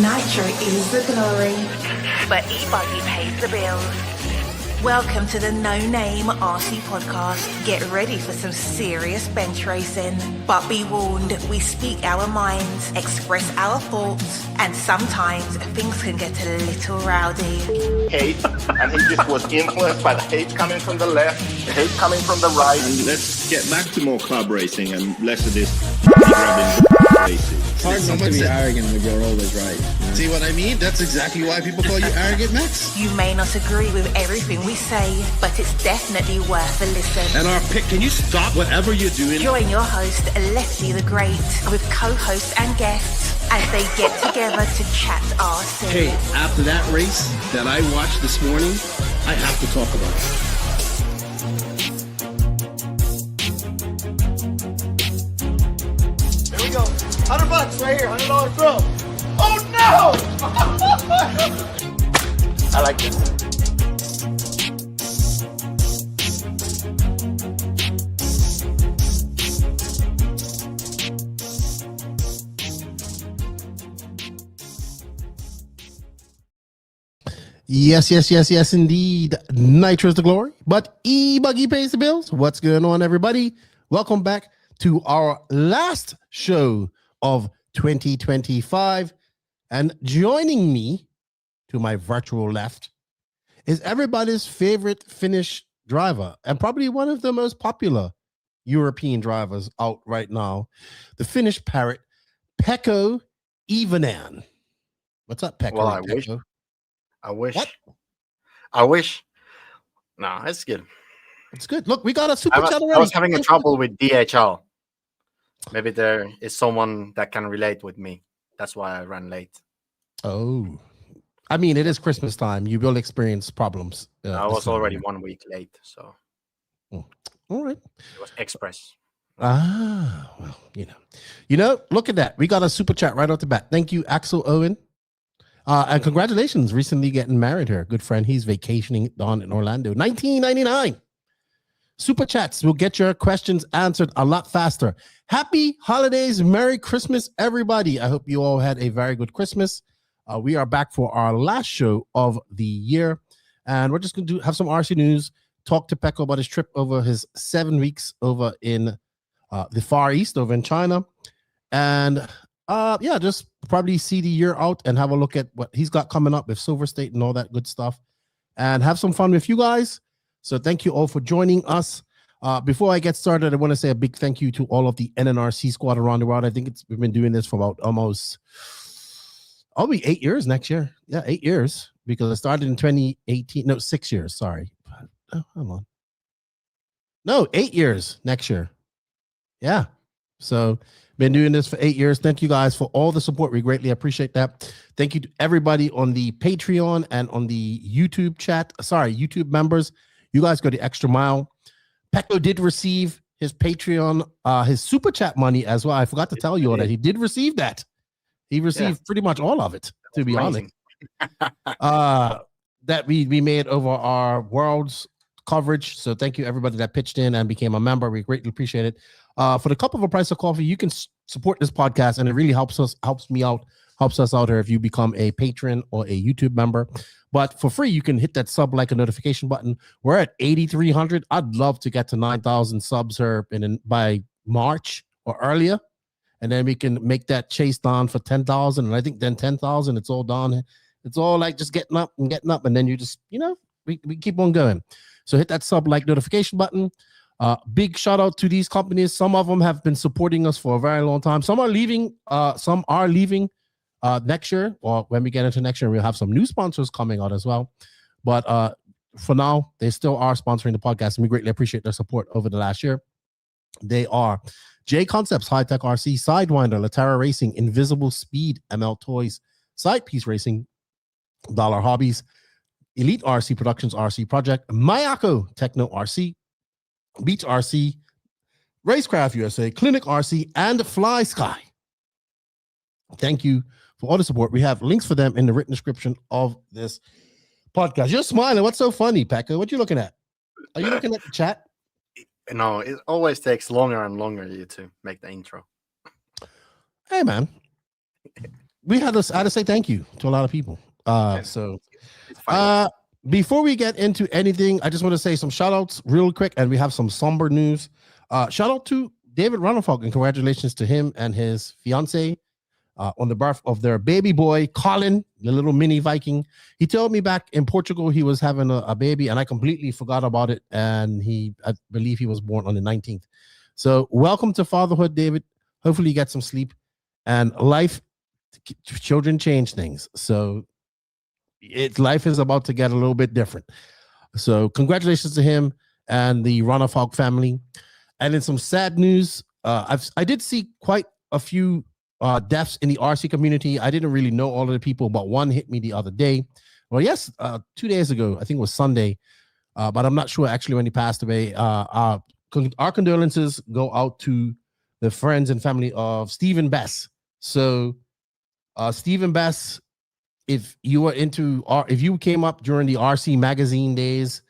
Nitro is the glory, but E-Buggy pays the bills. Welcome to the No Name RC podcast. Get ready for some serious bench racing. But be warned, we speak our minds, express our thoughts, and sometimes things can get a little rowdy. Hate, and he just was influenced by the hate coming from the left, the hate coming from the right. And let's get back to more club racing and less of this grabbing races. It's hard not to be arrogant when you're always right. See what I mean? That's exactly why people call you arrogant, Max. You may not agree with everything we say, but it's definitely worth a listen. And our pick, can you stop whatever you're doing? Join your host, Lefty the Great, with co-hosts and guests as they get together to chat RC. Hey, after that race that I watched this morning, I have to talk about it. Here we go. $100 right here, $100 throw. Oh no! I like this. Yes, indeed. Nitro's the glory, but E-Buggy pays the bills. What's going on, everybody? Welcome back to our last show of 2025. And joining me to my virtual left is everybody's favorite Finnish driver and probably one of the most popular European drivers out right now, the Finnish Parrot, Pekko Lefty. What's up, Pekko? Well, I wish. I wish. No, it's good. It's good. Look, we got a super chat already. I was having a trouble with DHL. Maybe there is someone that can relate with me. That's why I ran late. Oh, I mean, it is Christmas time. You will experience problems. I was already 1 week late, so. All right. It was express. Ah, well, you know, look at that. We got a super chat right off the bat. Thank you, Axel Owen. And congratulations, recently getting married here. Good friend. He's vacationing down in Orlando. 1999. Super chats will get your questions answered a lot faster. Happy holidays. Merry Christmas, everybody. I hope you all had a very good Christmas. We are back for our last show of the year. And we're just going to have some RC news, talk to Pekko about his trip over his 7 weeks over in the Far East, over in China. And just probably see the year out and have a look at what he's got coming up with Silver State and all that good stuff. And have some fun with you guys. So thank you all for joining us. Before I get started, I want to say a big thank you to all of the NNRC squad around the world. I think we've been doing this for about I'll be 8 years next year. Yeah, 8 years, because I started in 2018. No, 6 years. Sorry. Oh, hold on. No, 8 years next year. Yeah. So been doing this for 8 years. Thank you guys for all the support. We greatly appreciate that. Thank you to everybody on the Patreon and on the YouTube chat. Sorry, YouTube members. You guys go the extra mile. Pekko did receive his Patreon, his super chat money as well. I forgot to tell you all that. He did receive that. He received pretty much all of it, to be honest. That we made over our world's coverage. So thank you, everybody that pitched in and became a member. We greatly appreciate it. For the cup of a price of coffee, you can support this podcast, and it really helps us out here if you become a patron or a YouTube member. But for free, you can hit that sub, like, a notification button. We're at 8,300. I'd love to get to 9,000 subs here by March or earlier, and then we can make that chase down for 10,000. And I think then 10,000, it's all done. It's all like just getting up, and then you just, we keep on going. So hit that sub, like, notification button. Big shout out to these companies. Some of them have been supporting us for a very long time. Some are leaving. Some are leaving next year, or when we get into next year, we'll have some new sponsors coming out as well. But for now, they still are sponsoring the podcast, and we greatly appreciate their support over the last year. They are J Concepts, High Tech RC, Sidewinder, Latara Racing, Invisible Speed, ML Toys, Side Piece Racing, Dollar Hobbies, Elite RC Productions, RC Project, Mayako Techno RC, Beach RC, Racecraft USA, Clinic RC, and Fly Sky. Thank you for all the support. We have links for them in the written description of this podcast. You're smiling. What's so funny, Pekko? What you looking at? Are you looking at the chat? No, it always takes longer and longer to make the intro. Hey, man. we had to say thank you to a lot of people. So before we get into anything, I just want to say some shout outs real quick, and we have some somber news. Shout out to David Runnerfolk, and congratulations to him and his fiance on the birth of their baby boy, Colin, the little mini Viking. He told me back in Portugal he was having a baby, and I completely forgot about it. And I believe he was born on the 19th. So welcome to fatherhood, David. Hopefully you get some sleep. And children change things. So life is about to get a little bit different. So congratulations to him and the Runnerfolk family. And in some sad news, I did see quite a few deaths in the RC community. I didn't really know all of the people, but one hit me the other day. Well, yes, 2 days ago, I think it was Sunday, but I'm not sure actually when he passed away. Our condolences go out to the friends and family of Stephen Bess. So Stephen Bess, if you came up during the RC magazine days,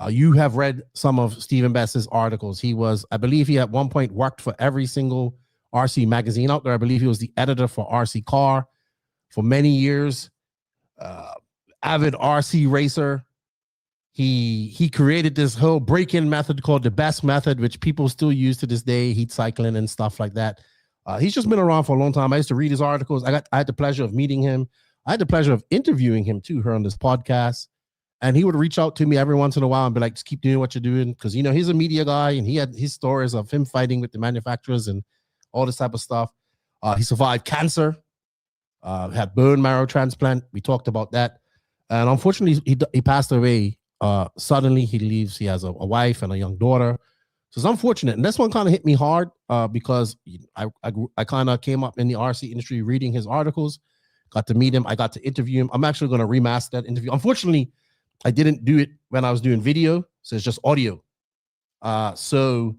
you have read some of Stephen Bess's articles. I believe he at one point worked for every single RC magazine out there. I believe he was the editor for RC Car for many years. Avid RC racer. He created this whole break-in method called the Best Method, which people still use to this day, heat cycling and stuff like that. He's just been around for a long time. I used to read his articles. I had the pleasure of meeting him. I had the pleasure of interviewing him too here on this podcast. And he would reach out to me every once in a while and be like, just keep doing what you're doing. Because, he's a media guy, and he had his stories of him fighting with the manufacturers and all this type of stuff. He survived cancer, had bone marrow transplant. We talked about that. And unfortunately, he passed away suddenly. He leaves. He has a wife and a young daughter. So it's unfortunate. And this one kind of hit me hard because I kind of came up in the RC industry reading his articles, got to meet him. I got to interview him. I'm actually going to remaster that interview. Unfortunately, I didn't do it when I was doing video, so it's just audio. So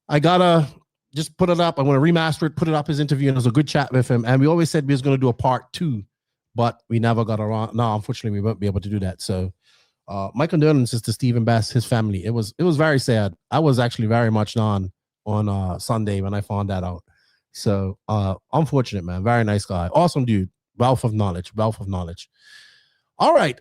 I gotta just put it up. I want to remaster it, put it up his interview, and it was a good chat with him. And we always said we was going to do a part 2, but we never got around. No, unfortunately, we won't be able to do that. So my condolences to Stephen Bass, his family. It was very sad. I was actually very much on Sunday when I found that out. So unfortunate, man. Very nice guy. Awesome dude. Wealth of knowledge. All right.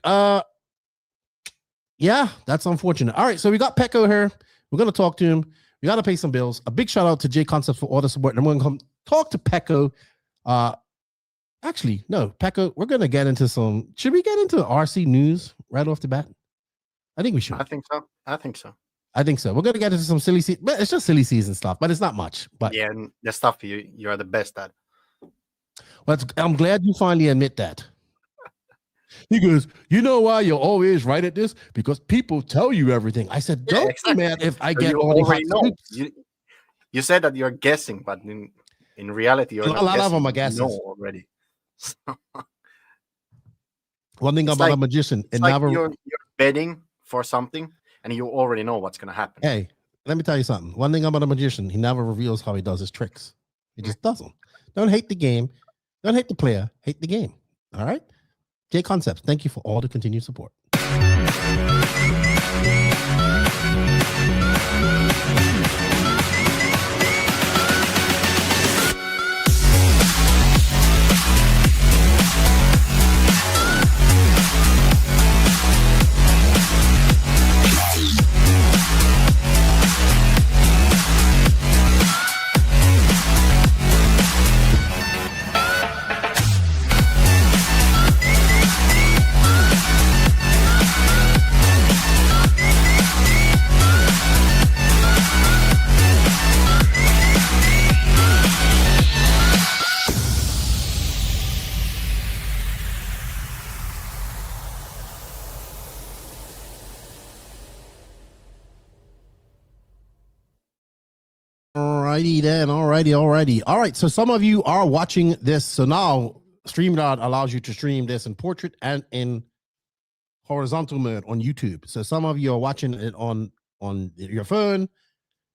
Yeah, that's unfortunate. All right, so we got Pekko here. We're going to talk to him. We got to pay some bills. A big shout out to J Concept for all the support. And I'm going to come talk to Pekko. Actually, no, Pekko, we're going to get into should we get into RC news right off the bat? I think we should. I think so. We're going to get into some silly season. It's just silly season stuff, but it's not much. But yeah, and the stuff you are the best at. Well, I'm glad you finally admit that. He goes, you know why you're always right at this? Because people tell you everything. I said, don't be mad if I get all the hot. You said that you're guessing, but in reality, you're a lot of them are guessing already. One thing about a magician, it never you're betting for something, and you already know what's going to happen. Hey, let me tell you something. One thing about a magician, he never reveals how he does his tricks. He just does them. Don't hate the game. Don't hate the player. Hate the game. All right? J Concepts, thank you for all the continued support. Alrighty then. Alrighty. All right. So some of you are watching this. So now StreamYard allows you to stream this in portrait and in horizontal mode on YouTube. So some of you are watching it on your phone.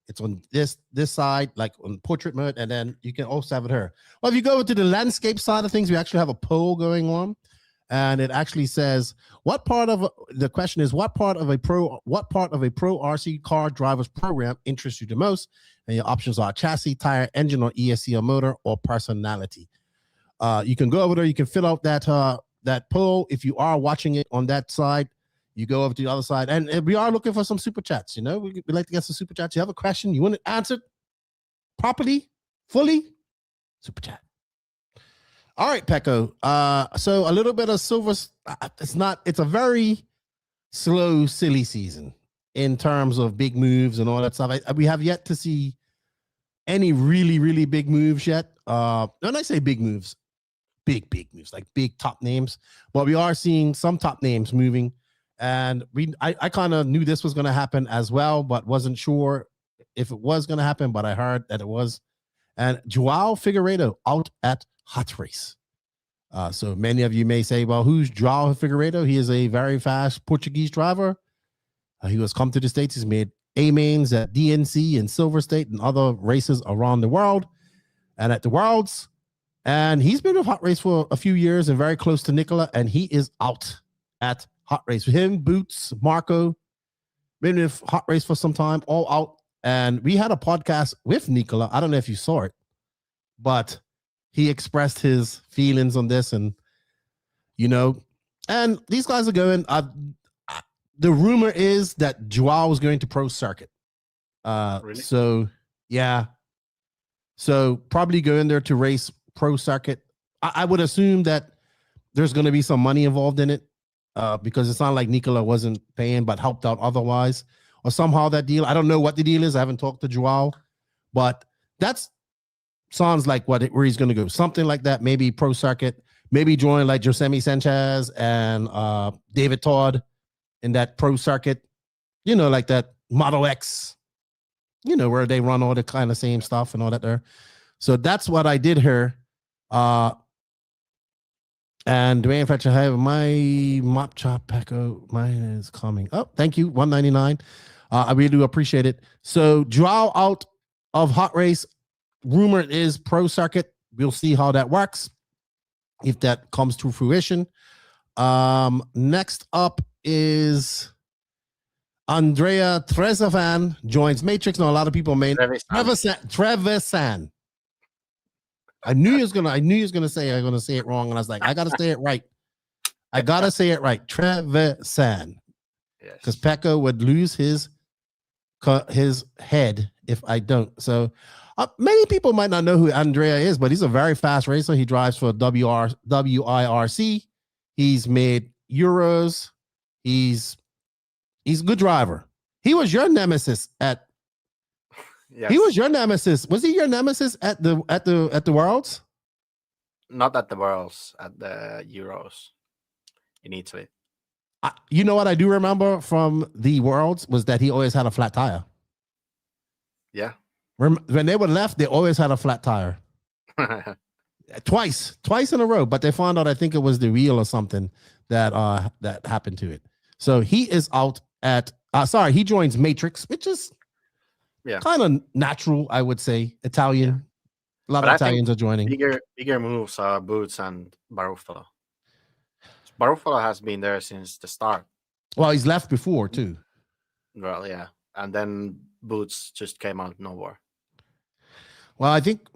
It's on this side, like on portrait mode, and then you can also have it here. Well, if you go to the landscape side of things, we actually have a poll going on, and it actually says what part of a pro RC car driver's program interests you the most? And your options are chassis, tire, engine, or ESC or motor, or personality. You can go over there. You can fill out that poll. If you are watching it on that side, you go over to the other side. And we are looking for some super chats. You know, we like to get some super chats. You have a question, you want it answered properly, fully, super chat. All right, Pekko. So a little bit of silver. It's a very slow, silly season in terms of big moves and all that stuff. We have yet to see any really, really big moves yet. When I say big moves, big moves, like big top names, but we are seeing some top names moving. And I kind of knew this was going to happen as well, but wasn't sure if it was going to happen, but I heard that it was. And Joao Figueiredo out at Hot Race. So many of you may say, well, who's Joao Figueiredo? He is a very fast Portuguese driver. He has come to the States. He's made A-mains at DNC and Silver State and other races around the world and at the Worlds. And he's been with Hot Race for a few years and very close to Nicola. And he is out at Hot Race. Him, Boots, Marco, been with Hot Race for some time, all out. And we had a podcast with Nicola. I don't know if you saw it, but he expressed his feelings on this. And, you know, and these guys are going. The rumor is that Joao is going to pro circuit. Really? So, yeah. So probably go in there to race pro circuit. I would assume that there's going to be some money involved in it because it's not like Nicola wasn't paying but helped out otherwise. Or somehow that deal, I don't know what the deal is. I haven't talked to Joao, but that's sounds like where he's going to go. Something like that, maybe pro circuit, maybe join like Josemi Sanchez and David Todd in that pro circuit, you know, like that Model X, you know, where they run all the kind of same stuff and all that there. So that's what I did here. And Dwayne Fletcher, I have my mop chop Pekko. Mine is coming. Oh, thank you. $1.99. I really do appreciate it. So Joao out of Hot Race. Rumor is pro circuit. We'll see how that works if that comes to fruition. Next up is Andrea Trezevan joins Matrix. Now a lot of people may Trevisan. I knew he was gonna say I'm gonna say it wrong, and I was like, I gotta say it right. Trevisan. Yes. Because Pekko would lose his head if I don't. So many people might not know who Andrea is, but he's a very fast racer. He drives for WIRC. He's made Euros. He's a good driver. He was your nemesis at. Yes. He was your nemesis. Was he your nemesis at the Worlds? Not at the Worlds, at the Euros in Italy. You know what I do remember from the Worlds was that he always had a flat tire. Yeah. When they were left, they always had a flat tire. Twice in a row, but they found out, I think it was the wheel or something that happened to it. So he is out at, he joins Matrix, which is kind of natural, I would say. Italian. Yeah. A lot of Italians are joining. Bigger moves are Boots and Barufalo. Barufalo has been there since the start. Well, he's left before too. Well, yeah. And then Boots just came out of nowhere. Well, I think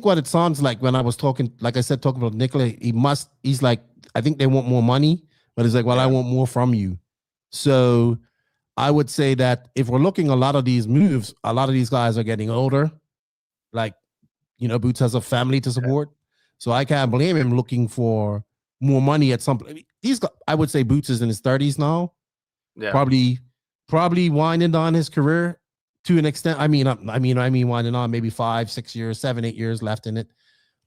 what it sounds like when I was talking, like I said, talking about Nicola, he's like, I think they want more money, but he's like, well, I want more from you. So I would say that if we're looking a lot of these moves, a lot of these guys are getting older. Like, you know, Boots has a family to support. So I can't blame him looking for more money at some point. I would say Boots is in his 30s now. Yeah. Probably winding down his career to an extent. I mean winding on maybe 5, 6 years, 7, 8 years left in it.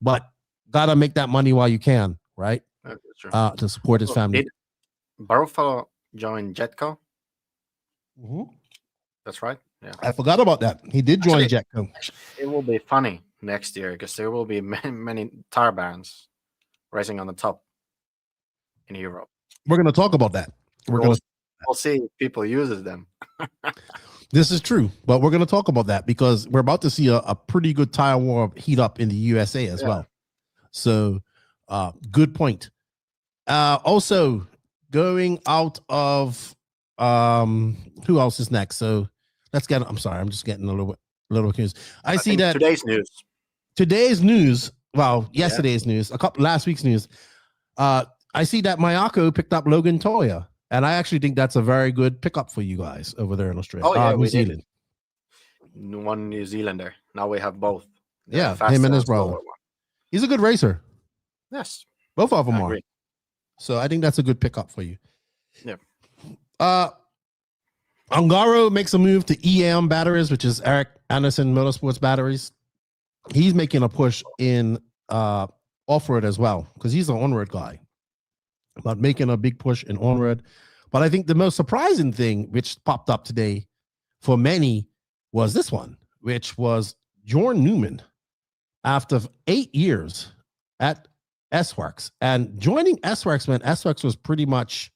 But gotta make that money while you can, right? That's true. To support his family. Did Barufalo join Jetco? Mm-hmm. That's right. Yeah. I forgot about that. He did join Jetco. It will be funny next year because there will be many tire brands racing on the top in Europe. We're going to talk about that. We'll see if people uses them. This is true, but we're going to talk about that because we're about to see a pretty good tire war heat up in the USA as well. So, good point. Also, going out of who else is next? So let's get. I'm sorry, I'm just getting a little confused. I see that today's news well, yesterday's news, last week's news. I see that Mayako picked up Logan Toya, and I actually think that's a very good pickup for you guys over there in Australia. Oh yeah, New Zealand. One New Zealander. Now we have both. Yeah, him and his brother. He's a good racer. Yes, both of them are. So I think that's a good pickup for you. Yeah. Ungaro makes a move to EM batteries, which is Eric Anderson Motorsports batteries. He's making a push in off-road as well because he's an on-road guy, but making a big push in on-road. But I think the most surprising thing which popped up today for many was this one, which was Jorn Newman after 8 years at S-Works. And joining S-Works when S-Works was pretty much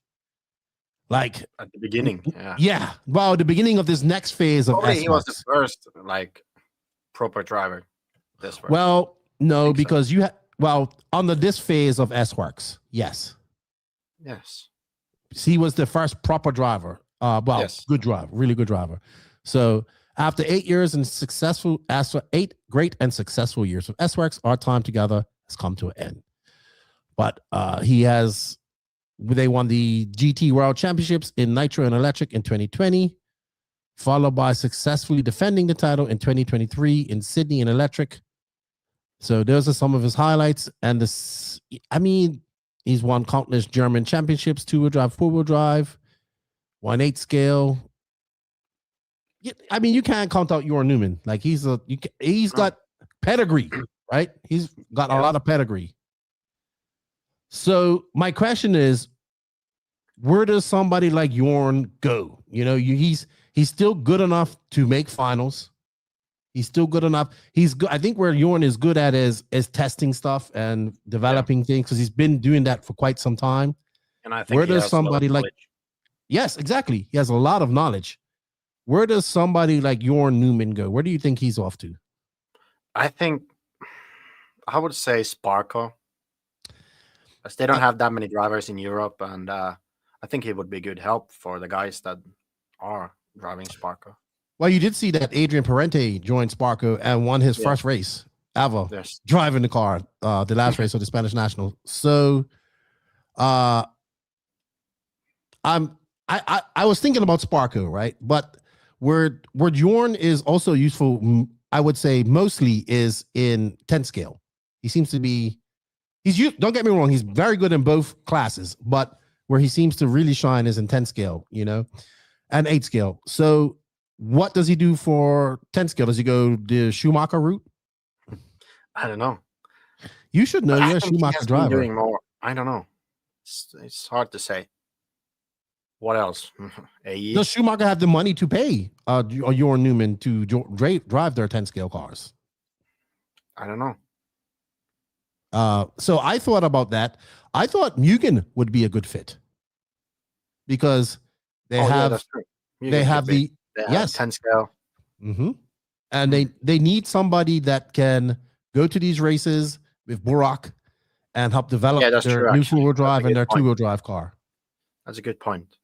like at the beginning. Yeah. Well, the beginning of this next phase of S-Works. He was the first like proper driver. Well, no, because you under this phase of S-Works, yes. He was the first proper driver. Good driver, really good driver. So after 8 years and successful 8 great and successful years of S-Works, our time together has come to an end. But they won the GT World Championships in Nitro and Electric in 2020, followed by successfully defending the title in 2023 in Sydney and Electric. So those are some of his highlights. And he's won countless German championships, 2-wheel drive, 4-wheel drive, 1/8 scale. You can't count out Jorn Newman. Like he's got pedigree, right? He's got a lot of pedigree. So my question is, where does somebody like Jorn go? He's still good enough to make finals. He's still good enough. He's good. I think where Jorn is good at is testing stuff and developing things because he's been doing that for quite some time. And I think where does somebody like? Yes, exactly. He has a lot of knowledge. Where does somebody like Jorn Newman go? Where do you think he's off to? I would say Sparko. Because they don't have that many drivers in Europe, and I think he would be good help for the guys that are driving Sparko. Well, you did see that Adrian Parente joined Sparko and won his first race ever, driving the car, the last race of the Spanish National. So, I was thinking about Sparko, right? But where Jorn is also useful, I would say mostly is in 10 scale. He seems to be. Don't get me wrong, he's very good in both classes, but where he seems to really shine is in 10 scale, and 8 scale. So what does he do for 10 scale? Does he go the Schumacher route? I don't know. You should know. You're a Schumacher driver. Doing more. I don't know. It's hard to say. What else? Does Schumacher have the money to pay Jorn Newman to drive their 10 scale cars? I don't know. So I thought about that. I thought Mugen would be a good fit because they have 10 scale. Mm-hmm. And they need somebody that can go to these races with Burak and help develop their new 4-wheel drive and their 2-wheel drive car. That's a good point.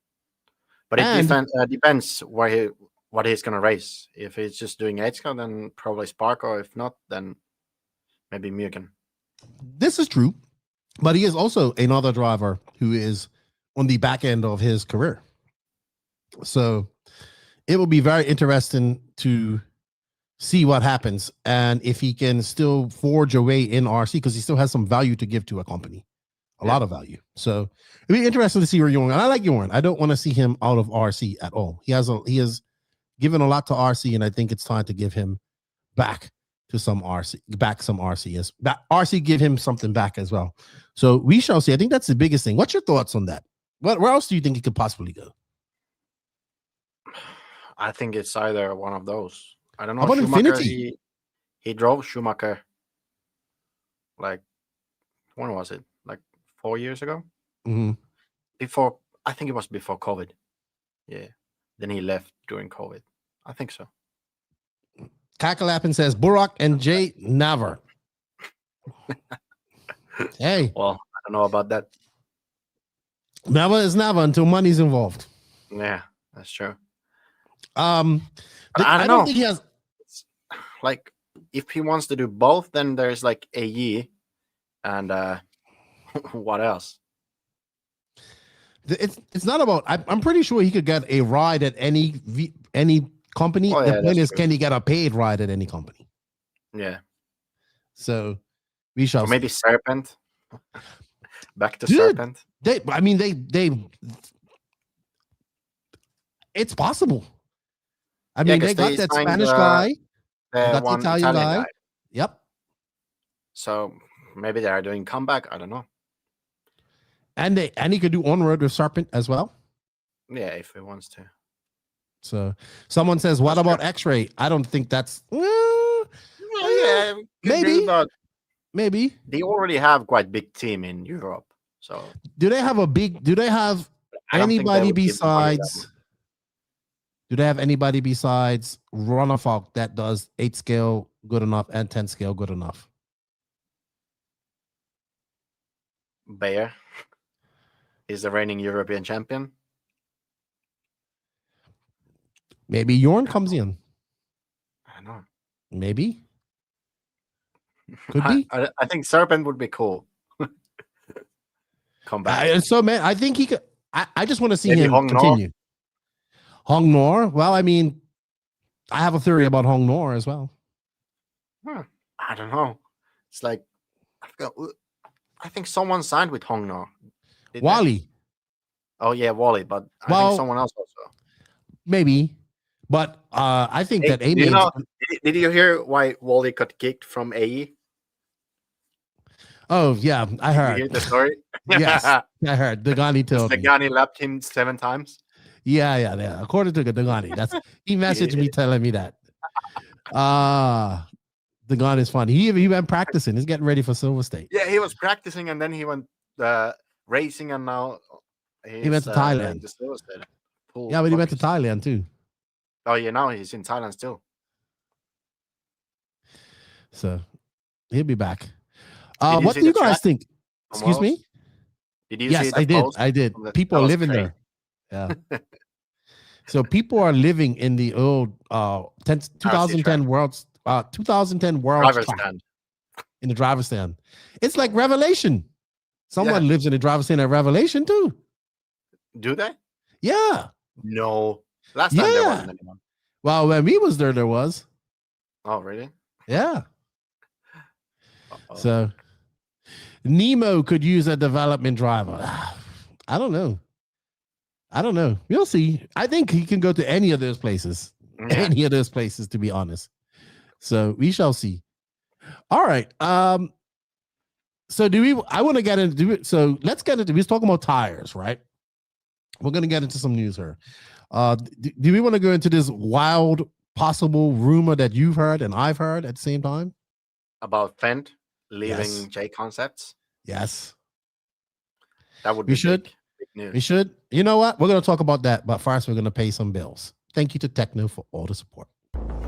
But it depends what he's going to race. If he's just doing 8 scale, then probably Sparko. If not, then maybe Mugen. This is true, but he is also another driver who is on the back end of his career. So it will be very interesting to see what happens and if he can still forge a way in RC because he still has some value to give to a company, a lot of value. So it'll be interesting to see where Jorn. And I like Jorn. I don't want to see him out of RC at all. He has given a lot to RC, and I think it's time to give him back to some RC, RC give him something back as well. So we shall see. I think that's the biggest thing. What's your thoughts on that? Where else do you think he could possibly go? I think it's either one of those. I don't know. How about Infinity? He drove Schumacher like, when was it? Like 4 years ago? Mm-hmm. I think it was before COVID. Yeah. Then he left during COVID. I think so. Kakalapin says Burak and Jay never. Hey. Well, I don't know about that. Never is never until money's involved. Yeah, that's true. I don't think he has. Like, if he wants to do both, then there's like AE and what else? It's not about. I'm pretty sure he could get a ride at any company. Oh, The yeah, point is, true. can he get a paid ride at any company? Yeah. So we shall Or maybe see. Serpent. Back to Dude, Serpent. they. It's possible. I mean, 'cause they got that signed, Spanish guy. They got the one Italian guy. Yep. So maybe they are doing comeback. I don't know. And he could do on road with Serpent as well. Yeah, if he wants to. So someone says, "What That's about true. X-Ray?" I don't think that's Yeah, maybe. but maybe. they already have quite big team in Europe. So Do they have I don't think they anybody would give money that besides? Do they have anybody besides Ronafalk that does 8 scale good enough and 10 scale good enough? Bayer is the reigning European champion. Maybe Jorn comes in. I don't know. Maybe. Could be. I think Serpent would be cool. Come back. So man, I think he could. I just want to see Maybe him Hong Nor? continue. Hong Nor. Well, I mean, I have a theory about Hong Nor as well. I don't know. It's like I think someone signed with Hong Nor. Did they? Wally, Oh yeah, Wally, but I Well, think someone else also. maybe, but I think that Hey, Amy. did you hear why Wally got kicked from AE? Oh yeah, I Did you heard. hear the story? Yes, I heard. Dagani told me. Sagani lapped him 7 times. Yeah. According to Dagani, he messaged me telling me that. Dagani is fun. He went practicing. He's getting ready for Silver State. Yeah, he was practicing and then he went racing and now He went to Thailand. the Silver State. Yeah, but he went to Thailand too. Oh yeah, now he's in Thailand still. So he'll be back. Did you What see do you the guys track think? from Excuse me? Wales? Did you Yes, see the I did. post I did. from the- People that are was living crazy. there. Yeah. So people are living in the old 2010 World's 2010 World Driver's track stand. in the driver's stand. It's like Revelation. Someone lives in the driver's stand at Revelation too. Do they? Yeah. No. Last time there Yeah. wasn't anyone. Well, when we was there was. Oh really? Yeah. Uh-oh. So Nemo could use a development driver. I don't know. We'll see. I think he can go to any of those places. Yeah. Any of those places, to be honest. So we shall see. All right. So I want to get into it. So let's get into, we're talking about tires, right? We're going to get into some news here. Do we want to go into this wild possible rumor that you've heard and I've heard at the same time? About Fendt leaving Yes. J Concepts. Yes. That would We be should. big news. We should. You know what? We're going to talk about that, but first we're going to pay some bills. Thank you to Techno for all the support.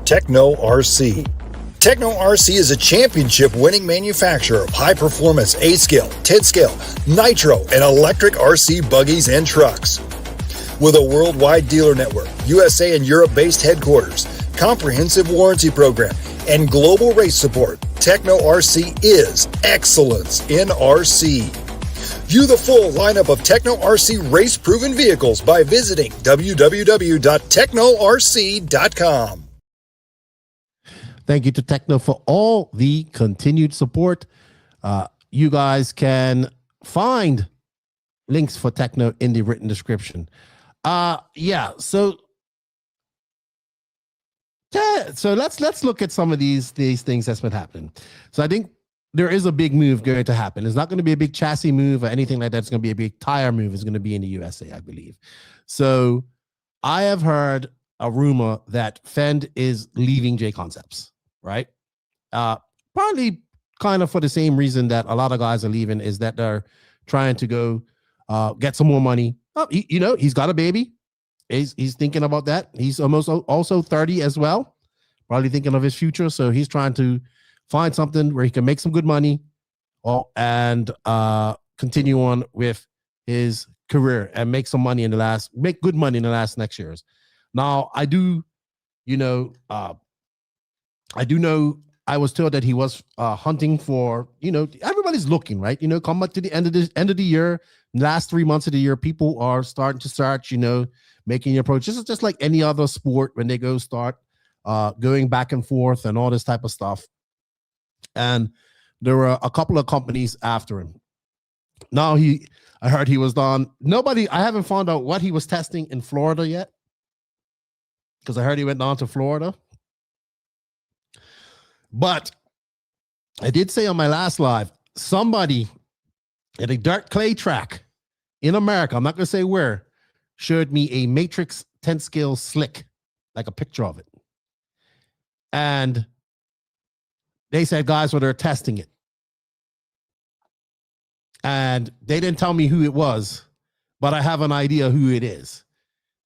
Techno RC. Techno RC is a championship-winning manufacturer of high-performance 8-scale, 10-scale, Nitro, and electric RC buggies and trucks. With a worldwide dealer network, USA and Europe-based headquarters, comprehensive warranty program, and global race support, Techno RC is excellence in RC. View the full lineup of Techno RC race-proven vehicles by visiting www.technorc.com. Thank you to Techno for all the continued support. You guys can find links for Techno in the written description. So let's look at some of these things that's been happening. So I think there is a big move going to happen. It's not going to be a big chassis move or anything like that. It's going to be a big tire move. It's going to be in the USA, I believe. So I have heard a rumor that Fend is leaving J Concepts, right? Partly kind of for the same reason that a lot of guys are leaving, is that they're trying to go get some more money. He's got a baby. He's thinking about that. He's almost also 30 as well, probably thinking of his future. So he's trying to find something where he can make some good money and continue on with his career and make good money in the last next years. Now, I do know I was told that he was hunting for, everybody's looking, right? Come up to the end of the year, last 3 months of the year, people are starting to search, making your approach. This is just like any other sport when they start going back and forth and all this type of stuff. And there were a couple of companies after him. Now I heard he was done. I haven't found out what he was testing in Florida yet, because I heard he went down to Florida. But I did say on my last live, somebody at a dirt clay track in America, I'm not going to say where, showed me a Matrix 10 scale slick, like a picture of it. And they said, guys, they're testing it. And they didn't tell me who it was, but I have an idea who it is.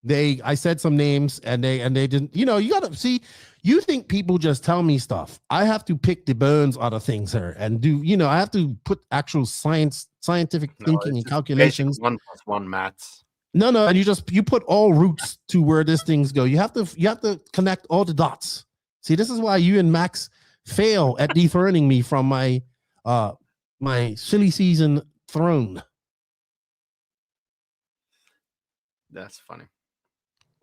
I said some names and they didn't, you got to see, you think people just tell me stuff. I have to pick the bones out of things here and do, I have to put actual scientific thinking and calculations. 1+1 maths. No. And you put all roots to where these things go. You have to connect all the dots. See, this is why you and Max fail at dethroning me from my silly season throne. That's funny.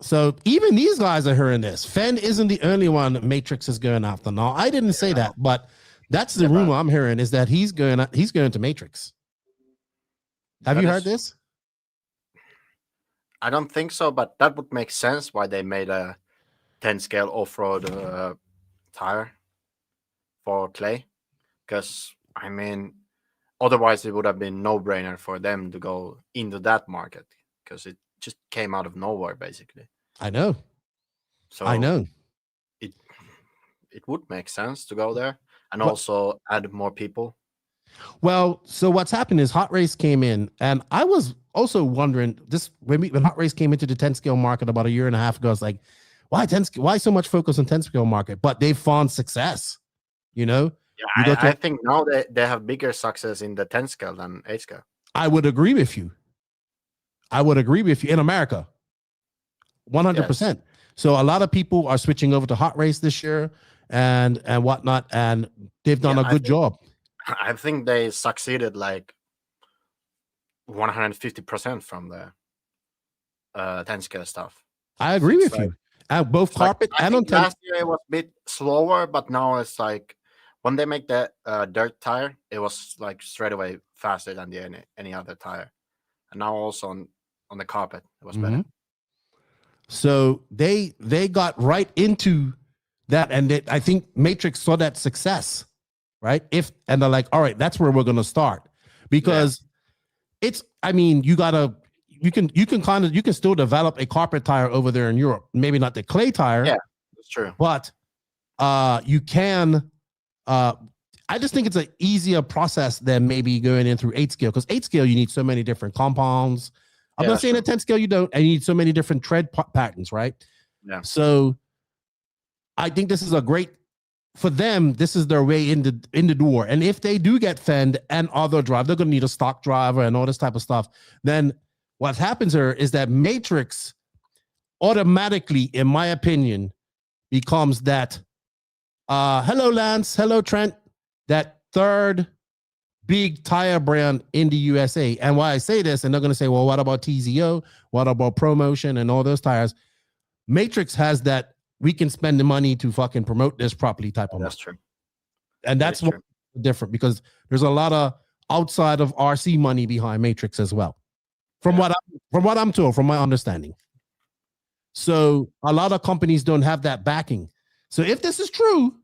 So even these guys are hearing this. Fenn isn't the only one Matrix is going after. Now, I didn't say that, but that's the rumor I'm hearing, is that he's going to Matrix. Have you heard this? I don't think so, but that would make sense why they made a 10 scale off-road tire for clay. Because, otherwise it would have been no-brainer for them to go into that market, because it just came out of nowhere, basically. I know. So I know. It would make sense to go there and also add more people. Well, so what's happened is Hot Race came in, and I was also wondering this when Hot Race came into the 10 scale market about a year and a half ago. I was like, why so much focus on 10 scale market? But they found success, Yeah, I think now they have bigger success in the 10 scale than 8 scale. I would agree with you. In America. 100%. Yes. So a lot of people are switching over to Hot Race this year and whatnot, and they've done a good job. I think they succeeded like 150% from the 10 scale stuff. I agree with you. Both carpet and on 10. Last year it was a bit slower, but now it's like when they make the dirt tire, it was like straight away faster than any other tire. And now also on the carpet, it was better. So they got right into that, and I think Matrix saw that success, right? And they're like, all right, that's where we're going to start, because you can still develop a carpet tire over there in Europe. Maybe not the clay tire. Yeah, that's true. But you can. I just think it's an easier process than maybe going in through 8 scale, because 8 scale you need so many different compounds. I'm not saying at 10 scale you don't, and you need so many different tread patterns, right? Yeah. So I think this is for them, this is their way in the door. And if they do get Fend and other drive, they're going to need a stock driver and all this type of stuff. Then what happens here is that Matrix automatically, in my opinion, becomes that, hello, Lance, hello, Trent, that third big tire brand in the USA. And why I say this, and they're going to say, well, what about TZO? What about ProMotion and all those tires? Matrix has that we can spend the money to fucking promote this properly type of. That's true. And that's what's different, because there's a lot of outside of RC money behind Matrix as well. From what I'm told, from my understanding. So a lot of companies don't have that backing. So if this is true,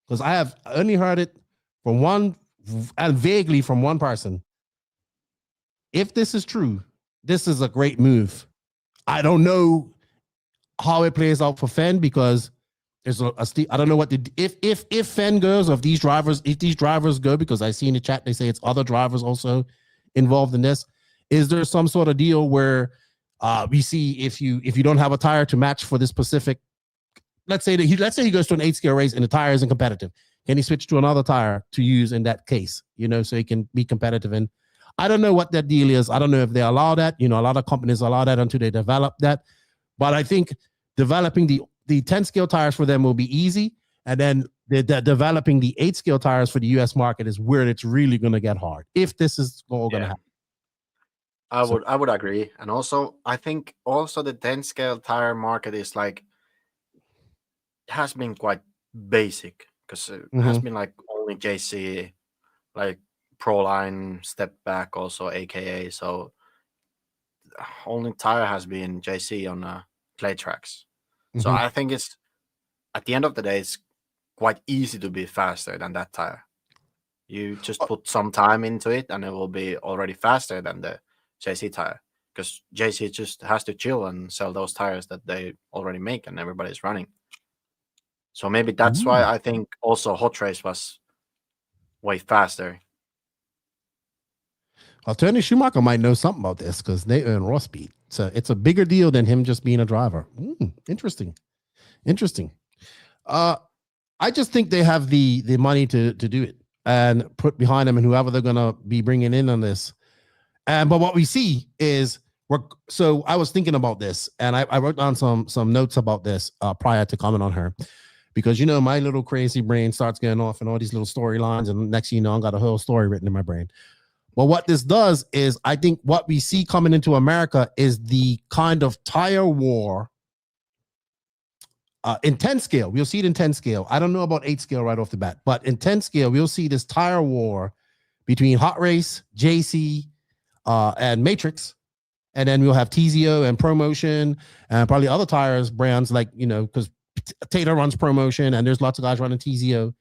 because I have only heard it from one and vaguely from one person. If this is true, this is a great move. I don't know how it plays out for Fenn, because there's I don't know what if Fenn goes, or if these drivers go, because I see in the chat they say it's other drivers also involved in this. Is there some sort of deal where we see if you don't have a tire to match for this specific, let's say he goes to an 8 scale race and the tire isn't competitive, can he switch to another tire to use in that case, so he can be competitive? And I don't know what that deal is. I don't know if they allow that. A lot of companies allow that until they develop that. But I think developing the the 10 scale tires for them will be easy, and then the developing the 8 scale tires for the US market is where it's really going to get hard, if this is all going to happen. I would agree. And also I think also the 10 scale tire market is like has been quite basic, because it has been like only JC, like Proline, Step Back, also AKA. So only tire has been JC on clay tracks. So I think it's at the end of the day, it's quite easy to be faster than that tire. You just put some time into it, and it will be already faster than the JC tire, because JC just has to chill and sell those tires that they already make and everybody's running. So maybe that's why I think also Hot Race was way faster. Well, Tony Schumacher might know something about this because they earn raw speed. So it's a bigger deal than him just being a driver. Interesting. I just think they have the money to do it and put behind them and whoever they're going to be bringing in on this. But what we see is so I was thinking about this, and I wrote down some notes about this prior to comment on her, because my little crazy brain starts getting off and all these little storylines, and next thing you know, I got a whole story written in my brain. But what this does is, I think what we see coming into America is the kind of tire war in 10 scale. We'll see it in 10 scale. I don't know about 8 scale right off the bat, but in 10 scale, we'll see this tire war between Hot Race, JC, and Matrix. And then we'll have TZO and ProMotion and probably other tires brands like, because Tater runs ProMotion and there's lots of guys running TZO.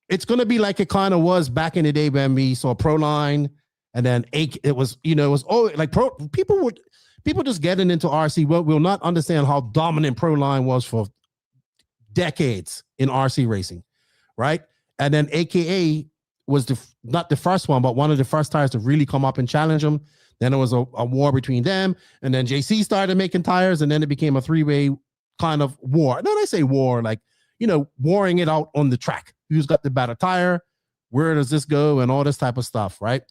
It's going to be like it kind of was back in the day when we saw Proline, and then it was always like people just getting into RC will not understand how dominant Proline was for decades in RC racing, right? And then AKA was not the first one, but one of the first tires to really come up and challenge them. Then there was a war between them, and then JC started making tires, and then it became a 3-way kind of war. And then I say war, like, warring it out on the track. Who's got the better tire? Where does this go? And all this type of stuff, right?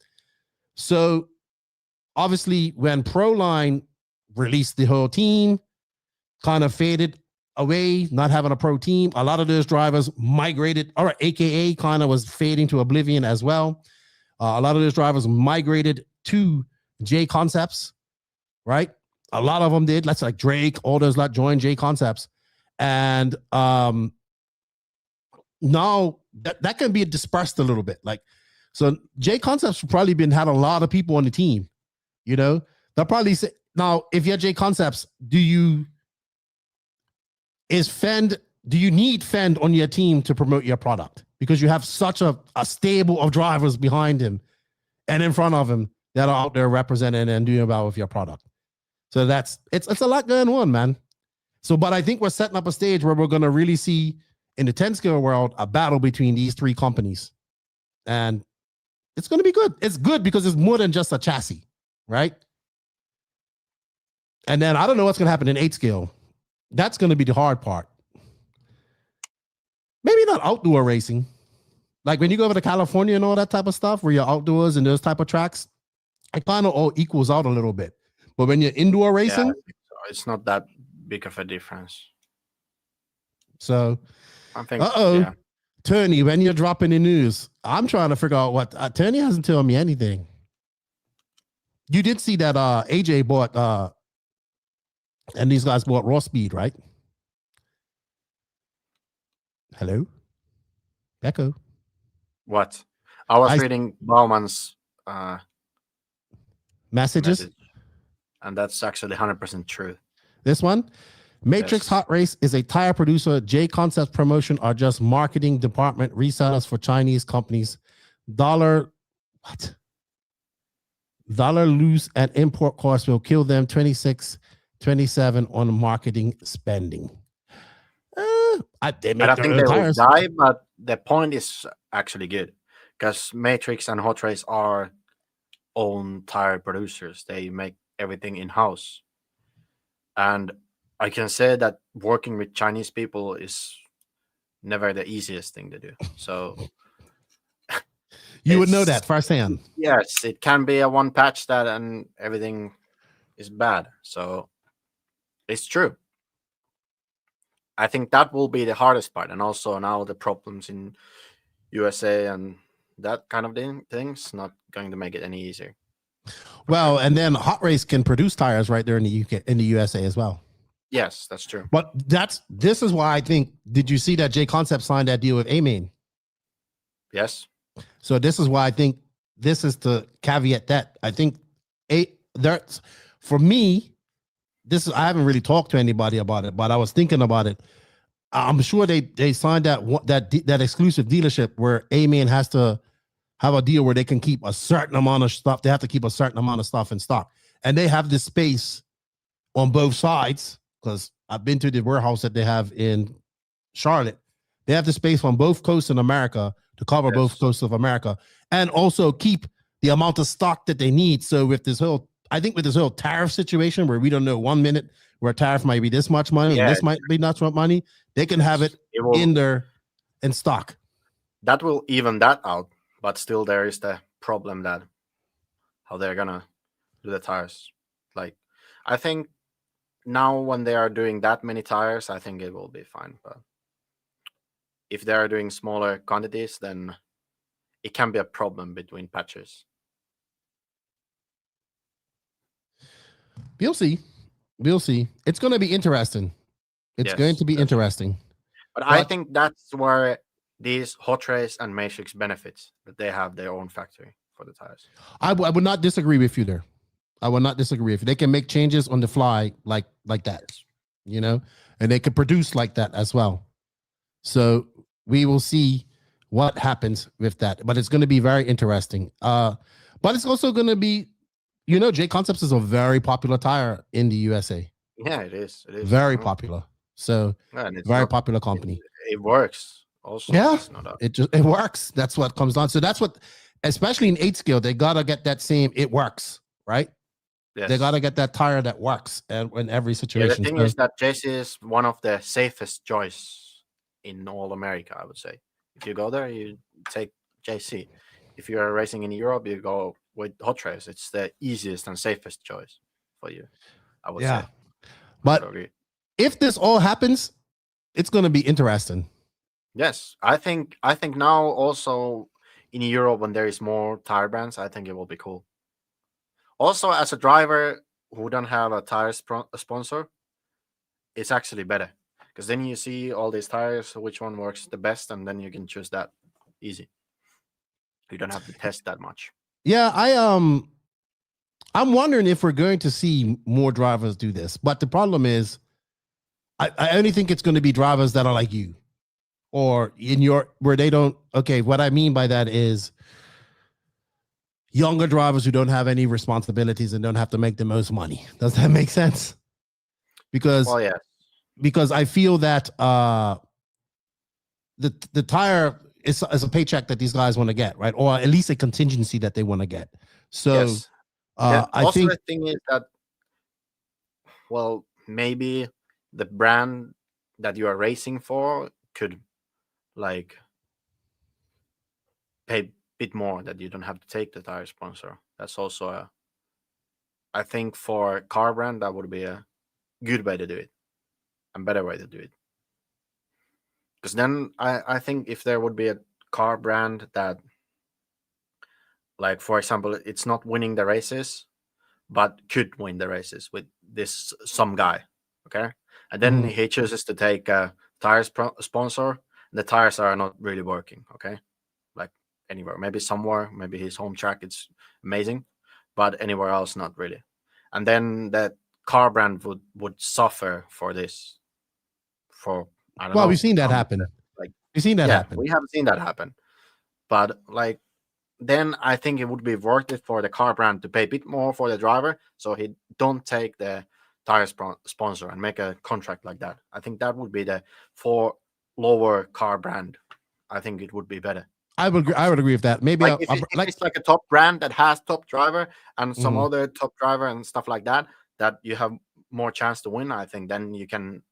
So obviously when Proline released the whole team, kind of faded away, not having a pro team, a lot of those drivers migrated. All right, AKA kind of was fading to oblivion as well. A lot of those drivers migrated to J Concepts, right? A lot of them did. Let's like Drake, all those lot joined J Concepts. And now that can be dispersed a little bit. Like, so J Concepts probably had a lot of people on the team. They'll probably say, now, if you're J Concepts, do you need Fend on your team to promote your product? Because you have such a stable of drivers behind him and in front of him that are out there representing and doing well with your product. So it's a lot going on, man. So, but I think we're setting up a stage where we're going to really see in the 10 scale world a battle between these 3 companies. And it's going to be good. It's good because it's more than just a chassis, right? And then I don't know what's going to happen in 8 scale. That's going to be the hard part. Maybe not outdoor racing. Like when you go over to California and all that type of stuff, where you're outdoors and those type of tracks, it kind of all equals out a little bit. But when you're indoor racing, it's not that big of a difference. So, I think, Tony, when you're dropping the news, I'm trying to figure out what Tony hasn't told me anything. You did see that AJ bought and these guys bought Raw Speed, right? Hello? Pekko? What? I was reading Bauman's messages. Message, and that's actually 100% true. This one? Matrix Yes. Hot Race is a tire producer. J Concepts Promotion are just marketing department resellers for Chinese companies. Dollar loose and import costs will kill them 26, 27 on marketing spending. I think they will die, but the point is actually good because Matrix and Hot Race are own tire producers. They make everything in-house. And I can say that working with Chinese people is never the easiest thing to do. So you would know that firsthand. Yes, it can be a one patch that and everything is bad. So it's true. I think that will be the hardest part, and also now the problems in USA and that kind of things not going to make it any easier. Well, and then Hot Race can produce tires right there in the UK, in the USA as well. Yes, that's true. But this is why I think. Did you see that J Concept signed that deal with A-Main? Yes. So this is why I think this is the caveat that I think for me. This is, I haven't really talked to anybody about it, but I was thinking about it. I'm sure they signed that exclusive dealership where A-Main has to have a deal where they can keep a certain amount of stuff. They have to keep a certain amount of stuff in stock, and they have this space on both sides, because I've been to the warehouse that they have in Charlotte. They have the space on both coasts in America to cover both coasts of America, and also keep the amount of stock that they need. So with this whole tariff situation where we don't know 1 minute where a tariff might be this much money and this might be not so much money, they can have it in stock. That will even that out, but still there is the problem that how they're gonna do the tires. Like, I think now when they are doing that many tires, I think it will be fine. But if they are doing smaller quantities, then it can be a problem between patches. We'll see. It's going to be interesting. It's going to be interesting. But I think that's where these Hot Race and Matrix benefits, that they have their own factory for the tires. I would not disagree with you there. I would not disagree with you. They can make changes on the fly like that, and they can produce like that as well. So we will see what happens with that. But it's going to be very interesting. But it's also going to be, J Concepts is a very popular tire in the USA. Yeah, it is. It is very popular. So very popular company. It works also. Yeah, it works. That's what comes down. So that's what, especially in 8 scale, they gotta get that same. It works, right? Yes. They gotta get that tire that works in every situation. The thing is that JC is one of the safest choice in all America. I would say, if you go there, you take JC. If you are racing in Europe, you go with Hot Race. It's the easiest and safest choice for you, I would say. But if this all happens, it's going to be interesting. Yes, I think now also in Europe, when there is more tire brands, I think it will be cool. Also, as a driver who don't have a tire sponsor, it's actually better, because then you see all these tires, which one works the best, and then you can choose that easy. You don't have to test that much. Yeah, I'm wondering if we're going to see more drivers do this. But the problem is, I only think it's going to be drivers that are like you, or where they don't. Okay, what I mean by that is younger drivers who don't have any responsibilities and don't have to make the most money. Does that make sense? Because I feel that the tire is a paycheck that these guys want to get, right? Or at least a contingency that they want to get. So I think the thing is that, well, maybe the brand that you are racing for could like pay a bit more, that you don't have to take the tire sponsor. That's also I think for a car brand, that would be a good way to do it, and better way to do it. Because then I think if there would be a car brand that, like, for example, it's not winning the races, but could win the races with some guy, okay? And then he chooses to take a tire sponsor. The tires are not really working, okay? Like anywhere, maybe somewhere, maybe his home track, it's amazing, but anywhere else, not really. And then that car brand would suffer for this. For I don't know. We've seen that happen. We've seen that happen. We have seen that happen. But like, then I think it would be worth it for the car brand to pay a bit more for the driver, so he don't take the tire sponsor and make a contract like that. I think that would be for lower car brand. I think it would be better. I would agree with that. Maybe if it's like a top brand that has top driver and some other top driver and stuff like that, that you have more chance to win. I think then you can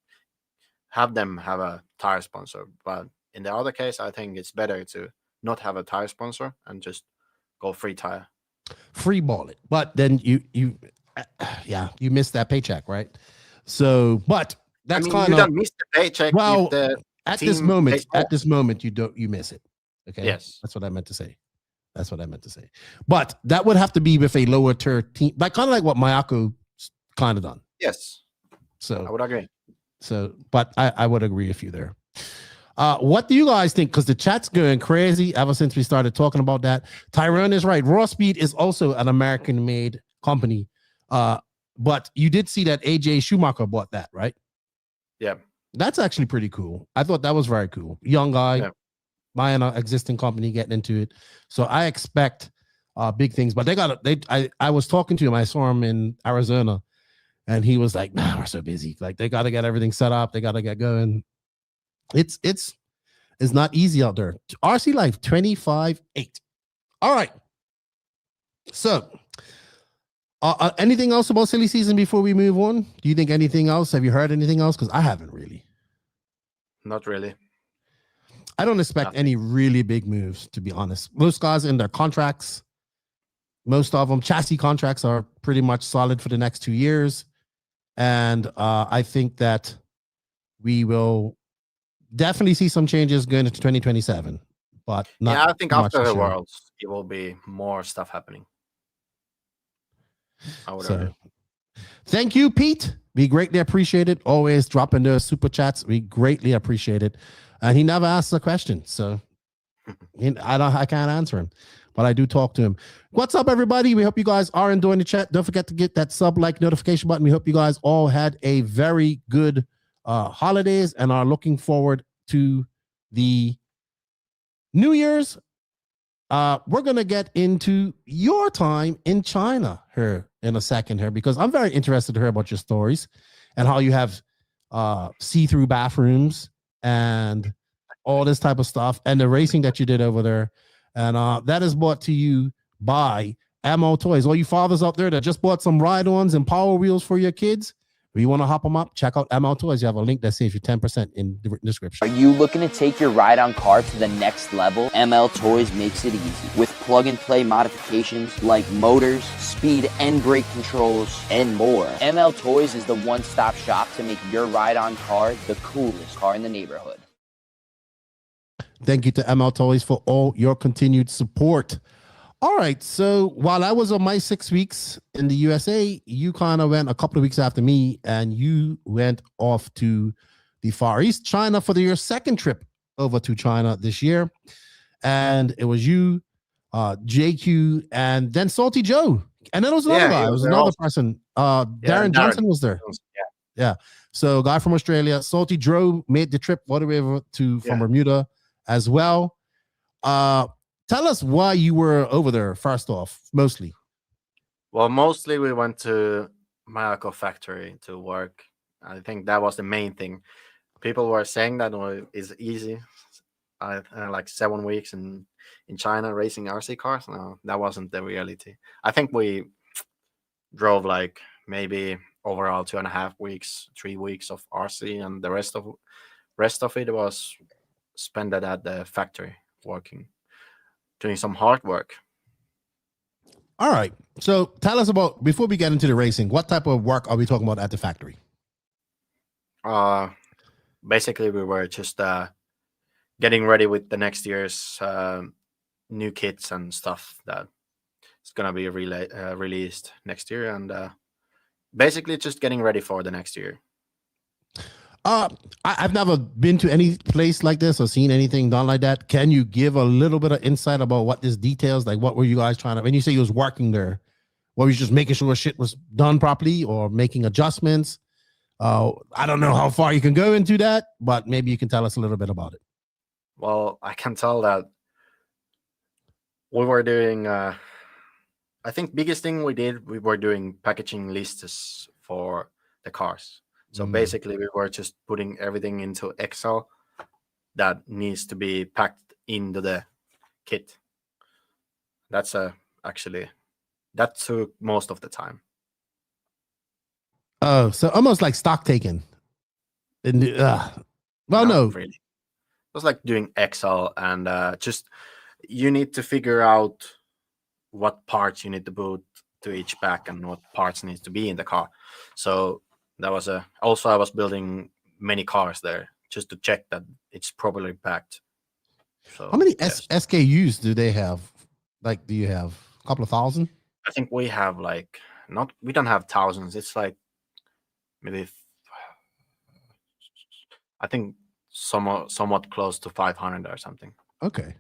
have them have a tire sponsor. But in the other case, I think it's better to not have a tire sponsor and just go free tire. Free ball it. But then you missed that paycheck, right? So, but that's I mean, kind you of don't miss the paycheck. well if the at team this moment. pays more. At this moment, you miss it. Okay, Yes. that's what I meant to say. That's what I meant to say. But that would have to be with a lower tier team, like kind of like what Mayako kind of done. Yes. So I would agree. So, but I would agree with you there. What do you guys think? Because the chat's going crazy ever since we started talking about that. Tyrone is right. Raw Speed is also an American-made company. But you did see that AJ Schumacher bought that, right? Yeah. That's actually pretty cool. I thought that was very cool. Young guy, buying an existing company, getting into it. So I expect big things. But I was talking to him. I saw him in Arizona, and he was like, "Nah, we're so busy. Like they got to get everything set up. They got to get going." It's not easy out there. RC Life 25-8. All right. So, anything else about silly season before we move on? Do you think anything else? Have you heard anything else? Because I haven't really. Not really. I don't expect any really big moves, to be honest. Most guys in their contracts, most of them, chassis contracts are pretty much solid for the next 2 years. And I think that we will definitely see some changes going into 2027. But not I think too much after to the share. Worlds, it will be more stuff happening. I would agree. Thank you, Pete. We greatly appreciate it. Always dropping those super chats. We greatly appreciate it. And he never asks a question, so I can't answer him, but I do talk to him. What's up, everybody? We hope you guys are enjoying the chat. Don't forget to get that sub like notification button. We hope you guys all had a very good holidays and are looking forward to the New Year's. We're gonna get into your time in China here in a second here, because I'm very interested to hear about your stories and how you have see-through bathrooms and all this type of stuff, and the racing that you did over there. And that is brought to you by Ammo Toys. All you fathers out there that just bought some ride-ons and Power Wheels for your kids, if you want to hop them up, check out Ammo Toys. You have a link that saves you 10% in the description. Are you looking to take your ride-on car to the next level? ML Toys makes it easy with plug-and-play modifications like motors, speed and brake controls, and more. ML Toys is the one-stop shop to make your ride-on car the coolest car in the neighborhood. Thank you to ML Toys for all your continued support. All right, so while I was on my 6 weeks in the USA, you kind of went a couple of weeks after me, and you went off to the Far East, China, for your second trip over to China this year. And it was you, JQ, and then Salty Joe. And then there was another guy. It was another person. Darren Johnson was there. Yeah. So a guy from Australia. Salty Joe made the trip all the way over from Bermuda as well. Tell us why you were over there, first off, mostly. Well, mostly we went to Mayako factory to work. I think that was the main thing. People were saying that it's easy. Like 7 weeks in China racing RC cars. No, that wasn't the reality. I think we drove like maybe overall 2.5 weeks, 3 weeks of RC, and the rest of it was spent at the factory working, doing some hard work. All right. So tell us about, before we get into the racing, what type of work are we talking about at the factory? Basically, we were just getting ready with the next year's new kits and stuff that is going to be released next year. And basically just getting ready for the next year. I've never been to any place like this or seen anything done like that. Can you give a little bit of insight about what this details? Like, what were you guys trying to, when you say you was working there, what was you just making sure shit was done properly or making adjustments? I don't know how far you can go into that, but maybe you can tell us a little bit about it. Well, I can tell that we were doing, I think biggest thing we were doing packaging lists for the cars. So basically, we were just putting everything into Excel that needs to be packed into the kit. That's actually, that took most of the time. Oh, so almost like stock taking. No. Really. It was like doing Excel, and just you need to figure out what parts you need to put to each pack and what parts needs to be in the car. So that was also I was building many cars there just to check that it's properly packed. So how many yes. SKUs do they have? Like, do you have a couple of thousand? I think we have like we don't have thousands. It's like maybe I think somewhat close to 500 or something. Okay.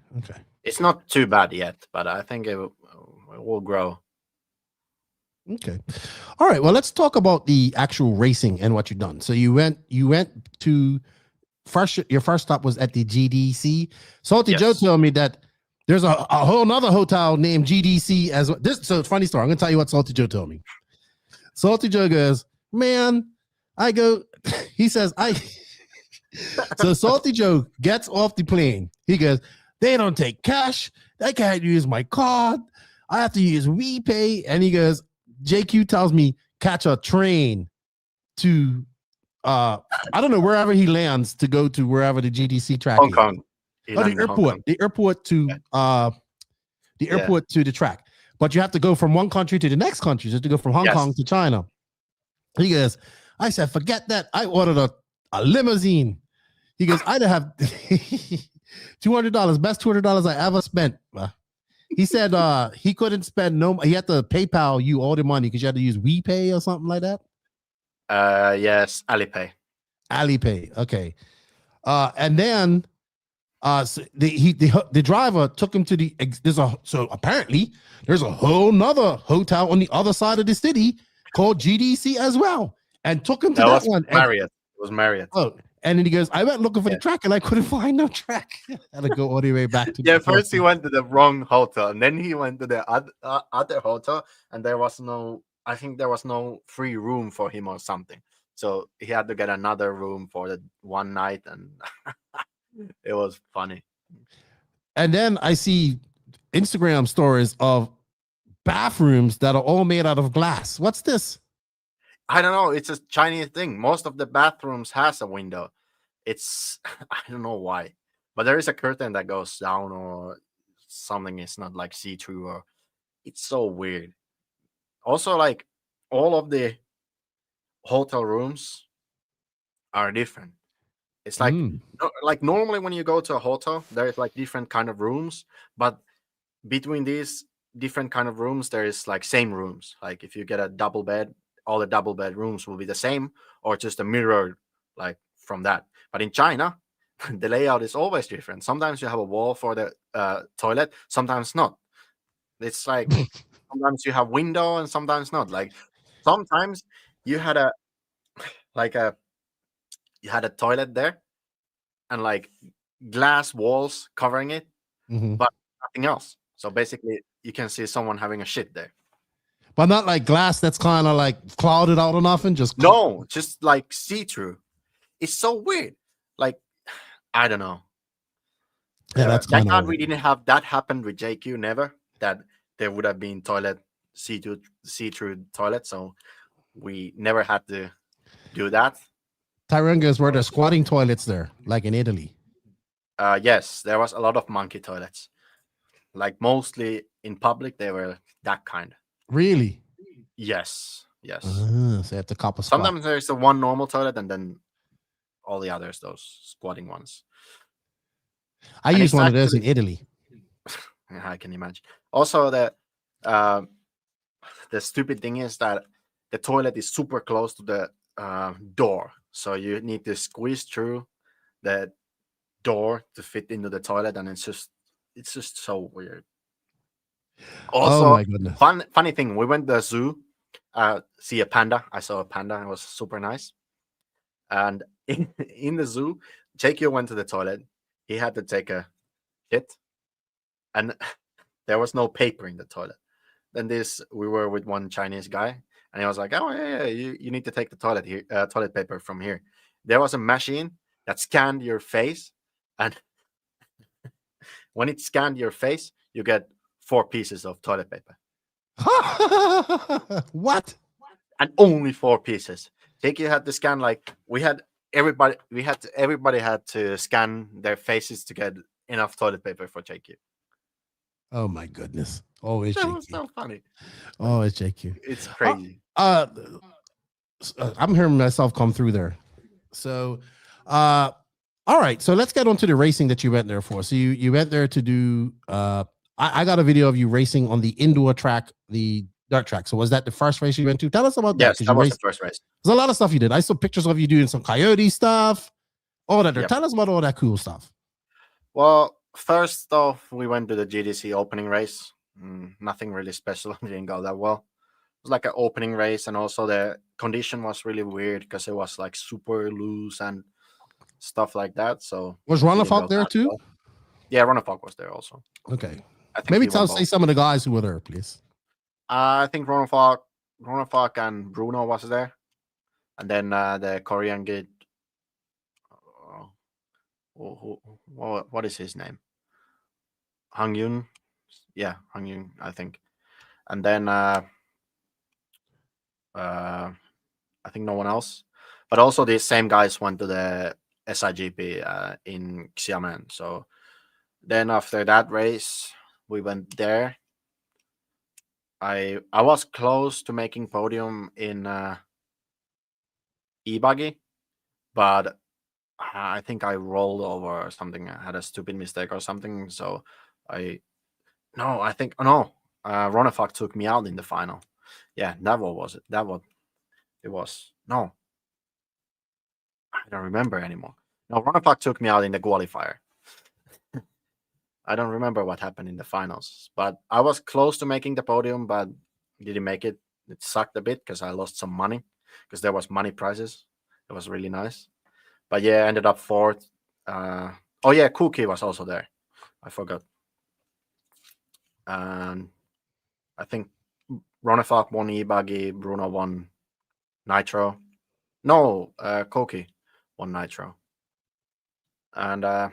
It's not too bad yet, but I think it will grow. Okay. All right. Well, let's talk about the actual racing and what you've done. So you went to your first stop was at the GDC. Salty Joe told me that there's a whole nother hotel named GDC as well. So funny story. I'm gonna tell you what Salty Joe told me. Salty Joe goes, man, he says, so Salty Joe gets off the plane. He goes, they don't take cash. I can't use my card. I have to use WePay. And he goes, JQ tells me catch a train to I don't know, wherever he lands to go to wherever the GDC track Hong is. Kong. The airport to the track. But you have to go from one country to the next country. So to go from Hong Kong to China. He goes, I said, forget that. I ordered a limousine. He goes, I'd have $200, best $200 I ever spent. He said he couldn't spend he had to PayPal you all the money because you had to use WePay or something like that. Yes, Alipay. Okay. And then so the driver took him to so apparently there's a whole nother hotel on the other side of the city called GDC as well, and took him to that one. Marriott. It was Marriott. Oh, and then he goes, I went looking for the track and I couldn't find no track. I had to go all the way back to first he went to the wrong hotel, and then he went to the other hotel, and there was no free room for him or something. So he had to get another room for the one night, and it was funny. And then I see Instagram stories of bathrooms that are all made out of glass. What's this? I don't know. It's a Chinese thing. Most of the bathrooms has a window. It's I don't know why, but there is a curtain that goes down or something. It's not like see-through, or it's so weird. Also, like all of the hotel rooms are different. It's like like normally when you go to a hotel, there's like different kind of rooms, but between these different kind of rooms, there is like same rooms. Like if you get a double bed, all the double bed rooms will be the same, or just a mirror like from that. But in China, the layout is always different. Sometimes you have a wall for the toilet, sometimes not. It's like sometimes you have window and sometimes not. Like sometimes you had a toilet there and like glass walls covering it, but nothing else. So basically you can see someone having a shit there. But not like glass that's kind of like clouded out or nothing. Just like see-through. It's so weird. Like I don't know. Yeah, that's thank God we didn't have that happen with JQ. Never that there would have been see-through toilet. So we never had to do that. Tyrone goes, were there squatting toilets there, like in Italy? Yes, there was a lot of monkey toilets. Like mostly in public, they were that kind. Really? Yes. So you have to cop a squat. Sometimes there's the one normal toilet and then all the others, those squatting ones. I used one of those in Italy. I can imagine. Also, the stupid thing is that the toilet is super close to the door. So you need to squeeze through the door to fit into the toilet, and it's just so weird. Also, oh my goodness. Funny thing, we went to the zoo, see a panda. I saw a panda, and it was super nice. And in the zoo, JQ went to the toilet. He had to take a shit, and there was no paper in the toilet. Then we were with one Chinese guy, and he was like, "Oh yeah, you need to take the toilet paper from here." There was a machine that scanned your face, and when it scanned your face, you get 4 pieces of toilet paper. What? And only 4 pieces. JQ had to scan everybody had to scan their faces to get enough toilet paper for JQ. Oh my goodness. Always that JQ. was so funny. Always JQ. It's crazy. I'm hearing myself come through there. So, all right. So let's get on to the racing that you went there for. So you went there to do. I got a video of you racing on the indoor track, the dirt track. So was that the first race you went to? Tell us about that. Yes, that was the first race. There's a lot of stuff you did. I saw pictures of you doing some coyote stuff. All that. Yep. Tell us about all that cool stuff. Well, first off, we went to the GDC opening race. Nothing really special. It didn't go that well. It was like an opening race, and also the condition was really weird because it was like super loose and stuff like that. So was Ronafalk there too? Well. Yeah, Ronafalk was there also. Okay. I think maybe say some of the guys who were there, please. I think Ronafalk and Bruno was there, and then the Korean kid. What is his name? Hang Yun. Yeah, Hang Yun, I think. And then I think no one else. But also the same guys went to the SIGP in Xiamen. So then after that race, we went there. I was close to making podium in E-Buggy, but I think I rolled over or something. I had a stupid mistake or something. So Ronafalk took me out in the final. Yeah, that was it. It was. No, I don't remember anymore. No, Ronafalk took me out in the qualifier. I don't remember what happened in the finals, but I was close to making the podium, but didn't make it. It sucked a bit because I lost some money because there was money prizes. It was really nice. But yeah, I ended up fourth. Cookie was also there. I forgot. And I think Ronafalk won E-Buggy, Bruno won Nitro. No, Koki won Nitro. And the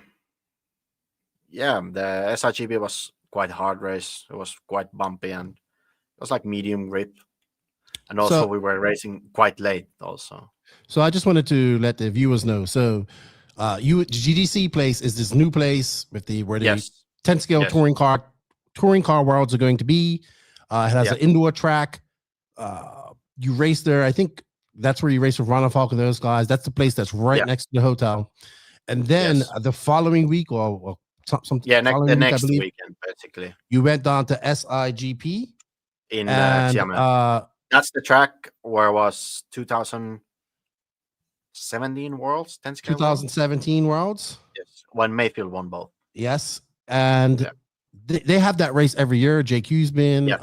SIGP was quite a hard race. It was quite bumpy and it was like medium grip. And also we were racing quite late also. So I just wanted to let the viewers know. So GDC place is this new place with where the 10 scale touring car worlds are going to be. It has an indoor track. You race there. I think that's where you race with Ronafalk and those guys. That's the place that's right next to the hotel. And then the following week or something. Yeah, the next weekend, basically. You went down to SIGP. In Xiamen. That's the track where it was 2017 Worlds, 10 scale 2017 Worlds. Yes, when Mayfield won both. Yes, and they have that race every year. JQ's been,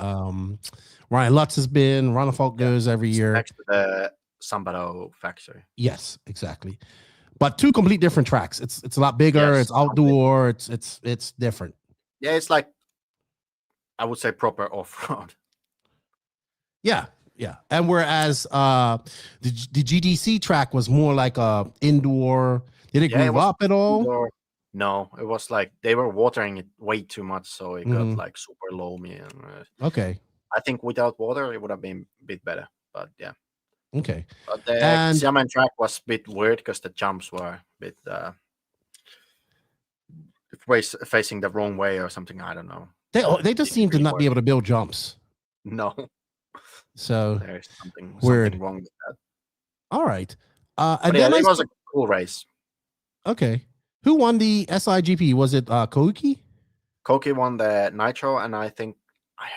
Ryan Lutz has been, Ronafalk goes every year. Next to the Sambaro factory. Yes, exactly. But two complete different tracks. It's a lot bigger. It's outdoor. It's different. Yeah, it's like I would say proper off-road. Yeah. And whereas the GDC track was more like a indoor. Did it groove up at all? Indoor. No, it was like they were watering it way too much, so it got like super loamy. And okay. I think without water, it would have been a bit better. But yeah. Okay. But the Xiamen track was a bit weird because the jumps were a bit facing the wrong way or something. I don't know. They just seem to not be able to build jumps. No. So there's something wrong with that. All right. And then it was a cool race. Okay. Who won the SIGP? Was it Koki? Koki won the Nitro, and I think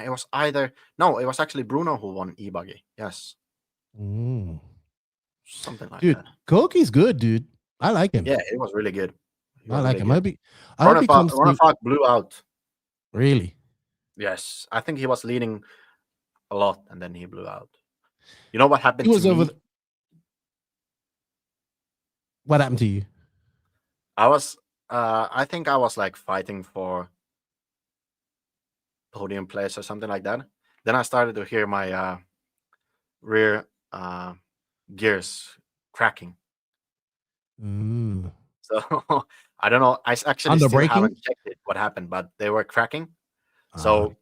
it was it was actually Bruno who won E-Buggy. Yes. Something like that. Koki's good, dude. I like him. Yeah, it was really good. I like him. Ronafalk blew out. Really? Yes. I think he was leading a lot, and then he blew out. You know what happened to me? What happened to you? I think I was like fighting for podium place or something like that. Then I started to hear my rear gears cracking. So I don't know. I actually still haven't checked what happened, but they were cracking. So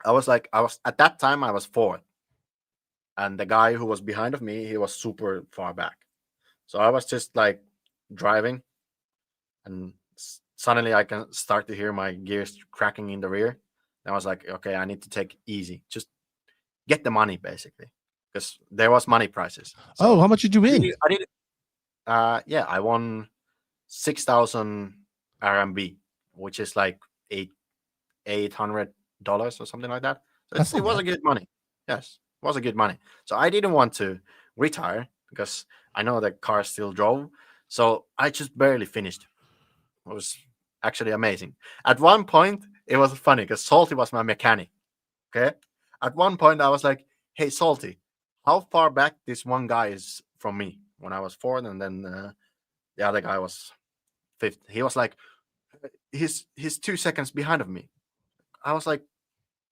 I was at that time I was fourth, and the guy who was behind of me, he was super far back. So I was just like driving, and suddenly I can start to hear my gears cracking in the rear. And I was like, okay, I need to take it easy, just get the money basically, because there was money prizes. So how much did you win? Yeah, I won 6,000 RMB, which is like $800 or something like that. So That's it not was bad. a good money. Yes, it was a good money. So I didn't want to retire because I know the car still drove. So I just barely finished. It was actually amazing. At one point, it was funny because Salty was my mechanic. Okay. At one point, I was like, "Hey, Salty, how far back this one guy is from me?" When I was fourth, and then the other guy was fifth. He was like, "He's 2 seconds behind of me." I was like,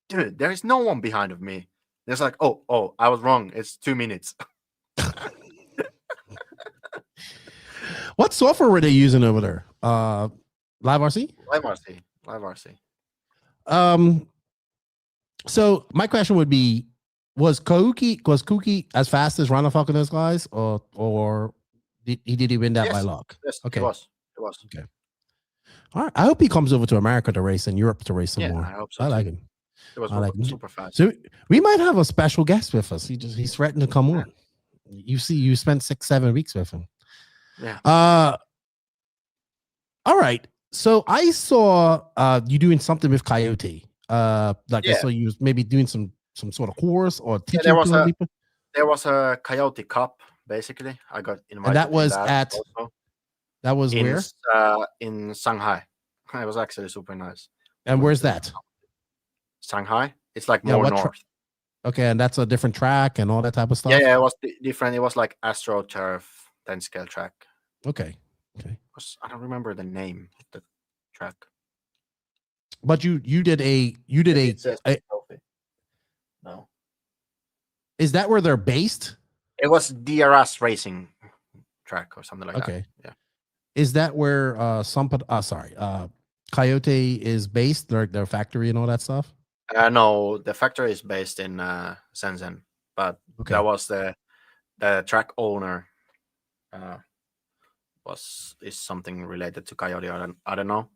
"Dude, there is no one behind of me." It's like, "Oh, I was wrong. It's 2 minutes." What software were they using over there? Live RC? Live RC, live RC. So my question would be: Was Kuki as fast as Ronald Falk and those guys, or did he win that by Yes, luck? yes, Okay, it was. It was. okay. All right. I hope he comes over to America to race and Europe to race some Yeah, more. I hope so I like too. him. It was I like him. super fast. So we might have a special guest with us. He's threatened to come on. You spent 6-7 weeks with him. Yeah. All right. So I saw you doing something with Coyote. I saw you was maybe doing some sort of course or teaching people. There was a Coyote Cup, basically. I got invited. And that was that was in, where? In Shanghai. It was actually super nice. And where's that? Shanghai. It's like more north. Okay, and that's a different track and all that type of stuff. Yeah, it was different. It was like AstroTurf 10 scale track. Okay. I don't remember the name of the track. But you did a no. Is that where they're based? It was DRS racing track or something like that. Okay. Yeah. Is that where Coyote is based, their factory and all that stuff? No, the factory is based in Shenzhen, but that was the track owner is something related to Coyote. I don't know,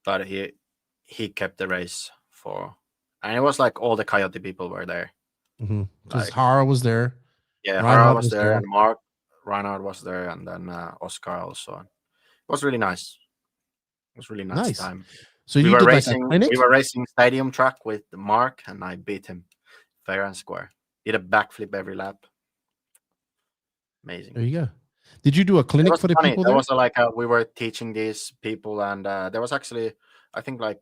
but he kept the race and it was like all the Coyote people were there. Because Hara was there. Yeah, Hara was there, and Mark Reinhardt was there, and then Oscar also. It was really nice. It was really nice time. So we were racing. We were racing stadium track with Mark, and I beat him fair and square. Did a backflip every lap. Amazing. There you go. Did you do a clinic for the people there? There was we were teaching these people, and there was actually, I think, like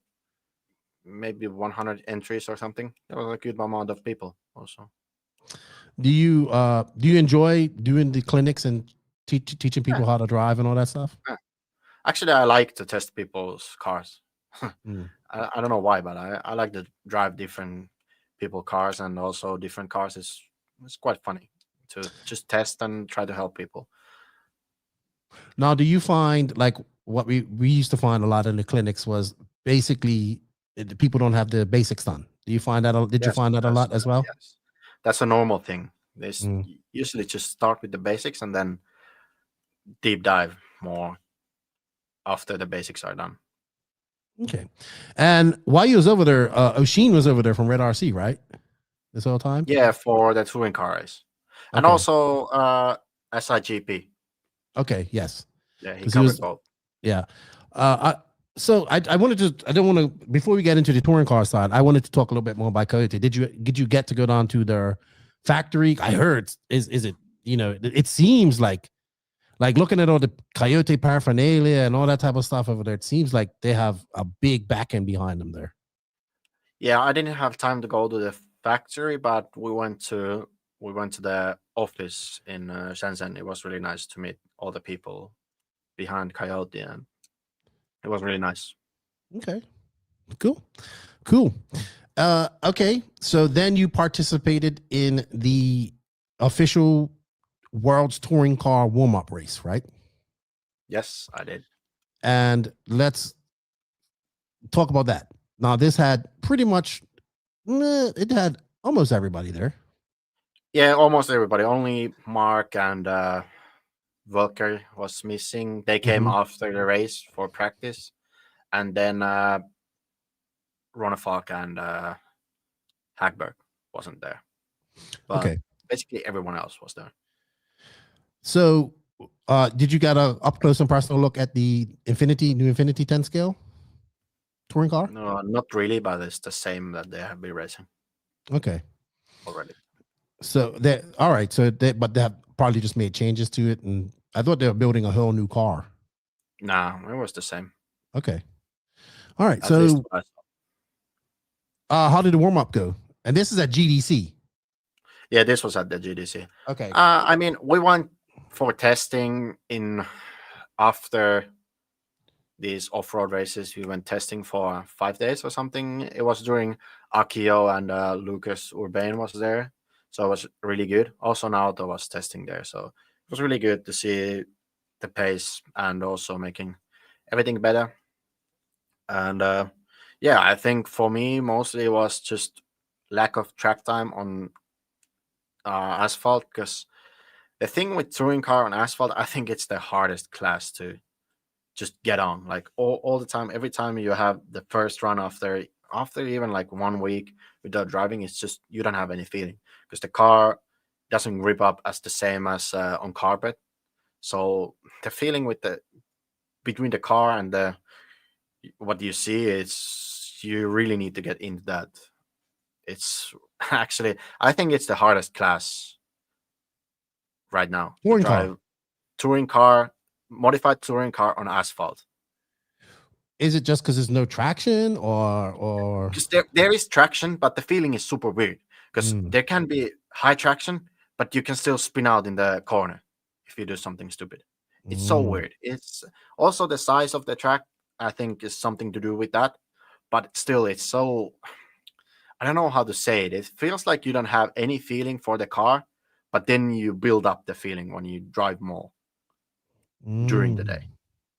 maybe 100 entries or something. There was a good amount of people also. Do you enjoy doing the clinics and teaching people how to drive and all that stuff? Yeah. Actually, I like to test people's cars. I don't know why, but I like to drive different people cars, and also different cars is quite funny to just test and try to help people. Now, do you find like what we used to find a lot in the clinics was basically the people don't have the basics done? Do you find that? Did you find that a lot as well? Yes. That's a normal thing. They usually just start with the basics and then deep dive more after the basics are done. Okay. And while you was over there, Oshin was over there from Red RC, right? This whole time? Yeah, for the touring car race. And also SIGP. Okay, yes. Yeah, he covered both. Yeah. So I wanted to, I don't want to, before we get into the touring car side, I wanted to talk a little bit more about Coyote. Did you get to go down to their factory? I heard, is it, it seems like looking at all the Coyote paraphernalia and all that type of stuff over there, it seems like they have a big back end behind them there. Yeah, I didn't have time to go to the factory, but we went to the office in Shenzhen. It was really nice to meet all the people behind Coyote, and it was really nice. Okay, cool. Okay, so then you participated in the official World's Touring Car warm-up race, right? Yes, I did. And let's talk about that. Now, this had pretty much, it had almost everybody there. Yeah, almost everybody. Only Mark and Volker was missing. They came after the race for practice. And then Ronefalk and Hagberg wasn't there. But basically everyone else was there. So Did you get a up close and personal look at the new Infinity 10 scale touring car? No, not really, but it's the same that they have been racing Okay. already. So all right. But they have probably just made changes to it, and I thought they were building a whole new car. No, it was the same. Okay. All right. At least So, what I saw. how did the warm up go? And this is at GDC. Yeah, this was at the GDC. Okay. I mean, we went for testing after these off-road races. We went testing for 5 days or something. It was during Akio and Lucas Urbain was there, so it was really good. Also, Naoto was testing there, so it was really good to see the pace and also making everything better. And yeah, I think for me mostly it was just lack of track time on asphalt, because the thing with touring car on asphalt, I think it's the hardest class to just get on. Like all the time, every time you have the first run after even like 1 week without driving, it's just you don't have any feeling because the car doesn't grip up as the same as on carpet. So the feeling between the car and what you see is you really need to get into that. It's actually, I think it's the hardest class right now. Modified touring car on asphalt. Is it just because there's no traction, or because there is traction, but the feeling is super weird because there can be high traction, but you can still spin out in the corner if you do something stupid. It's so weird. It's also the size of the track, I think, is something to do with that, but still, it's so, I don't know how to say it. It feels like you don't have any feeling for the car, but then you build up the feeling when you drive more during the day.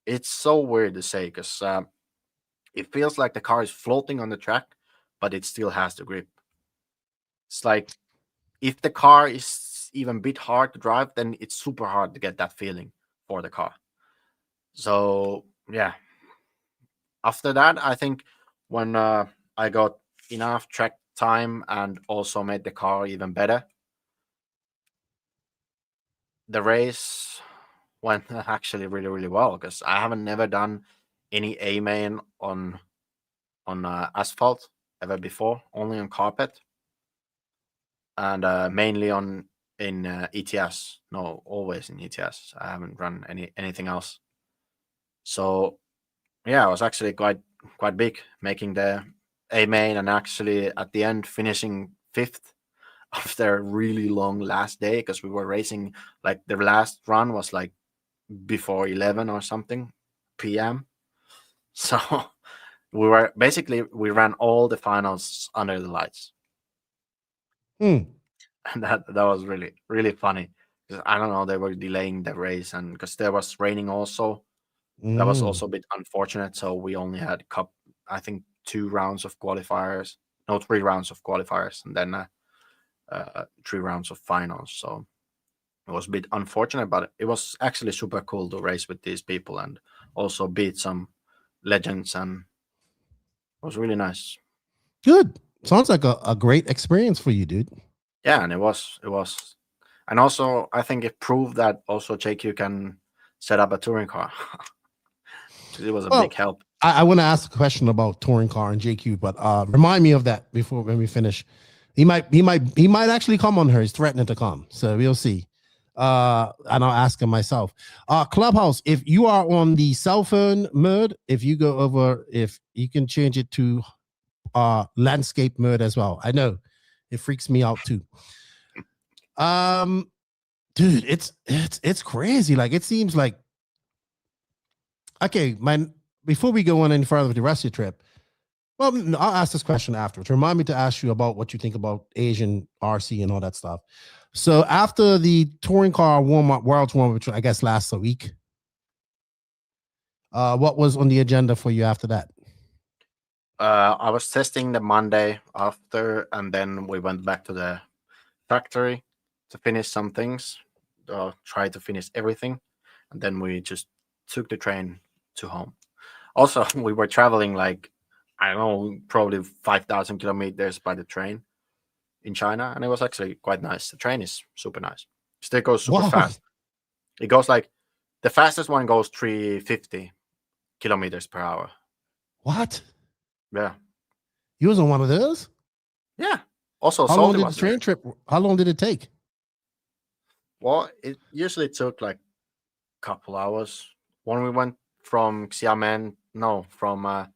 It's so weird to say because it feels like the car is floating on the track, but it still has the grip. It's like if the car is even a bit hard to drive, then it's super hard to get that feeling for the car. So yeah, after that, I think when I got enough track time and also made the car even better, the race went actually really, really well because I haven't never done any A main on asphalt ever before, only on carpet, and mainly in ETS. No, always in ETS. I haven't run anything else. So yeah, I was actually quite big making the A main and actually at the end finishing 5th after a really long last day because we were racing, like the last run was like before 11 or something p.m. So we ran all the finals under the lights. And that was really, really funny because I don't know, they were delaying the race, and because there was raining also, that was also a bit unfortunate. So we only had I think 3 rounds of qualifiers, and then 3 rounds of finals. So it was a bit unfortunate, but it was actually super cool to race with these people and also beat some legends, and it was really nice. Good. Sounds like a great experience for you, dude. Yeah, and it was. And also, I think it proved that also JQ can set up a touring car. It was a big help. I want to ask a question about touring car and JQ, but remind me of that before when we finish. He might actually come on her. He's threatening to come, so we'll see. And I'll ask him myself. Clubhouse, if you are on the cell phone mode, if you go over, if you can change it to landscape mode as well. I know it freaks me out too. Dude, it's crazy. Like it seems like, okay, before we go on any further with the rest of your trip, well, I'll ask this question afterwards. Remind me to ask you about what you think about Asian RC and all that stuff. So after the touring car warm-up, World's warm-up, which I guess lasts a week, what was on the agenda for you after that? I was testing the Monday after, and then we went back to the factory to finish some things, try to finish everything, and then we just took the train to home. Also, we were traveling like, I don't know, probably 5,000 kilometers by the train in China, and it was actually quite nice. The train is super nice. Still goes super fast. It goes like the fastest one goes 350 kilometers per hour. What? Yeah. You was on one of those? Yeah. Also, how long Salty did the was train there. trip? How long did it take? Well, it usually took like a couple hours. When we went from Xiamen, from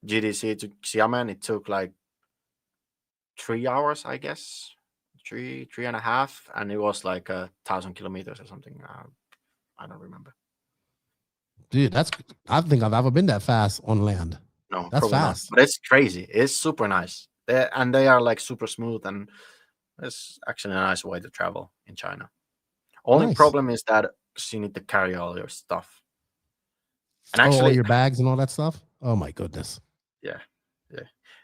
GDC to Xiamen, it took like 3 hours, I guess. 3.5, and it was like 1,000 kilometers or something. I don't remember. Dude, I think I've ever been that fast on land. No, that's probably fast. Not. But it's crazy. It's super nice. They are like super smooth, and it's actually a nice way to travel in China. Only problem is that you need to carry all your stuff. And actually, all your bags and all that stuff. Oh my goodness. Yeah.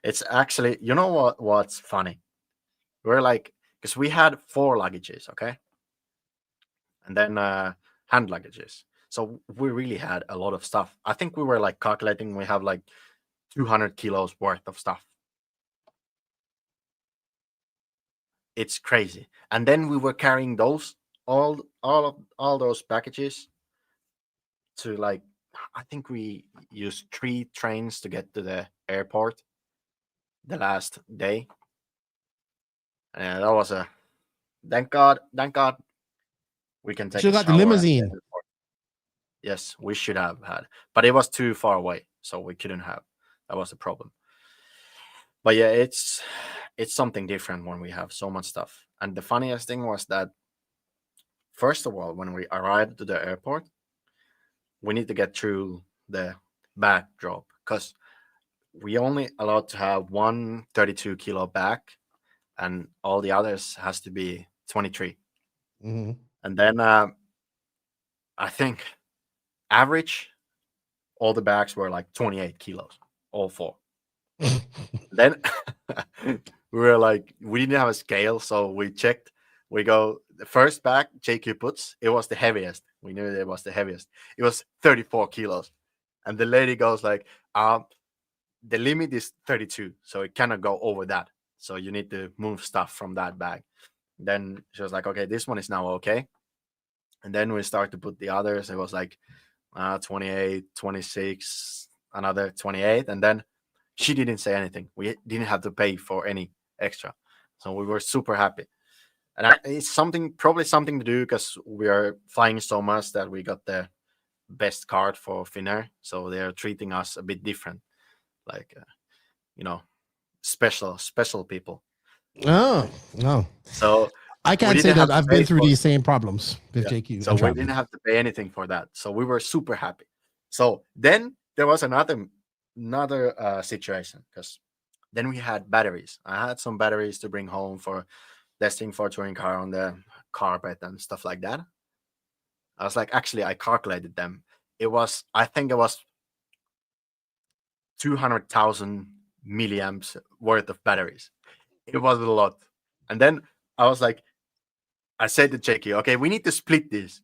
It's actually, you know what's funny? We're like, because we had 4 luggages, okay, and then hand luggages. So we really had a lot of stuff. I think we were like calculating. We have like 200 kilos worth of stuff. It's crazy. And then we were carrying those all those packages to like, I think we used 3 trains to get to the airport the last day. And that was thank God we can take. You got the limousine. Yes, we should have had, but it was too far away, so we couldn't have. That was the problem. But yeah, it's something different when we have so much stuff. And the funniest thing was that, first of all, when we arrived to the airport, we need to get through the bag drop because we only allowed to have one 32 kilo bag, and all the others has to be 23. Mm-hmm. And then I think average, all the bags were like 28 kilos, all 4. Then we were like, we didn't have a scale, so we checked. We go, the first bag JQ puts, it was the heaviest. We knew it was the heaviest. It was 34 kilos. And the lady goes like, the limit is 32, so it cannot go over that. So you need to move stuff from that bag. Then she was like, okay, this one is now okay. And then we start to put the others. It was like 28, 26, another 28. And then she didn't say anything. We didn't have to pay for any extra. So we were super happy. And it's probably something to do because we are flying so much that we got the best card for Finnair. So they're treating us a bit different. Like, special people. Oh, no. So I can't say that I've been through these same problems with JQ. So we didn't have to pay anything for that. So we were super happy. So then there was another situation, because then we had batteries. I had some batteries to bring home for testing for touring car on the carpet and stuff like that. I was like, actually, I calculated them. I think it was 200,000 milliamps worth of batteries. It was a lot. And then I said to JQ, okay, we need to split this.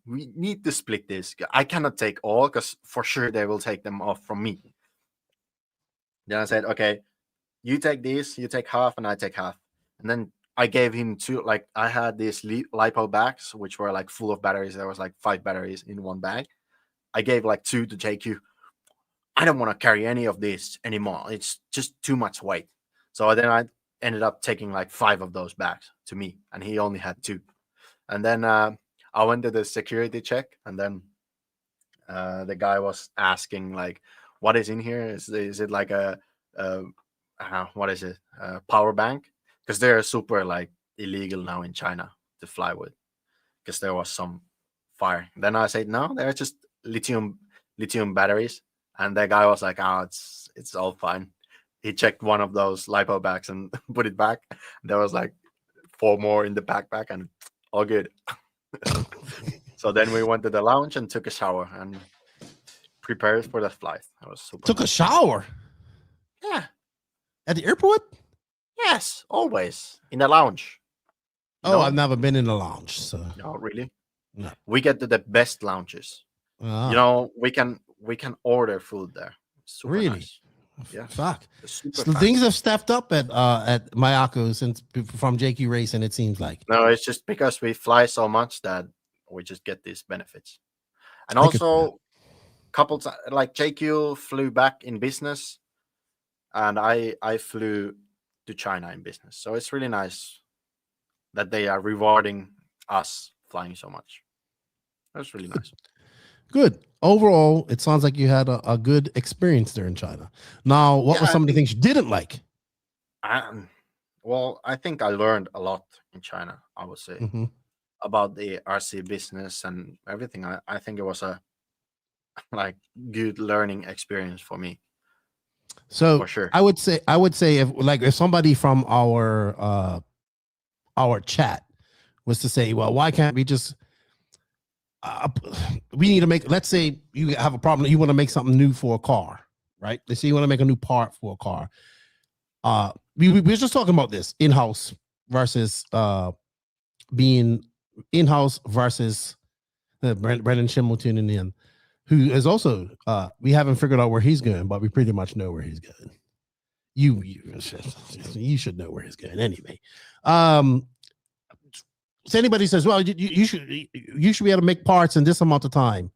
I cannot take all because for sure they will take them off from me. Then I said, okay, you take this, you take half, and I take half. And then I gave him 2, like I had these lipo bags, which were like full of batteries. There was like 5 batteries in one bag. I gave like 2 to JQ. I don't want to carry any of this anymore. It's just too much weight. So then I ended up taking like 5 of those bags to me, and he only had 2. And then I went to the security check, and then the guy was asking like, what is in here? Is it like what is it? A power bank? Because they're super like illegal now in China to fly with, because there was some fire. Then I said, no, they're just lithium batteries. And the guy was like, oh, it's all fine. He checked one of those lipo bags and put it back. There was like 4 more in the backpack, and all good. So then we went to the lounge and took a shower and prepared for the flight. I was super. Took a shower? Yeah. At the airport? Yes, always in the lounge. I've never been in the lounge. So. No, really? No. We get to the best lounges. We can order food there. Super really? Nice. Yeah. Fuck. So things have stepped up at Mayako since from JQ Racing, it seems like. No, it's just because we fly so much that we just get these benefits. And also, couples like JQ flew back in business, and I flew to China in business. So it's really nice that they are rewarding us flying so much. That's really nice. Good. Overall, it sounds like you had a good experience there in China. Now, what were some of the things you didn't like? Well, I think I learned a lot in China, I would say, about the RC business and everything. I think it was a good learning experience for me. So for sure. I would say if somebody from our chat was to say, well, why can't we just we need to make, let's say you have a problem, you want to make something new for a car, right? Let's say you want to make a new part for a car. We were just talking about this in-house versus being in-house versus Brendan Shimelton in the end, who is also we haven't figured out where he's going, but we pretty much know where he's going. You should know where he's going anyway. So anybody says, well, you should be able to make parts in this amount of time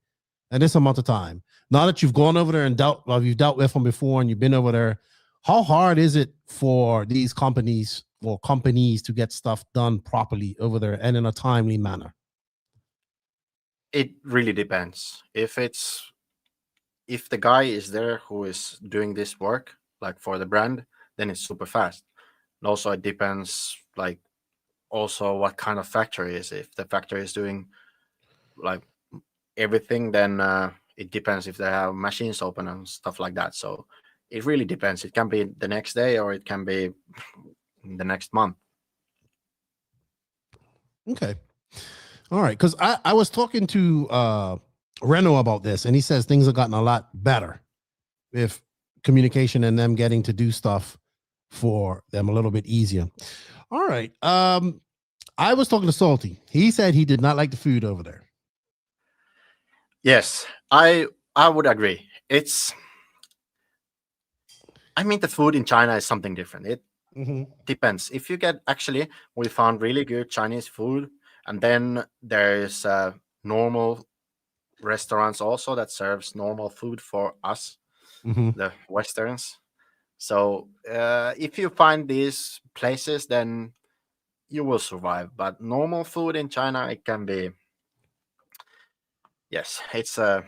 and this amount of time. Now that you've gone over there and you've dealt with them before and you've been over there, how hard is it for these companies to get stuff done properly over there and in a timely manner? It really depends. If the guy is there who is doing this work, like for the brand, then it's super fast. And also it depends, like, also what kind of factory is. If the factory is doing like everything, then it depends if they have machines open and stuff like that. So it really depends. It can be the next day or it can be the next month. Okay. All right. Because I was talking to Renault about this, and he says things have gotten a lot better with communication and them getting to do stuff for them a little bit easier. All right. I was talking to Salty. He said he did not like the food over there. Yes, I would agree. The food in China is something different. It depends. If you get, we found really good Chinese food, and then there's normal restaurants also that serves normal food for us, the Westerns. So if you find these places, then you will survive. But normal food in China, it can be, yes, it's a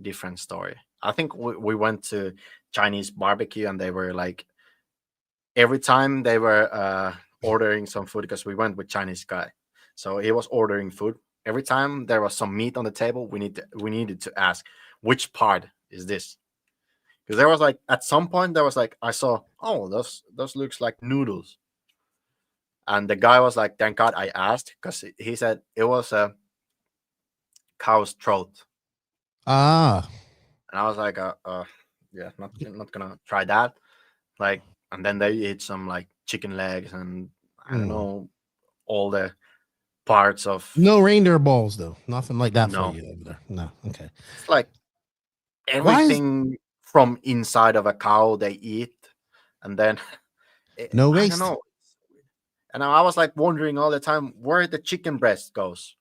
different story. I think we went to Chinese barbecue, and they were like, every time they were ordering some food, because we went with Chinese guy, so he was ordering food. Every time there was some meat on the table, we needed to ask, which part is this? Because there was like, at some point there was like, I saw, oh, those looks like noodles, and the guy was like, thank God I asked, because he said it was a cow's throat. And I was like, yeah, not gonna try that. Like, and then they eat some like chicken legs and I don't know, all the parts of. No reindeer balls though, nothing like that No. for you over there. No, okay. It's like everything from inside of a cow they eat, and then no waste. I don't know. And I was like wondering all the time where the chicken breast goes.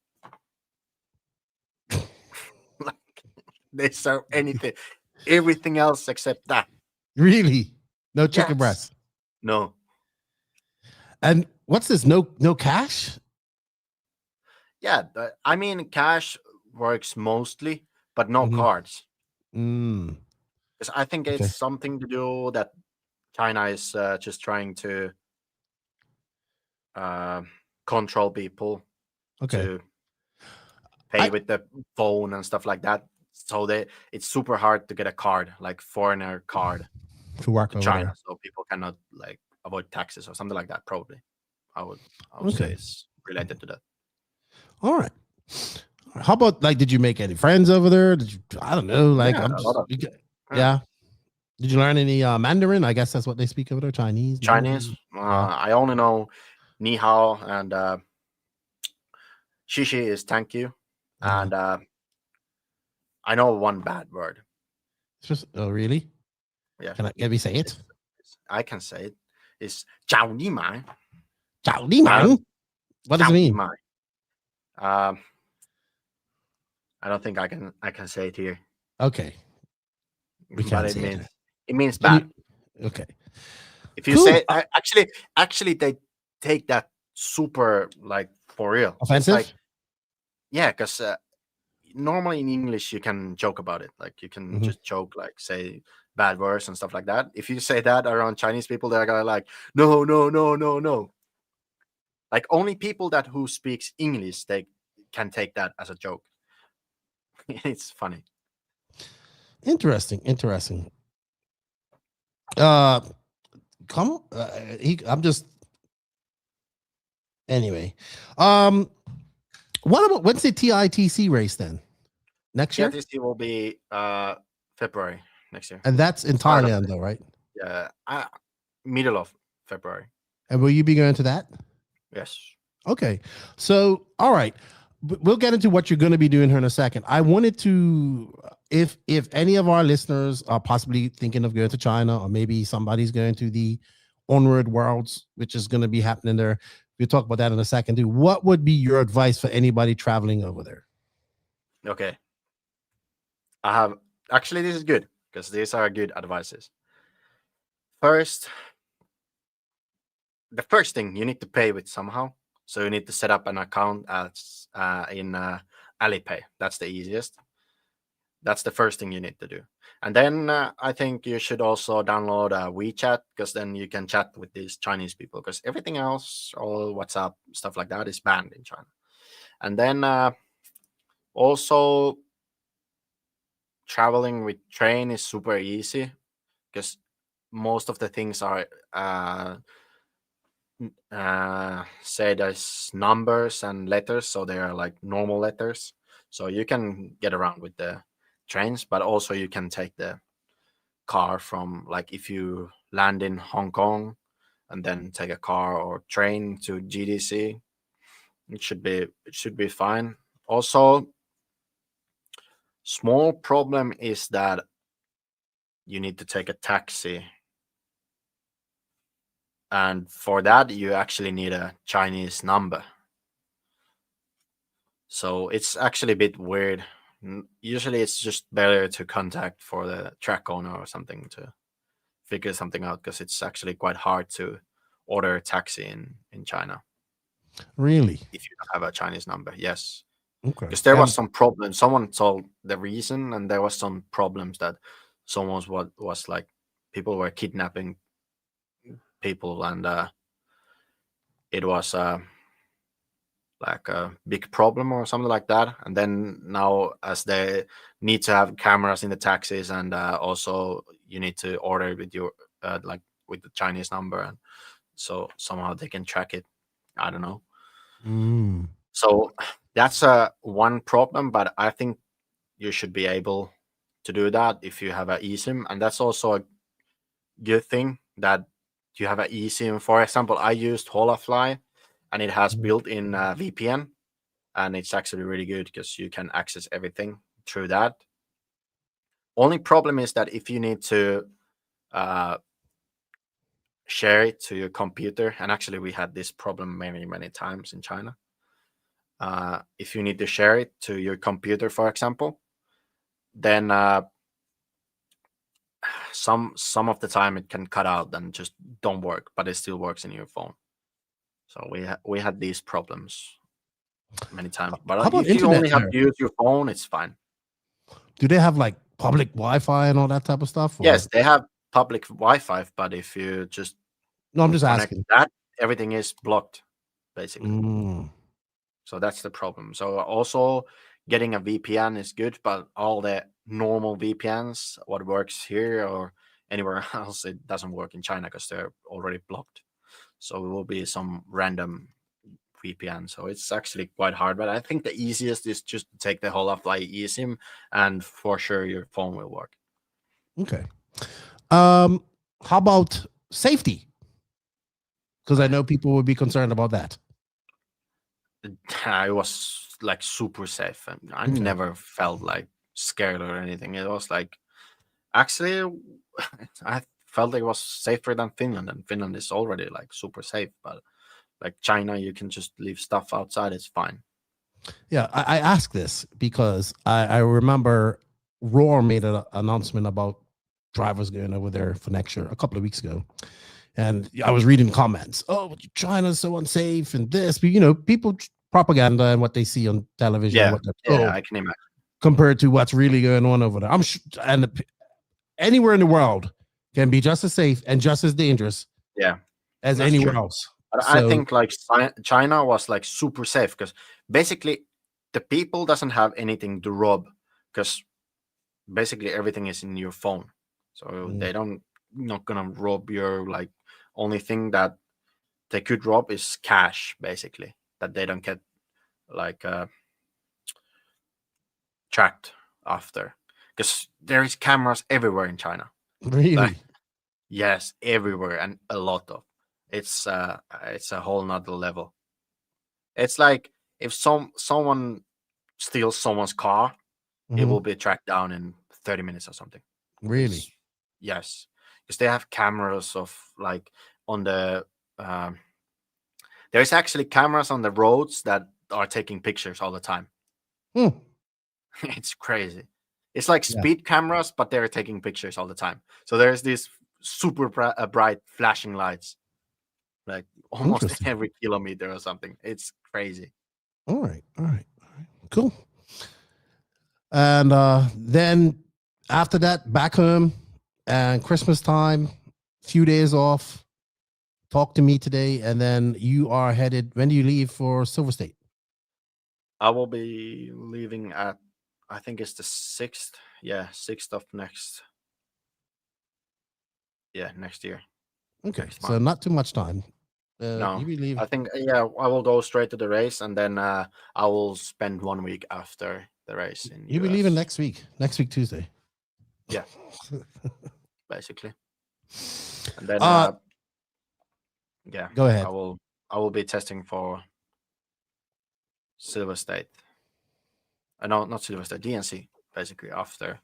Like, they serve everything else except that. Really? No chicken breast? No. And what's this? No cash? Yeah, cash works mostly, but no cards. Because I think it's something to do that China is just trying to control people to pay with the phone and stuff like that. So it's super hard to get a card, like foreigner card, to work to over China, there. so people cannot like avoid taxes or something like that. Probably, I would say it's related to that. All right. How about, like, did you make any friends over there? I don't know. Like, Yeah. Did you learn any Mandarin? I guess that's what they speak over there. Chinese. I only know ni hao and shishi is thank you, and I know one bad word. It's just, oh really? Yeah. Can we say it? I can say it. It's 找你买. What does it mean? I don't think I can say it here. Okay. We But can't it say means it. it means Can bad. you- Okay. If you Cool. say actually they take that super like for real. It's like Offensive? yeah, because normally in English you can joke about it. Like you can Mhm. just joke, like say bad words and stuff like that. If you say that around Chinese people, they're gonna like no, no, no, no, no. Like only people that who speaks English they can take that as a joke. It's funny. Interesting. Interesting. Uh, come. I'm just. Anyway, what about when's the TITC race then? Next year, TTC will be February next year. and that's in Start of Thailand, it. though, right? Yeah, middle of February. And will you be going to that? Yes. Okay, so all right, we'll get into what you're going to be doing here in a second. I wanted to, if any of our listeners are possibly thinking of going to China, or maybe somebody's going to the Onward Worlds, which is going to be happening there. We'll talk about that in a second too. What would be your advice for anybody traveling over there? Okay. I have actually this is good because these are good advices. First, the first thing you need to pay with somehow. So you need to set up an account as in Alipay. That's the easiest. That's the first thing you need to do. And then I think you should also download WeChat because then you can chat with these Chinese people because everything else, all WhatsApp, stuff like that is banned in China. And then also traveling with train is super easy because most of the things are say there's numbers and letters, so they are like normal letters, so you can get around with the trains, but also you can take the car from, like, if you land in Hong Kong and then take a car or train to GDC, it should be fine. Also, small problem is that you need to take a taxi, and for that you actually need a Chinese number. So it's actually a bit weird. Usually it's just better to contact for the track owner or something to figure something out because it's actually quite hard to order a taxi in China Really? if you don't have a Chinese number. Yes. Okay. Because there was some problem. Someone told the reason, and there was some problems that someone was like people were kidnapping people, and it was like a big problem or something like that. And then now, as they need to have cameras in the taxis, and also you need to order with your like with the Chinese number, and so somehow they can track it. I don't know. So that's one problem, but I think you should be able to do that if you have an eSIM, and that's also a good thing that you have an eSIM. For example, I used Holafly, and it has built-in VPN, and it's actually really good because you can access everything through that. Only problem is that if you need to share it to your computer, and actually we had this problem many times in China. If you need to share it to your computer, for example, then some of the time it can cut out and just don't work, but it still works in your phone. So we had these problems many times. But How about if you only internet have there? to use your phone, it's fine. Do they have like public Wi-Fi and all that type of stuff? Or? Yes, they have public Wi-Fi, but if you just No, I'm just connect asking. that, everything is blocked, basically. Mm. So that's the problem. So also getting a VPN is good, but all the normal VPNs, what works here or anywhere else, it doesn't work in China because they're already blocked. So it will be some random VPN. So it's actually quite hard. But I think the easiest is just to take the Holafly eSIM, and for sure your phone will work. Okay. How about safety? Because I know people would be concerned about that. It was like super safe, and I Okay. never felt like scared or anything. It was like actually I felt like it was safer than Finland, and Finland is already like super safe. But like China, you can just leave stuff outside; it's fine. Yeah, I ask this because I remember Roar made an announcement about drivers going over there for next year a couple of weeks ago. And I was reading comments. Oh, China's so unsafe and this, but, people propaganda and what they see on television. Yeah, What I can imagine. compared to what's really going on over there. I'm sure, and anywhere in the world can be just as safe and just as dangerous. Yeah, as that's anywhere true. else. But So, I think like China was like super safe because basically the people doesn't have anything to rob because basically everything is in your phone. So they don't not gonna rob your like only thing that they could rob is cash basically that they don't get like tracked after because there is cameras everywhere in China. really, Like, yes, everywhere and a lot of it's a whole nother level. It's like if someone steals someone's car, it will be tracked down in 30 minutes or something. really, It's- yes, because they have cameras of like on the there's actually cameras on the roads that are taking pictures all the time. Hmm. It's crazy. It's like Yeah. speed cameras, but they're taking pictures all the time. So there's these super bright flashing lights, like almost Interesting. every kilometer or something. It's crazy. All right, cool. And then after that, back home and Christmas time, few days off. Talk to me today, and then you are headed. When do you leave for Silver State? I will be leaving at, I think it's the 6th. Yeah, 6th of next year. Okay, Next so month. not too much time. No, you leave. I think I will go straight to the race, and then I will spend 1 week after the race in You'll be US. leaving next week Tuesday. Yeah, basically. And then yeah, Go ahead. I will be testing for Silver State. No, not Silver State, DNC. Basically, after.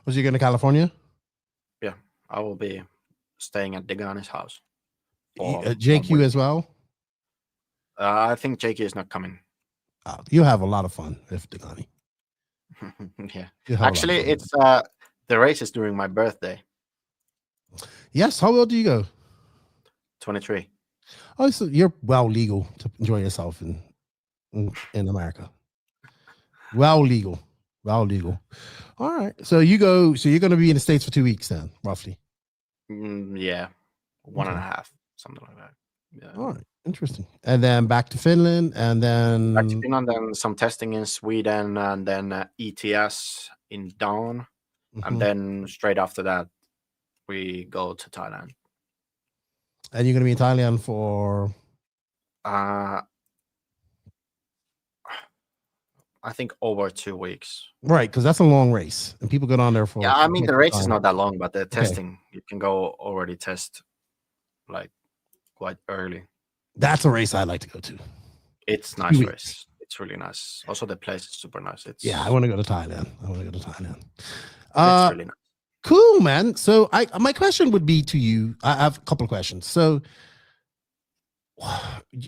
Was you going to California? Yeah, I will be staying at Degani's house. Jake, you as well? I think Jakey is not coming. You'll have a lot of fun if Degani. Yeah, You'll have a lot of actually, fun. it's the race is during my birthday, Yes. How old do you go? 23. Oh, so you're well legal to enjoy yourself in America. Well legal. All right. So you go. So you're going to be in the States for 2 weeks then, roughly. Yeah, one and a half, something like that. Yeah. All right. Interesting. And then back to Finland, and then Back to Finland, then some testing in Sweden, and then ETS in Dawn, and then straight after that, we go to Thailand. And you're going to be in Thailand for? I think over 2 weeks. Right, because that's a long race, and people go down there for. Yeah, I mean the race is time. not that long, but the testing you can go already test like quite early. That's a race I like to go to. It's nice race. It's really nice. Also, the place is super nice. It's I want to go to Thailand. It's really nice. Cool, man. So my question would be to you. I have a couple of questions. So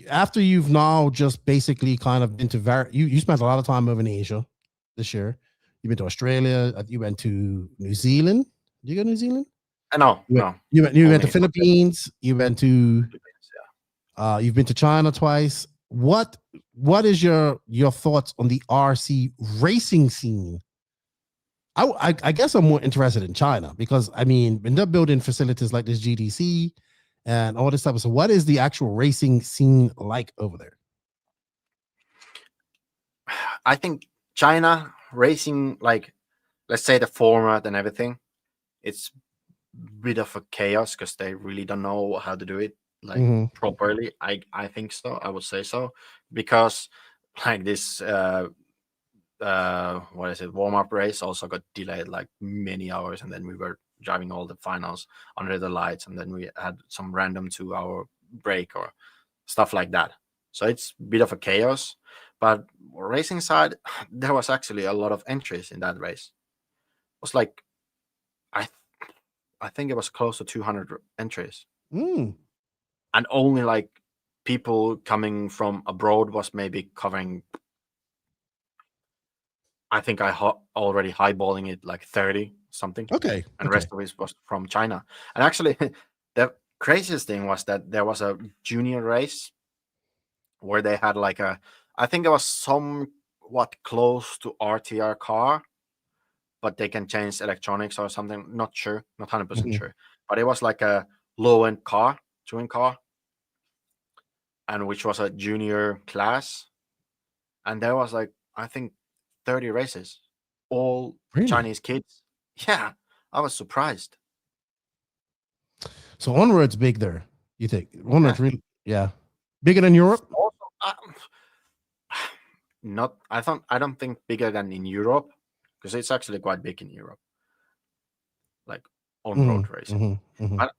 after you've now just basically kind of been to you spent a lot of time over in Asia this year. You've been to Australia. You went to New Zealand. Did you go to New Zealand? No. You went to Philippines. You went to you've been to China twice. What is your thoughts on the RC racing scene? I guess I'm more interested in China because I mean when they're building facilities like this GDC and all this stuff. So what is the actual racing scene like over there? I think China racing, like let's say the format and everything, it's a bit of a chaos because they really don't know how to do it like properly. I think so. I would say so because like this warm-up race also got delayed like many hours, and then we were driving all the finals under the lights, and then we had some random 2-hour break or stuff like that. So it's a bit of a chaos. But racing side, there was actually a lot of entries in that race. It was like I think it was close to 200 entries, and only like people coming from abroad was maybe covering I think already highballing it like 30 something. Okay. And the rest of it was from China. And actually, the craziest thing was that there was a junior race where they had like I think it was somewhat close to RTR car, but they can change electronics or something. Not sure, not 100% sure. But it was like a low-end car, touring car, and which was a junior class. And there was like, I think 30 races, all Chinese kids. Yeah, I was surprised. So Onward's big there, you think? Onward's really, bigger than Europe? Also, I don't think bigger than in Europe, because it's actually quite big in Europe, like on-road racing. But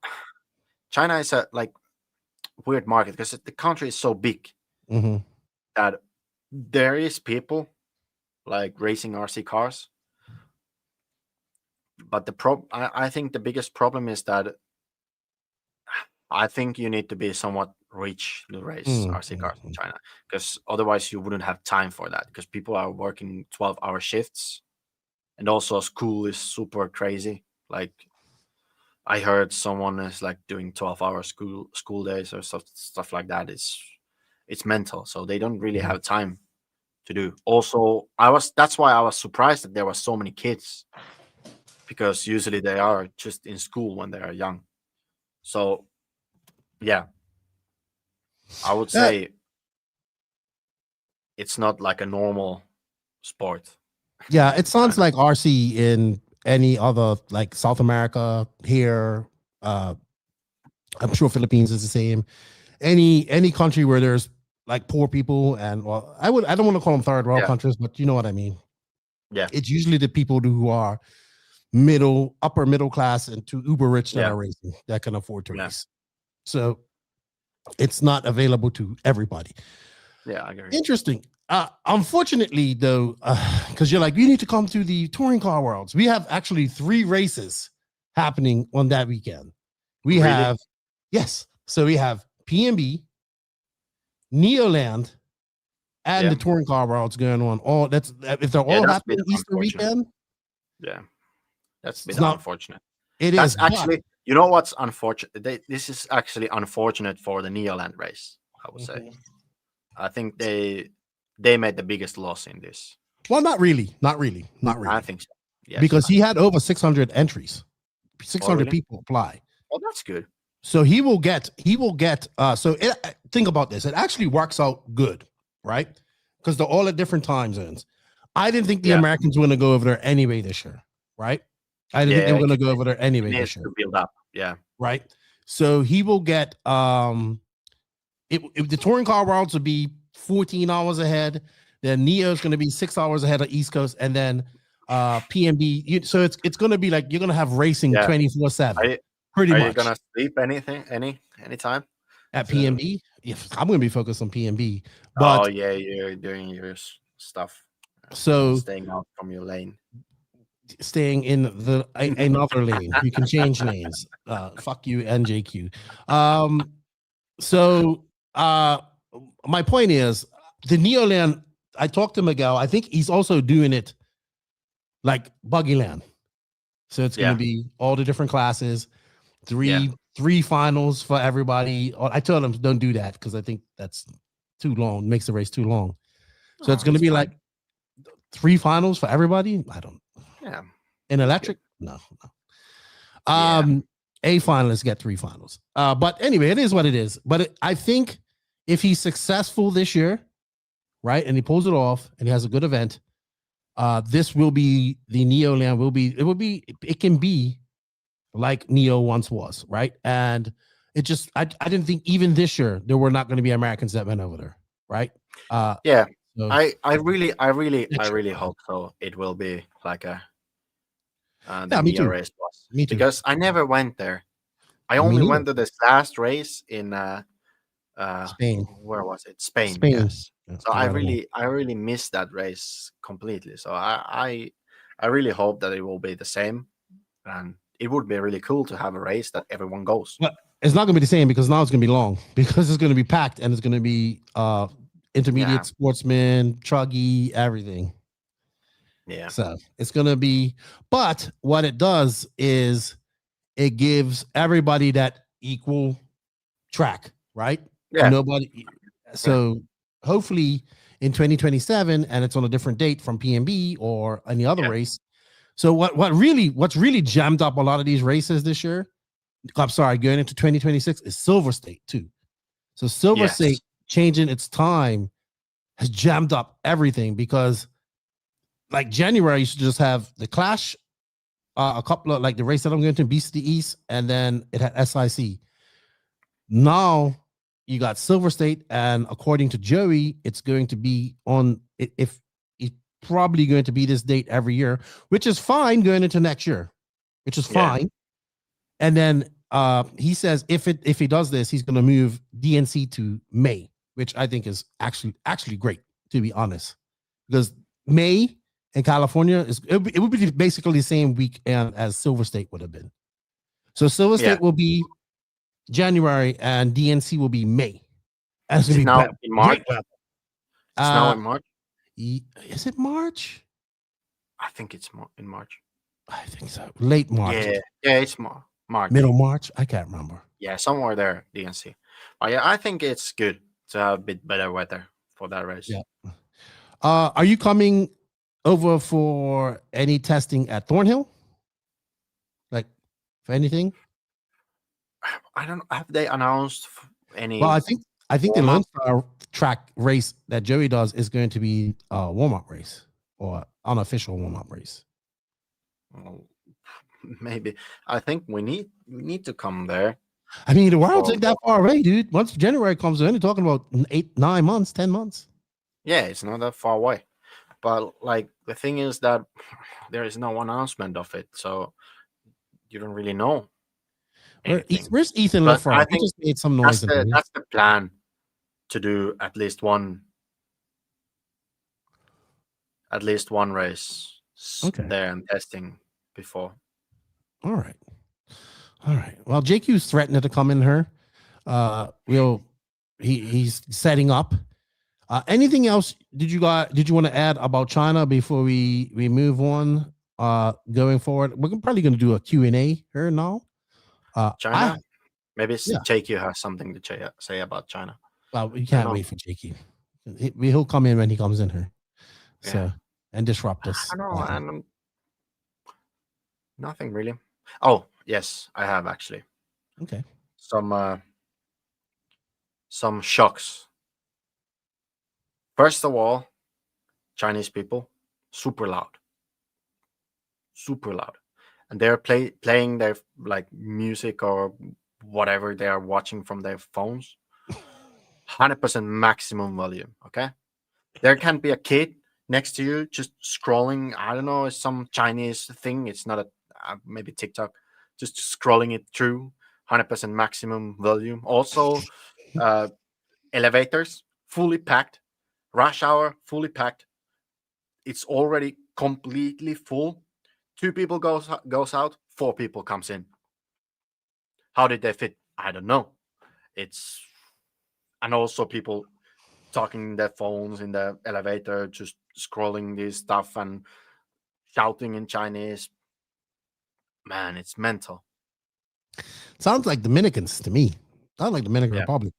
China is a like weird market because the country is so big that there is people like racing RC cars, but I think the biggest problem is that I think you need to be somewhat rich to race RC cars in China, because otherwise you wouldn't have time for that, because people are working 12-hour shifts, and also school is super crazy. Like I heard someone is like doing 12-hour school days or stuff like that. It's mental, so they don't really have time to do. Also, that's why I was surprised that there were so many kids, because usually they are just in school when they are young. So yeah, I would say it's not like a normal sport. Yeah, it sounds like RC in any other, like South America here. I'm sure Philippines is the same. Any country where there's like poor people, and I don't want to call them third world countries, but you know what I mean. Yeah, it's usually the people who are upper middle class and to uber rich that are racing, that can afford to race. So it's not available to everybody. Yeah, I agree. Interesting. Unfortunately, though, because you're like, you need to come to the touring car worlds. We have actually 3 races happening on that weekend. We have, so we have PMB, Neoland, and the touring car worlds going on. All that's if they're all happening Easter weekend. Yeah, that's unfortunate. That's actually, you know what's unfortunate? This is actually unfortunate for the Neoland race, I would say. I think they made the biggest loss in this. Well, not really. I think so. Yes, because he had over 600 entries. 600 people apply. Oh, that's good. So he will get think about this. It actually works out good, right? Because they're all at different time zones. I didn't think the Americans were going to go over there anyway this year, right? I didn't think they were going to go over there anyway this year. To build up, right. So he will get if the touring car worlds will be 14 hours ahead, then Neo is going to be 6 hours ahead of East Coast, and then PMB. So it's going to be like you're going to have racing 24/7. Pretty much. Are you going to sleep anytime at PMB? Yeah, I'm going to be focused on PMB. But you're doing your stuff. So staying out from your lane. Staying in another lane. You can change lanes. Fuck you, NJQ. So my point is the Neoland. I talked to Miguel. I think he's also doing it like Buggyland. So it's going to be all the different classes, three finals for everybody. I told him don't do that because I think that's too long. Makes the race too long. So it's going to be like 3 finals for everybody. I don't. Yeah. In electric, no. A finalists get 3 finals. But anyway, it is what it is. But I think if he's successful this year, right, and he pulls it off and he has a good event, this will be the Neoland. It can be like Neo once was, right? And it just I didn't think even this year there were not going to be Americans that went over there, right? So I really hope so. It will be like a the Neo race was. Me too. Because I never went there. I only went to this last race in Spain. Where was it? Spain. Yes. So I really missed that race completely. So I really hope that it will be the same, and it would be really cool to have a race that everyone goes. But it's not going to be the same because now it's going to be long because it's going to be packed and it's going to be intermediate sportsmen, truggy, everything. Yeah. So it's gonna be, but what it does is it gives everybody that equal track, right? Yeah. Nobody. So hopefully in 2027, and it's on a different date from PNB or any other race. So what's really jammed up a lot of these races this year, I'm sorry, going into 2026 is Silver State too. So Silver State changing its time has jammed up everything because like January you should just have the Clash, a couple of like the race that I'm going to Beast of the East, and then it had SIC. Now you got Silver State, and according to Joey, it's going to be on if it's probably going to be this date every year, which is fine going into next year, which is fine. And then he says if he does this, he's going to move DNC to May, which I think is actually great, to be honest, because May in California it would be basically the same weekend as Silver State would have been. So Silver State will be January and DNC will be May. And it's going to be now in March. It's now in March. Is it March? I think it's in March. I think so. Late March. Yeah, it's March. Middle March. I can't remember. Yeah, somewhere there, DNC. But yeah, I think it's good to have a bit better weather for that race. Yeah. Are you coming over for any testing at Thornhill? Like for anything? I don't know. Have they announced any? Well, I think the Lone Star track race that Joey does is going to be a warm-up race or unofficial warm-up race. Well, maybe. I think we need to come there. I mean, the world's ain't that far away, dude. Once January comes, we're only talking about 8, 9 months, 10 months. Yeah, it's not that far away. But like the thing is that there is no announcement of it, so you don't really know. Where's Ethan left from? He just made some noise. That's the plan, to do at least one race there and testing before. All right. Well, JQ's threatening to come in here. He's setting up. Anything else did you want to add about China before we move on going forward? We're probably going to do a Q&A here now. China? Maybe JQ has something to say about China. Well, we can't wait for JQ. He'll come in when he comes in here. So and disrupt us. I don't know. Nothing really. Oh, yes, I have actually. Okay. Some shocks. First of all, Chinese people, super loud. And they're playing their like music or whatever they are watching from their phones. 100% maximum volume, okay? There can be a kid next to you just scrolling, I don't know, some Chinese thing. It's not maybe TikTok, just scrolling it through 100% maximum volume. Also, elevators fully packed, rush hour fully packed. It's already completely full. 2 people goes out, 4 people comes in. How did they fit? I don't know. And also people talking in their phones in the elevator, just scrolling this stuff and shouting in Chinese. Man, it's mental. Sounds like Dominicans to me. Sounds like Dominican Republic.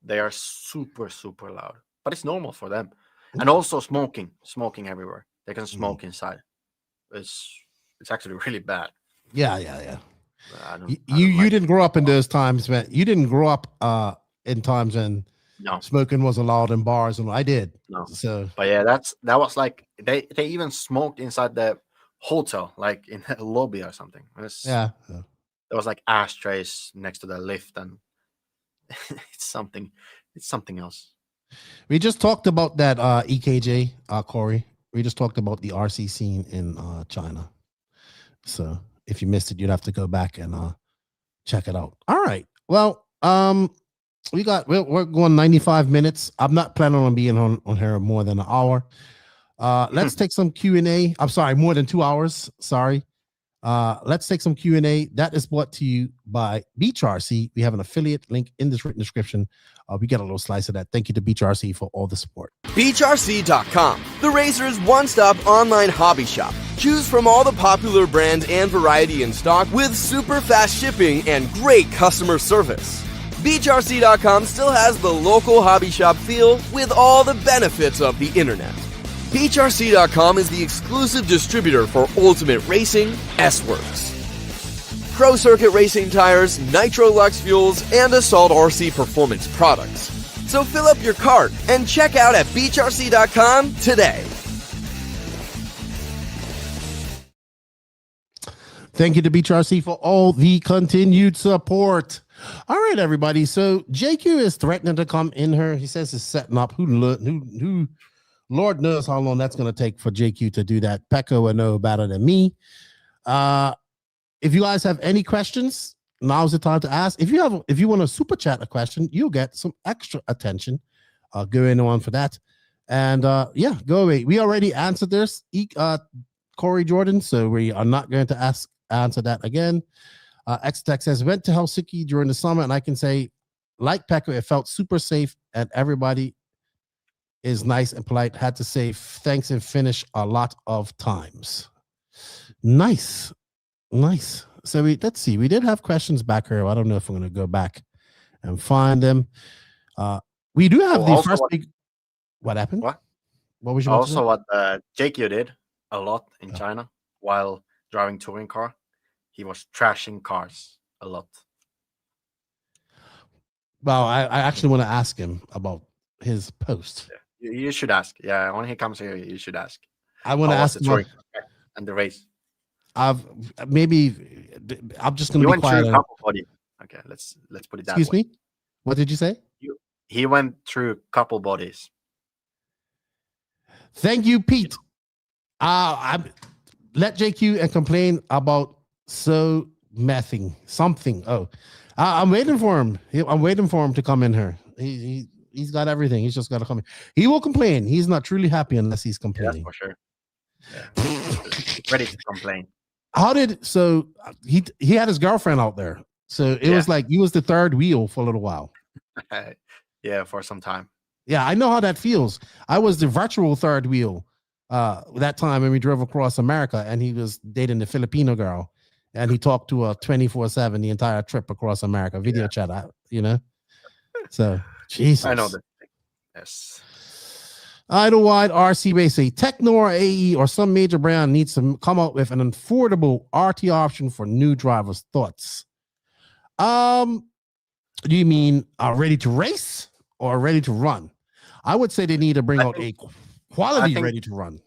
They are super, super loud, but it's normal for them. And also smoking everywhere. They can smoke inside. It's actually really bad. Yeah. You didn't grow up in those times, man. You didn't grow up in times when smoking was allowed in bars, and I did. No. So, but yeah, that was like they even smoked inside the hotel, like in the lobby or something. There was like ashtrays next to the lift, and it's something else. We just talked about that EKJ, Corey. We just talked about the RC scene in China. So if you missed it, you'd have to go back and check it out. All right. Well, we're going 95 minutes. I'm not planning on being on here more than an hour. Let's take some Q&A. I'm sorry, more than 2 hours. Sorry. Let's take some Q&A. That is brought to you by Beach RC. We have an affiliate link in this written description. We get a little slice of that. Thank you to Beach RC for all the support. BeachRC.com, the Razor's one-stop online hobby shop. Choose from all the popular brands and variety in stock with super fast shipping and great customer service. BeachRC.com still has the local hobby shop feel with all the benefits of the internet. BeachRC.com is the exclusive distributor for Ultimate Racing, S-Works, Pro Circuit Racing tires, Nitro Lux fuels, and Assault RC performance products. So fill up your cart and check out at BeachRC.com today. Thank you to Beach RC for all the continued support. All right, everybody. So JQ is threatening to come in here. He says he's setting up. Who Lord knows how long that's going to take for JQ to do that. Pekko will know better than me. If you guys have any questions, now's the time to ask. If you want to super chat a question, you'll get some extra attention going on for that. And yeah, go away. We already answered this, Corey Jordan, so we are not going to answer that again. X-Tech says, went to Helsinki during the summer, and I can say, like Pekko, it felt super safe, and everybody is nice and polite. Had to say thanks in Finnish a lot of times. Nice. So let's see. We did have questions back here. I don't know if I'm going to go back and find them. We do have the first big. What happened? What was your also what JQ did a lot in China while driving touring car? He was trashing cars a lot. Well, I actually want to ask him about his post. Yeah. You should ask. Yeah, when he comes here, you should ask. I want to ask him and the race. I'm just going to be quiet. Through a couple bodies. Okay, let's put it that way. Excuse me? What did you say? He went through a couple bodies. Thank you, Pete. I let JQ and complain about something. Oh, I'm waiting for him. I'm waiting for him to come in here. He's got everything. He's just got to come in. He will complain. He's not truly happy unless he's complaining. Yeah, for sure. Yeah. Ready to complain. He had his girlfriend out there. So it was like he was the third wheel for a little while. Yeah, for some time. Yeah, I know how that feels. I was the virtual third wheel that time when we drove across America, and he was dating the Filipino girl, and he talked to her 24/7 the entire trip across America, video chat, So, Jesus. I know that. Yes. Idlewide RC Racing, Techno or AE or some major brand needs to come up with an affordable RT option for new drivers. Thoughts? Do you mean ready to race or ready to run? I would say they need to bring out a quality ready to run.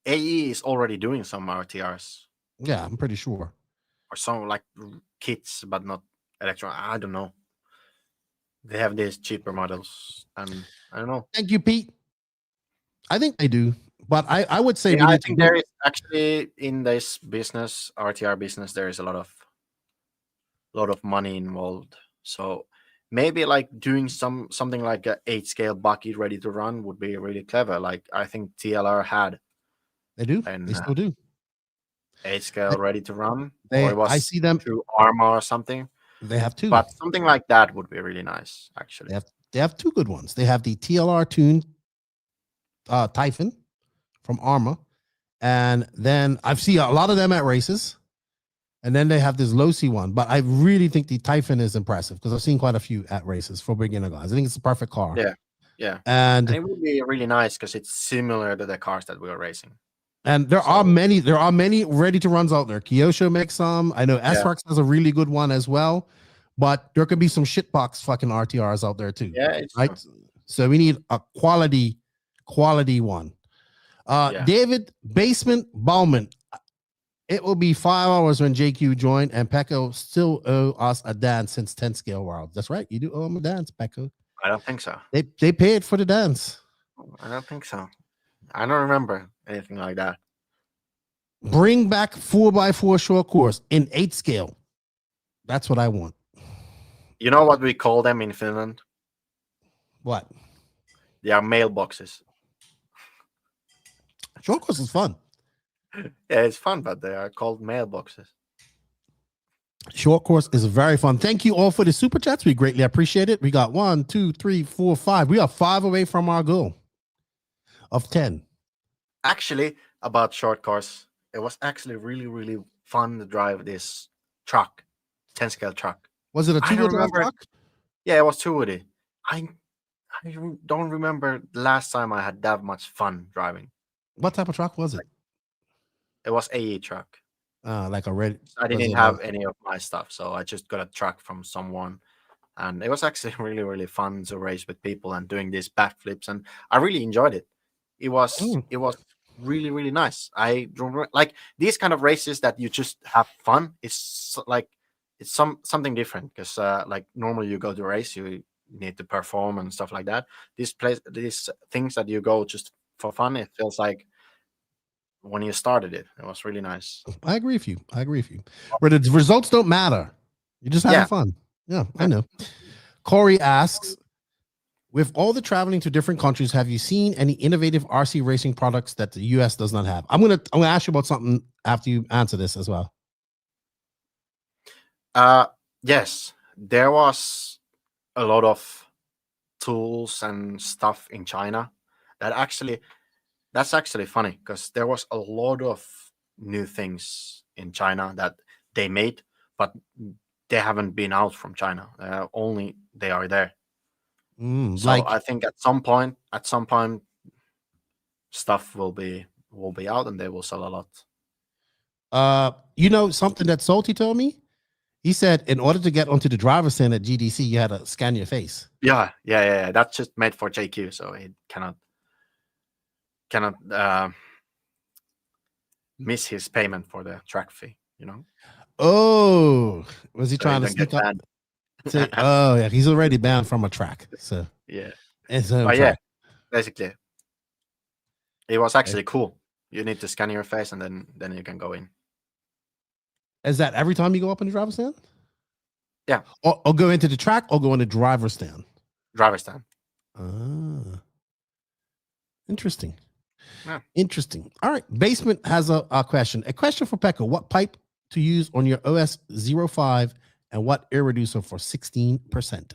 AE is already doing some RTRs. Yeah, I'm pretty sure. Or some like kits, but not electron. I don't know. They have these cheaper models, and I don't know. Thank you, Pete. I think they do, but I would say I think there is actually in this business, RTR business, there is a lot of money involved. So maybe like doing something like a 8-scale bucket ready to run would be really clever. Like I think TLR had. They do. And they still do. 8-scale ready to run. I see them through Arma or something. They have two. But something like that would be really nice, actually. They have two good ones. They have the TLR tuned Typhon from Arma, and then I've seen a lot of them at races, and then they have this low-C one, but I really think the Typhon is impressive because I've seen quite a few at races for beginner guys. I think it's a perfect car. Yeah. And it would be really nice because it's similar to the cars that we are racing. And there are many ready to runs out there. Kyosho makes some. I know S-Works has a really good one as well, but there could be some shitbox fucking RTRs out there too. Yeah, right. True. So we need a quality one. David Basement Bauman. It will be 5 hours when JQ joined, and Pekko still owe us a dance since 10 scale world. That's right. You do owe him a dance, Pekko. I don't think so. They paid for the dance. I don't think so. I don't remember anything like that. Bring back 4x4 short course in 8 scale. That's what I want. You know what we call them in Finland? What? They are mailboxes. Short course is fun. Yeah, it's fun, but they are called mailboxes. Short course is very fun. Thank you all for the super chats. We greatly appreciate it. We got 1, 2, 3, 4, 5. We are 5 away from our goal of 10. Actually, about short course, it was actually really, really fun to drive this truck, 10 scale truck. Was it a I don't two-wheel drive remember. truck? Yeah, it was two-woody. I don't remember the last time I had that much fun driving. What type of truck was it? It was AE truck. Like a red. I didn't have any of my stuff, so I just got a truck from someone, and it was actually really, really fun to race with people and doing these backflips, and I really enjoyed it. It was really, really nice. I don't like these kind of races that you just have fun. It's like it's something different because like normally you go to a race, you need to perform and stuff like that. These things that you go just for fun, it feels like when you started it was really nice. I agree with you. Where the results don't matter. You're just having fun. Yeah, I know. Corey asks, with all the traveling to different countries, have you seen any innovative RC racing products that the US does not have? I'm gonna ask you about something after you answer this as well. Yes, there was a lot of tools and stuff in China that's actually funny because there was a lot of new things in China that they made, but they haven't been out from China. Only they are there. So I think at some point, stuff will be out and they will sell a lot. You know something that Salty told me? He said in order to get onto the driver's stand at GDC, you had to scan your face. Yeah. That's just made for JQ, so it cannot miss his payment for the track fee. Oh, was he trying to sneak up? Oh yeah, he's already banned from a track. So yeah, yeah, basically, it was actually cool. You need to scan your face and then you can go in. Is that every time you go up in the driver's stand? Yeah. Or go into the track or go in the driver's stand? Driver's stand. Ah, interesting. Yeah. Interesting. All right. Basement has a question. A question for Pekko. What pipe to use on your OS 05 and what air reducer for 16%?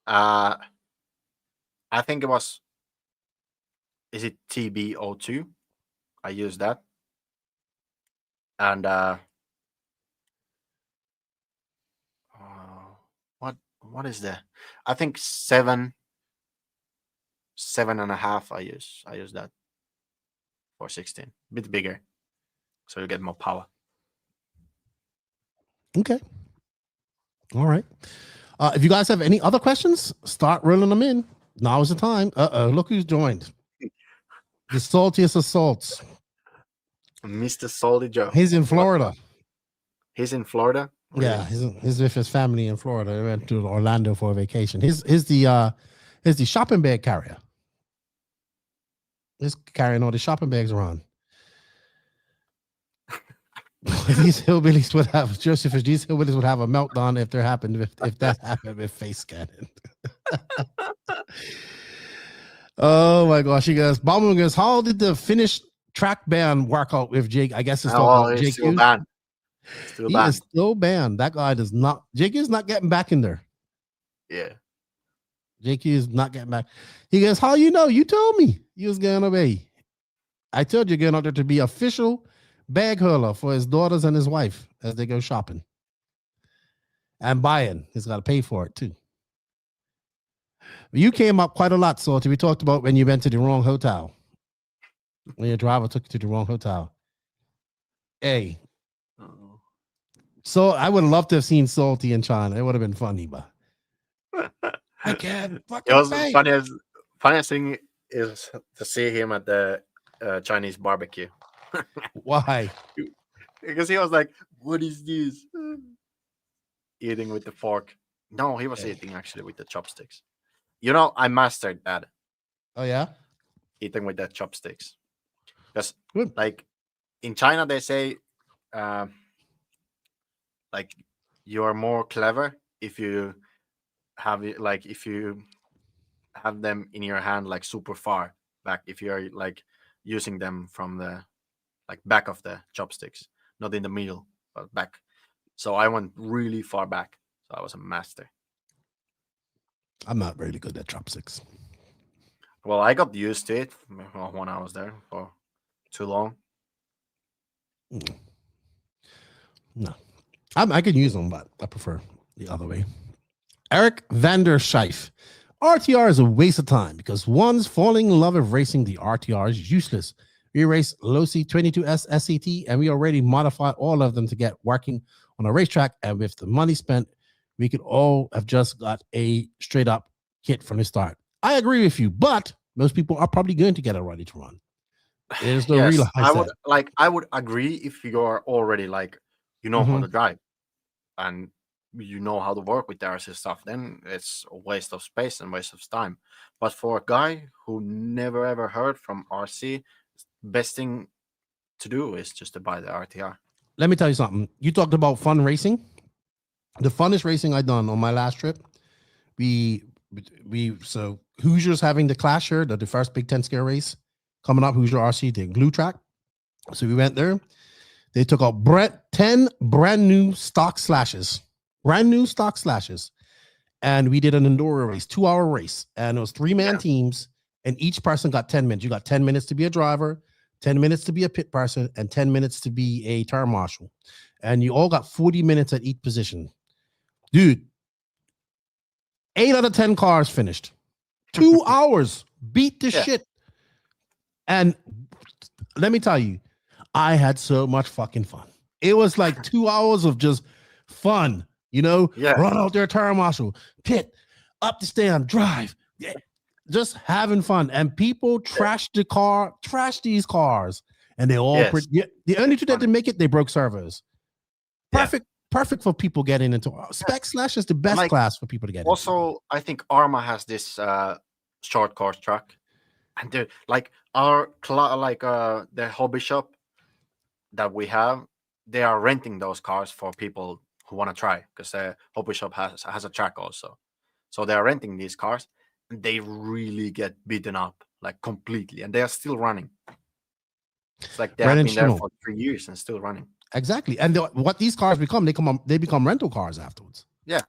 I think it was. Is it TB02? I use that. And what is that? I think 7.5. I use that for 16. A bit bigger, so you get more power. Okay. All right. If you guys have any other questions, start rolling them in. Now is the time. Look who's joined. The saltiest assaults. Mr. Salty Joe. He's in Florida. He's in Florida? Really? Yeah, he's with his family in Florida. He went to Orlando for a vacation. He's the shopping bag carrier. He's carrying all the shopping bags around. These hillbillies would have Joseph. These hillbillies would have a meltdown if that happened with face scanning. Oh my gosh, you guys. Bauman goes, how did the Finnish track ban work out with Jake? I guess it's talking about Jake. Still banned. He is still banned. That guy does not. Jake is not getting back in there. Yeah. JQ is not getting back. He goes, how you know? You told me you was going to be. I told you going out there to be official bag hurler for his daughters and his wife as they go shopping and buying. He's got to pay for it too. You came up quite a lot, Salty. We talked about when you went to the wrong hotel. When your driver took you to the wrong hotel. Hey. So I would have loved to have seen Salty in China. It would have been funny, but I can't fucking It was pay. funniest thing is to see him at the Chinese barbecue. Why? Because he was like, what is this? Eating with the fork. No, he was eating actually with the chopsticks. I mastered that. Oh, yeah? Eating with the chopsticks. Because, like, in China, they say, like, you are more clever if you have have them in your hand like super far back if you're like using them from the like back of the chopsticks, not in the middle, but back. So I went really far back. So I was a master. I'm not really good at chopsticks. Well, I got used to it when I was there for too long. No, I can use them, but I prefer the other way. Eric Vander Scheif. RTR is a waste of time because one's falling in love with racing the RTR is useless. We race Losi 22S SCT and we already modified all of them to get working on a racetrack. And with the money spent, we could all have just got a straight up kit from the start. I agree with you, but most people are probably going to get it ready to run. There's no real. I would agree if you're already like you know how to drive and you know how to work with the RC stuff. Then it's a waste of space and waste of time. But for a guy who never ever heard from RC, best thing to do is just to buy the RTR. Let me tell you something. You talked about fun racing. The funnest racing I done on my last trip, so Hoosiers having the Clash here, the first Big Ten scale race coming up, Hoosier RC, the glue track. So we went there. They took out 10 brand new stock slashes, and we did an enduro race, 2-hour race, and it was 3-man teams, and each person got 10 minutes. You got 10 minutes to be a driver, 10 minutes to be a pit person, and 10 minutes to be a turn marshal, and you all got 40 minutes at each position. Dude, 8 out of 10 cars finished. 2 hours, beat the shit. And let me tell you, I had so much fucking fun. It was like 2 hours of just fun, run out there, turn marshal, pit, up the stand, drive, just having fun. And people trash these cars, and they all, the only two that didn't make it, they broke servos. Perfect for people getting into spec slash is the best class for people to get into. I think Arma has this short course track, and they're like the hobby shop that we have, they are renting those cars for people who want to try, because the hobby shop has a track also. So they are renting these cars, and they really get beaten up like completely, and they are still running. It's like they have been there for 3 years and still running. Exactly. And what these cars become, they become rental cars afterwards. Yeah.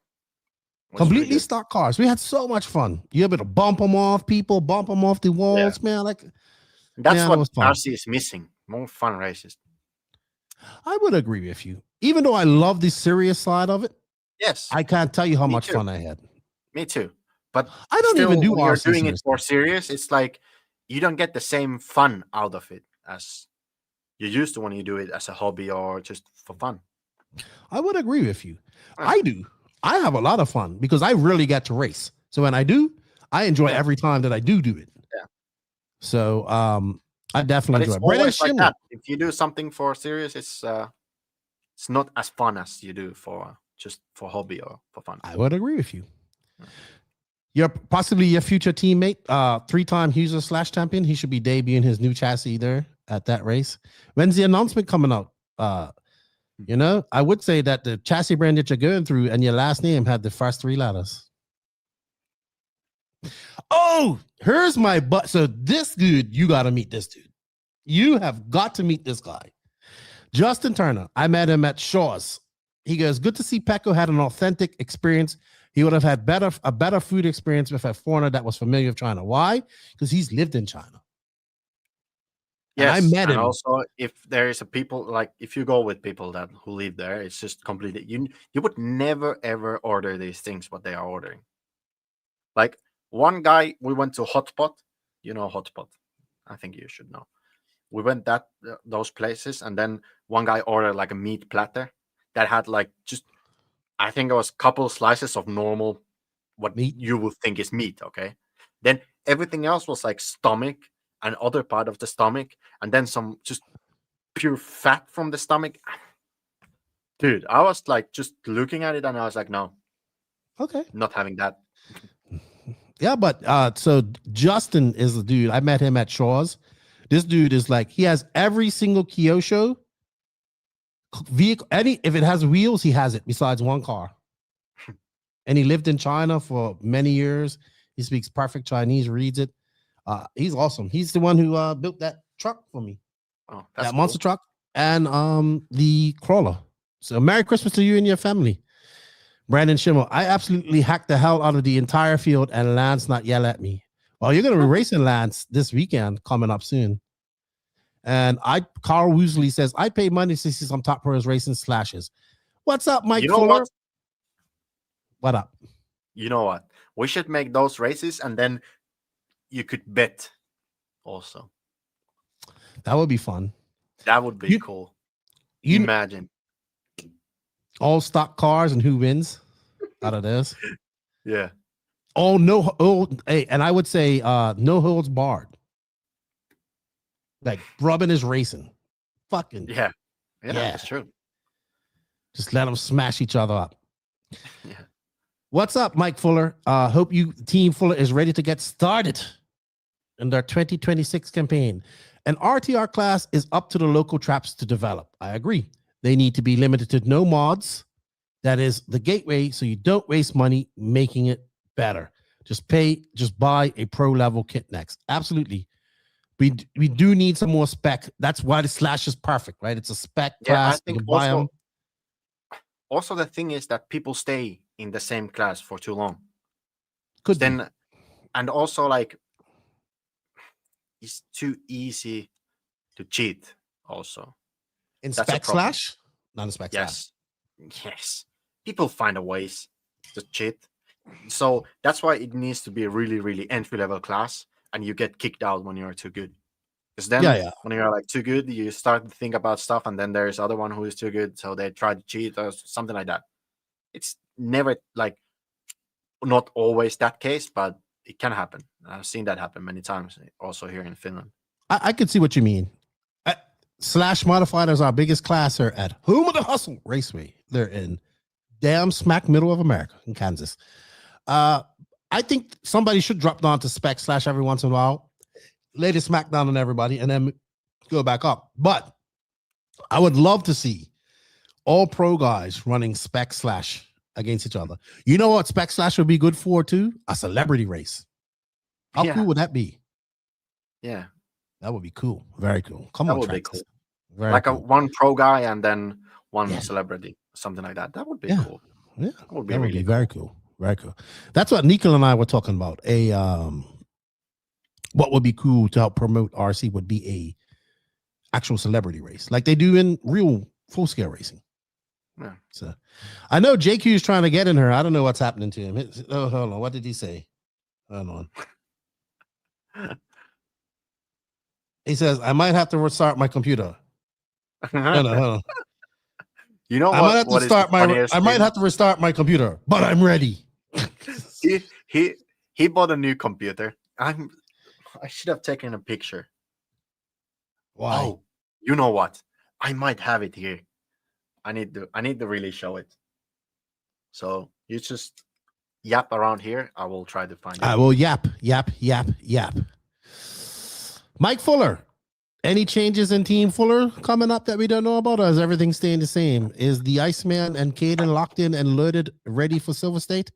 Completely really stock cars. We had so much fun. You're able to bump them off people, bump them off the walls, man. Like that's what RC is missing. More fun races. I would agree with you. Even though I love the serious side of it, yes, I can't tell you how much fun I had. Me too. But I don't even do when you're doing it for serious. It's like you don't get the same fun out of it as you used to when you do it as a hobby or just for fun. I would agree with you. I do. I have a lot of fun because I really get to race. So when I do, I enjoy every time that I do it. Yeah. So I definitely enjoy it. Always like that. If you do something for serious, it's not as fun as you do for just for hobby or for fun. I would agree with you. You're possibly your future teammate, 3-time Hoosier / champion. He should be debuting his new chassis there at that race. When's the announcement coming out? I would say that the chassis brand that you're going through and your last name had the first 3 letters. Oh, here's my butt. So this dude, you got to meet this dude. You have got to meet this guy. Justin Turner. I met him at Shaw's. He goes, good to see Pekko had an authentic experience. He would have had a better food experience with a foreigner that was familiar with China. Why? Because he's lived in China. Yes, and I met him. Also, if there is a people like if you go with people who live there, it's just completely you would never ever order these things what they are ordering. Like one guy, we went to Hotpot. You know Hotpot. I think you should know. We went those places, and then one guy ordered like a meat platter that had like just I think it was a couple slices of normal what meat you would think is meat. Okay, then everything else was like stomach. And other part of the stomach, and then some just pure fat from the stomach. Dude, I was like just looking at it, and I was like, no, okay, not having that. Yeah, but so Justin is the dude. I met him at Shaw's. This dude is like he has every single Kyosho vehicle. If it has wheels, he has it. Besides one car, and he lived in China for many years. He speaks perfect Chinese, reads it. He's awesome. He's the one who built that truck for me. Oh, that's that monster truck and the crawler. So Merry Christmas to you and your family. Brandon Schimmel, I absolutely hacked the hell out of the entire field and Lance not yell at me. Well, you're going to be racing Lance this weekend coming up soon. And Carl Woosley says, I pay money to see some top pros racing slashes. What's up, Mike Fuller? What up? You know what? We should make those races and then you could bet also. That would be fun. That would be cool. You imagine. All stock cars and who wins out of this. Yeah. Hey, and I would say no holds barred. Like Robin is racing. Fucking yeah, that's true. Just let them smash each other up. Yeah. What's up, Mike Fuller? Hope you Team Fuller is ready to get started in their 2026 campaign. An RTR class is up to the local traps to develop. I agree. They need to be limited to no mods. That is the gateway, so you don't waste money making it better. Just buy a pro level kit next. Absolutely. We do need some more spec. That's why the Slash is perfect, right? It's a spec class. I think also the thing is that people stay in the same class for too long. And also like it's too easy to cheat also. In spec slash? Not in spec slash. Yes. People find a ways to cheat. So that's why it needs to be a really, really entry-level class, and you get kicked out when you're too good. Because then when you're like too good, you start to think about stuff, and then there's other one who is too good, so they try to cheat or something like that. It's never like not always that case, but it can happen. I've seen that happen many times, also here in Finland. I could see what you mean. Slash Modified is our biggest class here at Home of the Hustle Raceway. They're in damn smack middle of America in Kansas. I think somebody should drop down to spec slash every once in a while, lay the smack down on everybody, and then go back up. But I would love to see all pro guys running spec slash against each other. You know what spec slash would be good for too? A celebrity race. How cool would that be? Yeah. That would be cool. Very cool. Come on, that would be cool. Like cool. One pro guy and then one celebrity, something like that. That would be cool. Yeah, that would be really very cool. Very cool. That's what Nikhil and I were talking about. What would be cool to help promote RC would be a actual celebrity race, like they do in real full scale racing. Yeah. So, I know JQ is trying to get in her. I don't know what's happening to him. Hold on. What did he say? Hold on. He says, I might have to restart my computer. Hold on. You know what? I might have to restart my computer, but I'm ready. He bought a new computer. I should have taken a picture. Why? Oh, you know what? I might have it here. I need to really show it. So you just yap around here. I will try to find it. I will yap. Mike Fuller, any changes in Team Fuller coming up that we don't know about, or is everything staying the same? Is the Iceman and Caden locked in and loaded, ready for Silver State?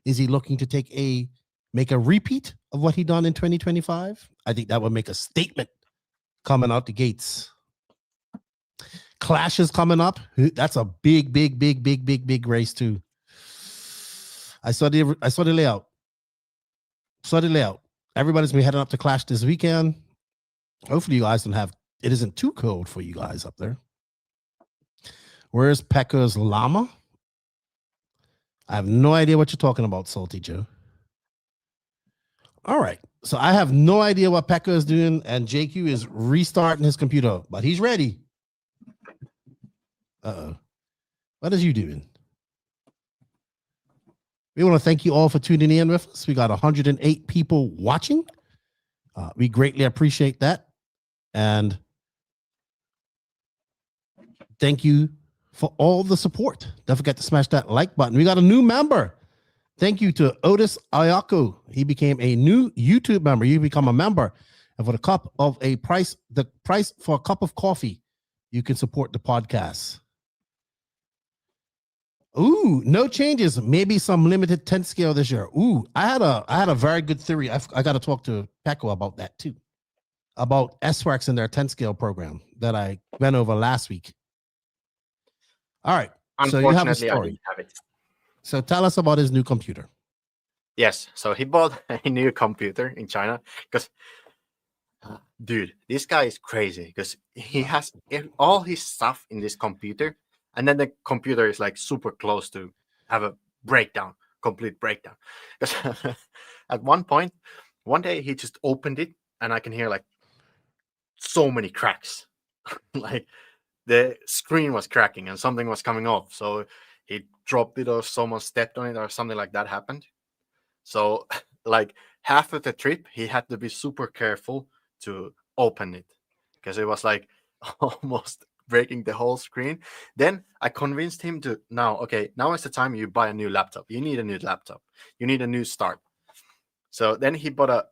Is he looking to make a repeat of what he done in 2025? I think that would make a statement coming out the gates. Clash is coming up. That's a big race too. I saw the layout. Everybody's been heading up to Clash this weekend. Hopefully you guys it isn't too cold for you guys up there. Where's Pekka's llama? I have no idea what you're talking about, Salty Joe. All right. So I have no idea what Pekka is doing, and JQ is restarting his computer, but he's ready. Uh-oh. What is you doing? We want to thank you all for tuning in with us. We got 108 people watching. We greatly appreciate that. And thank you for all the support. Don't forget to smash that like button. We got a new member. Thank you to Otis Ayako. He became a new YouTube member. You become a member. And for the price for a cup of coffee, you can support the podcast. Ooh, no changes. Maybe some limited 10 scale this year. Ooh, I had a very good theory. I got to talk to Pekko about that too. About SWAX and their 10 scale program that I went over last week. All right. So you have a Unfortunately, I story. didn't have it. So tell us about his new computer. Yes. So he bought a new computer in China because, dude, this guy is crazy because he has all his stuff in this computer, and then the computer is like super close to have a breakdown, complete breakdown. Because at one day he just opened it, and I can hear like so many cracks, like the screen was cracking and something was coming off. So he dropped it or someone stepped on it or something like that happened. So like half of the trip, he had to be super careful to open it because it was like almost breaking the whole screen. Then I convinced him to now is the time you buy a new laptop. You need a new laptop. You need a new start. So then he bought a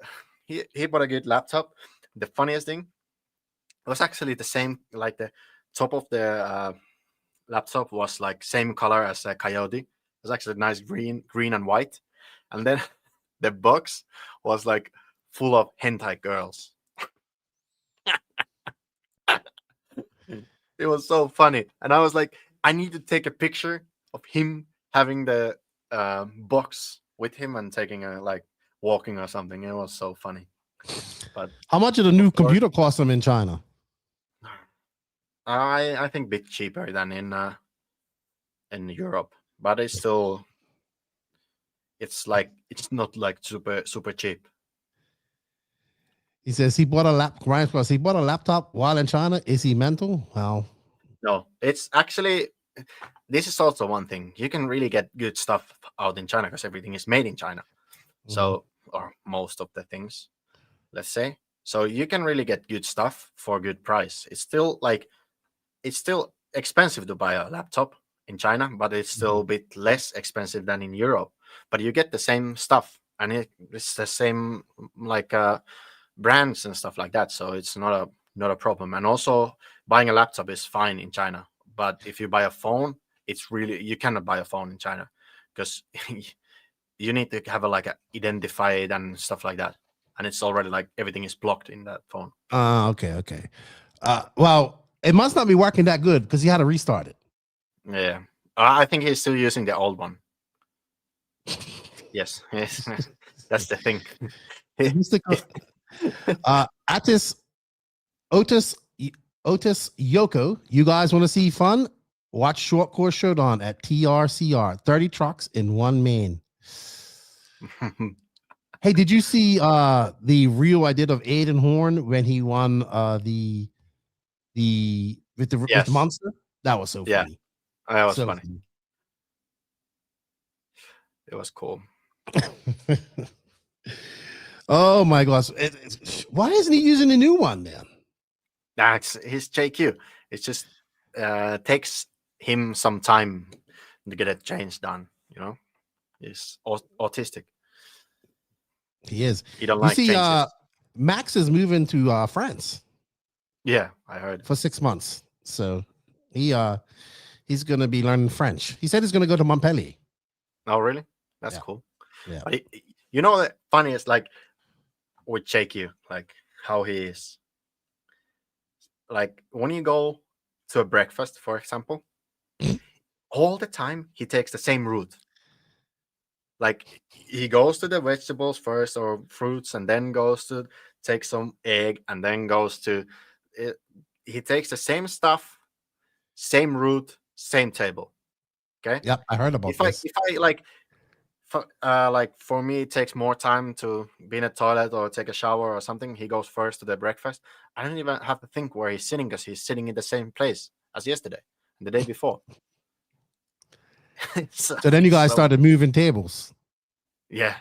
good laptop. The funniest thing, it was actually the same, like the top of the laptop was like same color as a Coyote. It was actually nice green and white. And then the box was like full of hentai girls. It was so funny. And I was like, I need to take a picture of him having the box with him and taking a like walking or something. It was so funny. But how much of the new computer cost him in China? I think a bit cheaper than in Europe, but it's not like super cheap. He says he bought a laptop while in China. Is he mental? Well, no, it's actually, this is also one thing. You can really get good stuff out in China because everything is made in China. So, or most of the things, let's say. So you can really get good stuff for a good price. It's still expensive to buy a laptop in China, but it's still a bit less expensive than in Europe. But you get the same stuff, and it's the same like brands and stuff like that. So it's not a problem. And also buying a laptop is fine in China. But if you buy a phone, you cannot buy a phone in China because you need to have a identified and stuff like that. And it's already like everything is blocked in that phone. Okay. Well, it must not be working that good because he had to restart it. Yeah. I think he's still using the old one. Yes. That's the thing. Otis Yoko, you guys want to see fun? Watch Short Course Showdown at TRCR. 30 trucks in one main. Hey, did you see the reel I did of Aiden Horn when he won with the monster? That was so funny. That was funny. It was cool. Oh my gosh. Why isn't he using the new one then? That's his JQ. It just takes him some time to get a change done, He's autistic. He is. He don't like changes. Max is moving to France. Yeah, I heard. For 6 months. So he's gonna be learning French. He said he's gonna go to Montpellier. Oh, really? That's cool. Yeah. But the funniest, like with JQ, like how he is. Like when you go to a breakfast, for example, all the time he takes the same route. Like he goes to the vegetables first or fruits, and then goes to take some egg, and then goes to it. He takes the same stuff, same route, same table. Okay. Yep, I heard about this. If I like for me, it takes more time to be in a toilet or take a shower or something. He goes first to the breakfast. I don't even have to think where he's sitting because he's sitting in the same place as yesterday and the day before. So then you guys started moving tables. Yeah.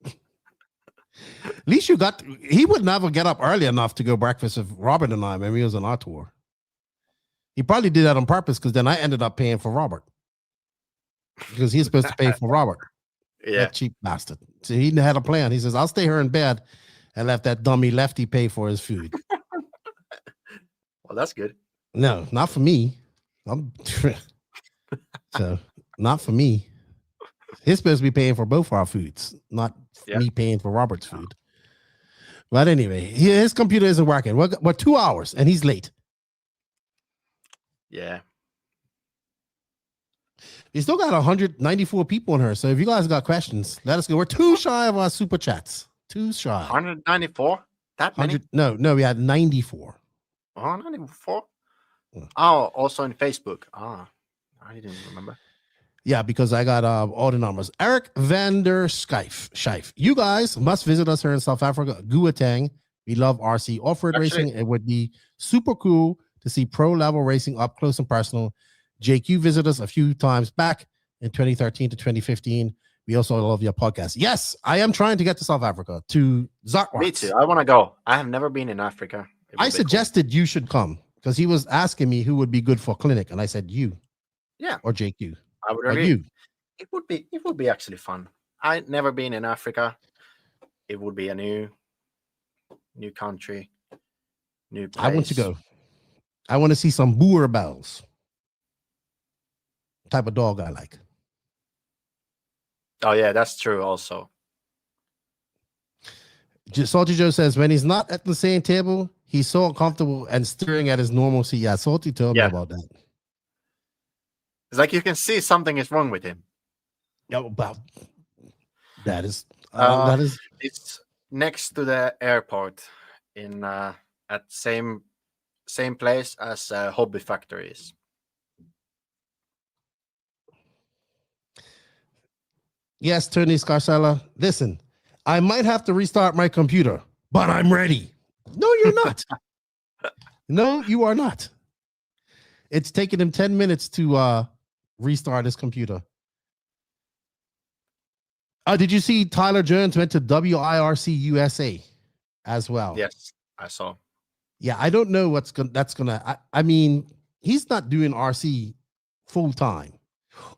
At least he would never get up early enough to go breakfast with Robert and I when we was on our tour. He probably did that on purpose because then I ended up paying for Robert. Because he's supposed to pay for Robert. Yeah. That cheap bastard. So he had a plan. He says, I'll stay here in bed and let that dummy Lefty pay for his food. Well, that's good. No, not for me. So Not for me. He's supposed to be paying for both our foods, not me paying for Robert's food. But anyway, his computer isn't working. We're 2 hours and he's late. Yeah. We still got 194 people in her. So if you guys got questions, let us go. We're too shy of our super chats. Too shy. 194? That many? No, we had 94. 194? Oh, also in Facebook. I didn't remember. Yeah, because I got all the numbers. Eric Vander Scheif. You guys must visit us here in South Africa. Guatang. We love RC off-road racing. It would be super cool to see pro-level racing up close and personal. Jake, you visited us a few times back in 2013 to 2015. We also love your podcast. Yes, I am trying to get to South Africa, to Zartwax. Me too. I want to go. I have never been in Africa. I suggested you should come because he was asking me who would be good for clinic, and I said you. Yeah. Or JQ. I would agree. You. It would be actually fun. I've never been in Africa. It would be a new country, new place. I want to go. I want to see some Boer bells. Type of dog I like. Oh yeah, that's true also. Salty Joe says when he's not at the same table, he's so uncomfortable and staring at his normal seat. Yeah, Salty told me about that. It's like you can see something is wrong with him. Yeah, well, that is it's next to the airport in at same place as Hobby Factories. Yes, Tony Scarcella. Listen, I might have to restart my computer, but I'm ready. No, you're not. No, you are not. It's taken him 10 minutes to restart his computer. Did you see Tyler Jones went to WIRC USA as well? Yes, I saw. Yeah, I don't know that's gonna. I mean, he's not doing RC full time.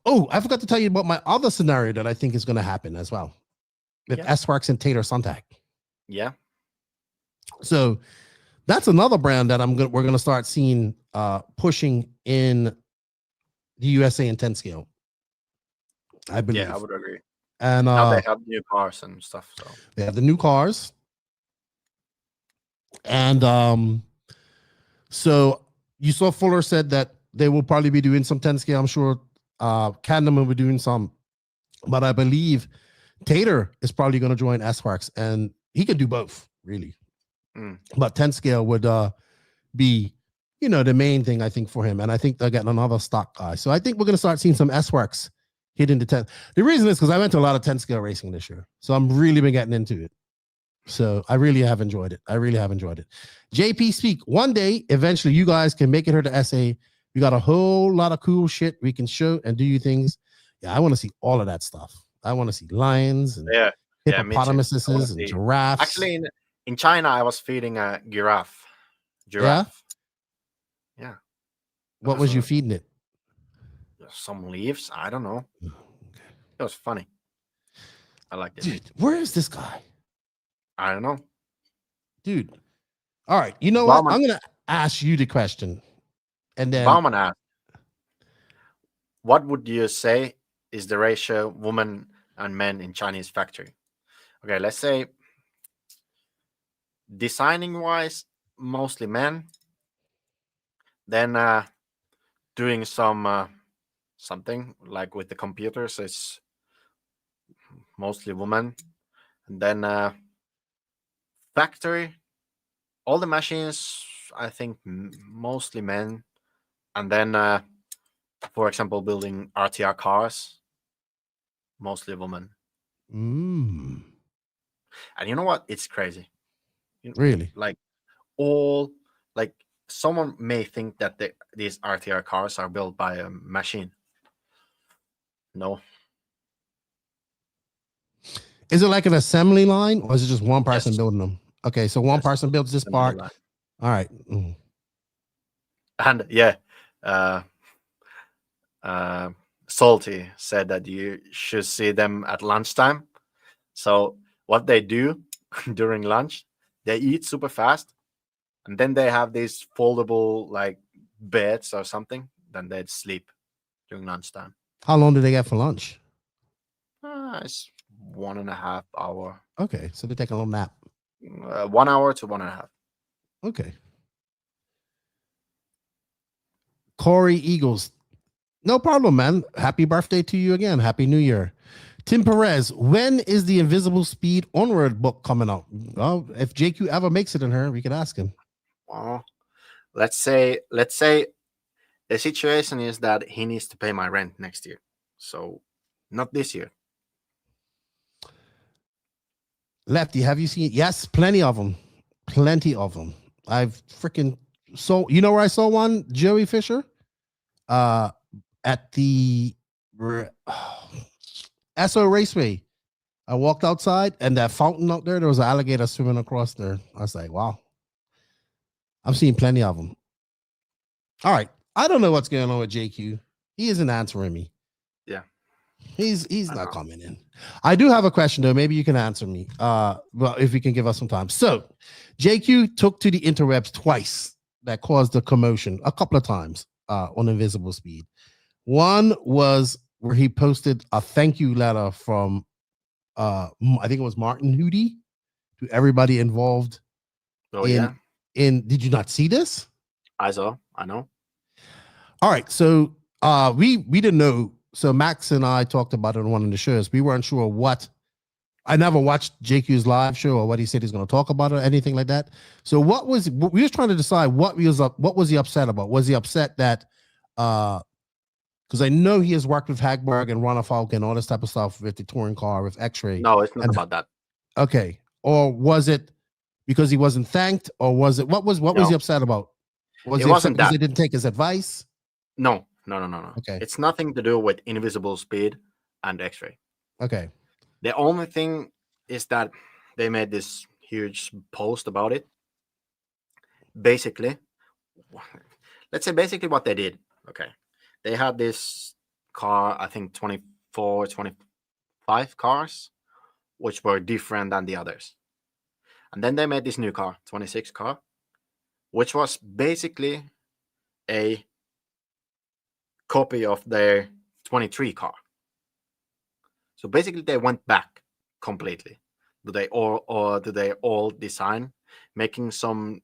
Oh, I forgot to tell you about my other scenario that I think is going to happen as well with S-Works and Tater Sontag. Yeah. So that's another brand that we're going to start seeing pushing in the USA and 10 scale. I believe. Yeah, I would agree. And now they have new cars and stuff. So they have the new cars. And so you saw Fuller said that they will probably be doing some 10 scale. I'm sure Candom will be doing some, but I believe Tater is probably going to join S-Works, and he could do both, really. But 10 scale would be, the main thing, I think, for him. And I think they're getting another stock guy. So I think we're going to start seeing some S-Works hit into 10. The reason is because I went to a lot of 10 scale racing this year. So I'm really been getting into it. So I really have enjoyed it. JP Speak. One day, eventually, you guys can make it here to SA. We got a whole lot of cool shit we can show and do you things. Yeah, I want to see all of that stuff. I want to see lions and hippopotamuses and giraffes. Actually, in China, I was feeding a giraffe. Yeah? Yeah. What was you feeding it? Some leaves. I don't know. It was funny. I liked it. Dude, where is this guy? I don't know. Dude. All right. You know what? I'm going to ask you the question. And then Bauman asked, what would you say is the ratio women and men in Chinese factory? Okay, let's say designing wise, mostly men. Then doing some something like with the computers, it's mostly women. And then factory, all the machines, I think mostly men. And then, for example, building RTR cars, mostly women. And you know what? It's crazy. Really? Like someone may think that these RTR cars are built by a machine. No. Is it like an assembly line, or is it just one person building them? Okay, so one person builds this part. Line. All right. And Salty said that you should see them at lunchtime. So what they do during lunch, they eat super fast, and then they have these foldable like beds or something. Then they'd sleep during lunchtime. How long do they get for lunch? It's 1.5 hour. Okay, so they take a little nap. 1 hour to 1.5. Okay. Corey Eagles, no problem, man. Happy birthday to you again. Happy New Year. Tim Perez, when is the Invisible Speed Onward book coming out? Well, if JQ ever makes it in her, we could ask him. Well, let's say the situation is that he needs to pay my rent next year. So not this year. Lefty, have you seen? Yes, plenty of them. Plenty of them. I've freaking you know where I saw one, Joey Fisher? At the SO Raceway. I walked outside and that fountain out there, there was an alligator swimming across there. I was like, wow. I'm seeing plenty of them. All right. I don't know what's going on with JQ. He isn't answering me. Yeah. He's not coming in. I do have a question though. Maybe you can answer me. Well, if you can give us some time. So JQ took to the interwebs twice that caused a commotion a couple of times on Invisible Speed. One was where he posted a thank you letter from I think it was Martin Hootie to everybody involved. Oh, did you not see this? I saw. I know. All right. So we didn't know. So Max and I talked about it on one of the shows. We weren't sure what. I never watched JQ's live show or what he said he's going to talk about or anything like that. So we were trying to decide what was he upset about? Was he upset that because I know he has worked with Hagberg and Ron Falk and all this type of stuff with the touring car with X-Ray. No, it's not about that. Okay. Or was it because he wasn't thanked, or was it what was he upset about? Was it he wasn't upset because that they didn't take his advice? No. Okay. It's nothing to do with Invisible Speed and X-Ray. Okay. The only thing is that they made this huge post about it. Basically, let's say what they did. Okay. They had this car, I think 24, 25 cars, which were different than the others. And then they made this new car, 26 car, which was basically a copy of their 23 car. So basically they went back completely. Do they all design, making some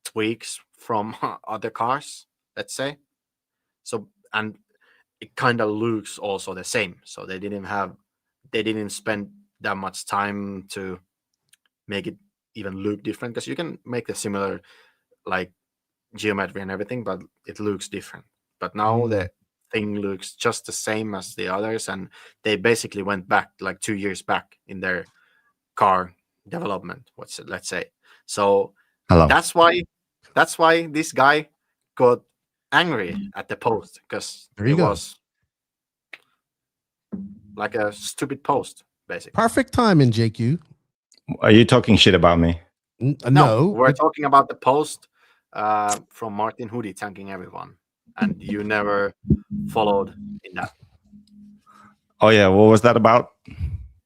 tweaks from other cars, let's say. So, and it kind of looks also the same. So they didn't spend that much time to make it even look different, because you can make the similar like geometry and everything, but it looks different. But now the thing looks just the same as the others, and they basically went back like 2 years back in their car development. Let's say. So that's why this guy got angry at the post, because it was like a stupid post, basically. Perfect timing, JQ. Are you talking shit about me? No, we're talking about the post from Martin Hootie thanking everyone, and you never followed in that. Oh yeah, what was that about?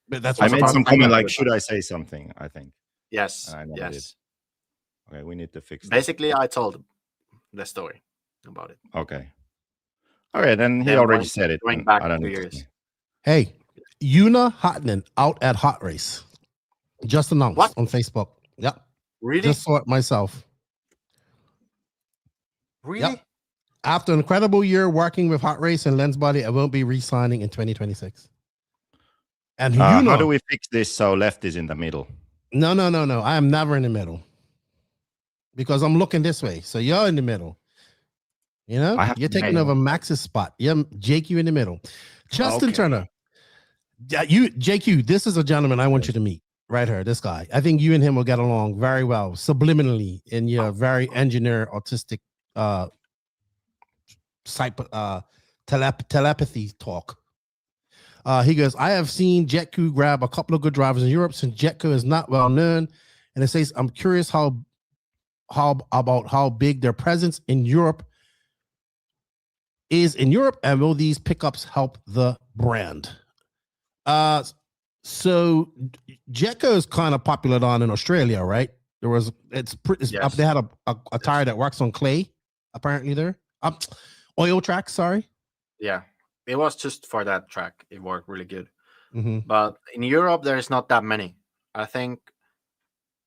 But that's I made some comment like, should I say something? I think. Yes. Yes. Did. Okay, we need to fix. Basically, I told the story about it. Okay. All right, then he already said it. Going back I don't 2 need to years. say. Hey, Una Hotman out at Hot Race. Just announced on Facebook. Yep. Really? Just saw it myself. Really? Yep. After an incredible year working with Hot Race and Lens Body, I won't be re-signing in 2026. And how do we fix this so Left is in the middle? No. I am never in the middle. Because I'm looking this way. So you're in the middle. You know? You're taking over Max's spot. Yeah, JQ in the middle. Justin Turner. Yeah, JQ, this is a gentleman I want you to meet. Right here, this guy. I think you and him will get along very well, subliminally, in your very engineer, autistic telepathy talk. He goes, I have seen JetCo grab a couple of good drivers in Europe since JetCo is not well known. And it says, I'm curious how big their presence in Europe is in Europe, and will these pickups help the brand? So JetCo is kind of popular down in Australia, right? Yes. They had a tire that works on clay, apparently there. Oil tracks, sorry. Yeah. it was just for that track. It worked really good. Mm-hmm. But in Europe, there is not that many. I think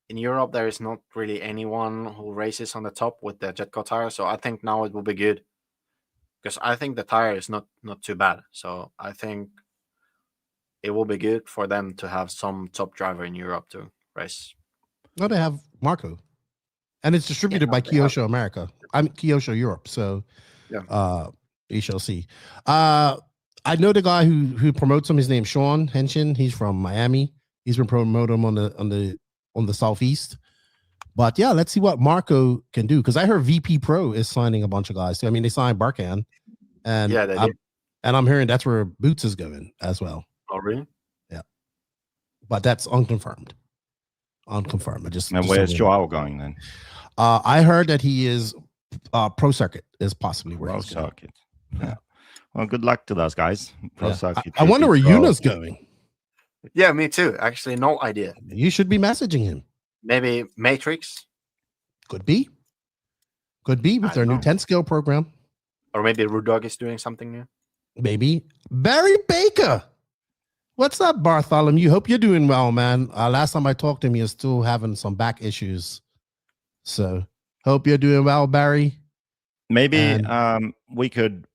in Europe there is not really anyone who races on the top with the Jetco tire. So I think now it will be good because I think the tire is not too bad. So I think it will be good for them to have some top driver in Europe to race. No, they have Marco, and it's distributed by Kyosho America. I'm Kyosho Europe. So, we shall see. I know the guy who promotes him. His name's Sean Henshin. He's from Miami. He's been promoting him on the Southeast. But yeah, let's see what Marco can do, because I heard VP Pro is signing a bunch of guys. So, I mean, they signed Barkan, and I'm hearing that's where Boots is going as well. Oh, really? Yeah, but that's unconfirmed. And where's Joao going then? I heard that he is Pro Circuit is possibly where Pro he's going. Circuit. Yeah. Well, good luck to those guys. Pro Circuit. I wonder where Yuna's going. Yeah, me too. Actually, no idea. You should be messaging him. Maybe Matrix. Could be with their new 10 skill program. Or maybe Rudog is doing something new. Maybe Barry Baker. What's up, Bartholomew? Hope you're doing well, man. Last time I talked to him, he was still having some back issues. So hope you're doing well, Barry. Maybe we could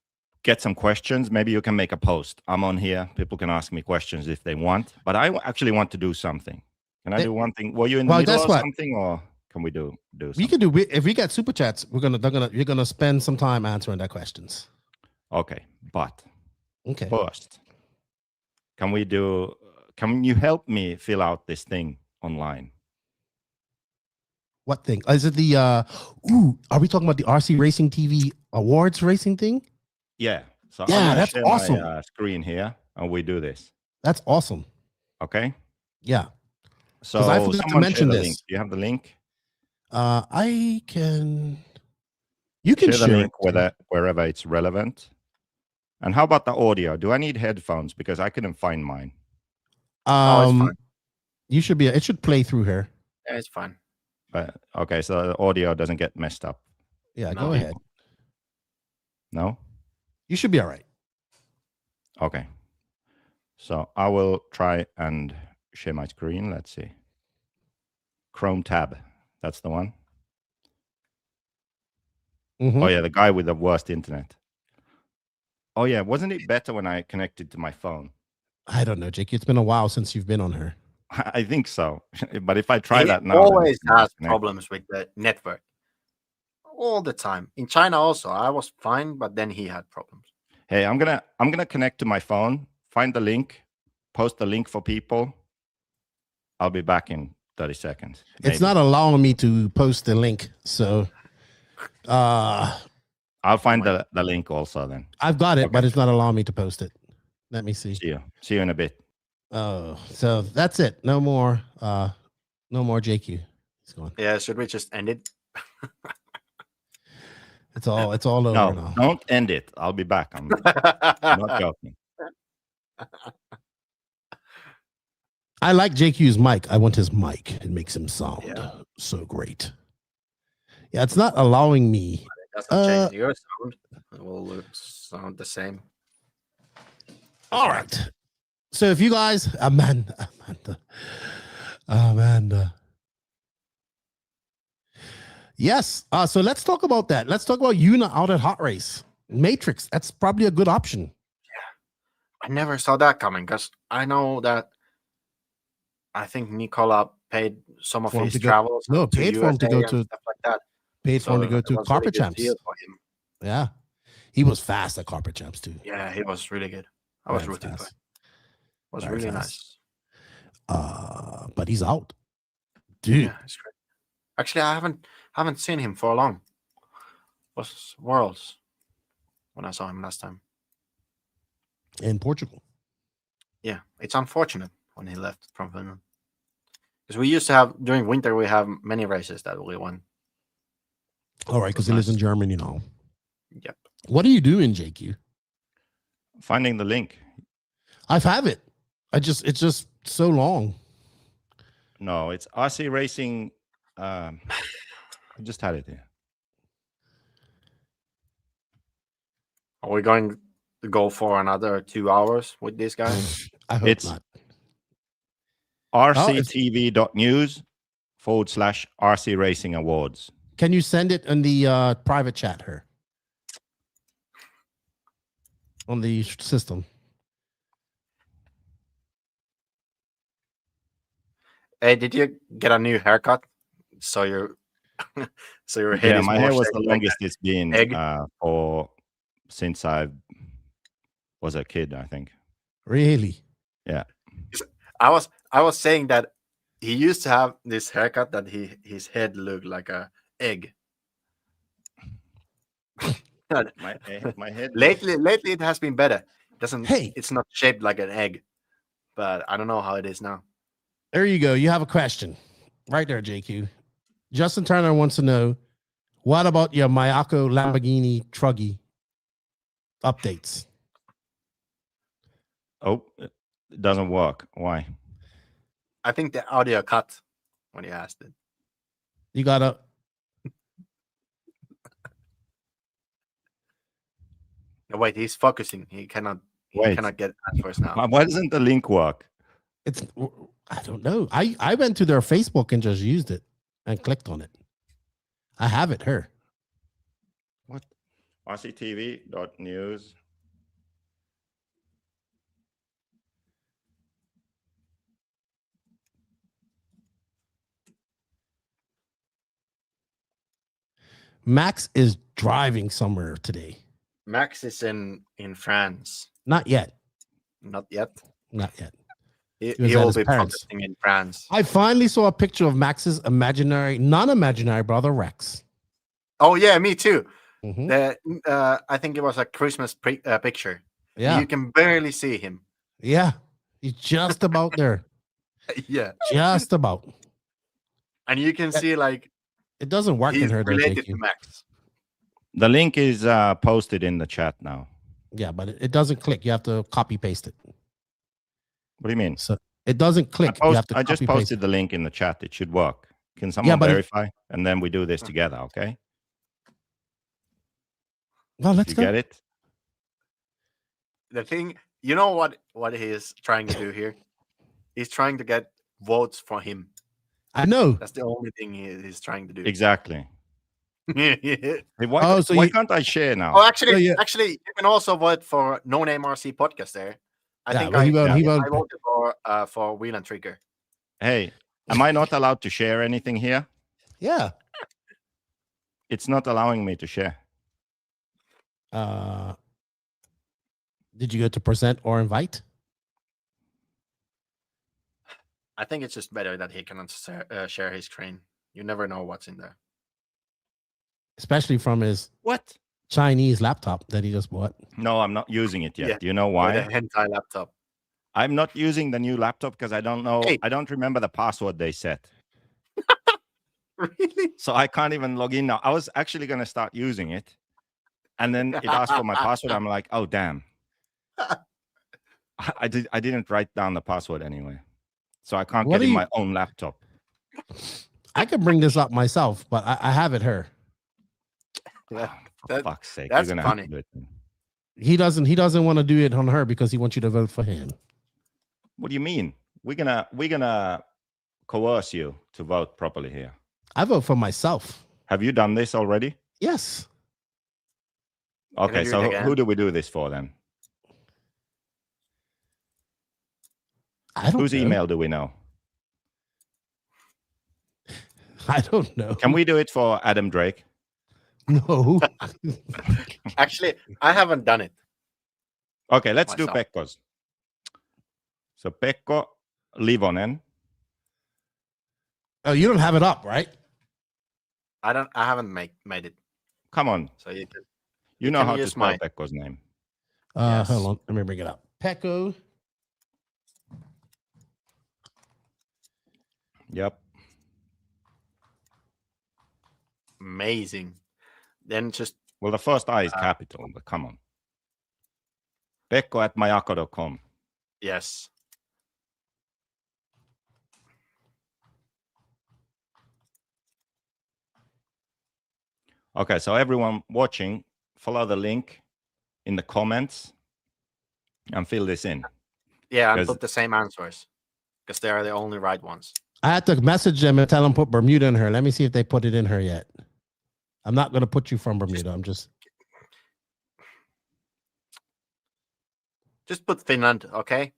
get some questions. Maybe you can make a post. I'm on here. People can ask me questions if they want. But I actually want to do something. Can I do one thing? Were you in the middle of something, or can we do something? We can do. If we get super chats, you're gonna spend some time answering their questions. Okay, but first, can you help me fill out this thing online? What thing? Is it the are we talking about the RC Racing TV Awards racing thing? Yeah. So that's awesome. My, screen here, and we do this. That's awesome. Okay. Yeah. So I forgot to mention this. Link. Do you have the link? I can. You can share the link wherever it's relevant. And how about the audio? Do I need headphones? Because I couldn't find mine. It's fine. You should be. It should play through here. Yeah, it's fine. Okay, so the audio doesn't get messed up. Yeah, go ahead. No? You should be all right. Okay. So I will try and share my screen. Let's see. Chrome tab. That's the one. Mm-hmm. Oh, yeah, the guy with the worst internet. Oh, yeah. Wasn't it better when I connected to my phone? I don't know, Jake. It's been a while since you've been on her. I think so. But if I try that now... always has problems with the network. All the time. In China also, I was fine, but then he had problems. Hey, I'm gonna connect to my phone, find the link, post the link for people. I'll be back in 30 seconds. Maybe. It's not allowing me to post the link, so I'll find the link also then. I've got it, but it's not allowing me to post it. Let me see. See you in a bit. Oh, so that's it. No more JQ. He's gone. Yeah, should we just end it? It's all over now. Don't end it. I'll be back. I'm not joking. I like JQ's mic. I want his mic. It makes him sound so great. Yeah, it's not allowing me. It doesn't change your sound. It will sound the same. All right. So if you guys, Amanda. Yes. So let's talk about that. Let's talk about Yuna out at Hot Race. Matrix. That's probably a good option. Yeah. I never saw that coming because I know that I think Nicola paid some of his travels. No, paid for him to go to stuff like that. Paid for him to go to Carpet Champs. Yeah. He was fast at Carpet Champs too. Yeah, he was really good. I was rooting for him. It was really nice. But he's out. Dude. Yeah, it's great. Actually, I haven't seen him for long. It was Worlds when I saw him last time. In Portugal. Yeah, it's unfortunate when he left from Finland. Because we used to have, during winter, we have many races that we won. All right, because he lives in Germany now. Yep. What are you doing, JQ? Finding the link. I have it. It's just so long. No, it's RC Racing. I just had it here. Are we going go for another 2 hours with this guy? I hope It's not. rctv.news/RC Racing Awards. Can you send it in the private chat here? On the system. Hey, did you get a new haircut? So your head is my more hair was shaped the like longest it's been egg. since I was a kid, I think. Really? Yeah. I was saying that he used to have this haircut that his head looked like a egg. my head. Lately it has been better. Hey. It's not shaped like an egg, but I don't know how it is now. There you go. You have a question right there, JQ. Justin Turner wants to know, what about your Mayako Lamborghini Truggy updates? Oh, it doesn't work. Why? I think the audio cut when you asked it. You gotta. No, wait, he's focusing. He cannot get answers now. Why doesn't the link work? I don't know. I went to their Facebook and just used it and clicked on it. I have it here. What? rctv.news. Max is driving somewhere today. Max is in France. Not yet. Not yet. Not yet. He was at will his be parents'. protesting in France. I finally saw a picture of Max's non-imaginary brother Rex. Oh yeah, me too. Mm-hmm. I think it was a Christmas picture. Yeah, you can barely see him. Yeah, he's just about there. Yeah, just about. And you can see like it doesn't work in her. Related to Max. The link is posted in the chat now. Yeah, but it doesn't click. You have to copy paste it. What do you mean? So it doesn't click. I just posted the link in the chat. It should work. Can someone verify? And then we do this together, okay? Well, let's go. Get it? The thing, you know what he is trying to do here? He's trying to get votes for him. I know. That's the only thing he's trying to do. Exactly. Hey, why can't I share now? Oh, actually, you can also vote for No Name RC podcast there. I voted for Wheel and Trigger. Hey, am I not allowed to share anything here? Yeah. It's not allowing me to share. Did you go to present or invite? I think it's just better that he cannot share his screen. You never know what's in there. Especially from his Chinese laptop that he just bought. No, I'm not using it yet. Yeah. Do you know why? The hentai laptop. I'm not using the new laptop because I don't know. I don't remember the password they set. Really? So I can't even log in now. I was actually going to start using it. And then it asked for my password. I'm like, oh, damn. I didn't write down the password anyway. So I can't get in my own laptop. I could bring this up myself, but I have it here. Yeah, for fuck's sake. That's You're gonna funny. have to do it. He doesn't want to do it on her because he wants you to vote for him. What do you mean? We're gonna coerce you to vote properly here. I vote for myself. Have you done this already? Yes. Okay, so who do we do this for then? Whose email do we know? I don't know. Can we do it for Adam Drake? No. Actually, I haven't done it. Okay, let's do Pekko's. So Pekko Livonen. Oh, you don't have it up, right? I haven't made it. Come on. So you know how to spell Pekko's name. Hold on. Let me bring it up. Pekko. Yep. Amazing. Then just the first I is capital, but come on. Pekko@mayako.com. Yes. Okay, so everyone watching, follow the link in the comments and fill this in. Yeah, and put the same answers because they are the only right ones. I had to message them and tell them put Bermuda in her. Let me see if they put it in her yet. I'm not going to put you from Bermuda. I'm just put Finland, okay?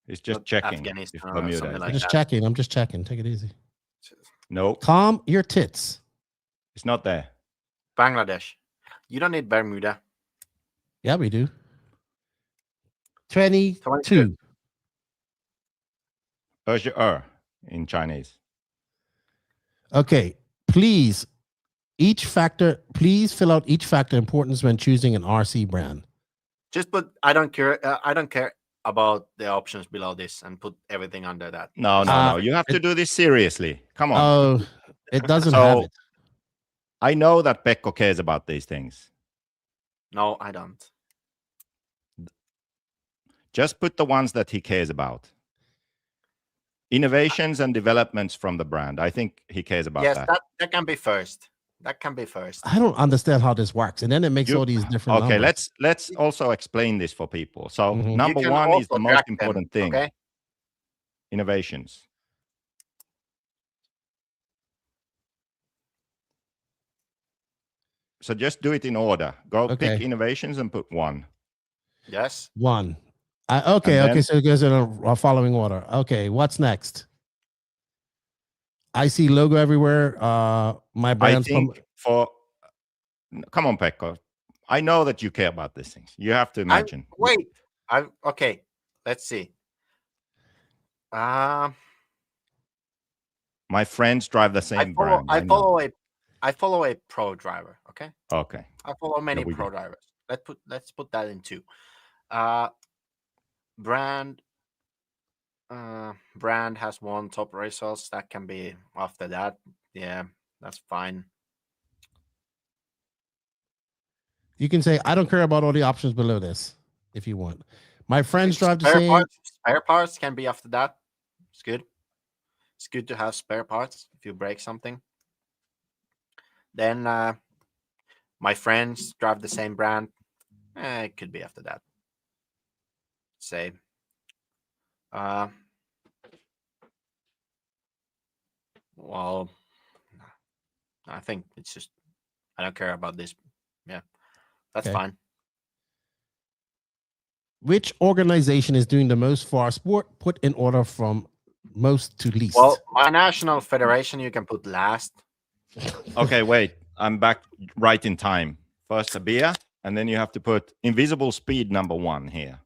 It's just checking. Bermuda. I'm just checking. I'm just checking. Take it easy. No. Calm your tits. It's not there. Bangladesh. You don't need Bermuda. Yeah, we do. 22. In Chinese. Okay. Please fill out each factor importance when choosing an RC brand. Just put I don't care about the options below this and put everything under that. No. You have to do this seriously. Come on. Oh, it doesn't have it. I know that Pekko cares about these things. No, I don't. Just put the ones that he cares about. Innovations and developments from the brand. I think he cares about that. Yes, that can be first. That can be first. I don't understand how this works. And then it makes all these different Okay, numbers. let's also explain this for people. So number one is the most important thing. Okay? Innovations. So just do it in order. Pick innovations and put 1. Yes. 1. Okay. So it goes in a following order. Okay, what's next? I see logo everywhere. My brand's come on, Pekko. I know that you care about these things. You have to imagine. Okay. Let's see. My friends drive the same brand. I follow a pro driver. Okay. Okay. I follow many pro drivers. Let's put that in 2. Brand has 1 top results. That can be after that. Yeah, that's fine. You can say, I don't care about all the options below this if you want. My friends drive the same. Spare parts can be after that. It's good. It's good to have spare parts if you break something. Then my friends drive the same brand. It could be after that. Say. Well, I think it's just I don't care about this. Yeah, that's fine. Which organization is doing the most for our sport? Put in order from most to least. Well, my national federation you can put last. Okay, wait. I'm back right in time. First a beer, and then you have to put invisible speed number 1 here.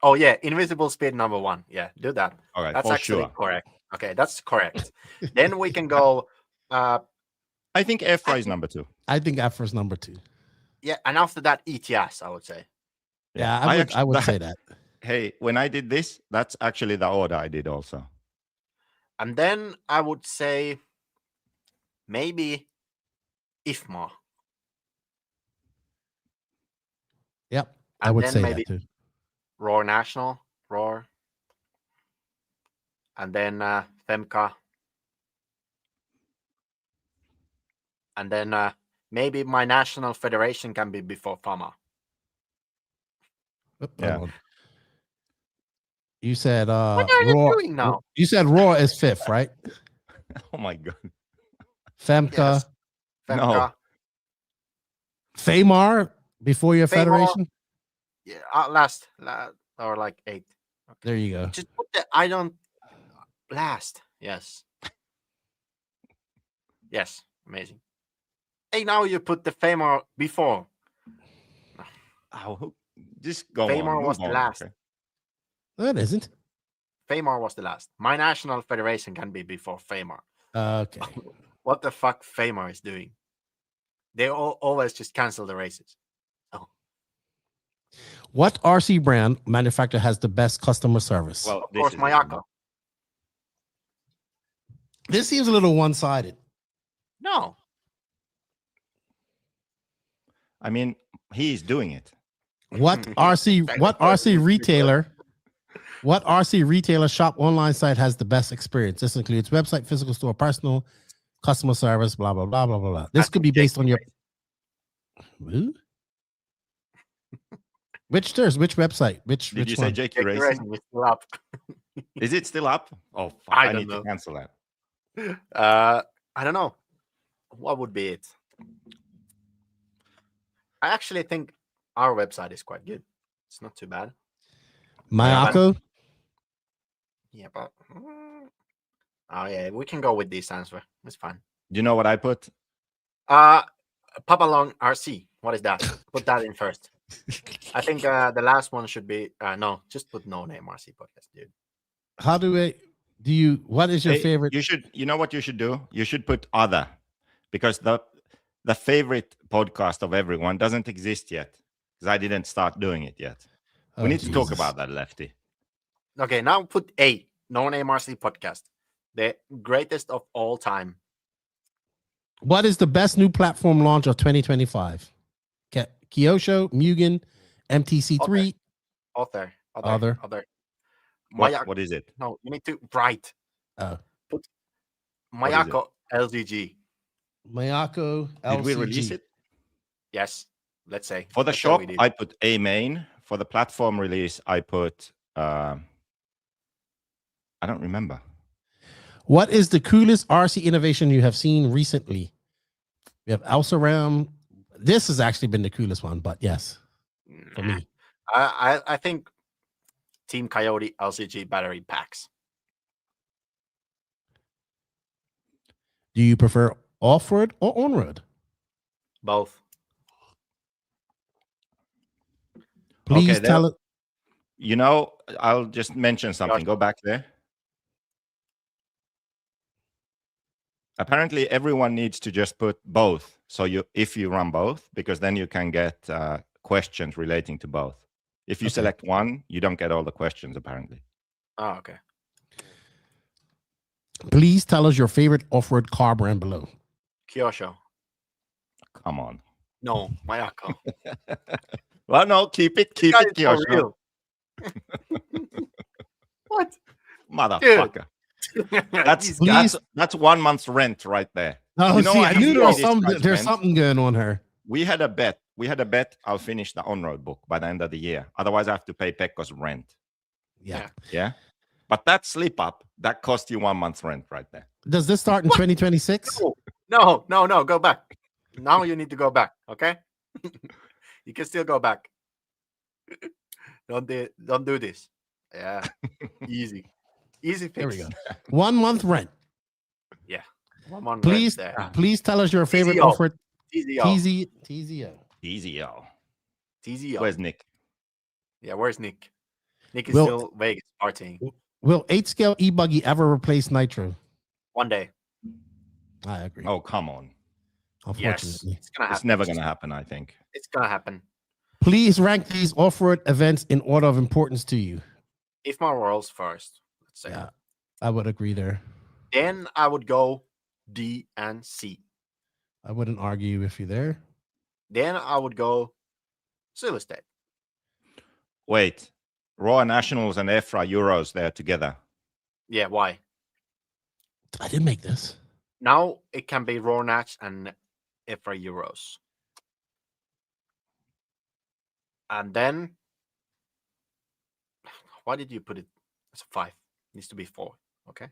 Oh yeah, invisible speed number 1. Yeah, do that. All right, that's actually correct. Okay, that's correct. Then we can go. I think Efra is number 2. I think Efra is number 2. Yeah, and after that, ETS, I would say. Yeah, I would say that. Hey, when I did this, that's actually the order I did also. And then I would say maybe IFMA. Yep, I would say that too. Roar National, Roar. And then FEMCA. And then maybe my national federation can be before FAMA. Yeah. You said what are you doing now? You said Roar is 5th, right? Oh my god. FEMCA. Yes. FEMCA. No. FAMAR before your federation? Yeah, last or like 8th. Okay. There you go. Just put the I don't last. Yes. Yes. Amazing. Hey, now you put the FAMAR before. Oh, just go FAMAR on. was the last. Okay. No, it isn't. FAMAR was the last. My national federation can be before FAMAR. Okay. What the fuck FAMAR is doing? They always just cancel the races. Oh. What RC brand manufacturer has the best customer service? Well, of course, Mayako. This seems a little one-sided. No. I mean, he's doing it. What RC retailer shop online site has the best experience? This includes website, physical store, personal, customer service, blah, blah, blah, blah, blah, blah. This could be based on your... Which website? Which Did you one? say JQ Racing? Is still up. Is it still up? Oh, fuck, I I don't need know. to cancel that. I don't know. What would be it? I actually think our website is quite good. It's not too bad. Mayako? Yeah, but oh yeah, we can go with this answer. It's fine. Do you know what I put? Papa Long RC. What is that? Put that in first. I think the last one should be no. Just put No Name RC podcast, dude. How do you? What is your favorite? You should. You know what you should do? You should put other, because the favorite podcast of everyone doesn't exist yet, because I didn't start doing it yet. We need to talk about that, Lefty. Okay, now put A. No Name RC podcast, the greatest of all time. What is the best new platform launch of 2025? Kyosho, Mugen, MTC3. Other. What is it? No, you need to write. Put Mayako LGG. Mayako LCG. Did we release it? Yes. Let's say. For the shop, I put A main. For the platform release, I put I don't remember. What is the coolest RC innovation you have seen recently? We have Alsaram. This has actually been the coolest one, but yes, for me. I think Team Coyote LCG battery packs. Do you prefer off-road or on-road? Both. Please tell it. You know, I'll just mention something. Go back there. Apparently, everyone needs to just put both. So if you run both, because then you can get questions relating to both. If you select one, you don't get all the questions, apparently. Oh, okay. Please tell us your favorite off-road car brand below. Kyosho. Come on. No, Mayako. Well, no, keep it, Kyosho. What? Motherfucker. That's 1 month's rent right there. Oh, you know, I knew there's something going on here. We had a bet. I'll finish the on-road book by the end of the year. Otherwise, I have to pay Pekko's rent. Yeah. But that slip up, that cost you 1 month's rent right there. Does this start in 2026? No. Go back. Now you need to go back. Okay. You can still go back. Don't do this. Yeah. Easy fix. There we go. 1 month rent. Yeah. 1 month please, rent there. Please tell us your favorite offer. TZO. Where's Nick? Yeah, where's Nick? Nick is still Vegas partying. Will 8-scale E-Buggy ever replace Nitro? One day. I agree. Oh, come on. Unfortunately. Yes, it's never going to happen, I think. It's going to happen. Please rank these off-road events in order of importance to you. If my world's first, let's say. Yeah, I would agree there. Then I would go D and C. I wouldn't argue with you there. Then I would go Silver State. Wait, Raw Nationals and EFRA Euros, they're together. Yeah, why? I didn't make this. Now it can be Raw Natch and EFRA Euros. And then, why did you put it as a 5? It needs to be 4. Okay.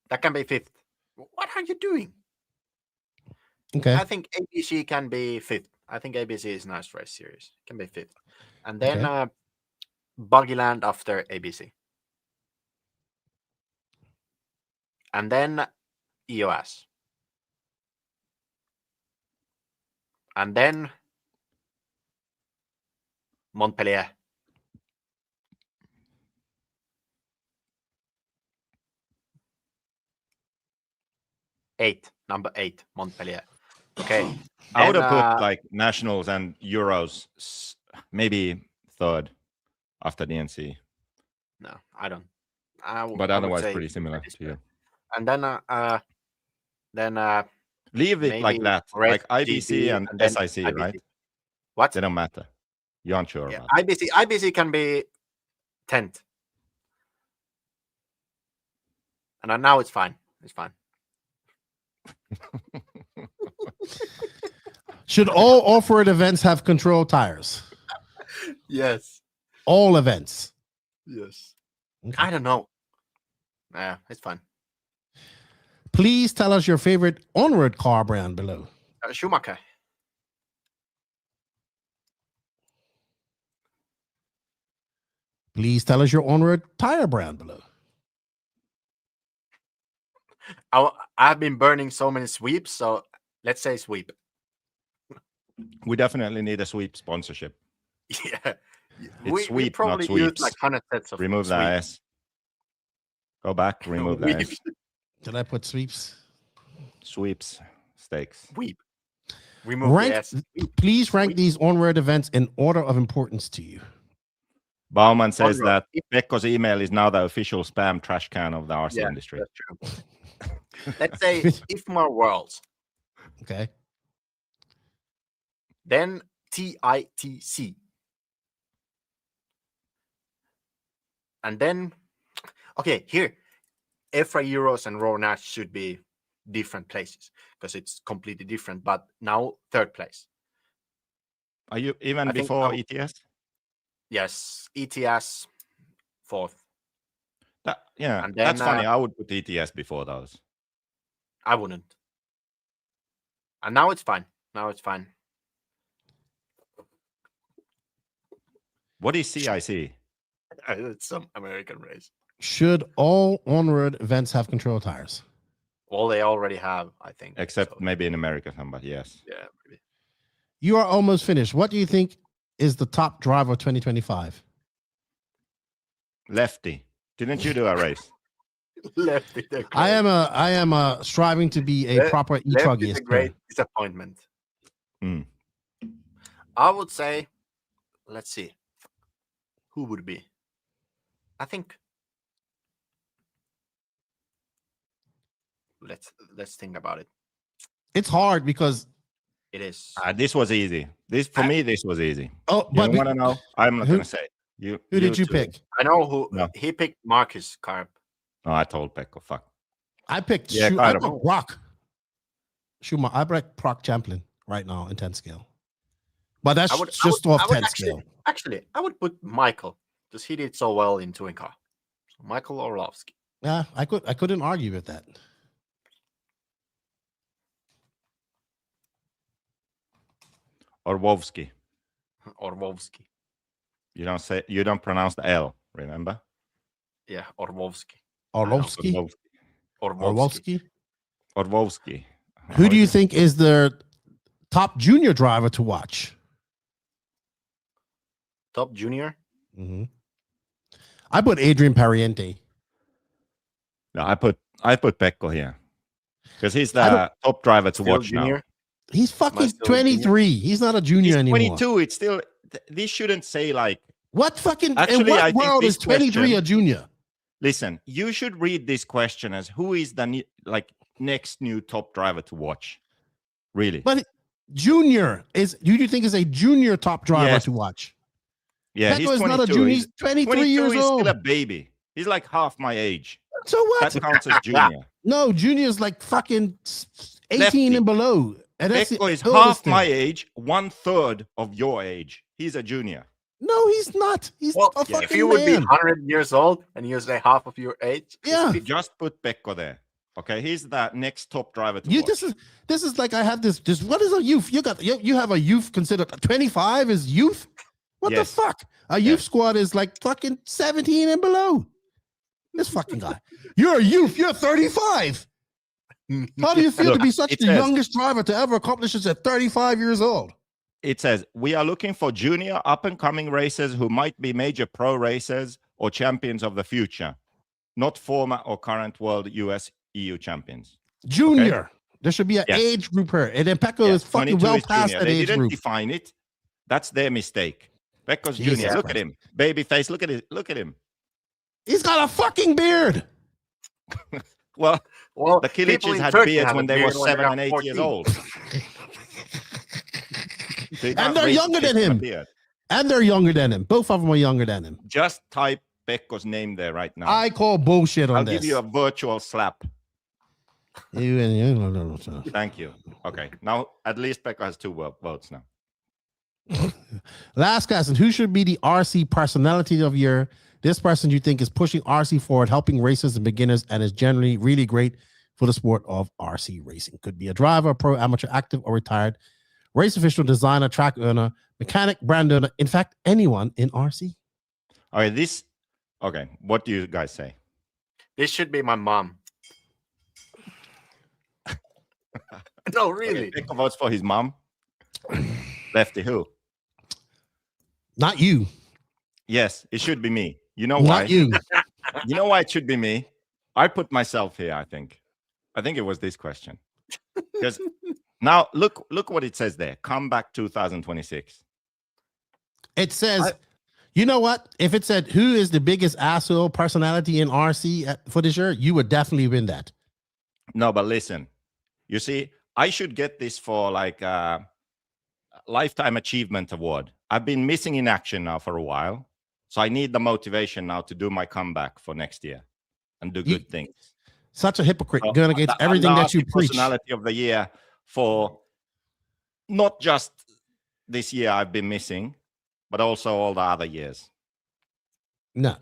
That can be 5th. What are you doing? Okay. I think ABC can be 5th. I think ABC is a nice race series. It can be 5th. And then Buggyland after ABC. And then EOS. And then Montpellier. Number 8, Montpellier. Okay. I would have put like Nationals and Euros, maybe 3rd after DNC. No, I don't. But otherwise, pretty similar to you. And then leave it like that, like IBC and SIC, IBC. Right? What? They don't matter. You aren't sure about IBC can be 10th. And now it's fine. It's fine. Should all off-road events have control tires? Yes. All events. Yes. Okay. I don't know. Yeah, it's fun. Please tell us your favorite onward car brand below. Schumacher. Please tell us your onward tire brand below. I've been burning so many sweeps, so let's say sweep. We definitely need a sweep sponsorship. Yeah. It's sweep, we probably not use sweeps. like 100 sets of Remove the sweep. S. Go back, remove the S. Did I put sweeps? Sweeps, steaks. Sweep. Remove the S. Please rank these onward events in order of importance to you. Bauman says that Pekko's email is now the official spam trash can of the RC industry. That's true. Let's say IFMA Worlds. Okay. Then TITC. And then, okay, here, EFRA Euros and Raw Nash should be different places because it's completely different. But now, third place. Are you even before ETS? Yes, ETS, fourth. Yeah, and then, that's funny. I would put ETS before those. I wouldn't. And now it's fine. Now it's fine. What is CIC? It's some American race. Should all onward events have control tires? Well, they already have, I think. Except maybe in America, but yes. Yeah, maybe. You are almost finished. What do you think is the top driver of 2025? Lefty. Didn't you do a race? Lefty. I am striving to be a proper E-Buggy. Lefty's a great disappointment. Mm. I would say, let's see. Who would be? I think. Let's think about it. It's hard because it is. This was easy. This was easy. Oh, but you want to know? I'm not going to say. Who did you pick? I know who. No. He picked Marcus Carp. No, I told Pekko. Fuck. I picked. I picked Brock. Schumacher. I picked Brock Champlin right now in 10 scale. But that's just off 10 scale. Actually, I would put Michael because he did so well in touring car. So Michael Orlovsky. Yeah, I couldn't argue with that. Orlovsky. Orlovsky. You don't pronounce the L, remember? Yeah, Orlovsky. Orlovsky. Orlovsky. Orlovsky. Who do you think is the top junior driver to watch? Top junior? Mm-hmm. I put Adrian Pariente. No, I put Pekko here because he's the top driver to watch junior? now. He's fucking 23. He's not a junior anymore. 22. It's still. This shouldn't say like what fucking. Actually, in what world is 23 a junior? Listen, you should read this question as who is the next new top driver to watch. Really, but junior is. Do you think is a junior top driver to watch? Yeah, Pekko is not a junior. He's 23 years he's old. Still a baby. He's like half my age. So what? That counts as junior. No, junior is like fucking 18 Lefty. and below. And Pekko is half my age, 1/3 of your age. He's a junior. No, he's not. He's a fucking if you would be 100 years old and you say half of your age, yeah, just put Pekko there. Okay, he's the next top driver to watch. This is like I have this. What is a youth? You have a youth considered 25 is youth. What the fuck? A youth squad is like fucking 17 and below. This fucking guy. You're a youth. You're 35. How do you feel to be such the youngest driver to ever accomplish this at 35 years old? It says, we are looking for junior up-and-coming racers who might be major pro racers or champions of the future, not former or current world US EU champions. Junior. Okay? There should be an age group here. And then Pekko is fucking well past that age group. They didn't define it. That's their mistake. Pekko's junior. Look at him. Baby face. Look at him. He's got a fucking beard. Well, the Kiliches had beards when they were 7 and 8 years old. And they're younger than him. And they're younger than him. Both of them are younger than him. Just type Pekko's name there right now. I call bullshit on this. I'll give you a virtual slap. Thank you. Okay. Now, at least Pekko has 2 votes now. Last question. Who should be the RC personality of year? This person you think is pushing RC forward, helping racers and beginners, and is generally really great for the sport of RC racing. Could be a driver, pro, amateur, active, or retired, race official, designer, track owner, mechanic, brand owner, in fact, anyone in RC. All right, okay, what do you guys say? This should be my mom. No, really. Pekko votes for his mom. Lefty, who? Not you. Yes, it should be me. You know why? Not you. You know why it should be me? I put myself here, I think. I think it was this question. Because now look what it says there. Comeback 2026. It says, you know what? If it said who is the biggest asshole personality in RC for this year, you would definitely win that. No, but listen. You see, I should get this for like a lifetime achievement award. I've been missing in action now for a while. So I need the motivation now to do my comeback for next year and do good things. Such a hypocrite, going against everything that you preach. Personality of the year for not just this year I've been missing, but also all the other years. No.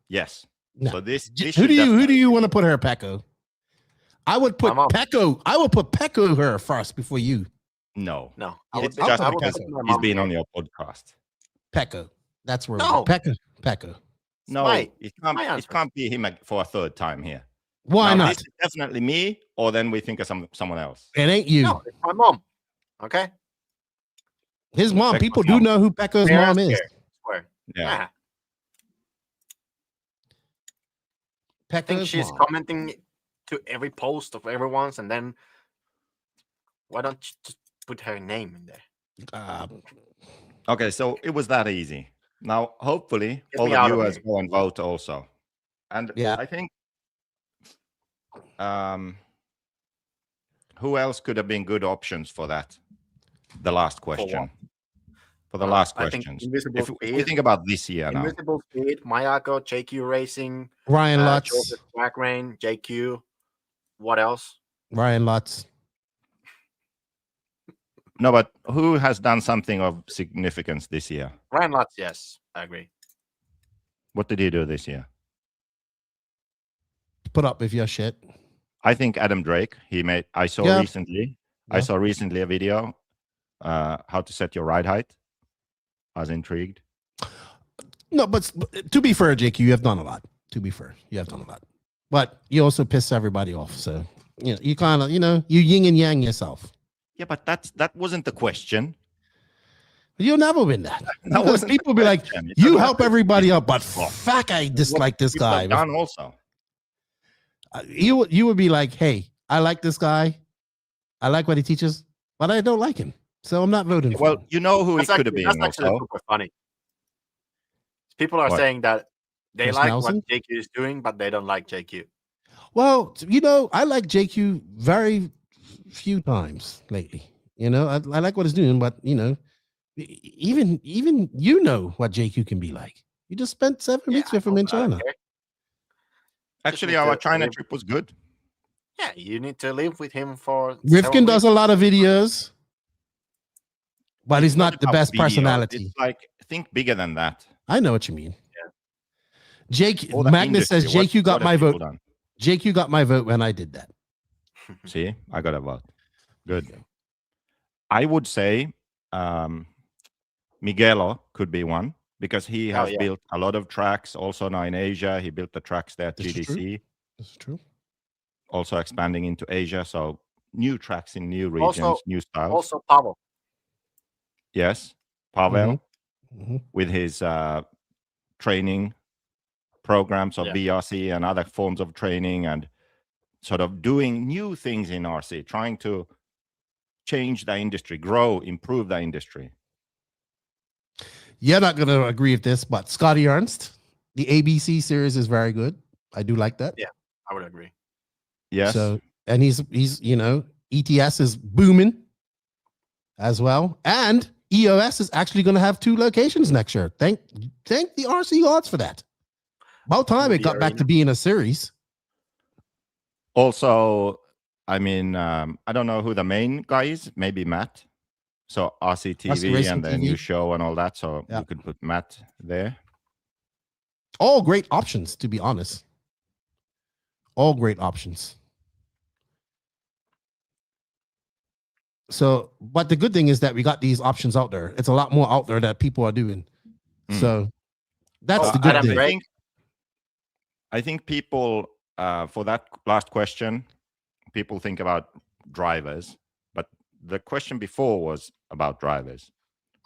Yes. No. So this who do you want to put her, Pekko? I would put Pekko. I will put Pekko her first before you. No. It's just because he's been on your podcast. Pekko. That's where Pekko. No, it can't be him for a third time here. Why not? This is definitely me, or then we think of someone else. It ain't you. No, it's my mom. Okay. His mom. People do know who Pekko's mom is. Yeah. I think she's commenting to every post of everyone's, and then why don't you just put her name in there? Okay, so it was that easy. Now, hopefully, all the viewers go and vote also. And I think who else could have been good options for that? The last question. For the last questions. If we think about this year now. Invisible Speed, Mayako, JQ Racing, Ryan Lutz, Joseph Track Rain, JQ. What else? Ryan Lutz. No, but who has done something of significance this year? Ryan Lutz, yes, I agree. What did he do this year? Put up with your shit. I think Adam Drake. I saw recently a video how to set your ride height. I was intrigued. No, but to be fair, JQ, you have done a lot. To be fair, you have done a lot. But you also piss everybody off. So you kind of, you yin and yang yourself. Yeah, but that wasn't the question. You'll never win that. Because people be like, you help everybody out, but fuck, I dislike this guy. Done also. You would be like, hey, I like this guy. I like what he teaches, but I don't like him. So I'm not voting for him. You know who he could have been. That's actually super funny. People are saying that they like what JQ is doing, but they don't like JQ. Well, I like JQ very few times lately. I like what he's doing, but even what JQ can be like. You just spent 7 weeks with him in China. Okay. Actually, our China trip was good. Yeah, you need to live with him for. Rifkin does a lot of videos, but he's not the best personality. It's like, think bigger than that. I know what you mean. Yeah. Magnus says JQ got my vote. JQ got my vote when I did that. See, I got a vote. Good. I would say Miguelo could be one because he has built a lot of tracks. Also now in Asia, he built the tracks there at GDC. This is true. Also expanding into Asia. So new tracks in new regions, new styles. Also Pavel. Yes, Pavel with his training programs of BRC and other forms of training and sort of doing new things in RC, trying to change the industry, grow, improve the industry. You're not going to agree with this, but Scotty Ernst, the ABC series is very good. I do like that. Yeah, I would agree. Yes. So, and he's ETS is booming as well. And EOS is actually going to have 2 locations next year. Thank the RC gods for that. About time it got back to being a series. Also, I mean, I don't know who the main guy is. Maybe Matt. So RCTV Racing and then TV. you show and all that. So Yeah. you could put Matt there. All great options, to be honest. All great options. So, but the good thing is that we got these options out there. It's a lot more out there that people are doing. So that's the good thing. I think people, for that last question, people think about drivers, but the question before was about drivers.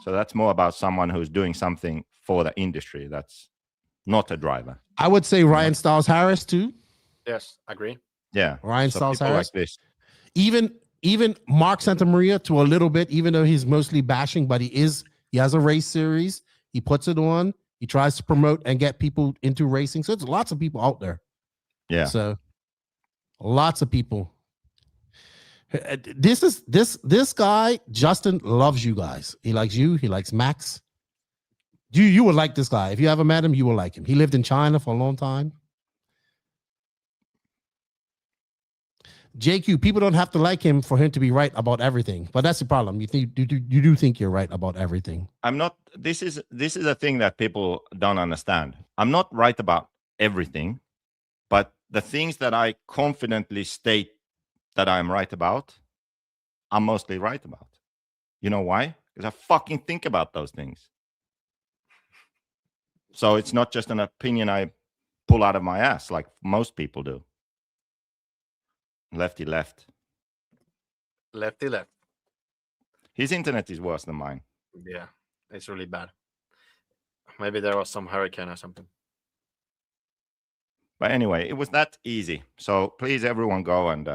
So that's more about someone who's doing something for the industry. That's not a driver. I would say Ryan Stiles Harris too. Yes, agree. Yeah, Ryan Stiles people Harris. like this. Even Mark Santamaria to a little bit, even though he's mostly bashing, but he has a race series. He puts it on. He tries to promote and get people into racing. So there's lots of people out there. Yeah. So lots of people. This guy, Justin, loves you guys. He likes you. He likes Max. You would like this guy. If you ever met him, you will like him. He lived in China for a long time. JQ, people don't have to like him for him to be right about everything. But that's the problem. You do think you're right about everything. I'm not. This is a thing that people don't understand. I'm not right about everything, but the things that I confidently state that I'm right about, I'm mostly right about. You know why? Because I fucking think about those things. So it's not just an opinion I pull out of my ass like most people do. Lefty left. Lefty left. His internet is worse than mine. Yeah, it's really bad. Maybe there was some hurricane or something. But anyway, it was that easy. So please, everyone, go and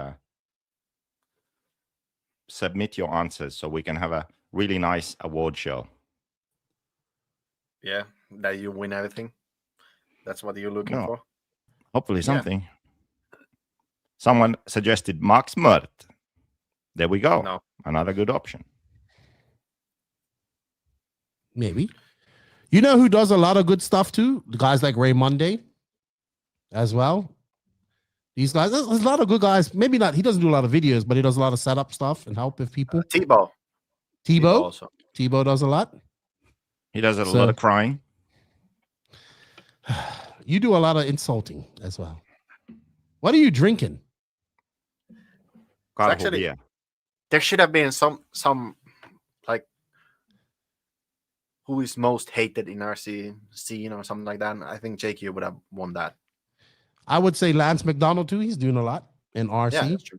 submit your answers so we can have a really nice award show. Yeah, that you win everything. That's what you're looking for. Hopefully something. Yeah. Someone suggested Max Mört. There we go. No. Another good option. Maybe. You know who does a lot of good stuff too? The guys like Ray Monday as well. These guys, there's a lot of good guys. Maybe not, he doesn't do a lot of videos, but he does a lot of setup stuff and help with people. Tebow also. Tebow does a lot. He does a lot of crying. You do a lot of insulting as well. What are you drinking? Actually, there should have been some like who is most hated in RC scene or something like that. I think JQ would have won that. I would say Lance McDonald too. He's doing a lot in RC. Yeah, that's true.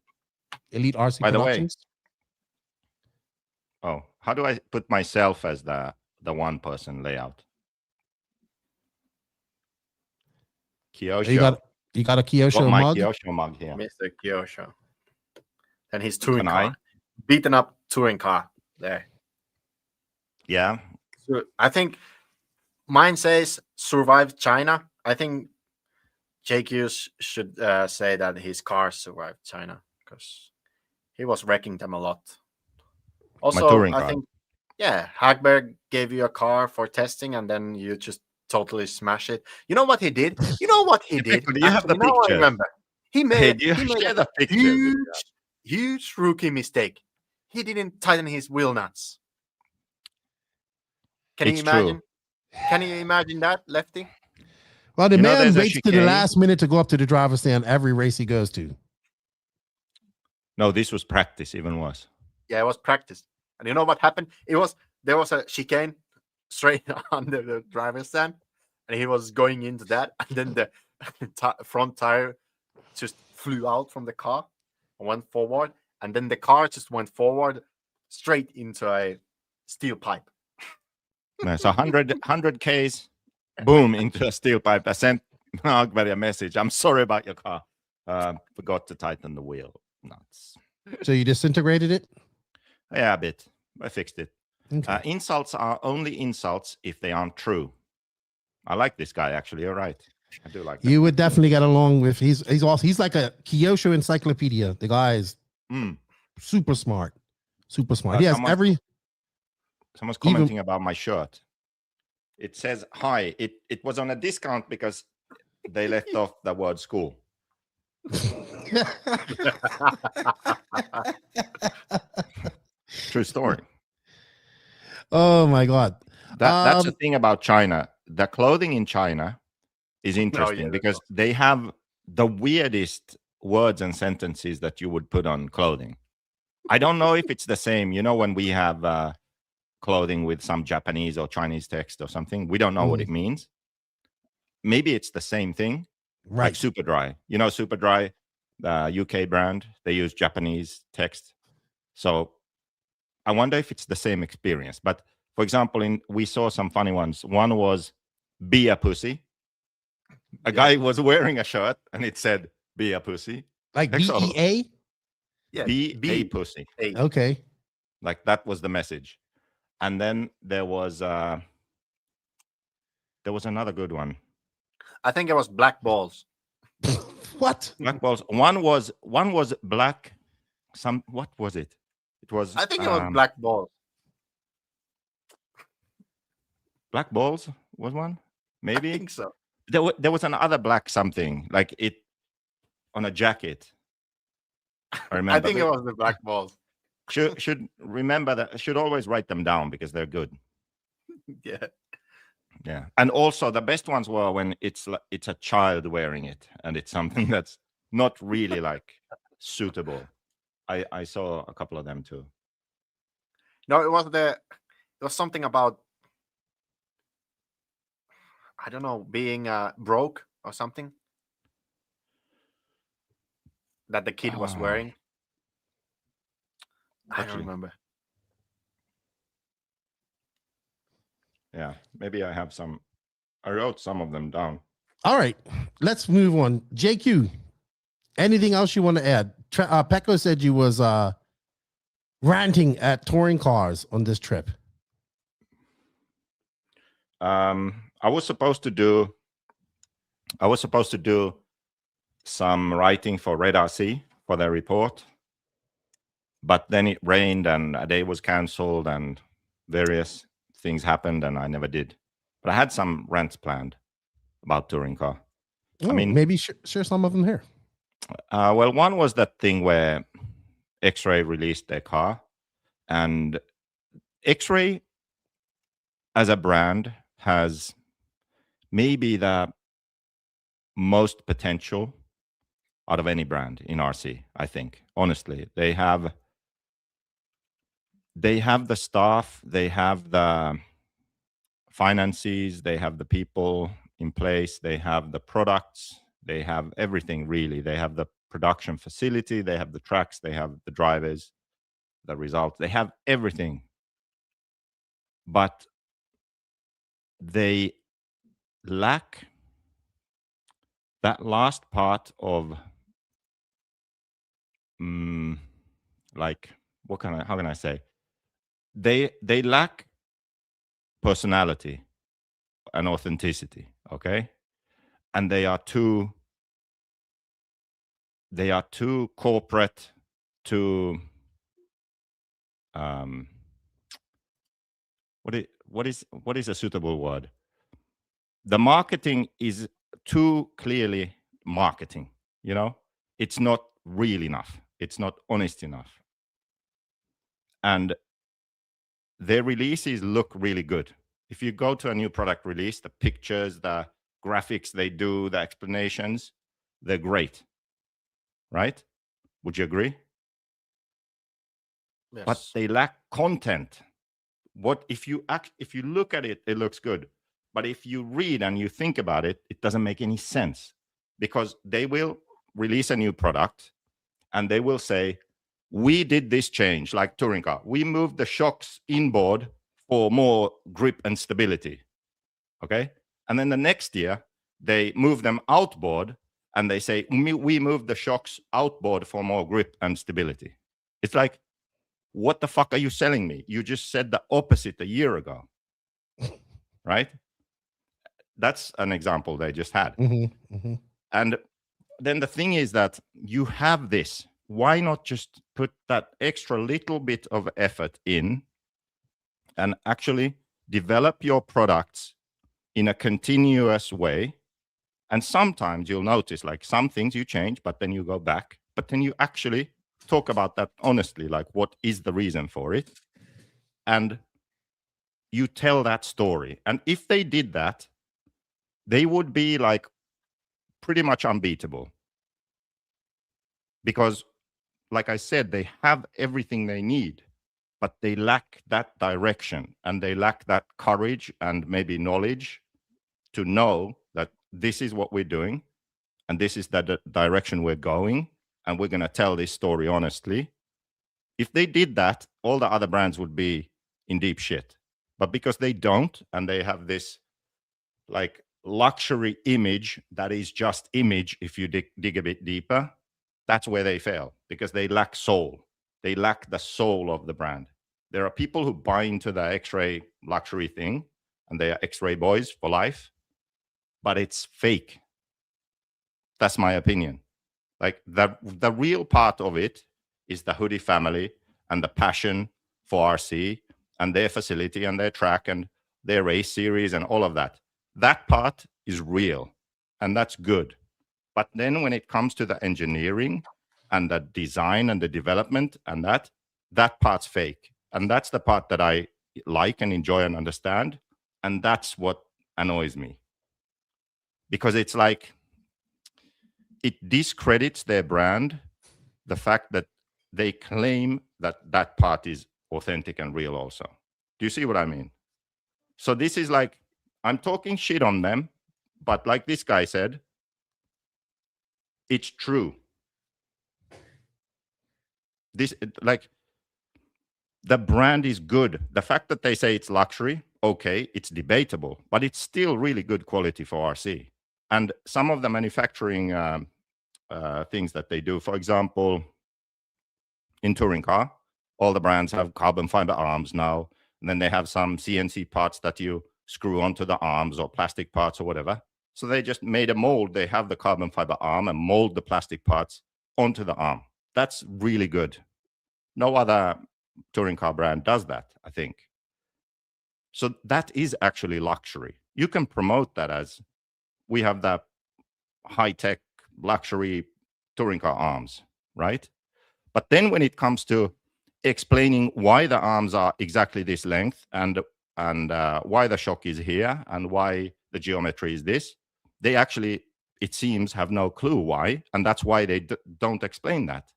Elite RC By Productions. The way, how do I put myself as the one person layout? Kyosho. You got a Kyosho mug? Kyosho mug here. Mr. Kyosho. And his touring car. Beaten up touring car there. Yeah. So I think mine says survived China. I think JQ should say that his car survived China because he was wrecking them a lot. Also, I think, Hagberg gave you a car for testing and then you just totally smash it. You know what he did? You have the picture? I remember. He made a huge rookie mistake. He didn't tighten his wheel nuts. Can you imagine? Can you imagine that, Lefty? Well, the man waits to the last minute to go up to the driver's stand every race he goes to. No, this was practice, even worse. Yeah, it was practice. And you know what happened? There was a chicane straight under the driver's stand, and he was going into that, and then the front tire just flew out from the car and went forward, and then the car just went forward straight into a steel pipe. No, so 100 Ks, boom, into a steel pipe. I sent Agberg a message. I'm sorry about your car. Forgot to tighten the wheel nuts. So you disintegrated it? Yeah, a bit. I fixed it. Okay. Insults are only insults if they aren't true. I like this guy, actually. You're right. I do like that. You would definitely get along with. He's like a Kyosho encyclopedia. The guy is super smart. Super smart. He has Someone's commenting about my shirt. It says, hi. It was on a discount because they left off the word school. True story. Oh my God. That's the thing about China. The clothing in China is interesting because they have the weirdest words and sentences that you would put on clothing. I don't know if it's the same. You know, when we have clothing with some Japanese or Chinese text or something, we don't know what it means. Maybe it's the same thing, right? Like Superdry. You know, Superdry, the UK brand, they use Japanese text. So I wonder if it's the same experience. But for example, we saw some funny ones. One was "Be a pussy." A guy was wearing a shirt and it said "Be a pussy." Like BEA? Yeah, Be a pussy. Okay. Like that was the message. And then there was another good one. I think it was black balls. What? Black balls. One was black. What was it? It was. I think it was black balls. Black balls was one. Maybe. I think so. There was another black something like it on a jacket. I remember. I think it was the black balls. Should remember that. Should always write them down because they're good. Yeah. Yeah, and also the best ones were when it's a child wearing it, and it's something that's not really like suitable. I saw a couple of them too. No, it was something about, I don't know, being broke or something that the kid was wearing. I don't remember. Yeah, maybe I wrote some of them down. All right, let's move on. JQ, anything else you want to add? Pekko said you was ranting at touring cars on this trip. I was supposed to do some writing for Red RC for their report, but then it rained and a day was cancelled and various things happened and I never did. But I had some rants planned about touring car. I mean, maybe share some of them here. Well, one was that thing where X-Ray released their car, and X-Ray as a brand has maybe the most potential out of any brand in RC, I think. Honestly, they have the staff, they have the finances, they have the people in place, they have the products, they have everything really. They have the production facility, they have the tracks, they have the drivers, the results, they have everything. But they lack that last part of like how can I say? They lack personality and authenticity, okay? And they are too corporate, too what is a suitable word? The marketing is too clearly marketing, you know? It's not real enough. It's not honest enough. And their releases look really good. If you go to a new product release, the pictures, the graphics they do, the explanations, they're great. Right? Would you agree? Yes. But they lack content. If you look at it, it looks good. But if you read and you think about it, it doesn't make any sense, because they will release a new product and they will say, we did this change, like touring car. We moved the shocks inboard for more grip and stability. Okay. And then the next year, they move them outboard and they say, we moved the shocks outboard for more grip and stability. It's like, what the fuck are you selling me? You just said the opposite a year ago. Right? That's an example they just had. Mm-hmm, mm-hmm. And then the thing is that you have this. Why not just put that extra little bit of effort in and actually develop your products in a continuous way? And sometimes you'll notice, like, some things you change, but then you go back. But then you actually talk about that honestly, like, what is the reason for it? And you tell that story. And if they did that, they would be like pretty much unbeatable. Because, like I said, they have everything they need, but they lack that direction, and they lack that courage and maybe knowledge to know that this is what we're doing, and this is the direction we're going, and we're going to tell this story honestly. If they did that, all the other brands would be in deep shit. But because they don't, and they have this like luxury image that is just image, if you dig a bit deeper, that's where they fail, because they lack soul. They lack the soul of the brand. There are people who buy into the X-ray luxury thing, and they are X-ray boys for life, but it's fake. That's my opinion. Like the real part of it is the hoodie family and the passion for RC and their facility and their track and their race series and all of that. That part is real, and that's good. But then when it comes to the engineering and the design and the development and that part's fake. And that's the part that I like and enjoy and understand. And that's what annoys me. Because it's like, it discredits their brand, the fact that they claim that that part is authentic and real also. Do you see what I mean? So this is like, I'm talking shit on them, but like this guy said, it's true. This, like, the brand is good. The fact that they say it's luxury, okay, it's debatable, but it's still really good quality for RC. And some of the manufacturing things that they do, for example, in touring car, all the brands have carbon fiber arms now, and then they have some CNC parts that you screw onto the arms, or plastic parts or whatever. So they just made a mold. They have the carbon fiber arm and mold the plastic parts onto the arm. That's really good. No other touring car brand does that, I think. So that is actually luxury. You can promote that as, we have the high-tech luxury touring car arms, right? But then when it comes to explaining why the arms are exactly this length and why the shock is here and why the geometry is this, they actually, it seems, have no clue why, and that's why they don't explain that.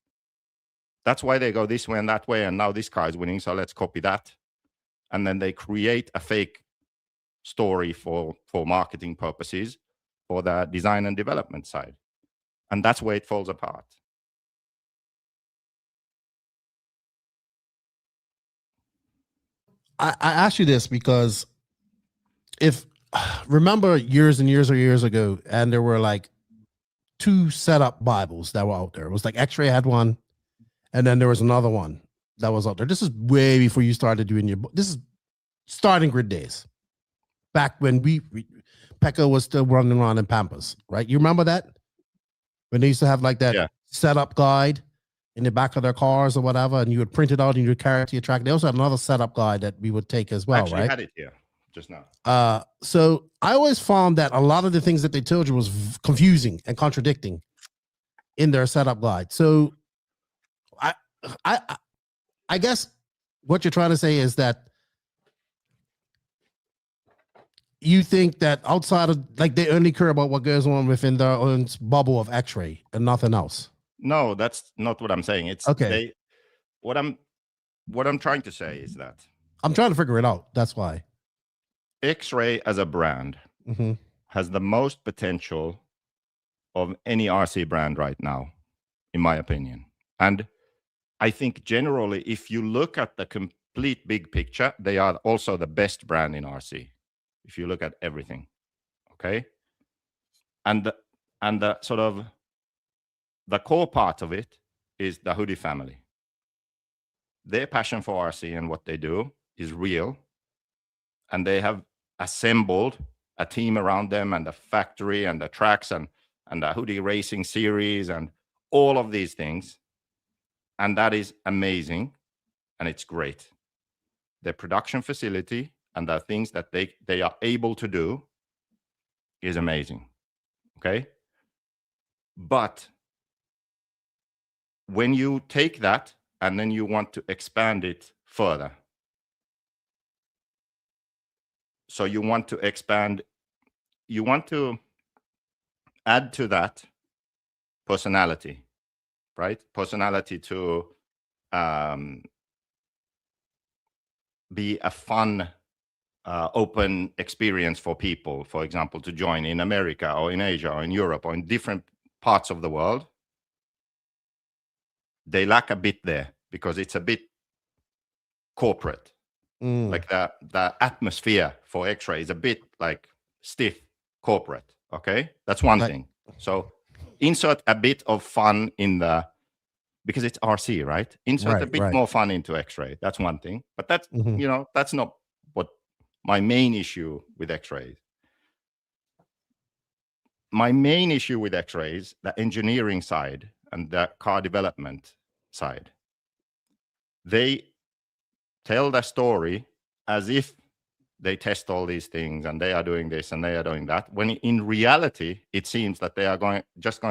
That's why they go this way and that way, and now this car is winning, so let's copy that. And then they create a fake story for marketing purposes, for the design and development side. And that's where it falls apart. I asked you this because remember years and years or years ago, and there were like 2 setup Bibles that were out there. It was like X-Ray had one, and then there was another one that was out there. This is way before you started doing this is starting grid days. Back when Pekko was still running around in Pampas, right? You remember that? When they used to have like that setup guide in the back of their cars or whatever, and you would print it out and you would carry it to your track. They also had another setup guide that we would take as well, Actually, right? had it here just now. So I always found that a lot of the things that they told you was confusing and contradicting in their setup guide. So I guess what you're trying to say is that you think that outside of, like, they only care about what goes on within their own bubble of X-ray and nothing else. No, that's not what I'm saying. It's okay. What I'm trying to say is that I'm trying to figure it out. That's why X-ray as a brand has the most potential of any RC brand right now, in my opinion. And I think generally, if you look at the complete big picture, they are also the best brand in RC. If you look at everything, okay? And the sort of the core part of it is the hoodie family. Their passion for RC and what they do is real. And they have assembled a team around them, and the factory and the tracks and the hoodie racing series and all of these things. And that is amazing. And it's great. Their production facility and the things that they are able to do is amazing. Okay? But when you take that and then you want to expand it further, So you want to expand, you want to add to that personality, right? Personality to be a fun, open experience for people, for example, to join in America or in Asia or in Europe or in different parts of the world. They lack a bit there because it's a bit corporate. Like the atmosphere for X-Ray is a bit like stiff corporate. Okay, that's one thing. So insert a bit of fun in because it's RC, right? Insert a bit more fun into X-Ray. That's one thing. But that's that's not what my main issue with X-Ray is. My main issue with X-Ray is the engineering side and the car development side. They tell the story as if they test all these things and they are doing this and they are doing that, when in reality it seems that they are going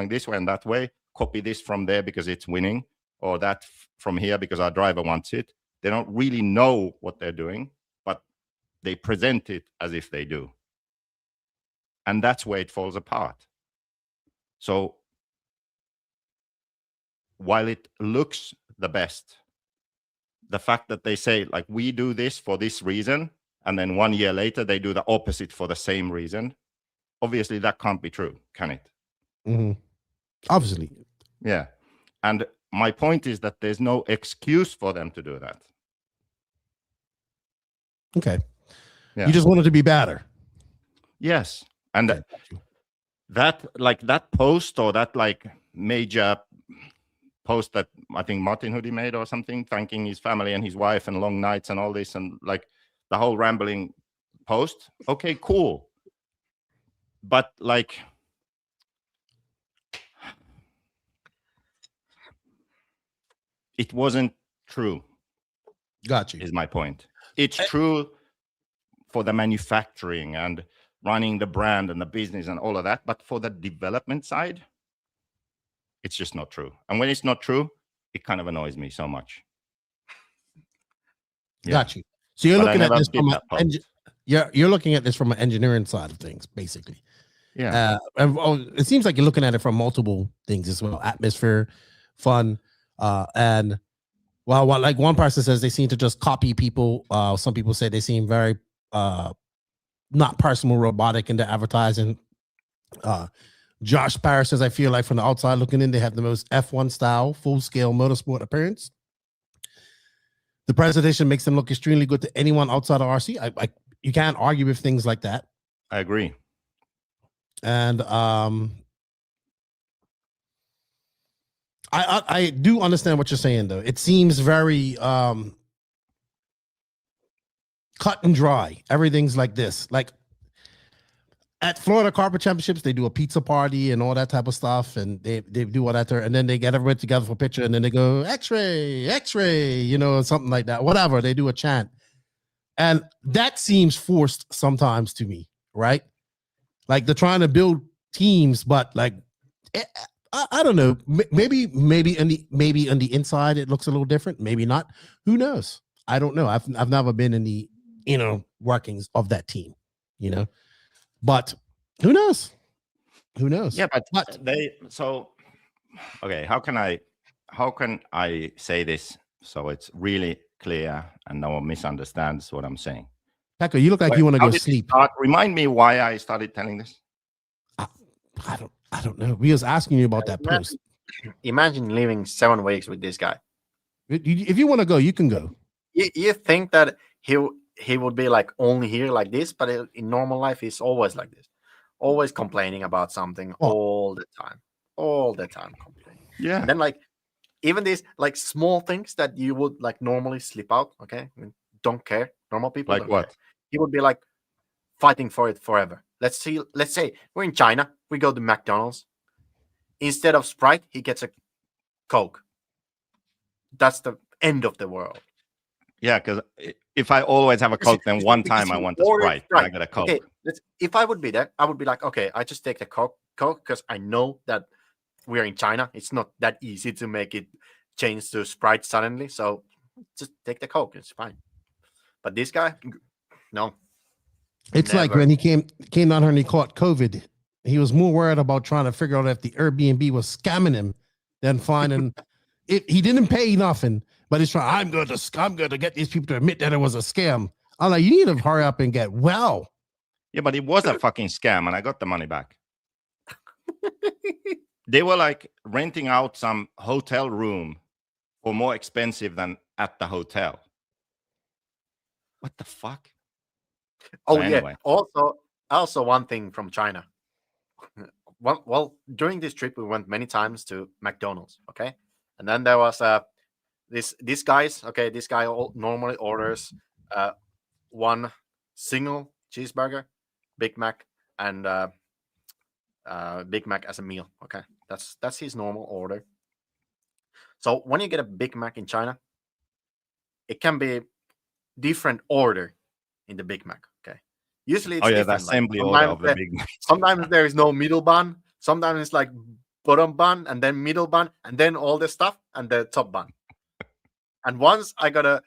this way and that way, copy this from there because it's winning, or that from here because our driver wants it. They don't really know what they're doing, but they present it as if they do, and that's where it falls apart. So while it looks the best, the fact that they say, like, we do this for this reason, and then 1 year later they do the opposite for the same reason, obviously that can't be true, can it? Obviously. Yeah. And my point is that there's no excuse for them to do that. Okay. Yeah. You just want it to be better. Yes. And that post, or that like major post that I think Martin Hoodie made or something, thanking his family and his wife and long nights and all this, and like the whole rambling post. Okay, cool. But like, it wasn't true. Got you. Is my point. It's true for the manufacturing and running the brand and the business and all of that, but for the development side, it's just not true. And when it's not true, it kind of annoys me so much. Yeah. Got you. So you're looking at this from you're looking at this from an engineering side of things, basically. Yeah. It seems like you're looking at it from multiple things as well: atmosphere, fun, and like one person says, they seem to just copy people. Some people say they seem very not personal, robotic in their advertising. Josh Parrish says, I feel like from the outside looking in, they have the most F1 style, full-scale motorsport appearance. The presentation makes them look extremely good to anyone outside of RC. You can't argue with things like that. I agree. And I do understand what you're saying, though. It seems very cut and dry. Everything's like this. Like at Florida Carpet Championships, they do a pizza party and all that type of stuff, and they do all that there, and then they get everybody together for a picture, and then they go X-ray, something like that. Whatever, they do a chant, and that seems forced sometimes to me, right? Like they're trying to build teams, but like I don't know. Maybe on the inside it looks a little different. Maybe not. Who knows? I don't know. I've never been in the workings of that team, But who knows? Who knows? Yeah, but okay. How can I say this so it's really clear and no one misunderstands what I'm saying? Pekko, you look like you want to go sleep. Remind me why I started telling this. I don't know. We was asking you about that post. Imagine living 7 weeks with this guy. If you want to go, you can go. You think that he would be like only here like this, but in normal life he's always like this, always complaining about something all the time complaining. Yeah. And then like even these like small things that you would like normally slip out, okay, I mean, don't care. Normal people like what? Care. He would be like fighting for it forever. Let's say we're in China, we go to McDonald's. Instead of Sprite, he gets a Coke. That's the end of the world. Yeah, because if I always have a Coke, then one time I want a Sprite. I get a Coke. Okay, if I would be there, I would be like, okay, I just take the Coke because I know that we're in China. It's not that easy to make it change to Sprite suddenly. So just take the Coke. It's fine. But this guy, no. It's like when he came down here and he caught COVID. He was more worried about trying to figure out if the Airbnb was scamming him than finding it. He didn't pay nothing, but he's trying. I'm going to get these people to admit that it was a scam. I'm like, you need to hurry up and get well. Yeah, but it was a fucking scam, and I got the money back. They were like renting out some hotel room for more expensive than at the hotel. What the fuck? Oh, so anyway. Yeah. Also one thing from China. Well, during this trip, we went many times to McDonald's, okay? And then there was this guy normally orders one single cheeseburger, Big Mac, and Big Mac as a meal, okay? That's his normal order. So when you get a Big Mac in China, it can be different order in the Big Mac, okay? Usually it's the assembly order of the Big Mac. Sometimes there is no middle bun. Sometimes it's like bottom bun and then middle bun and then all the stuff and the top bun. And once I got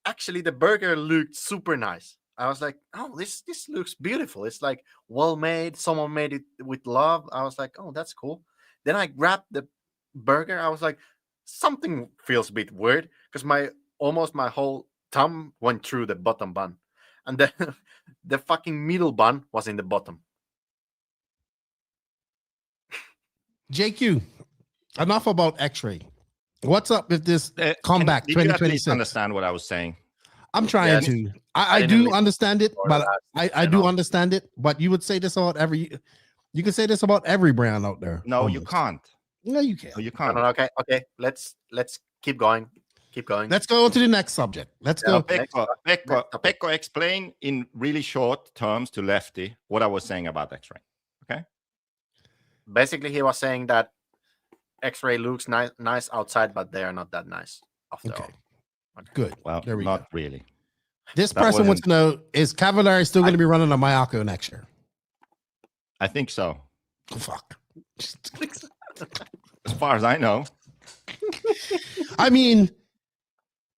actually the burger looked super nice. I was like, oh, this looks beautiful. It's like well made. Someone made it with love. I was like, oh, that's cool. Then I grabbed the burger. I was like, something feels a bit weird because my whole thumb went through the bottom bun. And then the fucking middle bun was in the bottom. JQ, enough about X-ray. What's up with this comeback 2026? Did you understand what I was saying? I'm trying to. I do understand it, but I do understand it. But you would say this about you can say this about every brand out there. No, almost. You can't. No, you can't. No, you can't. No, okay. Let's keep going. Keep going. Let's go on to the next subject. Let's go. Pekko, explain in really short terms to Lefty what I was saying about X-ray. Okay. Basically, he was saying that X-ray looks nice outside, but they are not that nice after all. Okay. Good. Well, there we not go. Really. This person wants to know, is Cavallari still going to be running a Mayako next year? I think so. Oh, fuck. As far as I know. I mean,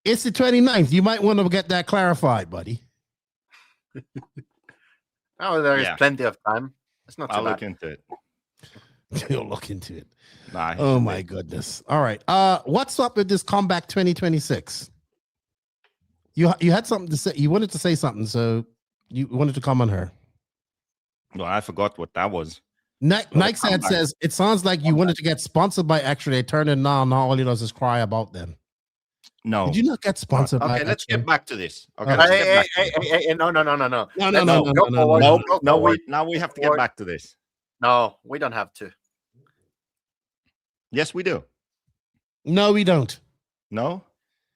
it's the 29th. You might want to get that clarified, buddy. Oh, there is plenty of time. It's not too I'll bad. look into it. You'll look into it. Nah, oh my goodness. All right. What's up with this comeback 2026? You had something to say. You wanted to say something, so you wanted to come on her. Well, I forgot what that was. Nike says it sounds like you wanted to get sponsored by X-Ray. They turn it now all he does is cry about them. No. Did you not get sponsored by let's X-ray? get back to this. Okay. Hey, no. Now we have to get back to this. No, we don't have to. Yes, we do. No, we don't. No?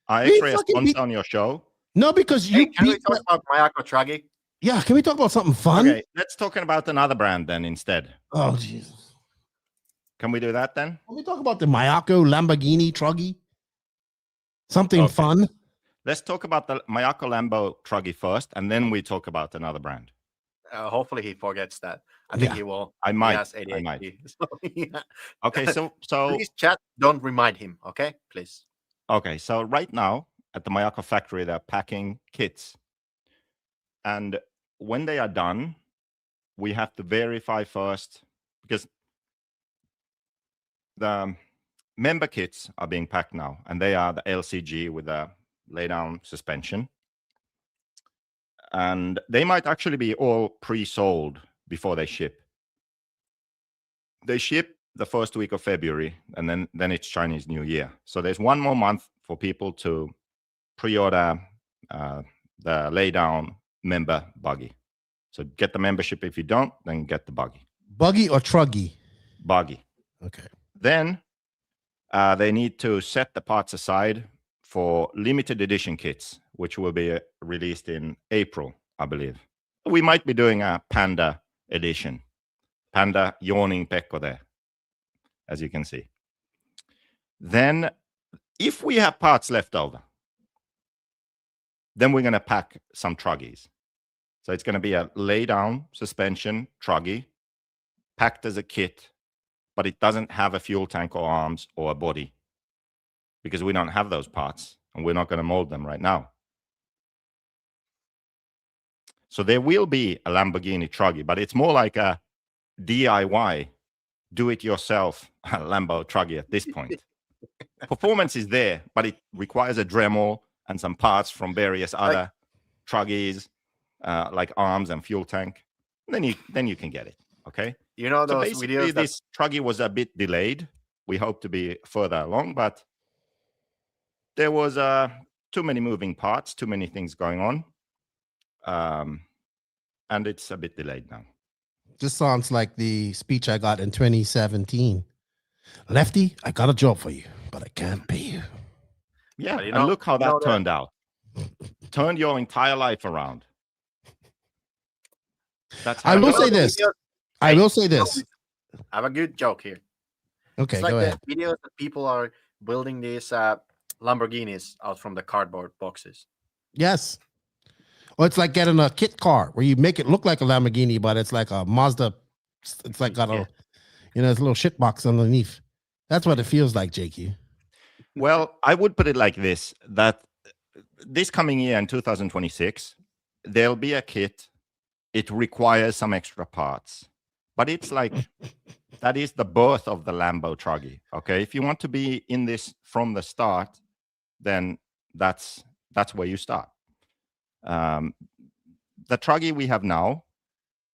X-ray is sponsor on your show? No, because you can we talk about Mayako Tragi? Yeah, can we talk about something fun? Okay, let's talk about another brand then instead. Oh, Jesus. Can we do that then? Can we talk about the Mayako Lamborghini Truggy? Something fun? Let's talk about the Mayako Lambo Truggy first, and then we talk about another brand. Hopefully he forgets that. I think he will. I might. He has ADHD. So, Okay, so please, chat, don't remind him, okay? Please. Okay, so right now at the Mayako factory, they're packing kits. And when they are done, we have to verify first, because the member kits are being packed now, and they are the LCG with a lay-down suspension. And they might actually be all pre-sold before they ship. They ship the first week of February, and then it's Chinese New Year. So there's one more month for people to pre-order the lay-down member buggy. So get the membership. If you don't, then get the buggy. Buggy or truggy? Buggy. Okay. Then they need to set the parts aside for limited edition kits, which will be released in April, I believe. We might be doing a Panda edition. Panda yawning Pekko there, as you can see. Then, if we have parts left over, then we're going to pack some truggies. So it's going to be a lay-down suspension truggy, packed as a kit, but it doesn't have a fuel tank or arms or a body, because we don't have those parts, and we're not going to mold them right now. So there will be a Lamborghini Truggy, but it's more like a DIY, do-it-yourself Lambo Truggy at this point. Performance is there, but it requires a Dremel and some parts from various other Truggies, like arms and fuel tank. Then you can get it. Okay. You know, so those basically videos this Truggy was a bit delayed. We hope to be further along, but there was too many moving parts, too many things going on. And it's a bit delayed now. This sounds like the speech I got in 2017. Lefty, I got a job for you, but I can't pay you. Yeah, and look how that turned out. Turned your entire life around. I will say this. I will say this. I have a good joke here. Okay, it's like go the ahead. videos that people are building these Lamborghinis out from the cardboard boxes. Yes. Or it's like getting a kit car where you make it look like a Lamborghini, but it's like a Mazda. It's like got a, it's a little shit box underneath. That's what it feels like, JQ. Well, I would put it like this, that this coming year in 2026, there'll be a kit. It requires some extra parts, but it's like, that is the birth of the Lambo Truggy. Okay. If you want to be in this from the start, then that's where you start. The Truggy we have now,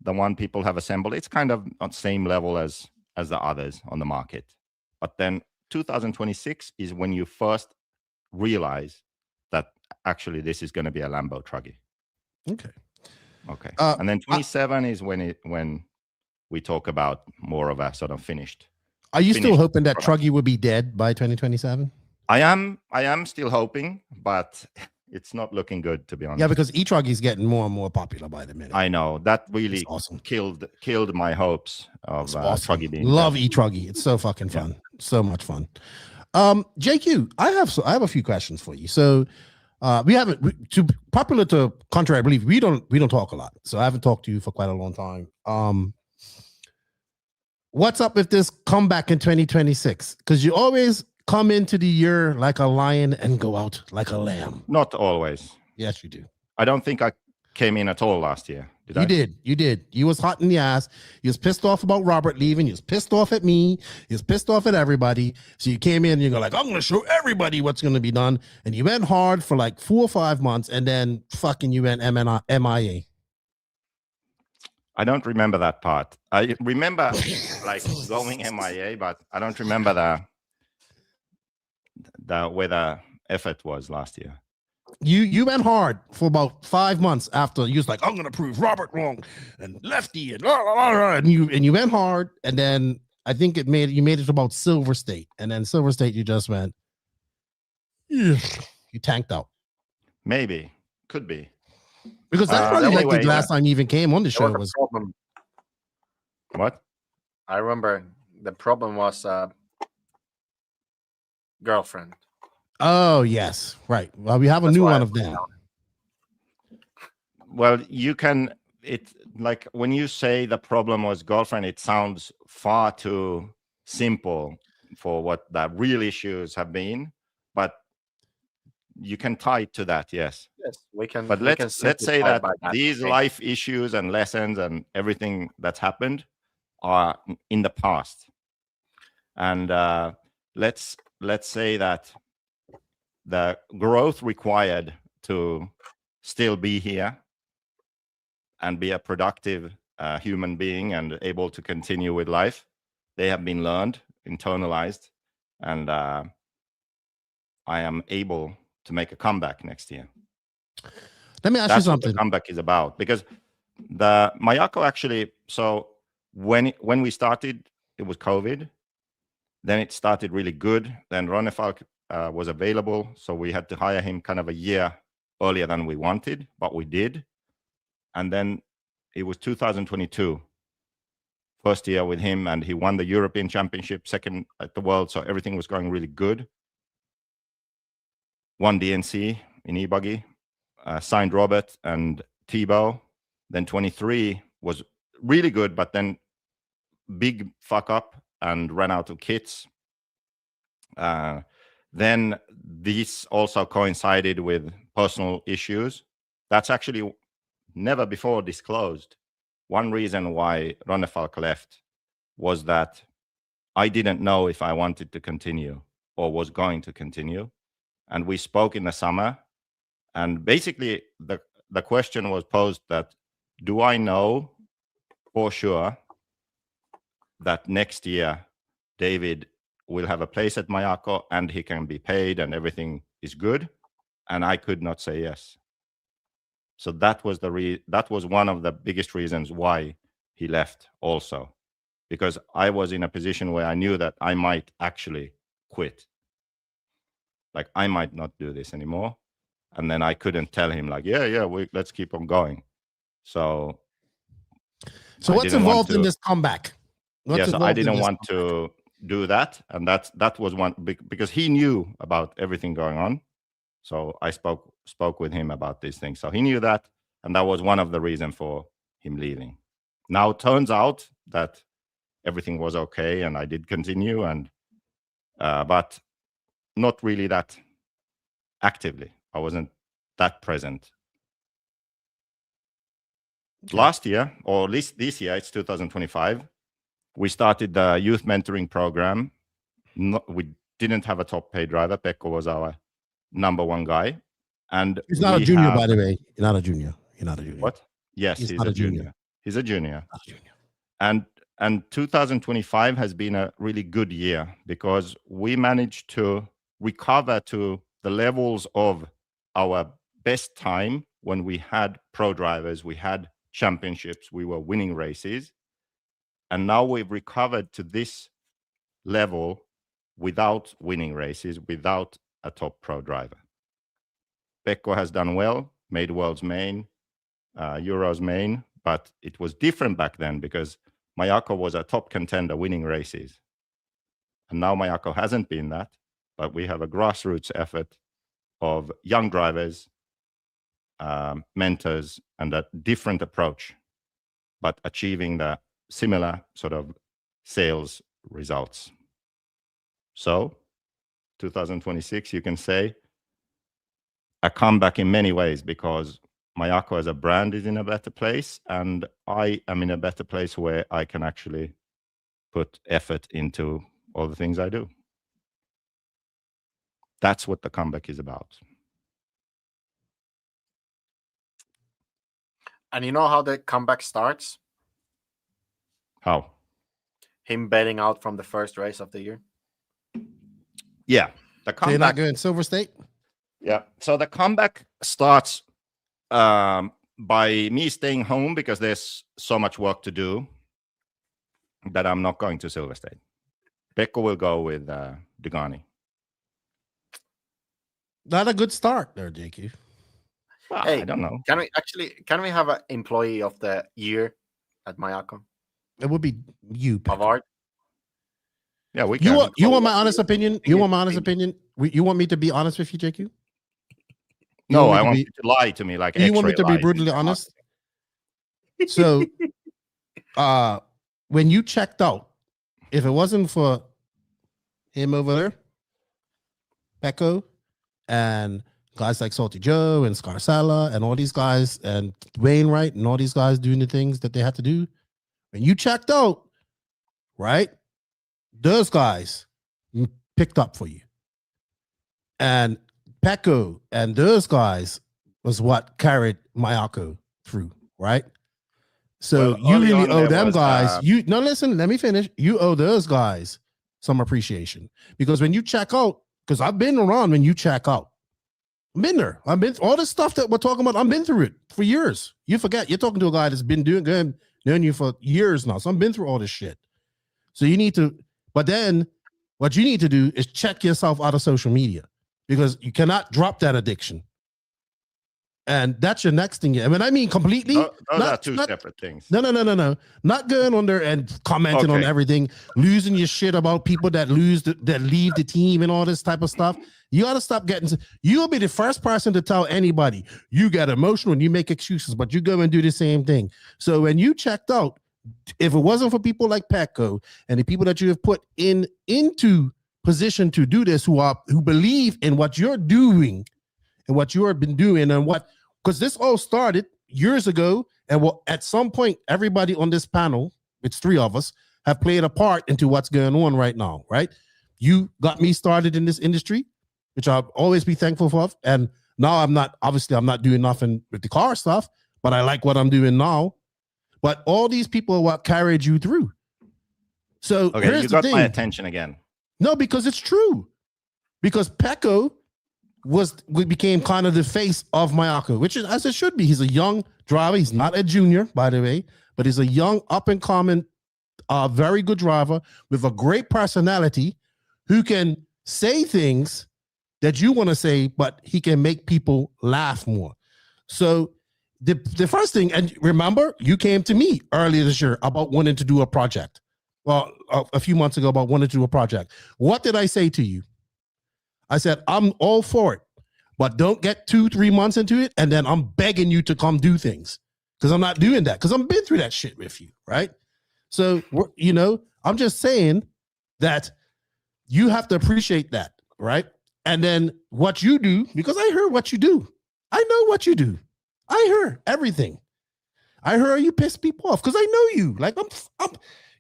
the one people have assembled, it's kind of on the same level as the others on the market. But then 2026 is when you first realize that actually this is going to be a Lambo Truggy. Okay. Okay. And then 27 is when we talk about more of a sort of finished. Are you still hoping that Truggy will be dead by 2027? I am still hoping, but it's not looking good, to be honest. Yeah, because E-Truggy is getting more and more popular by the minute. I know that really awesome. killed my hopes of awesome. Truggy being Love dead. E-Truggy. It's so fucking fun. Yeah. So much fun. JQ, I have a few questions for you. So we haven't popular to contrary, I believe we don't talk a lot. So I haven't talked to you for quite a long time. What's up with this comeback in 2026? Because you always come into the year like a lion and go out like a lamb. Not always. Yes, you do. I don't think I came in at all last year. You did. You was hot in the ass. You was pissed off about Robert leaving. You was pissed off at me. You was pissed off at everybody. So you came in and you go like, I'm going to show everybody what's going to be done. And you went hard for like 4 or 5 months, and then fucking you went MIA. I don't remember that part. I remember like going MIA, but I don't remember where the effort was last year. You went hard for about 5 months after you was like, I'm gonna prove Robert wrong and Lefty and you went hard, and then I think you made it to about Silver State, and then Silver State you just went, you tanked out. Maybe, could be, because that's probably like the last time you even came on the show was problem. What? I remember the problem was girlfriend. Oh, yes. Right. Well, we have a new one of them. Well, it's like when you say the problem was girlfriend, it sounds far too simple for what the real issues have been, but you can tie it to that. Yes. Yes, we can. But let's say that these life issues and lessons and everything that's happened are in the past. And let's say that the growth required to still be here and be a productive human being and able to continue with life, they have been learned, internalized, and I am able to make a comeback next year. Let me ask you something. What the comeback is about, because the Mayako actually, so when we started, it was COVID. Then it started really good. Then Ronnefalk was available, so we had to hire him kind of a year earlier than we wanted, but we did. And then it was 2022, first year with him, and he won the European Championship, second at the world, so everything was going really good. Won DNC in E-Buggy, signed Robert and Thibaut. Then 23 was really good, but then big fuck up and ran out of kits. Then this also coincided with personal issues. That's actually never before disclosed. One reason why Ronnefalk left was that I didn't know if I wanted to continue or was going to continue. And we spoke in the summer. And basically, the question was posed that, do I know for sure that next year David will have a place at Mayako and he can be paid and everything is good? And I could not say yes. So that was that was one of the biggest reasons why he left also, because I was in a position where I knew that I might actually quit. Like, I might not do this anymore. And then I couldn't tell him like, let's keep on going. So what's involved in this comeback? I didn't want to do that. And that was one, because he knew about everything going on. So I spoke with him about these things. So he knew that. And that was one of the reasons for him leaving. Now it turns out that everything was okay and I did continue, and but not really that actively. I wasn't that present. Okay. Last year, or at least this year, it's 2025, we started the youth mentoring program. We didn't have a top paid driver. Pekko was our number one guy. And he's not a junior, by the way. You're not a junior. You're not a junior. What? Yes, he's a junior. He's a junior. Not a junior. And 2025 has been a really good year because we managed to recover to the levels of our best time when we had pro drivers, we had championships, we were winning races. And now we've recovered to this level without winning races, without a top pro driver. Pekko has done well, made world's main, Euro's main, but it was different back then because Mayako was a top contender winning races. And now Mayako hasn't been that, but we have a grassroots effort of young drivers, mentors, and a different approach, but achieving the similar sort of sales results. So 2026, you can say a comeback in many ways, because Mayako as a brand is in a better place, and I am in a better place where I can actually put effort into all the things I do. That's what the comeback is about. And you know how the comeback starts? How? Him bailing out from the first race of the year. Yeah. The comeback. So you're not going Silver State? Yeah. So the comeback starts by me staying home because there's so much work to do that I'm not going to Silver State. Pekko will go with Dugani. Not a good start there, JQ. Well, hey, I don't know. Can we have an employee of the year at Mayako? It would be you, Pavard. Yeah, we can. You want my honest opinion? You want my honest opinion? You want me to be honest with you, JQ? No, I want you to lie to me like you want me to be brutally honest? So, when you checked out, if it wasn't for him over there, Pekko, and guys like Salty Joe and Scarsella and all these guys and Wainwright and all these guys doing the things that they had to do, when you checked out, right, those guys picked up for you. And Pekko and those guys was what carried Mayako through, right? So you really owe them guys. Listen, let me finish. You owe those guys some appreciation, because when you check out, because I've been around when you check out. I've been there. I've been all this stuff that we're talking about. I've been through it for years. You forget you're talking to a guy that's been knowing you for years now. So I've been through all this shit. So you need to, but then what you need to do is check yourself out of social media, because you cannot drop that addiction. And that's your next thing. I mean, completely. Those are two separate things. No. Not going on there and commenting on everything, losing your shit about people that leave the team and all this type of stuff. You got to stop getting. You'll be the first person to tell anybody you get emotional and you make excuses, but you go and do the same thing. So when you checked out, if it wasn't for people like Pekko and the people that you have put into position to do this, who believe in what you're doing and what you have been doing, and because this all started years ago, and well, at some point, everybody on this panel, it's 3 of us, have played a part into what's going on right now, right? You got me started in this industry, which I'll always be thankful for. And now I'm not doing nothing with the car stuff, but I like what I'm doing now. But all these people are what carried you through. So okay, you got my attention again. No, because it's true. Because Pekko became kind of the face of Mayako, which is as it should be. He's a young driver. He's not a junior, by the way, but he's a young, up and coming, very good driver with a great personality who can say things that you want to say, but he can make people laugh more. So the first thing, and remember, you came to me earlier this year about wanting to do a project. Well, a few months ago about wanting to do a project. What did I say to you? I said, I'm all for it, but don't get 2-3 months into it, and then I'm begging you to come do things, because I'm not doing that, because I've been through that shit with you, right? So, you know, I'm just saying that you have to appreciate that, right? And then what you do, because I heard what you do. I know what you do. I heard everything. I heard you piss people off because I know you. Like,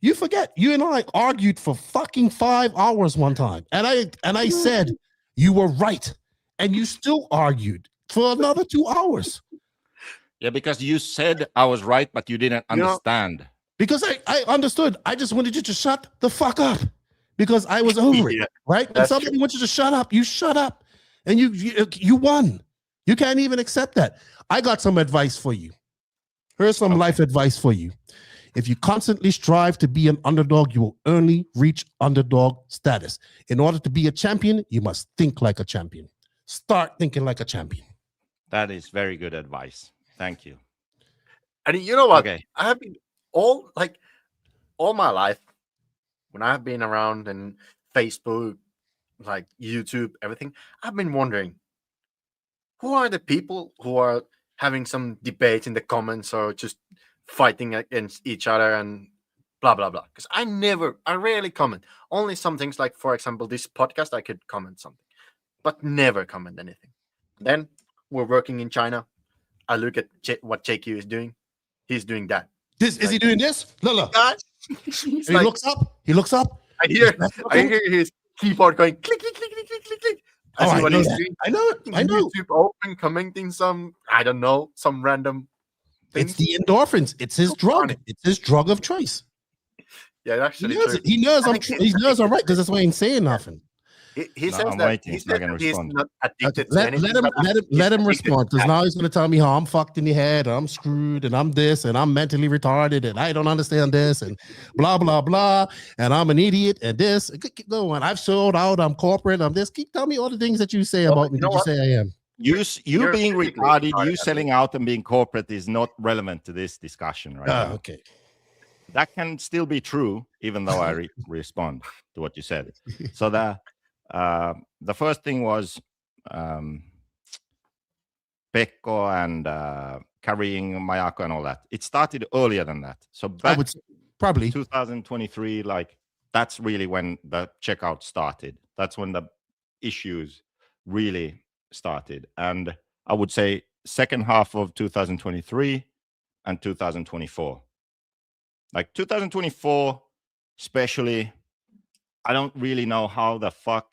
you forget, you and I argued for fucking 5 hours one time. And I said you were right. And you still argued for another 2 hours. Yeah, because you said I was right, but you didn't understand. Because I understood. I just wanted you to shut the fuck up. Because I was over it, right? When somebody wants you to shut up, you shut up. And you won. You can't even accept that. I got some advice for you. Here's some life advice for you. If you constantly strive to be an underdog, you will only reach underdog status. In order to be a champion, you must think like a champion. Start thinking like a champion. That is very good advice. Thank you. And you know what? Okay. I have been all my life, when I've been around in Facebook, like YouTube, everything, I've been wondering, who are the people who are having some debate in the comments or just fighting against each other and blah, blah, blah. Because I rarely comment. Only some things like, for example, this podcast, I could comment something, but never comment anything. Then we're working in China. I look at what JQ is doing. He's doing that. Is he doing this? Look. He like, looks up. He looks up. I hear his keyboard going click, click, click, click, click, click, click. I see what he's doing. I know. YouTube open, commenting some, I don't know, some random things. It's the endorphins. It's his drug. It's his drug of choice. Yeah, actually, he knows I'm right, because that's why he ain't saying nothing. He says that he's not addicted to anything. Let him respond, because now he's going to tell me how I'm fucked in the head, I'm screwed, and I'm this, and I'm mentally retarded, and I don't understand this, and blah, blah, blah, and I'm an idiot, and this. Keep going. I've sold out, I'm corporate, I'm this. Keep telling me all the things that you say about me. Did you say I am? You being retarded, you selling out and being corporate is not relevant to this discussion right now. Okay. That can still be true, even though I respond to what you said. So the first thing was Pekko and carrying Mayako and all that. It started earlier than that. So back probably 2023, like that's really when the checkout started. That's when the issues really started. And I would say second half of 2023 and 2024. Like 2024, especially, I don't really know how the fuck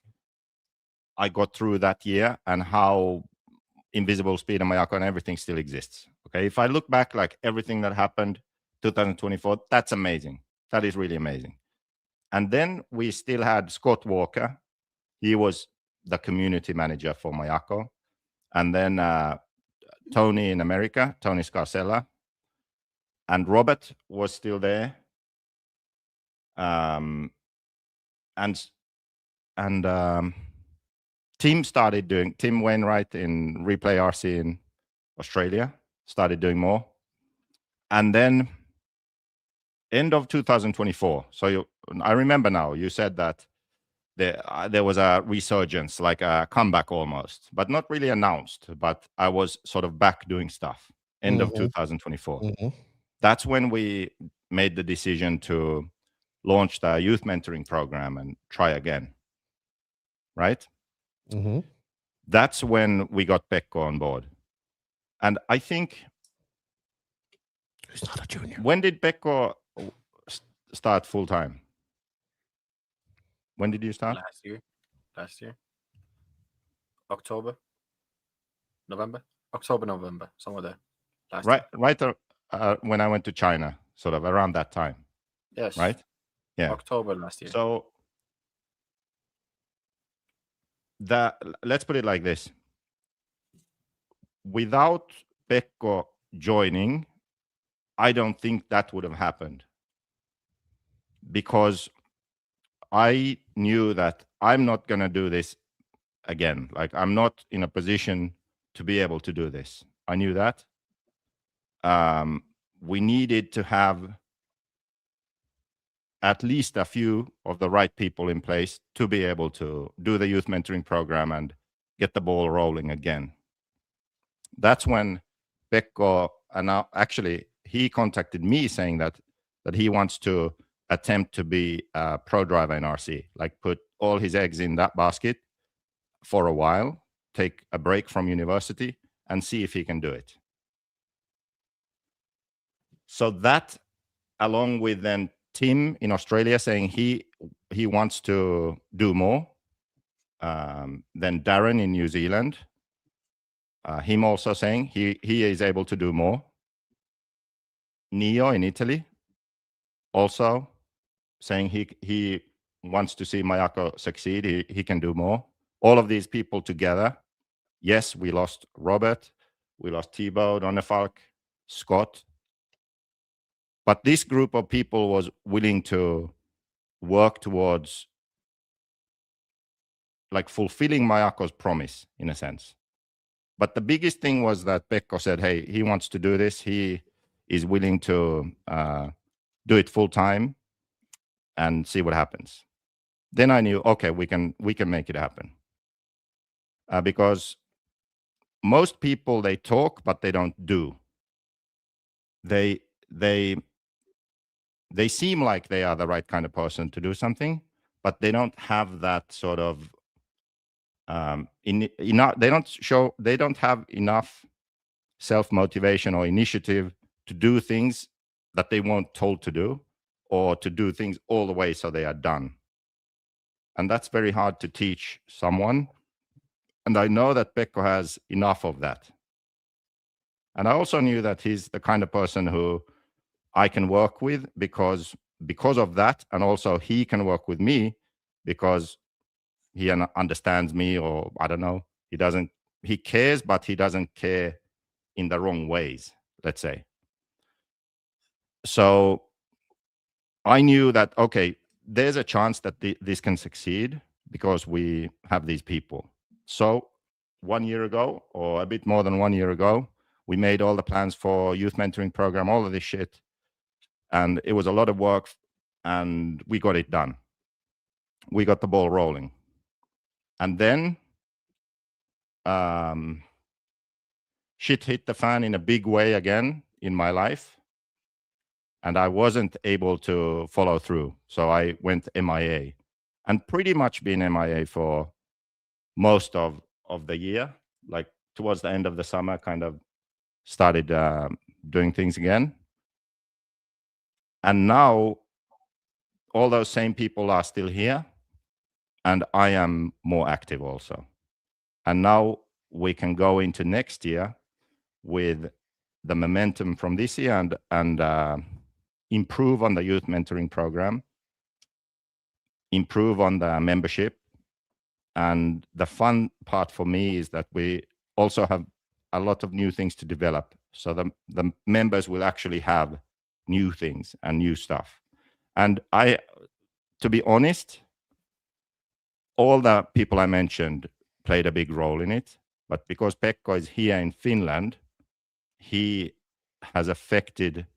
I got through that year and how Invisible Speed and Mayako and everything still exists. Okay, if I look back, like everything that happened 2024, that's amazing. That is really amazing. And then we still had Scott Walker. He was the community manager for Mayako. And then Tony in America, Tony Scarcella. And Robert was still there. And Tim Wainwright in Replay RC in Australia started doing more. And then end of 2024. So I remember now, you said that there was a resurgence, like a comeback almost, but not really announced. But I was sort of back doing stuff end of 2024. Mm-hmm. That's when we made the decision to launch the youth mentoring program and try again. Right? Mm-hmm. That's when we got Pekko on board. And I think Who's not a junior. When did Pekko start full time? When did you start? Last year. October, November, somewhere there. Right. When I went to China, sort of around that time. Yes. Right. Yeah. October last year. So let's put it like this. Without Pekko joining, I don't think that would have happened, because I knew that I'm not going to do this again. Like, I'm not in a position to be able to do this. I knew that. We needed to have at least a few of the right people in place to be able to do the youth mentoring program and get the ball rolling again. That's when Pekko, and now actually he contacted me saying that he wants to attempt to be a pro driver in RC, like put all his eggs in that basket for a while, take a break from university and see if he can do it. So that, along with then Tim in Australia saying he wants to do more, then Darren in New Zealand, him also saying he is able to do more. Neo in Italy also saying he wants to see Mayako succeed. He can do more. All of these people together. Yes, we lost Robert, we lost Thibaut, Donnefalk, Scott. But this group of people was willing to work towards like fulfilling Mayako's promise in a sense. But the biggest thing was that Pekko said, hey, he wants to do this. He is willing to do it full time and see what happens. Then I knew, okay, we can make it happen. Because most people, they talk, but they don't do. They seem like they are the right kind of person to do something, but they don't have that sort of they don't have enough self-motivation or initiative to do things that they weren't told to do, or to do things all the way so they are done. And that's very hard to teach someone. And I know that Pekko has enough of that. And I also knew that he's the kind of person who I can work with because of that. And also he can work with me because he understands me, or I don't know. He cares, but he doesn't care in the wrong ways, let's say. So I knew that, okay, there's a chance that this can succeed because we have these people. So 1 year ago, or a bit more than 1 year ago, we made all the plans for youth mentoring program, all of this shit. And it was a lot of work, and we got it done. We got the ball rolling. And then shit hit the fan in a big way again in my life. And I wasn't able to follow through. So I went MIA, and pretty much been MIA for most of the year. Like towards the end of the summer, kind of started doing things again. And now all those same people are still here, and I am more active also. And now we can go into next year with the momentum from this year and improve on the youth mentoring program, improve on the membership. And the fun part for me is that we also have a lot of new things to develop. So the members will actually have new things and new stuff. And to be honest, all the people I mentioned played a big role in it. But because Pekko is here in Finland, he has affected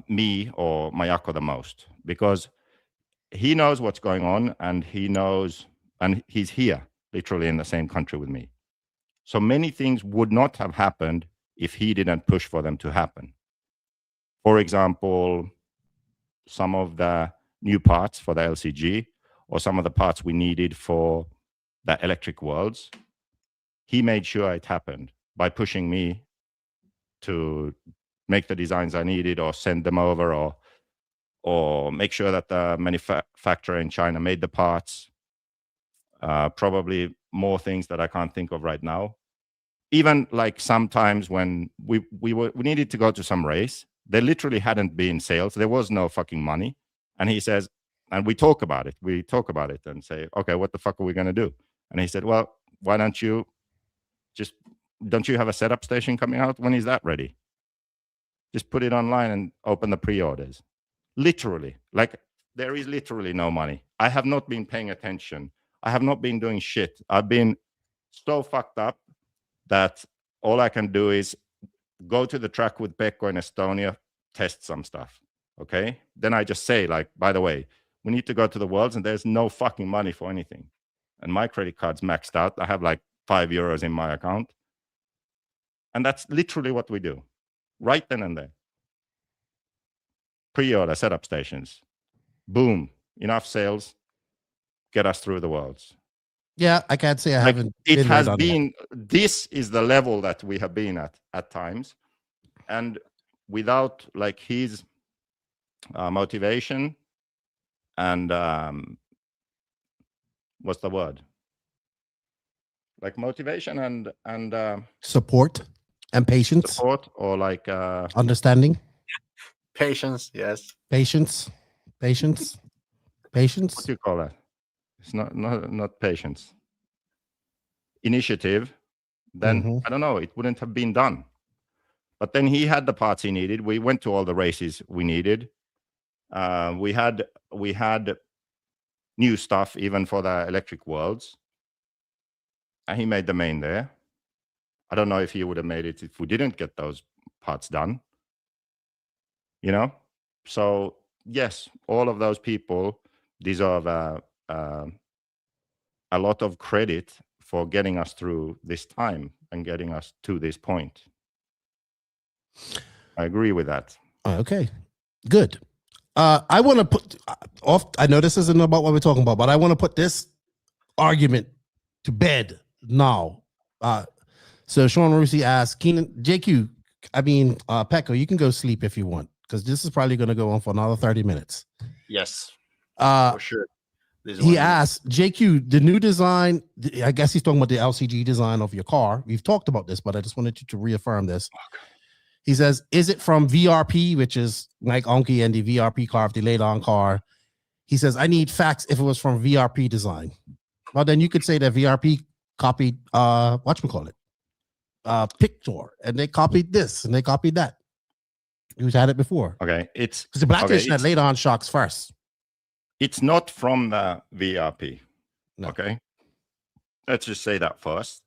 me or Mayako the most, because he knows what's going on, and he's here literally in the same country with me. So many things would not have happened if he didn't push for them to happen. For example, some of the new parts for the LCG, or some of the parts we needed for the electric worlds, he made sure it happened by pushing me to make the designs I needed or send them over or make sure that the manufacturer in China made the parts. Probably more things that I can't think of right now. Even like sometimes when we needed to go to some race, there literally hadn't been sales. There was no fucking money. And he says, and we talk about it. We talk about it and say, okay, what the fuck are we going to do? And he said, well, why don't you have a setup station coming out? When is that ready? Just put it online and open the pre-orders. Literally, like there is literally no money. I have not been paying attention. I have not been doing shit. I've been so fucked up that all I can do is go to the track with Pekko in Estonia, test some stuff. Okay. Then I just say, like, by the way, we need to go to the Worlds and there's no fucking money for anything. And my credit card's maxed out. I have like €5 in my account. And that's literally what we do right then and there. Pre-order setup stations. Boom. Enough sales. Get us through the Worlds. Yeah, I can't say I haven't. It has been, this is the level that we have been at times. And without like his motivation and what's the word? Like motivation and support and patience. Support or like understanding. Patience, yes. Patience. What do you call that? It's not patience. Initiative. Then I don't know. It wouldn't have been done. But then he had the parts he needed. We went to all the races we needed. We had new stuff even for the electric Worlds. And he made the main there. I don't know if he would have made it if we didn't get those parts done. You know? So yes, all of those people deserve a lot of credit for getting us through this time and getting us to this point. I agree with that. Okay, good. I want to put off. I know this isn't about what we're talking about, but I want to put this argument to bed now. So Sean Rusi asked Keenan, JQ, Pekko, you can go sleep if you want, because this is probably going to go on for another 30 minutes. Yes, for sure. He asked, JQ, the new design, I guess he's talking about the LCG design of your car. We've talked about this, but I just wanted you to reaffirm this. Okay. He says, is it from VRP, which is Mike Onke and the VRP car, the laid-on car? He says, I need facts if it was from VRP design. Well, then you could say that VRP copied, whatchamacallit, Pictor, and they copied this, and they copied that. Who's had it before? Okay, it's... Because the Black Edition had laid-on shocks first. It's not from the VRP. No. Okay. Let's just say that first.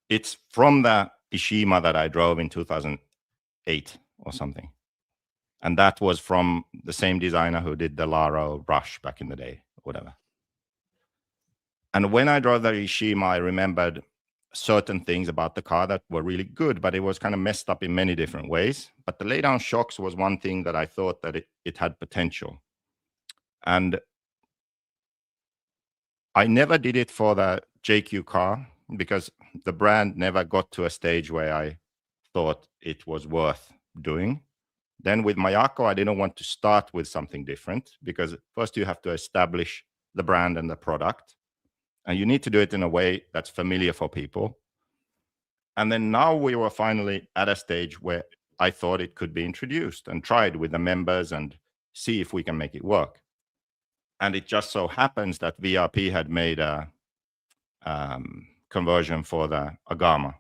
It's from the Ishima that I drove in 2008 or something. And that was from the same designer who did the Laro Rush back in the day, whatever. And when I drove the Ishima, I remembered certain things about the car that were really good, but it was kind of messed up in many different ways. But the lay-down shocks was one thing that I thought that it had potential. And I never did it for the JQ car because the brand never got to a stage where I thought it was worth doing. Then with Mayako, I didn't want to start with something different because first you have to establish the brand and the product. And you need to do it in a way that's familiar for people. And then now we were finally at a stage where I thought it could be introduced and tried with the members and see if we can make it work. And it just so happens that VRP had made a conversion for the Agama,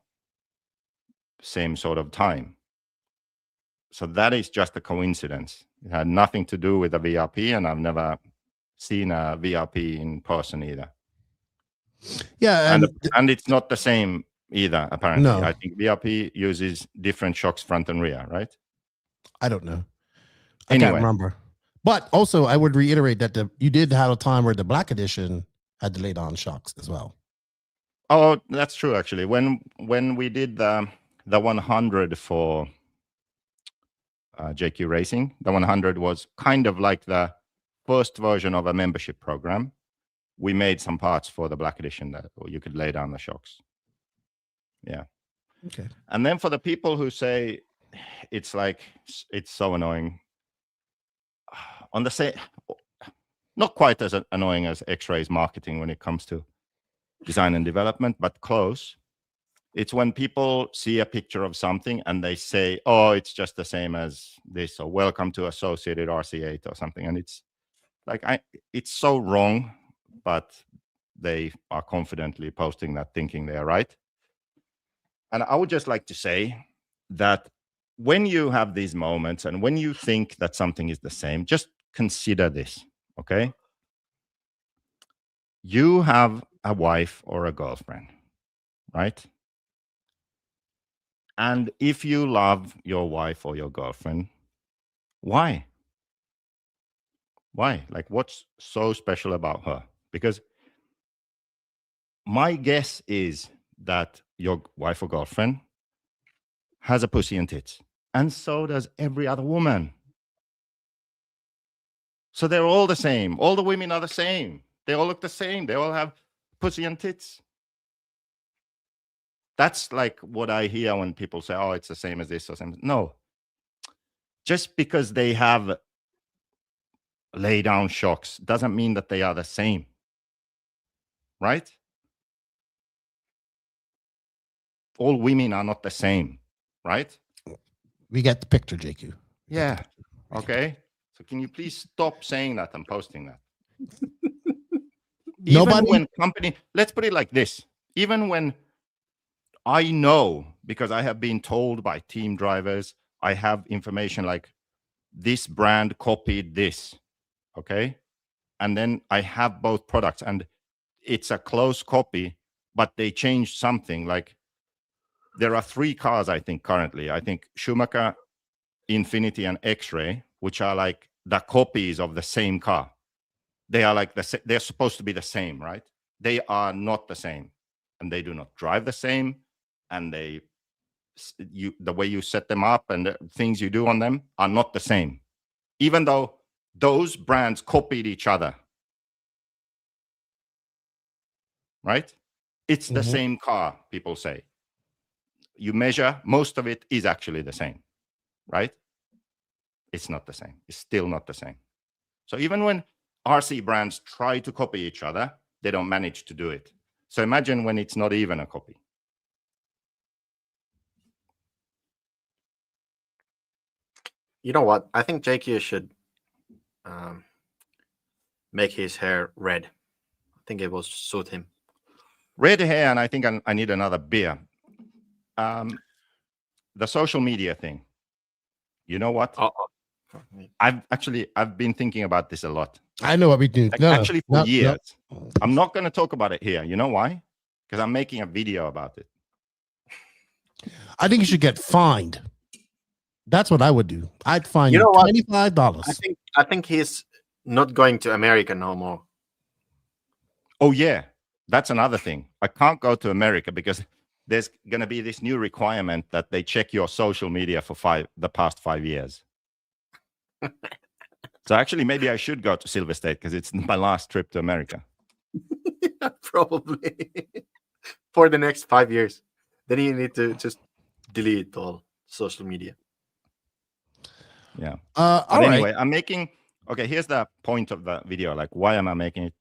same sort of time. So that is just a coincidence. It had nothing to do with the VRP, and I've never seen a VRP in person either. Yeah, and it's not the same either, apparently. No. I think VRP uses different shocks front and rear, right? I don't know. I can't remember. But also, I would reiterate that you did have a time where the Black Edition had the laid-on shocks as well. Oh, that's true, actually. When we did the 100 for JQ Racing, the 100 was kind of like the first version of a membership program. We made some parts for the Black Edition that you could lay down the shocks. Yeah. Okay. And then for the people who say it's like it's so annoying. On the same, not quite as annoying as X-Ray's marketing when it comes to design and development, but close. It's when people see a picture of something and they say, "Oh, it's just the same as this," or "Welcome to Associated RC8" or something, and it's like it's so wrong, but they are confidently posting that, thinking they are right. And I would just like to say that when you have these moments and when you think that something is the same, just consider this, okay? You have a wife or a girlfriend, right? And if you love your wife or your girlfriend, why? Why? Like, what's so special about her? Because my guess is that your wife or girlfriend has a pussy and tits, and so does every other woman. So they're all the same. All the women are the same. They all look the same. They all have pussy and tits. That's like what I hear when people say, "Oh, it's the same as this or something." No. Just because they have lay down shocks doesn't mean that they are the same. Right? All women are not the same. Right? We get the picture, JQ. Yeah. Okay. So can you please stop saying that and posting that? Even when company, let's put it like this. Even when I know, because I have been told by team drivers, I have information like this brand copied this, okay? And then I have both products and it's a close copy, but they changed something. Like there are 3 cars, I think, currently. I think Schumacher, Infinity, and X-Ray, which are like the copies of the same car. They are like they're supposed to be the same, right? They are not the same, and they do not drive the same, and the way you set them up and the things you do on them are not the same, even though those brands copied each other, right? It's the same car, people say. You measure, most of it is actually the same, right? It's not the same. It's still not the same. So even when RC brands try to copy each other, they don't manage to do it. So imagine when it's not even a copy. You know what? I think JQ should make his hair red. I think it will suit him. Red hair, and I think I need another beer. The social media thing. You know what? I've been thinking about this a lot. I know what we do. Like, for years. No. I'm not going to talk about it here. You know why? Because I'm making a video about it. I think you should get fined. That's what I would do. I'd fine you $25. I think he's not going to America no more. Oh yeah, that's another thing. I can't go to America because there's going to be this new requirement that they check your social media for the past 5 years. So actually, maybe I should go to Silver State because it's my last trip to America. Yeah, probably. For the next 5 years. Then you need to just delete all social media. Yeah. But anyway, I'm making... Okay, here's the point of the video. Like, why am I making it?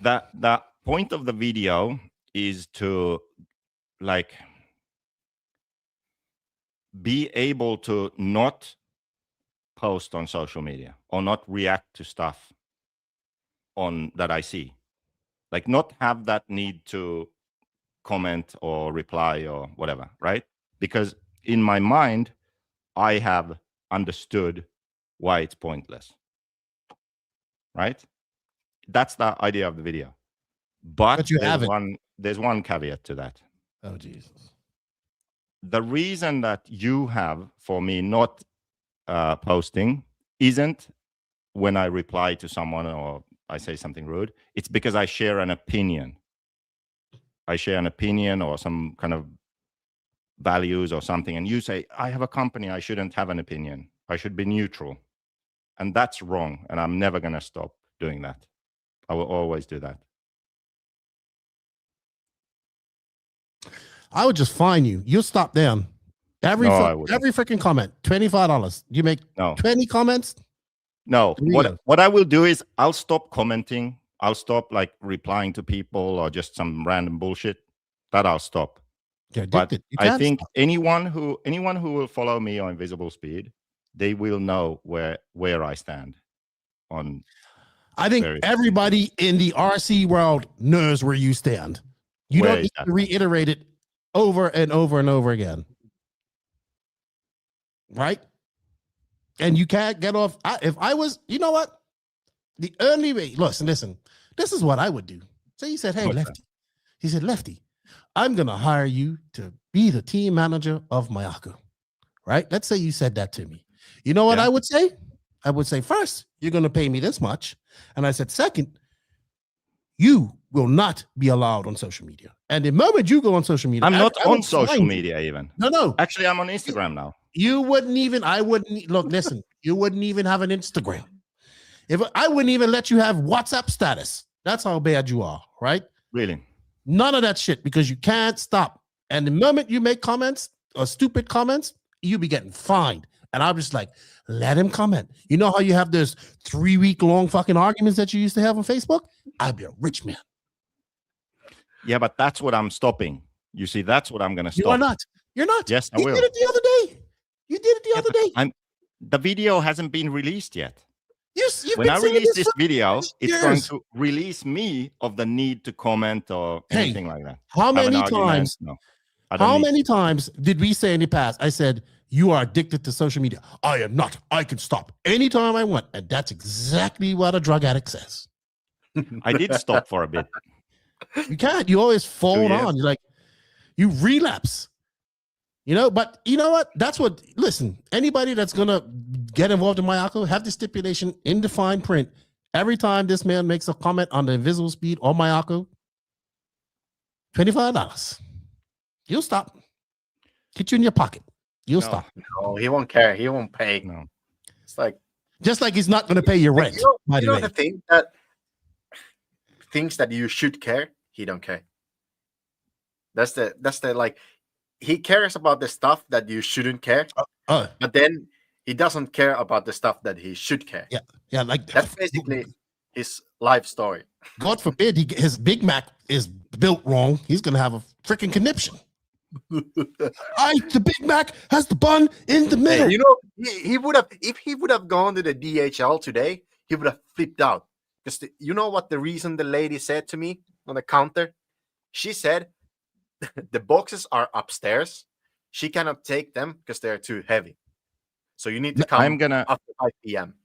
The point of the video is to, like, be able to not post on social media or not react to stuff that I see. Like, not have that need to comment or reply or whatever, right? Because in my mind, I have understood why it's pointless, right? That's the idea of the video. But there's one caveat to that. Oh, Jesus. The reason that you have for me not posting isn't when I reply to someone or I say something rude. It's because I share an opinion. I share an opinion or some kind of values or something. And you say, I have a company. I shouldn't have an opinion. I should be neutral. And that's wrong. And I'm never going to stop doing that. I will always do that. I would just fine you. You'll stop them. Every freaking comment, $25. You make 20 comments? No. What I will do is I'll stop commenting. I'll stop like replying to people or just some random bullshit. That I'll stop. But I think anyone who will follow me on Visible Speed, they will know where I stand on. I think everybody in the RC world knows where you stand. You don't need to reiterate it over and over and over again. Right? And you can't get off. If I was, you know what? The only way, listen, this is what I would do. So he said, hey, Lefty. He said, Lefty, I'm going to hire you to be the team manager of Mayako. Right? Let's say you said that to me. You know what I would say? I would say, first, you're going to pay me this much. And I said, second, you will not be allowed on social media. And the moment you go on social media, I'm not on social media even. No. Actually, I'm on Instagram now. You wouldn't even, look, listen, you wouldn't even have an Instagram. If I wouldn't even let you have WhatsApp status. That's how bad you are, right? Really? None of that shit, because you can't stop. And the moment you make comments or stupid comments, you be getting fined. And I'm just like, let him comment. You know how you have those 3-week-long fucking arguments that you used to have on Facebook? I'd be a rich man. Yeah, but that's what I'm stopping. You see, that's what I'm going to stop. You're not. You're not. Yes, I will. You did it the other day. You did it the other day. The video hasn't been released yet. You've when I release this video, it's going to release me of the need to comment or anything like that. How many times? No, how many times did we say in the past? I said, you are addicted to social media. I am not. I can stop anytime I want. And that's exactly what a drug addict says. I did stop for a bit. You can't. You always fall on. You're like, you relapse. You know, but you know what? That's what, listen, anybody that's going to get involved in Mayako, have the stipulation in the fine print. Every time this man makes a comment on the Invisible Speed or Mayako, $25. You'll stop. Get you in your pocket. You'll stop. No, he won't care. He won't pay. No. It's like, just like he's not going to pay your rent. You know the thing that things that you should care, he don't care. That's the like, he cares about the stuff that you shouldn't care, but then he doesn't care about the stuff that he should care. Yeah, like that's basically his life story. God forbid his Big Mac is built wrong. He's gonna have a freaking conniption. The Big Mac has the bun in the middle. You know, he would have, if he would have gone to the DHL today, he would have flipped out. Because you know what the reason the lady said to me on the counter? She said, the boxes are upstairs. She cannot take them because they're too heavy. So you need to come after 5 p.m.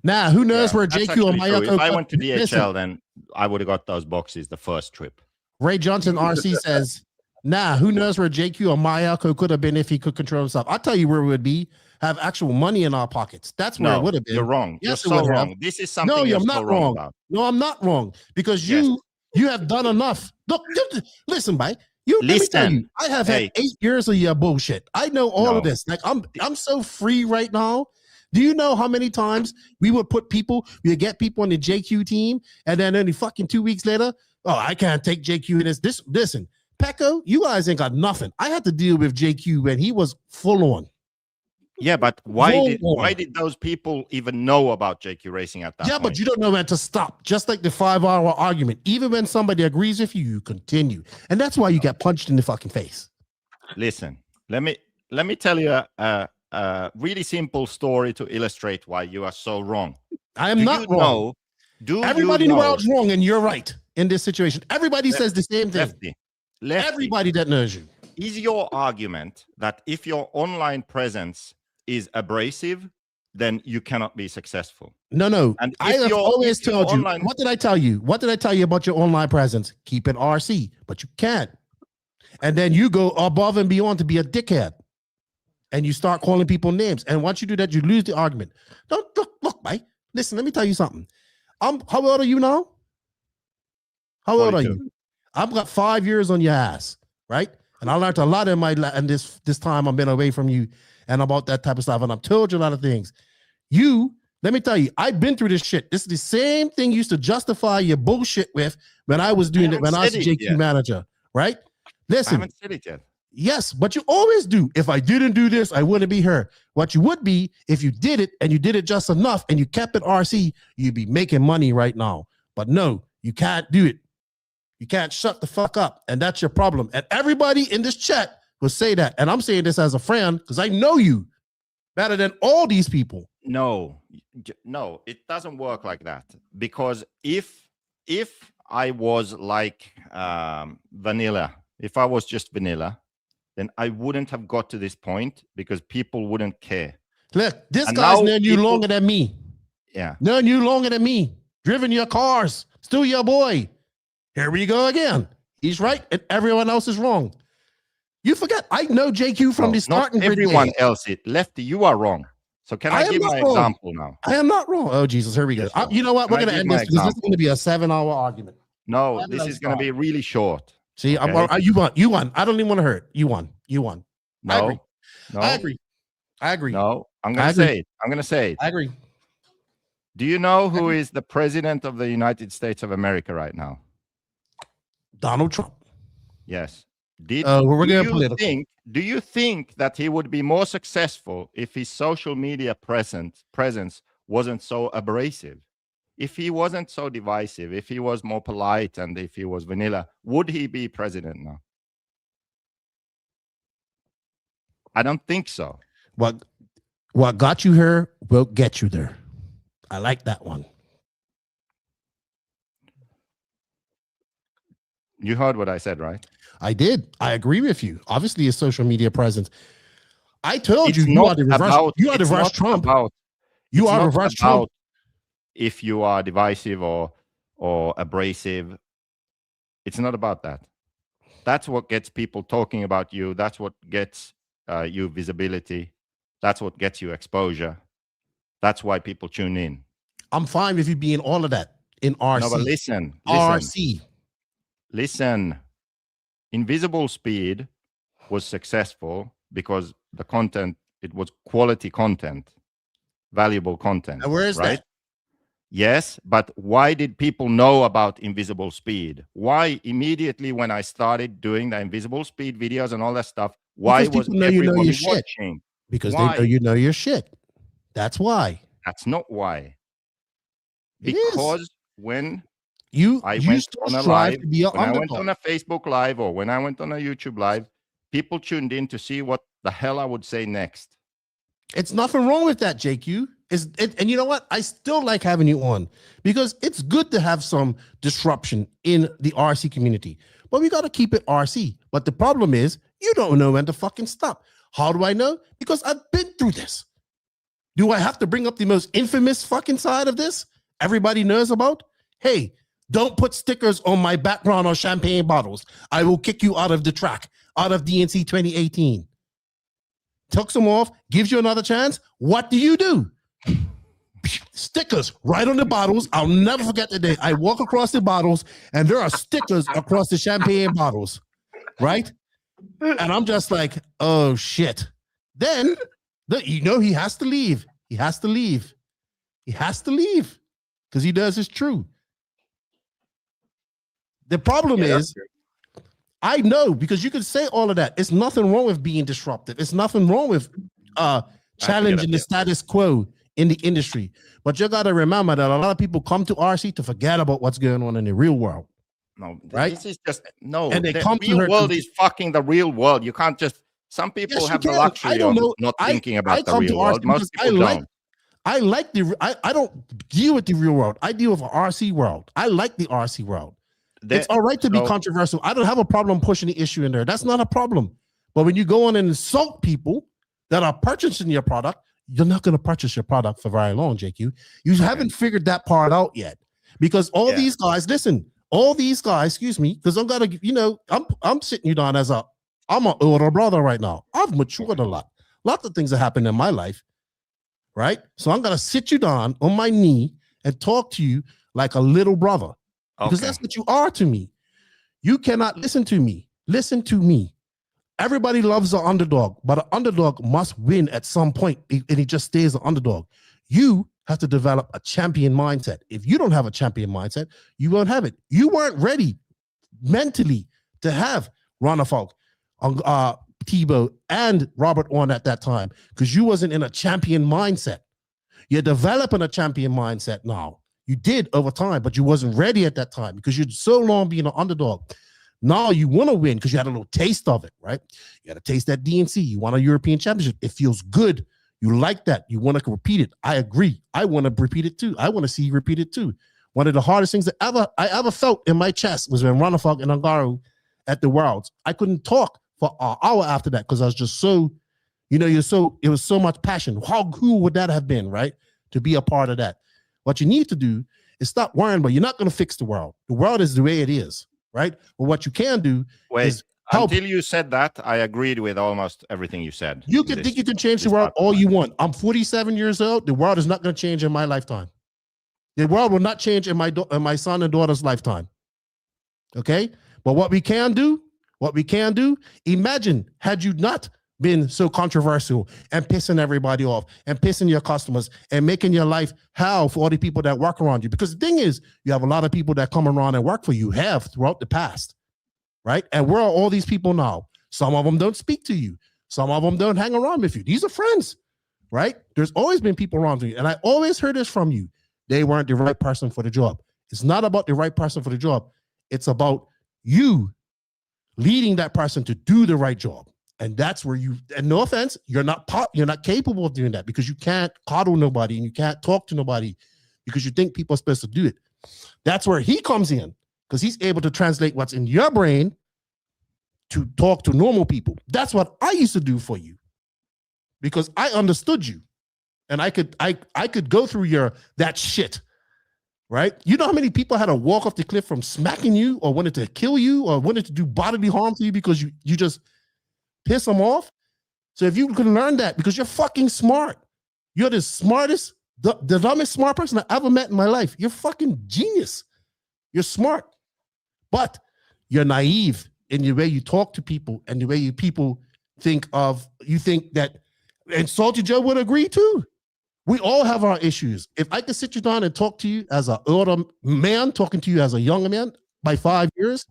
Now, who knows where JQ or Mayako... If I went to DHL, then I would have got those boxes the first trip. Ray Johnson RC says, who knows where JQ or Mayako could have been if he could control himself. I'll tell you where it would be. Have actual money in our pockets. That's where it would have been. You're wrong. Yes, you're so wrong. This is something you're not wrong about. No, I'm not wrong. Because you have done enough. Look, listen, Mike. Let me tell you, I have had 8 years of your bullshit. I know all of this. Like I'm so free right now. Do you know how many times we would get people on the JQ team, and then only fucking 2 weeks later, I can't take JQ in this. Listen, Pekko, you guys ain't got nothing. I had to deal with JQ when he was full on. Yeah, but why did those people even know about JQ Racing at that point? Yeah, but you don't know when to stop. Just like the 5-hour argument. Even when somebody agrees with you, you continue. And that's why you get punched in the fucking face. Listen, let me tell you a really simple story to illustrate why you are so wrong. I am not wrong. Everybody in the world's wrong, and you're right in this situation. Everybody says the same thing. Lefty, everybody that knows you. Is your argument that if your online presence is abrasive, then you cannot be successful? No. And I have always told you. What did I tell you? What did I tell you about your online presence? Keep it RC, but you can't. And then you go above and beyond to be a dickhead. And you start calling people names. And once you do that, you lose the argument. Don't look, Mike. Listen, let me tell you something. How old are you now? How old are you? I've got 5 years on your ass, right? And I learned a lot in this time I've been away from you and about that type of stuff. And I've told you a lot of things. Let me tell you, I've been through this shit. This is the same thing you used to justify your bullshit with when I was doing it, when I was the JQ manager, right? Listen, I haven't said it yet. Yes, but you always do. If I didn't do this, I wouldn't be here. What you would be, if you did it and you did it just enough and you kept it RC, you'd be making money right now. But no, you can't do it. You can't shut the fuck up. And that's your problem. And everybody in this chat will say that. And I'm saying this as a friend because I know you better than all these people. No, it doesn't work like that. Because if I was like vanilla, if I was just vanilla, then I wouldn't have got to this point because people wouldn't care. Look, this guy's known you longer than me. Yeah. Known you longer than me. Driven your cars. Still your boy. Here we go again. He's right and everyone else is wrong. You forget, I know JQ from the starting. Not everyone else is. Lefty, you are wrong. So can I give my example now? I am not wrong. Oh, Jesus, here we go. You know what? We're going to end this because this is going to be a 7-hour argument. No, this is going to be really short. See, okay? You won. I don't even want to hurt. You won. No, I agree. No, I'm going to say it. I agree. Do you know who is the president of the United States of America right now? Donald Trump. Yes. Do you think that he would be more successful if his social media presence wasn't so abrasive? If he wasn't so divisive, if he was more polite, and if he was vanilla, would he be president now? I don't think so. What got you here will get you there. I like that one. You heard what I said, right? I did. I agree with you. Obviously, his social media presence. I told you are the reverse. You are the reverse Trump. You are reverse Trump. If you are divisive or abrasive, it's not about that. That's what gets people talking about you. That's what gets you visibility. That's what gets you exposure. That's why people tune in. I'm fine with you being all of that in RC. No, but listen. RC. Listen. Invisible Speed was successful because the content, it was quality content, valuable content. And where is that? Yes, but why did people know about Invisible Speed? Why immediately when I started doing the Invisible Speed videos and all that stuff, why was everybody watching? Because they know you know your shit. That's why. That's not why. Because when I went on a live, when I went on a Facebook live or when I went on a YouTube live, people tuned in to see what the hell I would say next. It's nothing wrong with that, JQ. And you know what? I still like having you on because it's good to have some disruption in the RC community. But we got to keep it RC. But the problem is you don't know when to fucking stop. How do I know? Because I've been through this. Do I have to bring up the most infamous fucking side of this everybody knows about? Hey, don't put stickers on my background or champagne bottles. I will kick you out of the track, out of DNC 2018. Took some off, gives you another chance. What do? Stickers right on the bottles. I'll never forget the day I walk across the bottles and there are stickers across the champagne bottles, right? And I'm just like, oh shit. Then, he has to leave. He has to leave because he does his true. The problem is, I know because you can say all of that. It's nothing wrong with being disruptive. It's nothing wrong with challenging the status quo in the industry. But you got to remember that a lot of people come to RC to forget about what's going on in the real world. No, right? This is just no. And they the come real to her world is fucking the real world. You can't just. Some people have the luxury of not thinking about the real world. Most people don't. I don't deal with the real world. I deal with the RC world. I like the RC world. It's all right to be controversial. I don't have a problem pushing the issue in there. That's not a problem. But when you go on and insult people that are purchasing your product, you're not going to purchase your product for very long, JQ. You haven't figured that part out yet. Because all these guys, listen, excuse me, because I'm going to, I'm sitting you down as I'm an older brother right now. I've matured a lot. Lots of things have happened in my life, right? So I'm going to sit you down on my knee and talk to you like a little brother. Because that's what you are to me. You cannot listen to me. Listen to me. Everybody loves an underdog, but an underdog must win at some point, and he just stays an underdog. You have to develop a champion mindset. If you don't have a champion mindset, you won't have it. You weren't ready mentally to have Ronald Falk. Tebow and Robert Orr at that time, because you wasn't in a champion mindset. You're developing a champion mindset now. You did over time, but you wasn't ready at that time because you'd so long being an underdog. Now you want to win because you had a little taste of it, right? You had a taste at DNC. You won a European championship. It feels good. You like that. You want to repeat it. I agree. I want to repeat it too. I want to see you repeat it too. One of the hardest things that I ever felt in my chest was when Ranafog and Angaru at the Worlds. I couldn't talk for an hour after that because I was just so, it was so much passion. How cool would that have been, right? To be a part of that. What you need to do is stop worrying, but you're not going to fix the world. The world is the way it is, right? But what you can do is help. Until you said that, I agreed with almost everything you said. You can think you can change the world all you want. I'm 47 years old. The world is not going to change in my lifetime. The world will not change in my son and daughter's lifetime. Okay? But what we can do, imagine had you not been so controversial and pissing everybody off and pissing your customers and making your life hell for all the people that work around you. Because the thing is, you have a lot of people that come around and work for you, have throughout the past, right? And where are all these people now? Some of them don't speak to you. Some of them don't hang around with you. These are friends, right? There's always been people around you. And I always heard this from you. They weren't the right person for the job. It's not about the right person for the job. It's about you leading that person to do the right job. And that's where and no offense, you're not capable of doing that because you can't coddle nobody and you can't talk to nobody because you think people are supposed to do it. That's where he comes in because he's able to translate what's in your brain to talk to normal people. That's what I used to do for you because I understood you and I could go through that shit, right? You know how many people had to walk off the cliff from smacking you or wanted to kill you or wanted to do bodily harm to you because you just piss them off. So if you can learn that, because you're fucking smart, you're the smartest, the dumbest smart person I ever met in my life. You're fucking genius. You're smart, but you're naive in the way you talk to people and the way people think that, and Salty Joe would agree too. We all have our issues. If I could sit you down and talk to you as an older man, talking to you as a younger man by 5 years,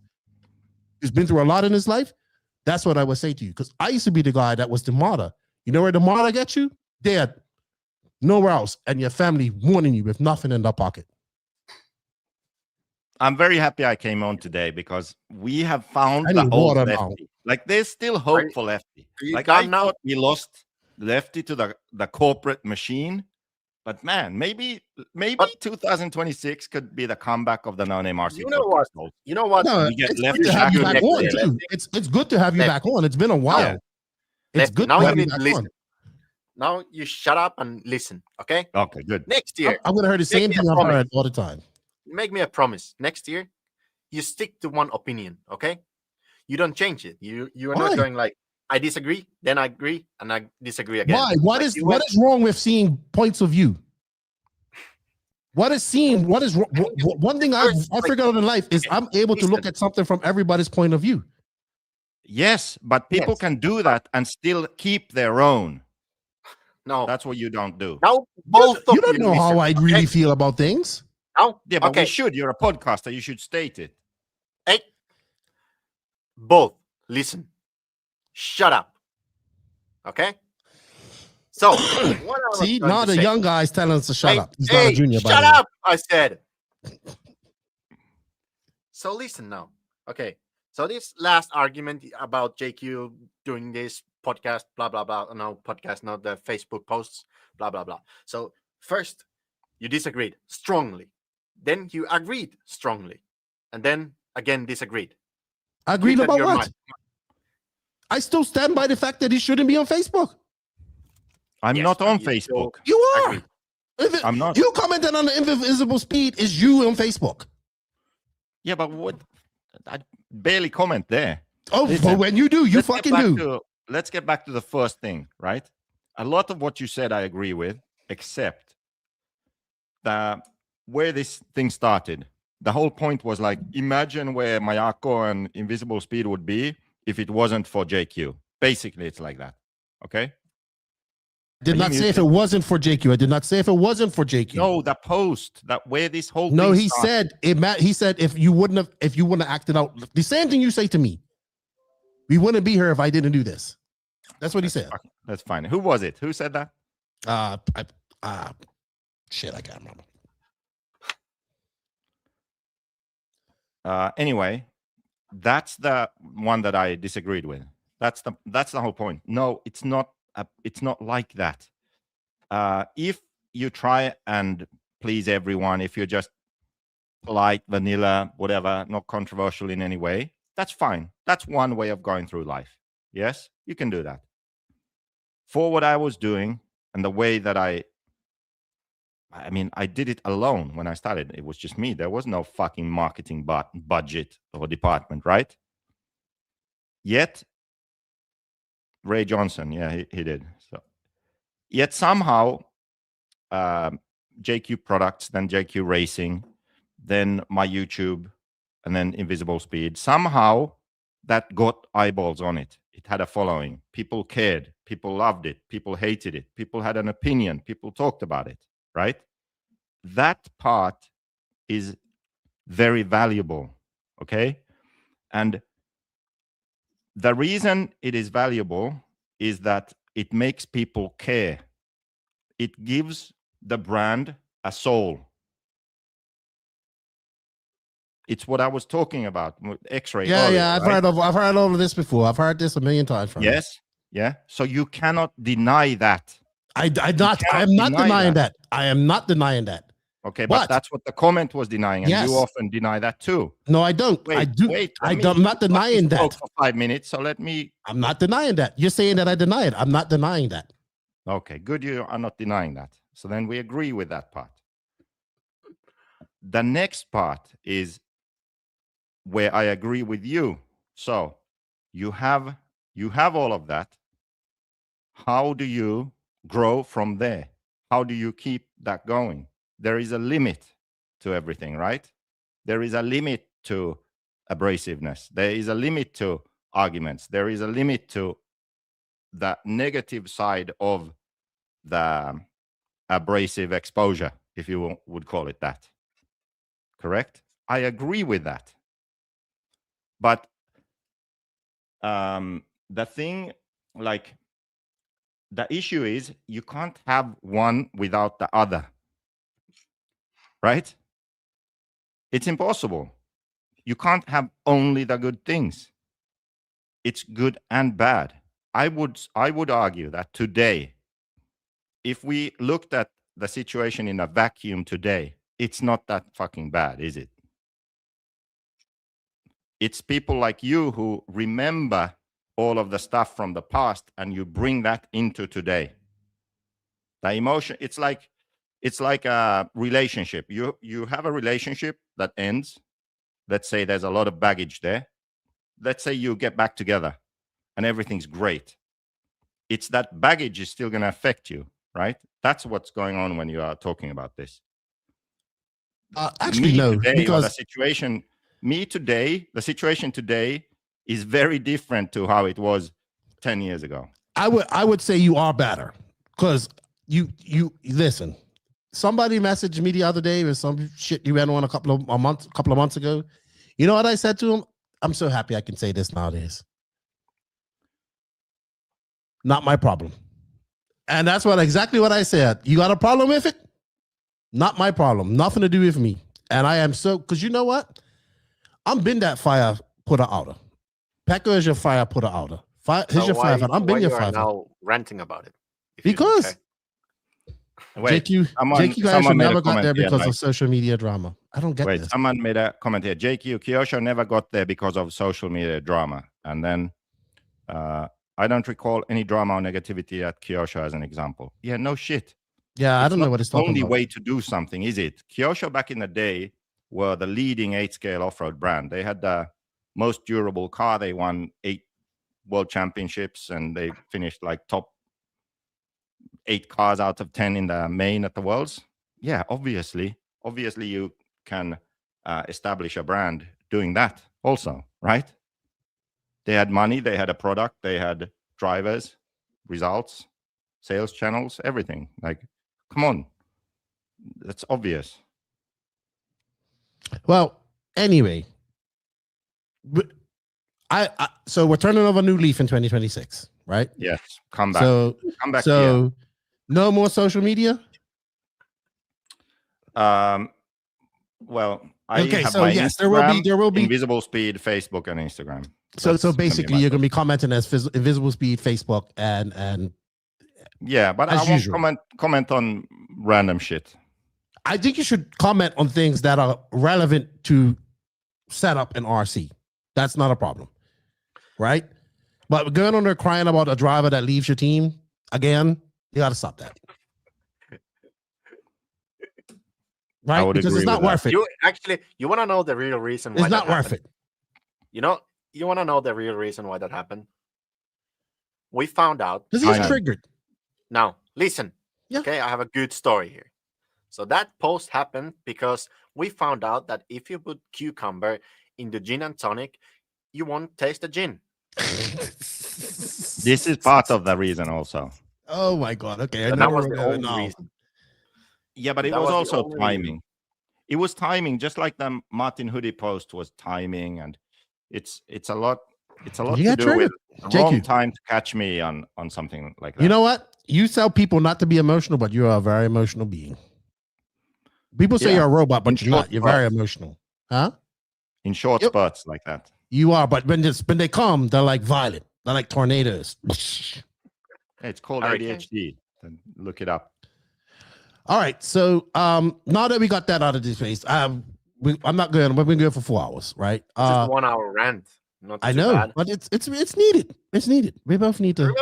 who's been through a lot in his life, that's what I would say to you. Because I used to be the guy that was the martyr. You know where the martyr gets you? Dead. Nowhere else. And your family warning you with nothing in their pocket. I'm very happy I came on today because we have found the old Lefty. Now. Like there's still hope for Lefty. Like I thought we lost Lefty to the corporate machine. But man, maybe 2026 could be the comeback of the No-Name RC. You know what? No, it's good to have you back on too. It's good to have you back on. It's been a while. Yeah. It's good to have you back on. Now you shut up and listen, okay? Okay, good. Next year, I'm going to hear the same thing I've heard all the time. Make me a promise. Next year, you stick to one opinion, okay? You don't change it. You are not going like, I disagree, then I agree, and I disagree again. Why? What is wrong with seeing points of view? What is one thing I figured out in life is I'm able to look at something from everybody's point of view. Yes, but people can do that and still keep their own. No, that's what you don't do. Now, you don't know how I really feel about things. No, yeah, but we should. You're a podcaster. You should state it. Hey, both listen. Shut up. Okay. So, see, now the young guy's telling us to shut up. He's not a junior. Shut up! I said. So listen now. Okay. So this last argument about JQ doing this podcast, blah blah blah. No podcast, not the Facebook posts, blah blah blah. So first, you disagreed strongly. Then you agreed strongly, and then again disagreed. Agreed about what? I still stand by the fact that he shouldn't be on Facebook. I'm not on Facebook. You are. I'm not. You commented on the invisible speed. Is you on Facebook? Yeah, but what? I barely comment there. Oh, but when you do, you fucking do. Let's get back to the first thing, right? A lot of what you said I agree with, except where this thing started. The whole point was like, imagine where Mayako and Invisible Speed would be if it wasn't for JQ. Basically, it's like that. Okay? Did not say if it wasn't for JQ. I did not say if it wasn't for JQ. No, the post that where this whole no, thing he started. said if you wouldn't have acted out the same thing you say to me. We wouldn't be here if I didn't do this. That's what he said. That's fine. Who was it? Who said that? Shit, I can't remember. Anyway, that's the one that I disagreed with. That's the whole point. No, it's not like that. If you try and please everyone, if you're just polite, vanilla, whatever, not controversial in any way, that's fine. That's one way of going through life. Yes, you can do that. For what I was doing and the way that I did it alone when I started. It was just me. There was no fucking marketing budget or department, right? Yet, Ray Johnson, yeah, he did. So, yet somehow, JQ Products, then JQ Racing, then my YouTube, and then Invisible Speed. Somehow, that got eyeballs on it. It had a following. People cared. People loved it. People hated it. People had an opinion. People talked about it, right? That part is very valuable, okay? And the reason it is valuable is that it makes people care. It gives the brand a soul. It's what I was talking about with X-Ray. Yeah, earlier, yeah. I've heard all of this before. I've heard this a million times from you. Yes, yeah. So you cannot deny that. I am not denying that. I am not denying that. Okay, but that's what the comment was denying, and yes, you often deny that too. No, I don't. Wait, I do. Wait, I'm not denying that. For 5 minutes, so let me. I'm not denying that. You're saying that I deny it. I'm not denying that. Okay, good. You are not denying that. So then we agree with that part. The next part is where I agree with you. So you have all of that. How do you grow from there? How do you keep that going? There is a limit to everything, right? There is a limit to abrasiveness. There is a limit to arguments. There is a limit to the negative side of the abrasive exposure, if you would call it that. Correct? I agree with that. But the thing, like, the issue is you can't have one without the other. Right? It's impossible. You can't have only the good things. It's good and bad. I would argue that today, if we looked at the situation in a vacuum today, it's not that fucking bad, is it? It's people like you who remember all of the stuff from the past and you bring that into today. The emotion, it's like a relationship. You have a relationship that ends. Let's say there's a lot of baggage there. Let's say you get back together and everything's great. It's that baggage is still going to affect you, right? That's what's going on when you are talking about this. Actually, no, because the situation today is very different to how it was 10 years ago. I would say you are better because you listen. Somebody messaged me the other day with some shit you went on a couple of months ago. You know what I said to him? I'm so happy I can say this nowadays. Not my problem. And that's exactly what I said. You got a problem with it? Not my problem. Nothing to do with me. And I am so, because you know what? I'm been that fire putter outer. Pekko is your fire putter outer. Here's your fire. I'm been your fire. Now ranting about it. Because wait, JQ guys never got there because of social media drama. I don't get this. Someone made a comment here. JQ Kyosho never got there because of social media drama. And then I don't recall any drama or negativity at Kyosho as an example. Yeah, no shit. Yeah, I don't know what it's talking about. The only way to do something, is it? Kyosho back in the day were the leading 8-scale off-road brand. They had the most durable car. They won 8 world championships and they finished like top 8 cars out of 10 in the main at the Worlds. Yeah, obviously you can establish a brand doing that also, right? They had money, they had a product, they had drivers, results, sales channels, everything. Like, come on. That's obvious. Well, anyway, So we're turning over a new leaf in 2026, right? Yes, come back. Come back. So no more social media. Well, I have so my yes, Instagram, there will be Invisible Speed, Facebook, and Instagram. So basically, you're gonna be commenting as Invisible Speed, Facebook, and yeah, but I won't comment on random shit. I think you should comment on things that are relevant to setup in RC. That's not a problem, right? But going on there crying about a driver that leaves your team again, you got to stop that. Right? Because it's not worth it. You want to know the real reason why it's not worth it. You want to know the real reason why that happened? We found out. Because he's triggered. Now, listen. Yeah. Okay, I have a good story here. So that post happened because we found out that if you put cucumber in the gin and tonic, you won't taste the gin. This is part of the reason also. Oh my God. Okay. So that was the only reason. Yeah, but it was also timing. It was timing, just like the Martin Hoodie post was timing, and it's a lot to do with the wrong time to catch me on something like that. You know what? You tell people not to be emotional, but you are a very emotional being. People say you're a robot, but you're not. You're very emotional. Huh? In short spurts like that. You are, but when they come, they're like violent. They're like tornadoes. It's called ADHD. Then look it up. All right. So now that we got that out of this space, I'm not good. We're going to go for 4 hours, right? Just 1 hour rant. I know, bad. But it's needed. It's needed. We both need to.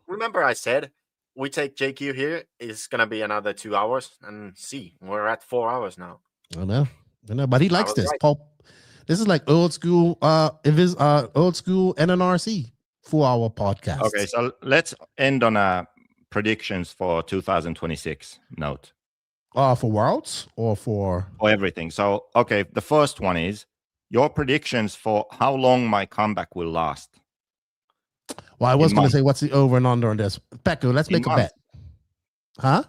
Remember I said we take JQ here. It's gonna be another 2 hours, and see, we're at 4 hours now. I know, but he likes this. Right. Paul, this is like old school NNRC 4 hour podcast. Okay, so let's end on a predictions for 2026 note. For Worlds or for everything. So okay, the first one is your predictions for how long my comeback will last. Well, I was going to say, what's the over and under on this? Pekko, let's make a bet. Huh?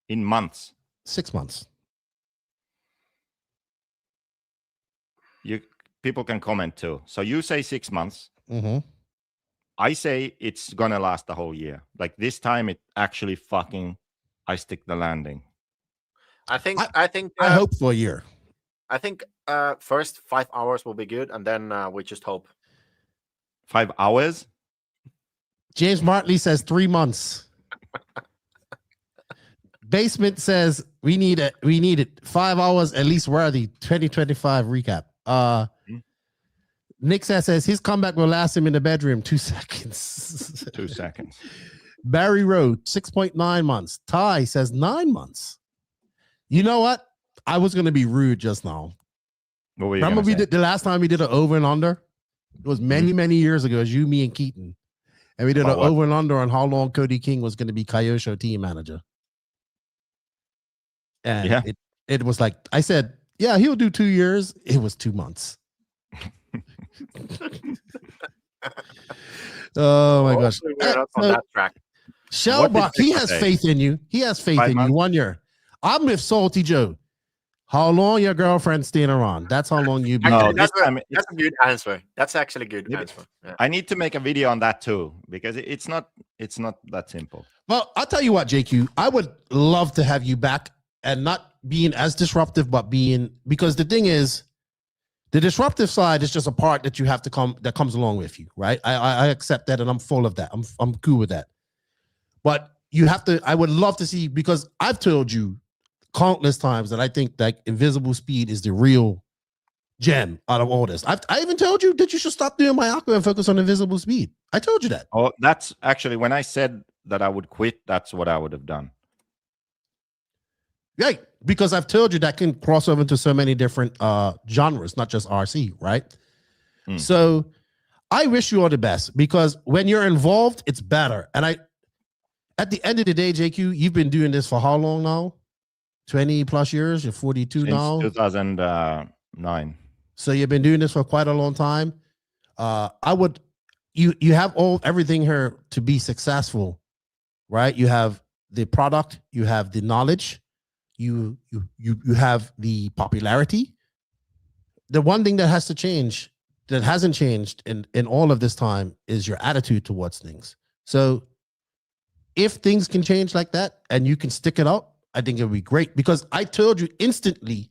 In months. 6 months. People can comment too. So you say 6 months. Mm-hmm. I say it's going to last the whole year. Like this time, it actually I stick the landing. I think. I hope for a year. I think first 5 hours will be good, and then we just hope. 5 hours? James Martley says 3 months. Basement says we need it 5 hours at least worthy. 2025 recap. Nick says his comeback will last him in the bedroom 2 seconds. 2 seconds. Barry Road 6.9 months. Ty says 9 months. You know what? I was going to be rude just now. Remember we did the last time we did an over and under? It was many years ago. It was you, me, and Keaton. And we did an over and under on how long Cody King was going to be Kyosho team manager. And it was like, I said, yeah, he'll do 2 years. It was 2 months. Oh my gosh. On that track. Shellbach, he has faith in you. He has faith in you. 1 year. I'm with Salty Joe. How long your girlfriend staying around? That's how long you be. That's a good answer. That's actually a good answer. Yeah. I need to make a video on that too, because it's not that simple. Well, I'll tell you what, JQ, I would love to have you back and not being as disruptive, but because the thing is, the disruptive side is just a part that you have to that comes along with you, right? I accept that, and I'm full of that. I'm cool with that. But you have to. I would love to see, because I've told you countless times that I think that Invisible Speed is the real gem out of all this. I even told you that you should stop doing my aqua and focus on Invisible Speed. I told you that. Oh, that's actually when I said that I would quit. That's what I would have done. Right, because I've told you that can cross over into so many different genres, not just RC, right? So I wish you all the best, because when you're involved, it's better. And at the end of the day, JQ, you've been doing this for how long now? 20 plus years? You're 42 Since now? 2009. So you've been doing this for quite a long time. You have everything here to be successful, right? You have the product, you have the knowledge, you have the popularity. The one thing that has to change that hasn't changed in all of this time is your attitude towards things. So if things can change like that and you can stick it out, I think it would be great, because I told you instantly,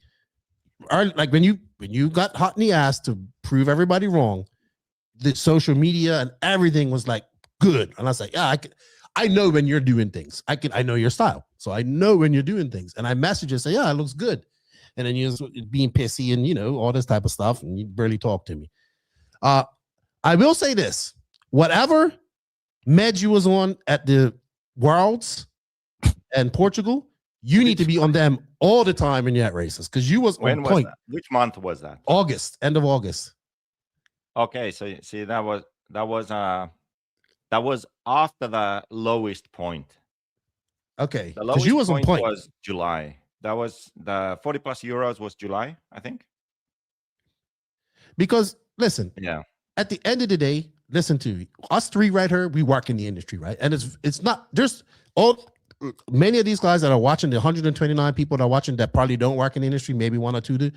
like when you got hot in the ass to prove everybody wrong, the social media and everything was like good. And I was like, yeah, I know when you're doing things. I know your style. So I know when you're doing things. And I message you and say, yeah, it looks good. And then you're being pissy and, all this type of stuff. And you barely talk to me. I will say this, whatever meds you was on at the Worlds and Portugal, you need to be on them all the time in your races, because you was on point. That? Which month was that? August, end of August. Okay, so see, that was after the lowest point. Okay, the lowest you was point on point. Was July. That was the 40 plus euros was July, I think. Because listen, yeah, at the end of the day, listen to me. Us three right here, we work in the industry, right? And it's not, there's many of these guys that are watching, the 129 people that are watching that probably don't work in the industry, maybe one or two do,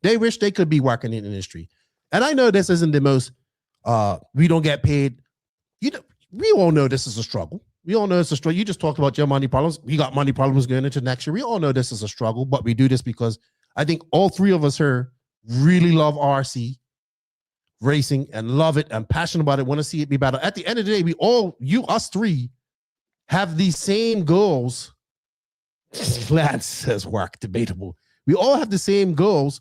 they wish they could be working in the industry. And I know this isn't the most, we don't get paid. We all know this is a struggle. We all know it's a struggle. You just talked about your money problems. We got money problems going into next year. We all know this is a struggle, but we do this because I think all three of us here really love RC racing and love it and passionate about it, want to see it be better. At the end of the day, us three have these same goals. Lance says work, debatable. We all have the same goals,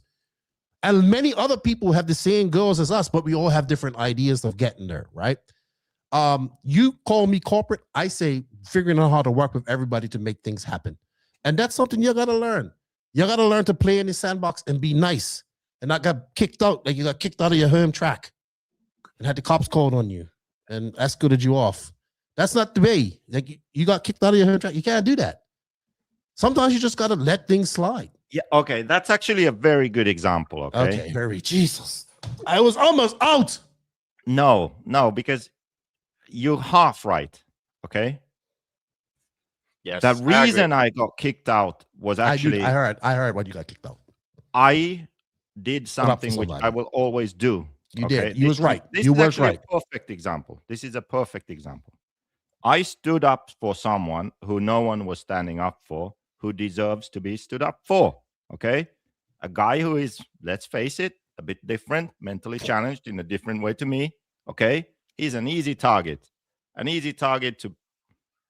and many other people have the same goals as us, but we all have different ideas of getting there, right? You call me corporate, I say figuring out how to work with everybody to make things happen. And that's something you got to learn. You got to learn to play in the sandbox and be nice and not get kicked out, like you got kicked out of your home track and had the cops called on you and escorted you off. That's not the way. Like you got kicked out of your home track. You can't do that. Sometimes you just got to let things slide. Yeah, okay. That's actually a very good example, okay? Okay, hurry. Jesus. I was almost out. No, because you're half right, okay? Yes. The reason I got kicked out was actually... I heard what you got kicked out. I did something which I will always do. You okay? did. You was right. This you is was right. A perfect example. This is a perfect example. I stood up for someone who no one was standing up for, who deserves to be stood up for, okay? A guy who is, let's face it, a bit different, mentally challenged in a different way to me, okay? He's an easy target to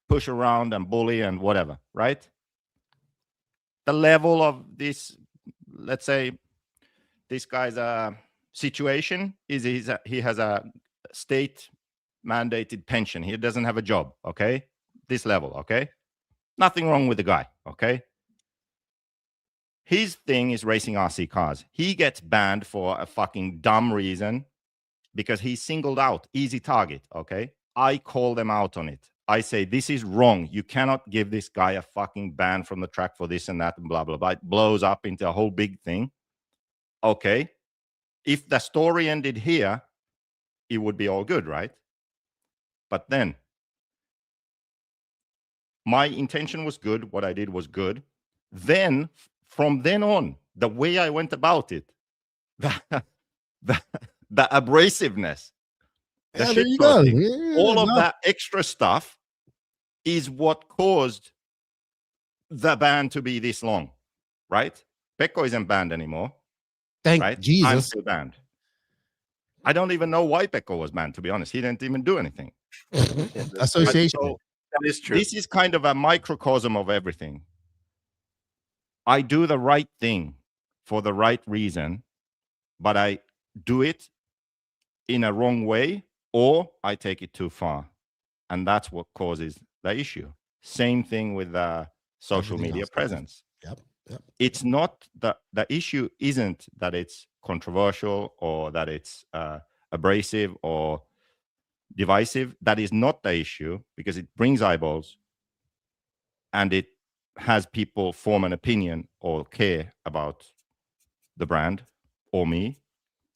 push around and bully and whatever, right? The level of this, let's say, this guy's situation is he has a state mandated pension. He doesn't have a job, okay? This level, okay? Nothing wrong with the guy, okay? His thing is racing RC cars. He gets banned for a fucking dumb reason because he's singled out, easy target, okay? I call them out on it. I say, this is wrong. You cannot give this guy a fucking ban from the track for this and that and blah, blah, blah. It blows up into a whole big thing. Okay. If the story ended here, it would be all good, right? But then, my intention was good. What I did was good. Then, from then on, the way I went about it, the abrasiveness, the shit talking, all of that extra stuff is what caused the ban to be this long, right? Pekko isn't banned anymore. Thank Jesus. I'm still banned. I don't even know why Pekko was banned, to be honest. He didn't even do anything. Association. That is true. This is kind of a microcosm of everything. I do the right thing for the right reason, but I do it in a wrong way, or I take it too far. And that's what causes the issue. Same thing with the social media presence. Yep. It's not the issue isn't that it's controversial or that it's abrasive or divisive. That is not the issue, because it brings eyeballs and it has people form an opinion or care about the brand or me.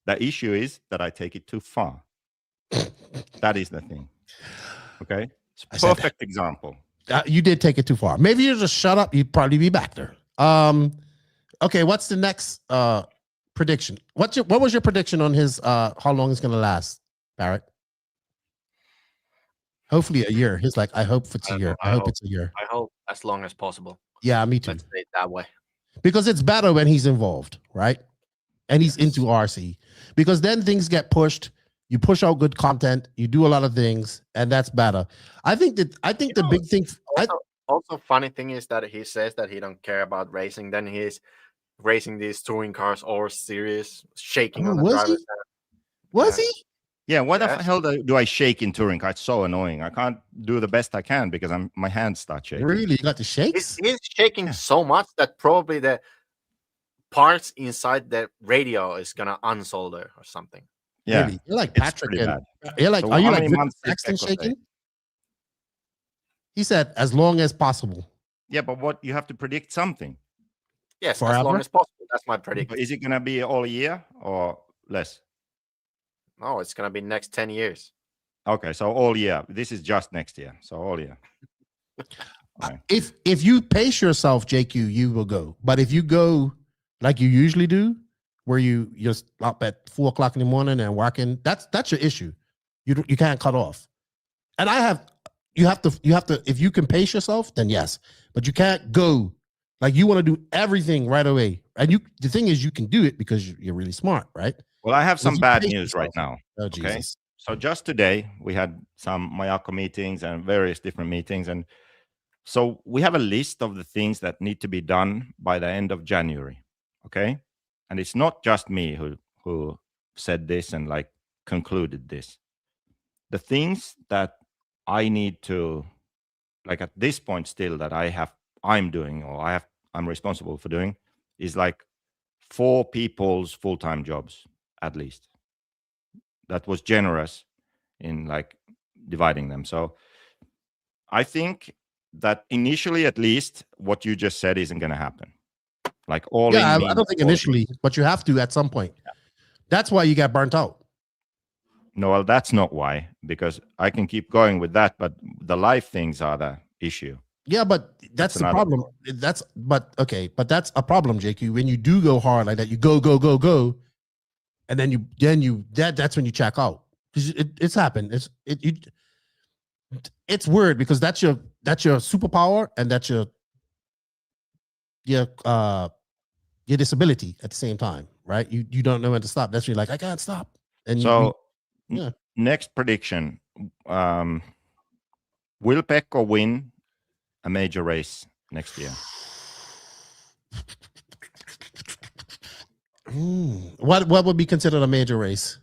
The issue is that I take it too far. That is the thing. Okay. It's a perfect example. You did take it too far. Maybe you just shut up. You'd probably be back there. Okay. What's the next prediction. What was your prediction on his how long it's gonna last, Barrett? Hopefully a year. He's like, I hope it's a year. I hope it's a year. I hope as long as possible. Yeah, me too. Let's say it that way. Because it's better when he's involved, right? And he's into RC. Because then things get pushed. You push out good content. You do a lot of things, and that's better. I think the big thing. Also, funny thing is that he says that he don't care about racing. Then he's racing these touring cars or series, shaking on the driver's side. Was he? Yeah, what the hell do I shake in touring car? It's so annoying. I can't do the best I can because my hands start shaking. Really? You got the shakes? He's shaking so much that probably the parts inside the radio is gonna unsolder or something. Yeah, really? You're like Patrick. You're like, So are you how like many Richard months did Saxton Pekko shaking? say? He said, as long as possible. Yeah, but what you have to predict something. Yes, Forever? as long as possible. That's my prediction. Is it gonna be all year or less? No, it's gonna be next 10 years. Okay, so all year. This is just next year, so all year. Okay. If you pace yourself, JQ, you will go. But if you go like you usually do, where you just up at 4 o'clock in the morning and working, that's your issue. You can't cut off. And you have to if you can pace yourself, then yes. But you can't go like you want to do everything right away. And the thing is, you can do it because you're really smart, right? Well, I have some bad news yourself. right now. Oh, Okay. Jesus. So just today we had some Mayako meetings and various different meetings, and so we have a list of the things that need to be done by the end of January. Okay, and it's not just me who said this and like concluded this. The things that I need to, like at this point still that I'm doing or I'm responsible for doing is like 4 people's full-time jobs at least. That was generous in like dividing them. So I think that initially, at least, what you just said isn't going to happen. Like all in. I don't think initially, but you have to at some point. Yeah. That's why you got burnt out. No, well, that's not why, because I can keep going with that, but the life things are the issue. Yeah, but that's the problem. That's a problem, JQ. When you do go hard like that, you go, and then that's when you check out. Because it's happened. It's weird because that's your superpower and that's your disability at the same time, right? You don't know when to stop. That's when you're like, I can't stop. And next prediction: will Pekko win a major race next year? What would be considered a major race?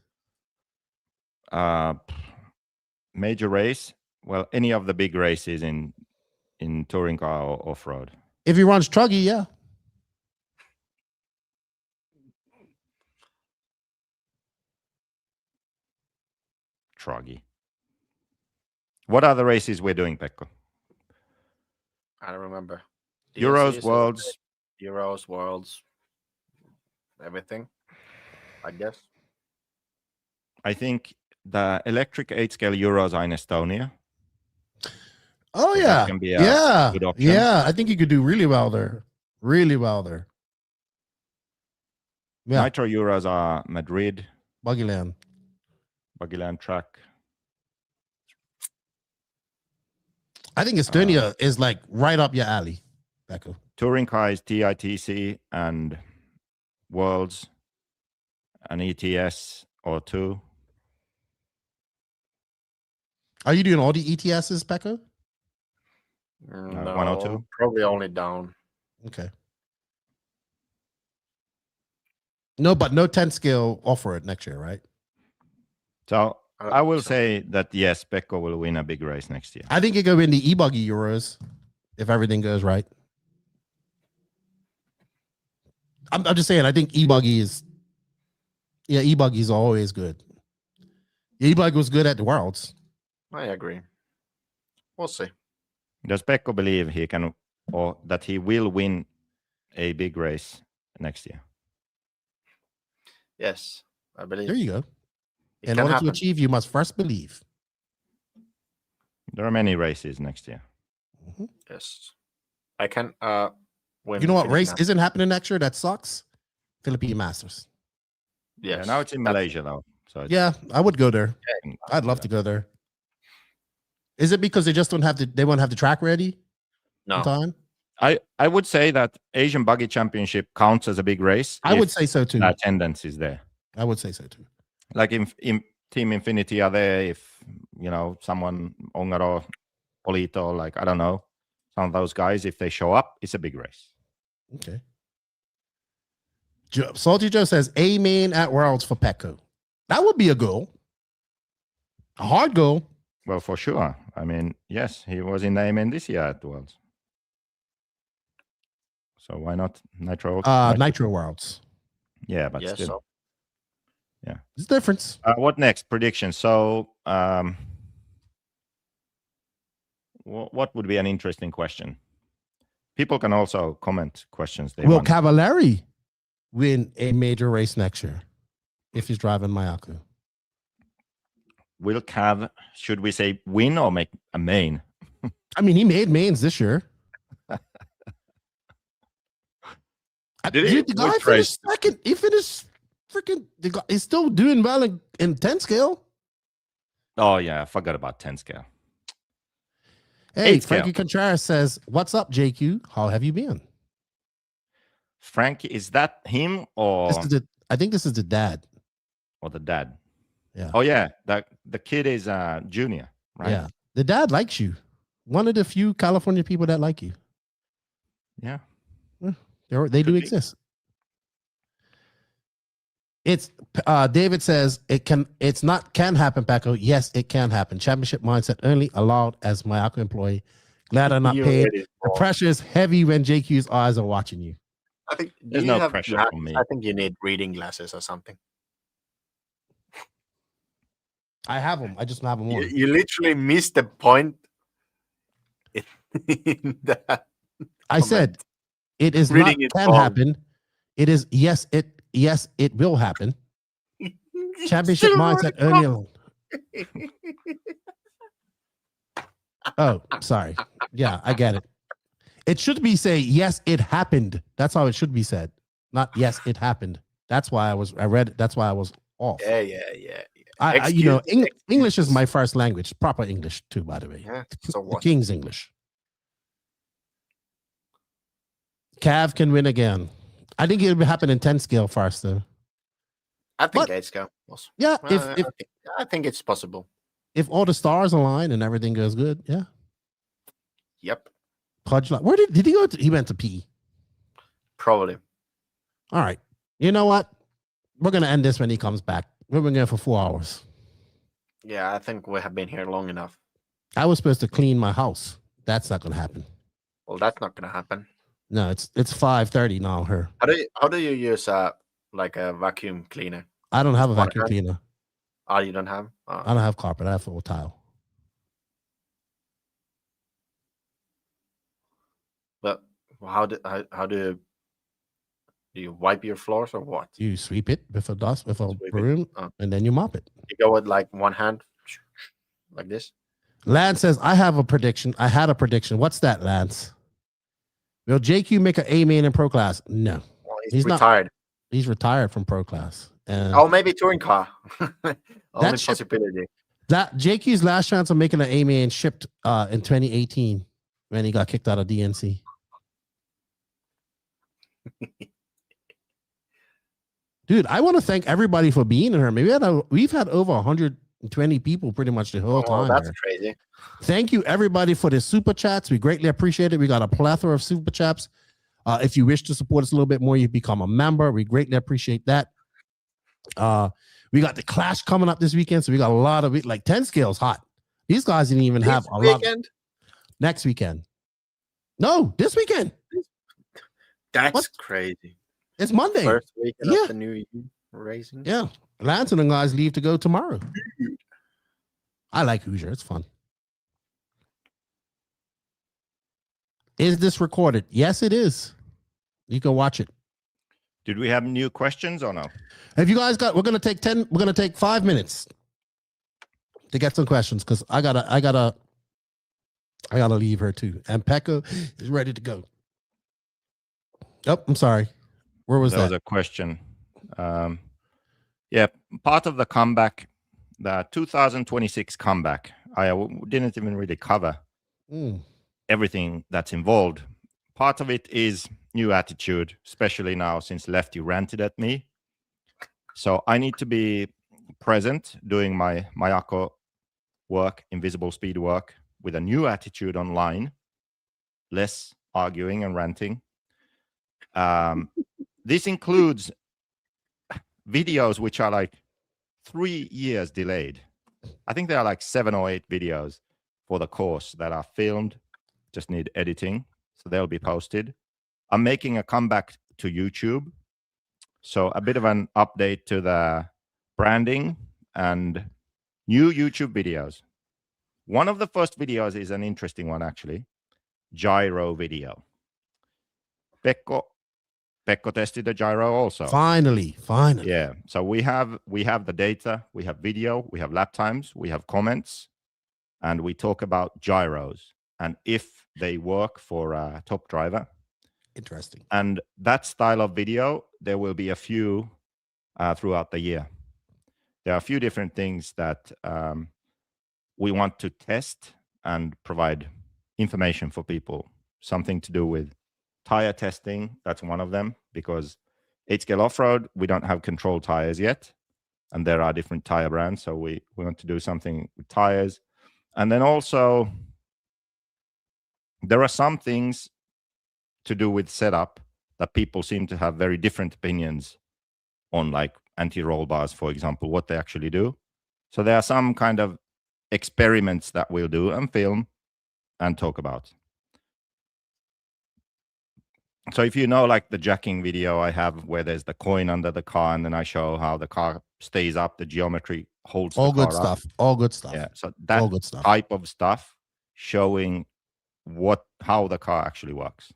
Major race? Well, any of the big races in touring car or off-road. If he runs Truggy, yeah. Truggy. What are the races we're doing, Pekko? I don't remember. Euros, Worlds, everything, I guess. I think the electric 8-scale Euros are in Estonia. Oh, so yeah. Can be a good option. Yeah, I think you could do really well there. Really well there. Yeah. Nitro Euros are Madrid. Buggyland track. I think Estonia is like right up your alley, Pekko. Touring car is TITC and Worlds and ETS or 2. Are you doing all the ETSs, Pekko? No, 1 or 2? Probably only down. Okay. No, but no 10 scale off-road next year, right? So I will say that yes, Pekko will win a big race next year. I think he could win the E-Buggy Euros if everything goes right. I'm just saying, I think E-Buggy is always good. E-Buggy was good at the Worlds. I agree. We'll see. Does Pekko believe he can, or that he will win a big race next year? Yes, I believe. There you go. In order to achieve, you must first believe. There are many races next year. Mm-hmm. Yes. I can win. You know what race isn't happening next year? That sucks. Philippine Masters. Yeah, now it's in Malaysia though. So yeah, I would go there. I'd love to go there. Is it because they just don't have they won't have the track ready? No. In time? I would say that Asian Buggy Championship counts as a big race. I would say so too. The attendance is there. I would say so too. Like in Team Infinity are there if someone Ongaro, Polito, like I don't know, some of those guys, if they show up, it's a big race. Okay. Salty Joe says amen at Worlds for Pekko. That would be a goal. A hard goal. Well, for sure. I mean, yes, he was in Amen this year at Worlds. So why not Nitro? Nitro Worlds. Yeah, but still. So. Yeah. There's a difference. What next? Predictions. So what would be an interesting question? People can also comment questions. Will Cavallari win a major race next year if he's driving Mayaku? Will Cav, should we say win or make a main? I mean, he made mains this year. The guy finished second. He finished freaking. He's still doing well in 10 scale. Oh, yeah. I forgot about 10 scale. Hey, Frankie Contreras says, "What's up, JQ? How have you been?" Frankie, is that him or? I think this is the dad. Or the dad. Yeah. Oh, yeah. The kid is junior, right? Yeah. The dad likes you. One of the few California people that like you. Yeah. They do exist. It's David says can happen, Pekko. Yes, it can happen. Championship mindset only allowed as Mayako employee. Glad I'm not paid. The pressure is heavy when JQ's eyes are watching you. I think there's no pressure from me. I think you need reading glasses or something. I have them. I just don't have them on. You literally missed the point. I said it is not can happen. It is yes, it will happen. Championship mindset early. Oh, sorry. Yeah, I get it. It should be say yes, it happened. That's how it should be said. Not yes, it happened. That's why I read it. That's why I was off. Yeah. English is my first language. Proper English too, by the way. Yeah, so what? The King's English. Cav can win again. I think it'll happen in 10 scale first, though. I think 8 scale. Yeah, I think it's possible. If all the stars align and everything goes good, yeah. Yep. Pudge, where did he go? He went to P. Probably. All right. You know what? We're gonna end this when he comes back. We've been here for 4 hours. Yeah, I think we have been here long enough. I was supposed to clean my house. That's not gonna happen. Well, that's not gonna happen. No, it's 5:30 now. Her. How do you use like a vacuum cleaner? I don't have a vacuum cleaner. Oh, you don't have? Oh. I don't have carpet. I have full tile. But how do you wipe your floors or what? You sweep it with a broom, and then you mop it. You go with like one hand, like this. Lance says, "I have a prediction. I had a prediction. What's that, Lance? Will JQ make an A main in pro class? No, well, he's retired. He's retired from pro class. Maybe touring car. Only possibility. That JQ's last chance of making an A main shipped in 2018 when he got kicked out of DNC. Dude, I want to thank everybody for being in here. We've had over 120 people pretty much the whole time. That's crazy. Thank you, everybody, for the super chats. We greatly appreciate it. We got a plethora of super chats. If you wish to support us a little bit more, you become a member. We greatly appreciate that. We got the Clash coming up this weekend, so we got a lot of it. Like 10 scales hot. These guys didn't even have a lot. Next weekend. No, this weekend. That's crazy. It's Monday. First weekend of the new year racing. Yeah. Lance and the guys leave to go tomorrow. I like Hoosier. It's fun. Is this recorded? Yes, it is. You can watch it. Did we have new questions or no? Have you guys we're gonna take 5 minutes to get some questions because I gotta leave her too. And Pekko is ready to go. Oh, I'm sorry. Where was that? That was a question. yeah, part of the comeback, the 2026 comeback, I didn't even really cover everything that's involved. Part of it is new attitude, especially now since Lefty ranted at me. So I need to be present doing my Mayako work, invisible speed work, with a new attitude online, less arguing and ranting. This includes videos which are like 3 years delayed. I think there are like 7 or 8 videos for the course that are filmed, just need editing, so they'll be posted. I'm making a comeback to YouTube, so a bit of an update to the branding and new YouTube videos. One of the first videos is an interesting one, actually. Gyro video. Pekko tested the gyro also. Finally. Yeah. So we have the data, we have video, we have lap times, we have comments, and we talk about gyros and if they work for a top driver. Interesting. And that style of video, there will be a few throughout the year. There are a few different things that we want to test and provide information for people. Something to do with tire testing, that's one of them, because 8-scale off-road, we don't have control tires yet, and there are different tire brands, so we want to do something with tires. And then also, there are some things to do with setup that people seem to have very different opinions on, like anti-roll bars, for example, what they actually do. So there are some kind of experiments that we'll do and film and talk about. So if you know, like the jacking video I have where there's the coin under the car and then I show how the car stays up, the geometry holds all the car good up. stuff. All good stuff. Yeah, so that all good stuff. Type of stuff showing how the car actually works.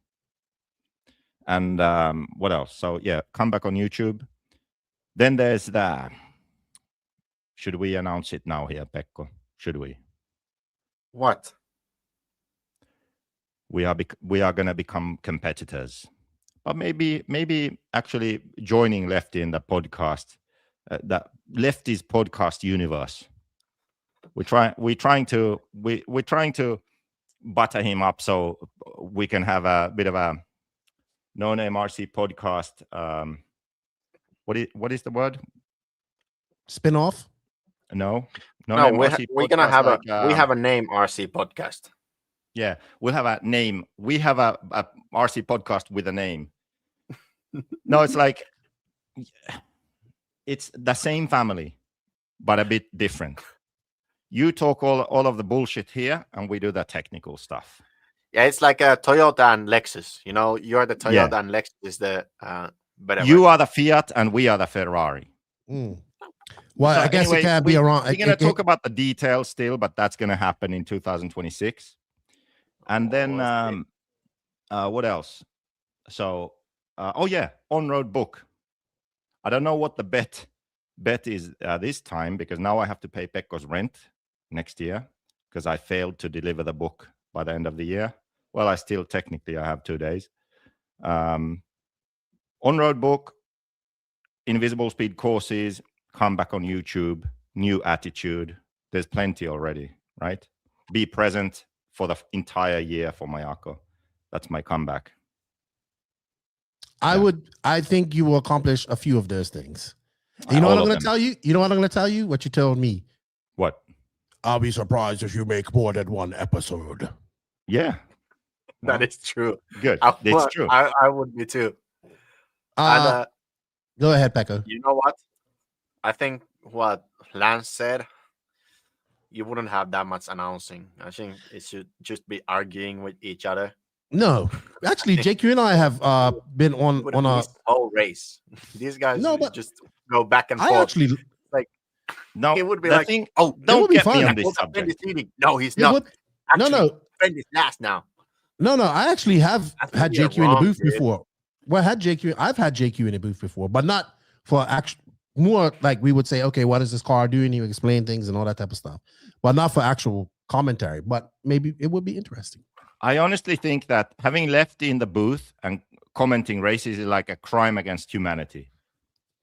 And what else? So yeah, come back on YouTube. Then there's the, should we announce it now here, Pekko? Should we? What? We are going to become competitors, but maybe actually joining Lefty in the podcast, that Lefty's podcast universe. We're trying to butter him up so we can have a bit of a no-name RC podcast. What is the word? Spin-off? No, we're gonna have we have a name RC podcast. Yeah, we'll have a name. We have a RC podcast with a name. No, it's like it's the same family, but a bit different. You talk all of the bullshit here, and we do the technical stuff. Yeah, it's like a Toyota and Lexus. You know, you're the Toyota and Lexus is the better. You are the Fiat, and we are the Ferrari. Well, So I guess anyway, it can't be around. We're going to talk about the details still, but that's going to happen in 2026. And then, what else? So, on-road book. I don't know what the bet is this time, because now I have to pay Pekko's rent next year because I failed to deliver the book by the end of the year. Well, I have 2 days. On-road book, invisible speed courses, come back on YouTube, new attitude. There's plenty already, right? Be present for the entire year for Mayako. That's my comeback. I think you will accomplish a few of those things. You know what I'm going to tell you? You know what I'm going to tell you? What you told me. What? I'll be surprised if you make more than one episode. Yeah. That is true. Good. It's true. I would be too. Go ahead, Pekko. You know what? I think what Lance said, you wouldn't have that much announcing. I think it should just be arguing with each other. No, actually, JQ and I have been on a whole race. These guys just go back and forth. I actually like no. It would be like, don't get me on this subject. No, he's not. No. Friend is last now. No. I actually have had JQ in the booth before. Well, I've had JQ in the booth before, but not for actual. More like we would say, okay, what is this car doing? You explain things and all that type of stuff, but not for actual commentary. But maybe it would be interesting. I honestly think that having Lefty in the booth and commenting races is like a crime against humanity.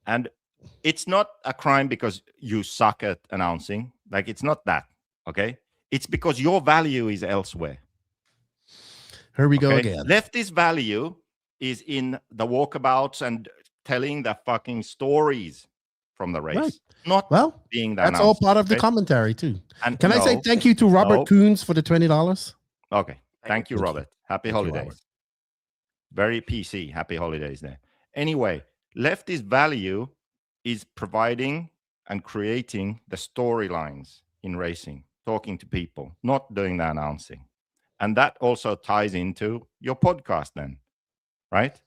And it's not a crime because you suck at announcing. Like, it's not that. Okay, it's because your value is elsewhere. Here we go again. Lefty's value is in the walkabouts and telling the fucking stories from the race, Right. not being the that's announcer, all part of the okay? commentary too. And Can I say thank you to Robert Coons for the $20? Okay, thank you, Robert. Happy Thank you, holidays. Robert. Very PC. Happy holidays there. Anyway, Lefty's value is providing and creating the storylines in racing, talking to people, not doing the announcing. And that also ties into your podcast then, right?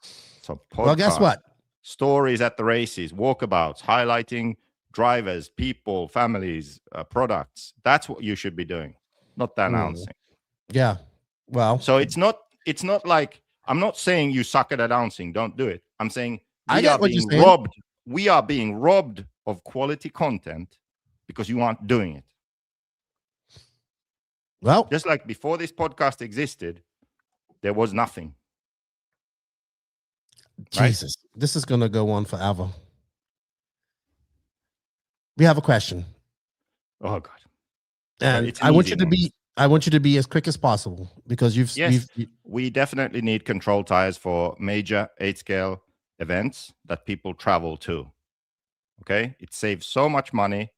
So podcast, Well, guess what? Stories at the races, walkabouts, highlighting drivers, people, families, products. That's what you should be doing, not the announcing. Yeah. Well, so it's not like, I'm not saying you suck at announcing, don't do it. I'm saying I get what you're saying. robbed. We are being robbed of quality content because you aren't doing it. Well, just like before this podcast existed, there was nothing. Jesus, this is going to go on forever. We have a question. Oh God. And I want you to be as quick as possible because we definitely need control tires for major 8-scale events that people travel to. Okay? It saves so much money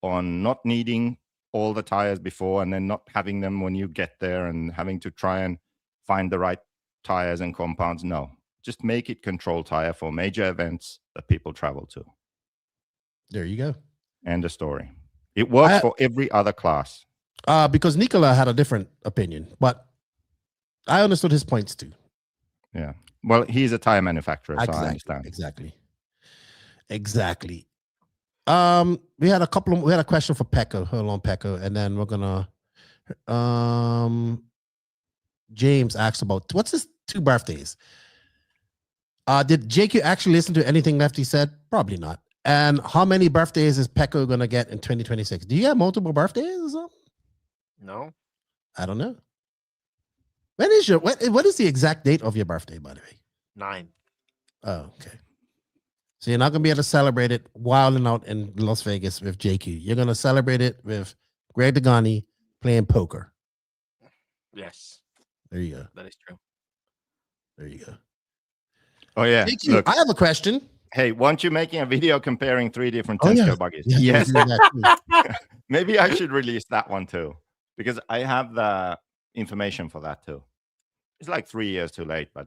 on not needing all the tires before and then not having them when you get there and having to try and find the right tires and compounds. No, just make it control tire for major events that people travel to. There you go. End of story. It works for every other class. Because Nicola had a different opinion, but I understood his points too. Yeah. Well, he's a tire manufacturer, so I understand. Exactly. We had a question for Pekko. Hold on, Pekko, and then we're gonna. James asked about what's his 2 birthdays. Did JQ actually listen to anything Lefty said? Probably not. And how many birthdays is Pekko gonna get in 2026? Do you have multiple birthdays or something? No, I don't know. When is what is the exact date of your birthday, by the way? 9. Oh, okay. So you're not gonna be able to celebrate it wilding out in Las Vegas with JQ. You're gonna celebrate it with Greg Degani playing poker. Yes. There you go. That is true. There you go. Oh yeah. JQ, look, I have a question. Hey, weren't you making a video comparing 3 different 10-scale buggies? Yes. Maybe I should release that one too, because I have the information for that too. It's like 3 years too late, but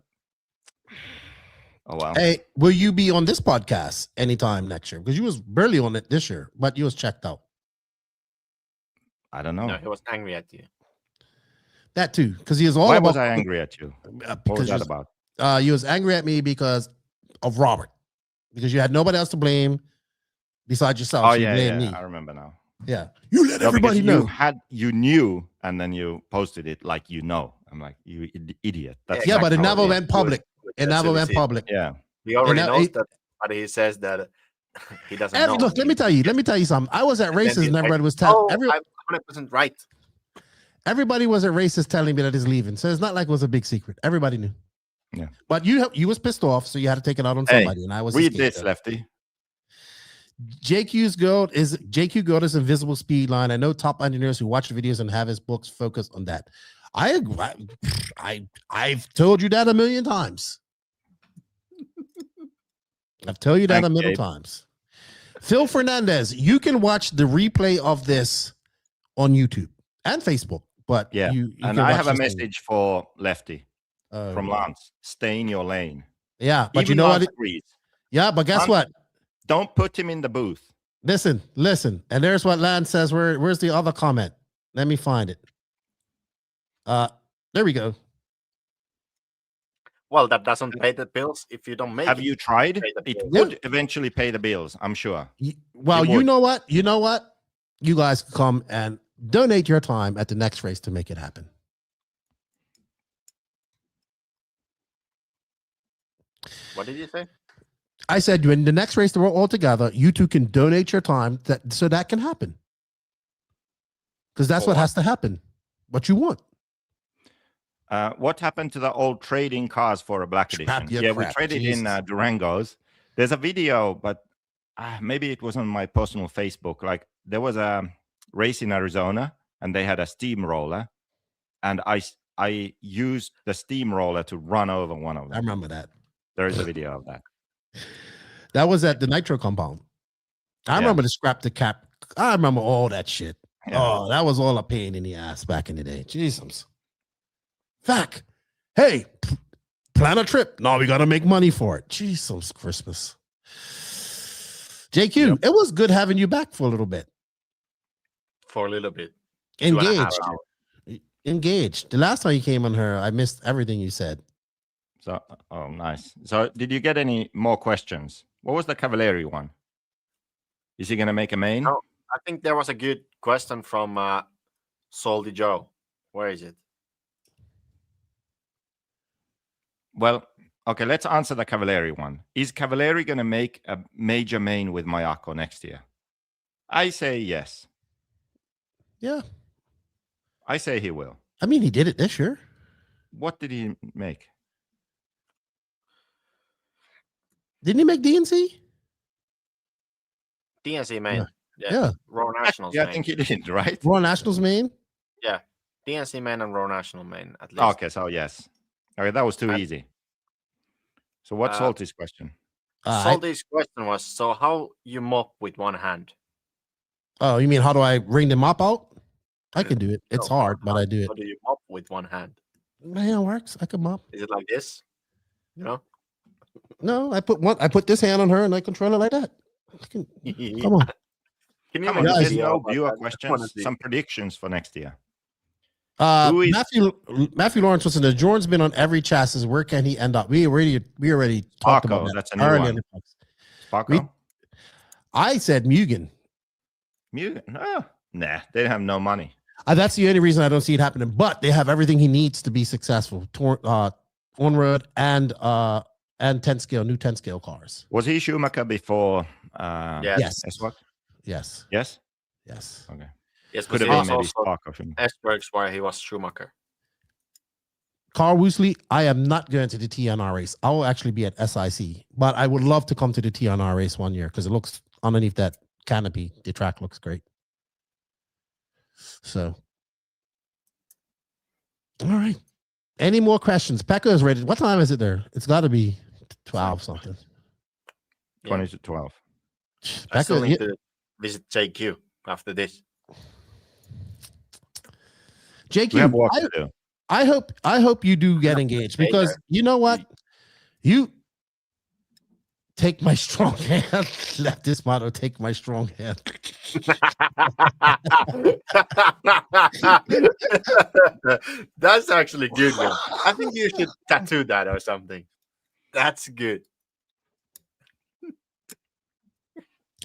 oh well. Hey, will you be on this podcast anytime next year? Because you was barely on it this year, but you was checked out. I don't know. No, he was angry at you. That too, because he was all Why about. was I angry at you? What was that about? You was angry at me because of Robert, because you had nobody else to blame besides yourself. Oh so yeah, you me. I remember now. Yeah, you let everybody know. You knew, and then you posted it like you know. I'm like, you idiot. That's but it never went public. It never went public. Yeah, he already knows that, but he says that he doesn't know. Look, let me tell you something. I was at races and everybody was telling. I'm 100% right. Everybody was at races telling me that he's leaving, so it's not like it was a big secret. Everybody knew. Yeah, but you was pissed off, so you had to take it out on somebody, and I was. Read this, Lefty. JQ Gold is Invisible Speed Line. I know top engineers who watch the videos and have his books focus on that. I agree. I've told you that a million times. I've told you that a million times. Phil Fernandez, you can watch the replay of this on YouTube and Facebook. But yeah, you and I have a message for Lefty from Lance. Stay in your lane. Yeah, but even you know Lance what? Agrees. Yeah, but guess what? Don't put him in the booth. Listen. And there's what Lance says. Where's the other comment? Let me find it. There we go. Well, that doesn't pay the bills if you don't make it. Have you tried? It would eventually pay the bills, I'm sure. Well, you know what? You guys can come and donate your time at the next race to make it happen. What did you say? I said, when the next race, we're all together, you two can donate your time so that can happen. Because that's what has to happen. What you want. What happened to the old trading cars for a black edition? We traded in Durangos. There's a video, but maybe it was on my personal Facebook. Like there was a race in Arizona, and they had a steamroller, and I used the steamroller to run over one of them. I remember that. There is a video of that. That was at the Nitro compound. I remember the scrap the cap. I remember all that shit. Yeah. Oh, that was all a pain in the ass back in the day. Jesus. Fuck. Hey, plan a trip. No, we got to make money for it. Jesus Christmas. JQ, it was good having you back for a little bit. For a little bit. Engaged. The last time you came on her, I missed everything you said. So, oh, nice. So, did you get any more questions? What was the Cavalieri one? Is he going to make a main? No, I think there was a good question from Salty Joe. Where is it? Well, okay, let's answer the Cavalieri one. Is Cavalieri going to make a major main with Mayako next year? I say yes. Yeah. I say he will. I mean, he did it this year. What did he make? Didn't he make DNC? DNC main. Yeah. Raw Nationals main. I think he did, right? Raw Nationals main? Yeah. DNC main and Raw National main, at least. Okay, so yes. Okay, that was too easy. So what's Salty's question? Salty's question was, so how you mop with one hand? Oh, you mean how do I wring the mop out? I can do it. It's hard, but I do it. How do you mop with one hand? Man, it works. I can mop. Is it like this? You know? No, I put this hand on her and I control it like that. Come on. Can you guys viewer questions? Some predictions for next year. Matthew Lawrence was in the Jordan's been on every chassis. Where can he end up? We already talked about that. That's a new one. Sparko? I said Mugen. Mugen? Oh, nah, they have no money. That's the only reason I don't see it happening. But they have everything he needs to be successful. On road and 10 scale, new 10 scale cars. Was he Schumacher before? Yes. What? Yes. Yes. Yes. Okay. Yes, but he was also Esberg's where he was Schumacher. Carl Woosley, I am not going to the TNR race. I will actually be at SIC, but I would love to come to the TNR race one year because it looks underneath that canopy. The track looks great. So, all right. Any more questions? Pekko is ready. What time is it there? It's got to be 12 something. 20 to 12. I still need to visit JQ after this. JQ, I hope you do get engaged because you know what? You take my strong hand. Let this motto take my strong hand. That's actually good, man. I think you should tattoo that or something. That's good.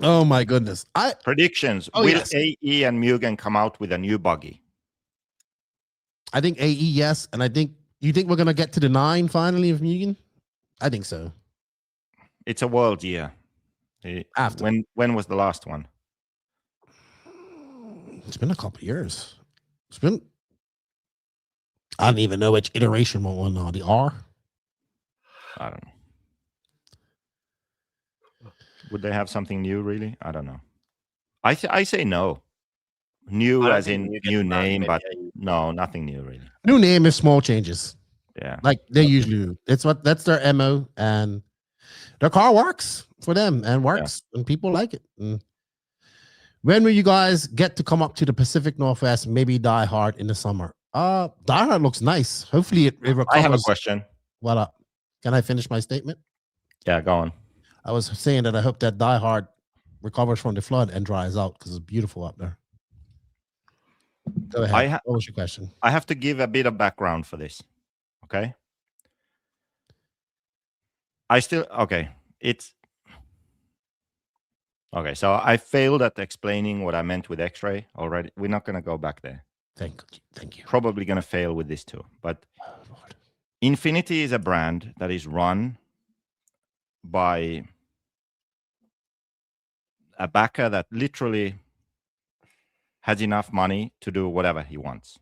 Oh my goodness. Predictions. Will AE and Mugen come out with a new buggy? I think AE, yes. And you think we're gonna get to the 9 finally of Mugen? I think so. It's a world year. After when was the last one? It's been a couple of years. I don't even know which iteration we're on now. The R? I don't know. Would they have something new, really? I don't know. I say no. New as in new name, but no, nothing new, really. New name is small changes. Yeah. Like they usually do. That's their MO, and their car works for them and works, and people like it. And when will you guys get to come up to the Pacific Northwest, maybe Die Hard in the summer? Die Hard looks nice. Hopefully it recovers. I have a question. What up? Can I finish my statement? Yeah, go on. I was saying that I hope that Die Hard recovers from the flood and dries out because it's beautiful up there. Go ahead. What was your question? I have to give a bit of background for this. Okay. Okay, so I failed at explaining what I meant with X-ray already. We're not going to go back there. Thank you. Probably going to fail with this too. But Infinity is a brand that is run by a backer that literally has enough money to do whatever he wants.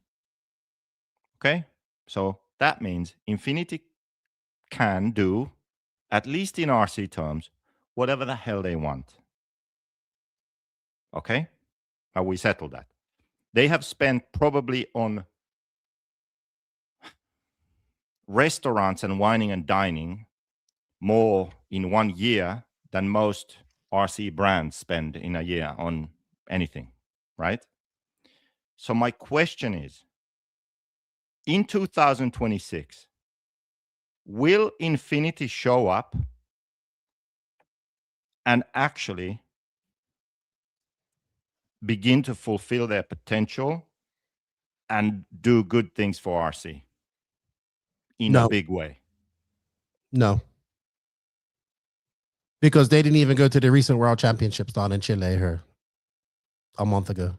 Okay? So that means Infinity can do, at least in RC terms, whatever the hell they want. Okay, now we settled that. They have spent probably on restaurants and whining and dining more in 1 year than most RC brands spend in a year on anything, right? So my question is, in 2026, will Infinity show up and actually begin to fulfill their potential and do good things for RC in a big way? No. Because they didn't even go to the recent World Championships down in Chile here a month ago.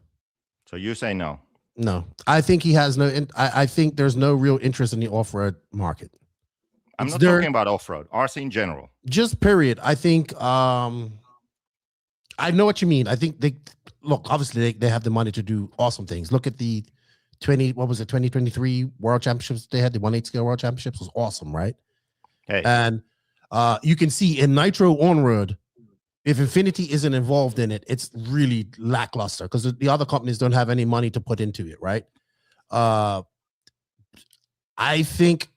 So you say no? No. I think he has no, I think there's no real interest in the off-road market. I'm not talking about off-road, RC in general. Just period. I think, I know what you mean. I think obviously they have the money to do awesome things. Look at the 2023 World Championships they had, the 1/8 scale World Championships was awesome, right? Okay. And you can see in Nitro on-road, if Infinity isn't involved in it, it's really lackluster because the other companies don't have any money to put into it, right? I think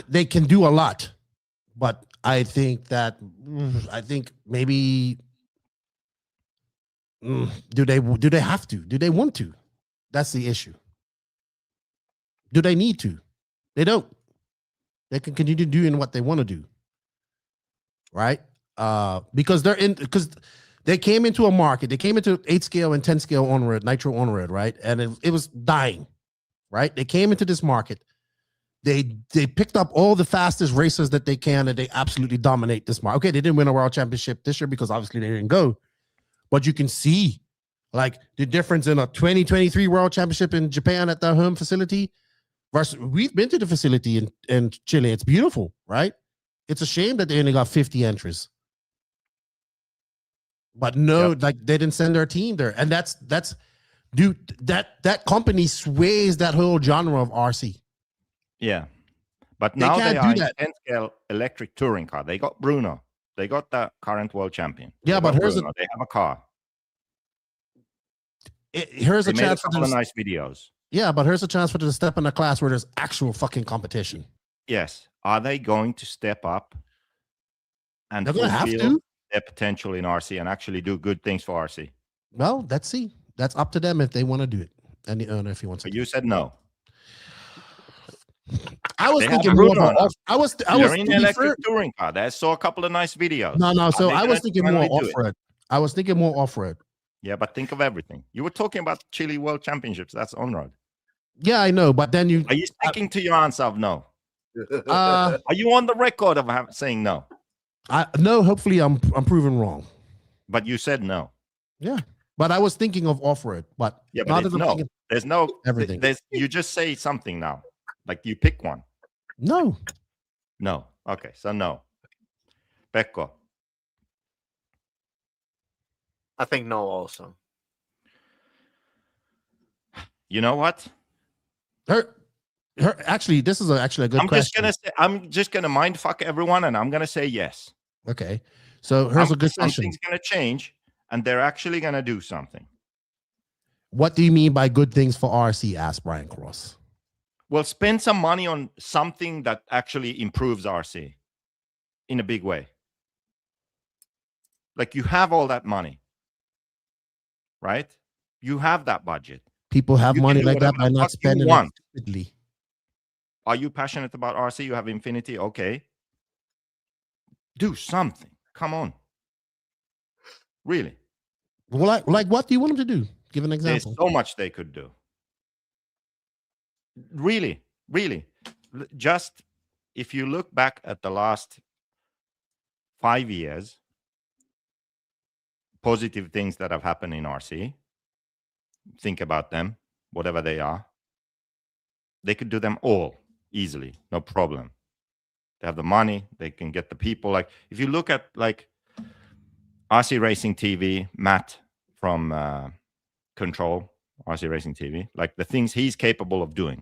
they can do a lot, but I think maybe do they have to? Do they want to? That's the issue. Do they need to? They don't. They can continue doing what they want to do, right? Because they came into a market. They came into 8 scale and 10 scale on-road, Nitro on-road, right? And it was dying, right? They came into this market. They picked up all the fastest racers that they can, and they absolutely dominate this market. Okay, they didn't win a world championship this year because obviously they didn't go, but you can see like the difference in a 2023 world championship in Japan at their home facility versus we've been to the facility in Chile. It's beautiful, right? It's a shame that they only got 50 entries. But no, like they didn't send their team there. And that's that company sways that whole genre of RC. Yeah. But now they are in 10 scale electric touring car. They got Bruno. They got the current world champion. Yeah, but they have a car. Here's a chance for nice videos. Yeah, but here's a chance for them to step in a class where there's actual fucking competition. Yes. Are they going to step up and fulfill their potential in RC and actually do good things for RC? Well, let's see. That's up to them if they want to do it. And the owner if he wants to. But you said no. I was thinking more of I was in electric touring car. I saw a couple of nice videos. No. So I was thinking more off-road. I was thinking more off-road. Yeah, but think of everything. You were talking about Chile World Championships. That's on-road. Yeah, I know. But then are you sticking to your answer of no? Are you on the record of saying no? No. Hopefully, I'm proven wrong. But you said no. Yeah, but I was thinking of off-road. But yeah, but there's no everything. You just say something now. Like you pick one. No. Okay, so no. Pekko. I think no also. You know what? Actually, this is actually a good question. I'm just gonna mind fuck everyone, and I'm gonna say yes. Okay. So here's a good question. Something's gonna change, and they're actually gonna do something. What do you mean by good things for RC? Asked Brian Cross. Well, spend some money on something that actually improves RC in a big way. Like you have all that money, right? You have that budget. People have money like that by not spending it stupidly. Are you passionate about RC? You have Infinity? Okay. Do something. Come on. Really? Well, like what do you want them to do? Give an example. There's so much they could do. Really. Just if you look back at the last 5 years, positive things that have happened in RC, think about them, whatever they are. They could do them all easily, no problem. They have the money, they can get the people. Like if you look at like RC Racing TV, Matt from Control, RC Racing TV, like the things he's capable of doing.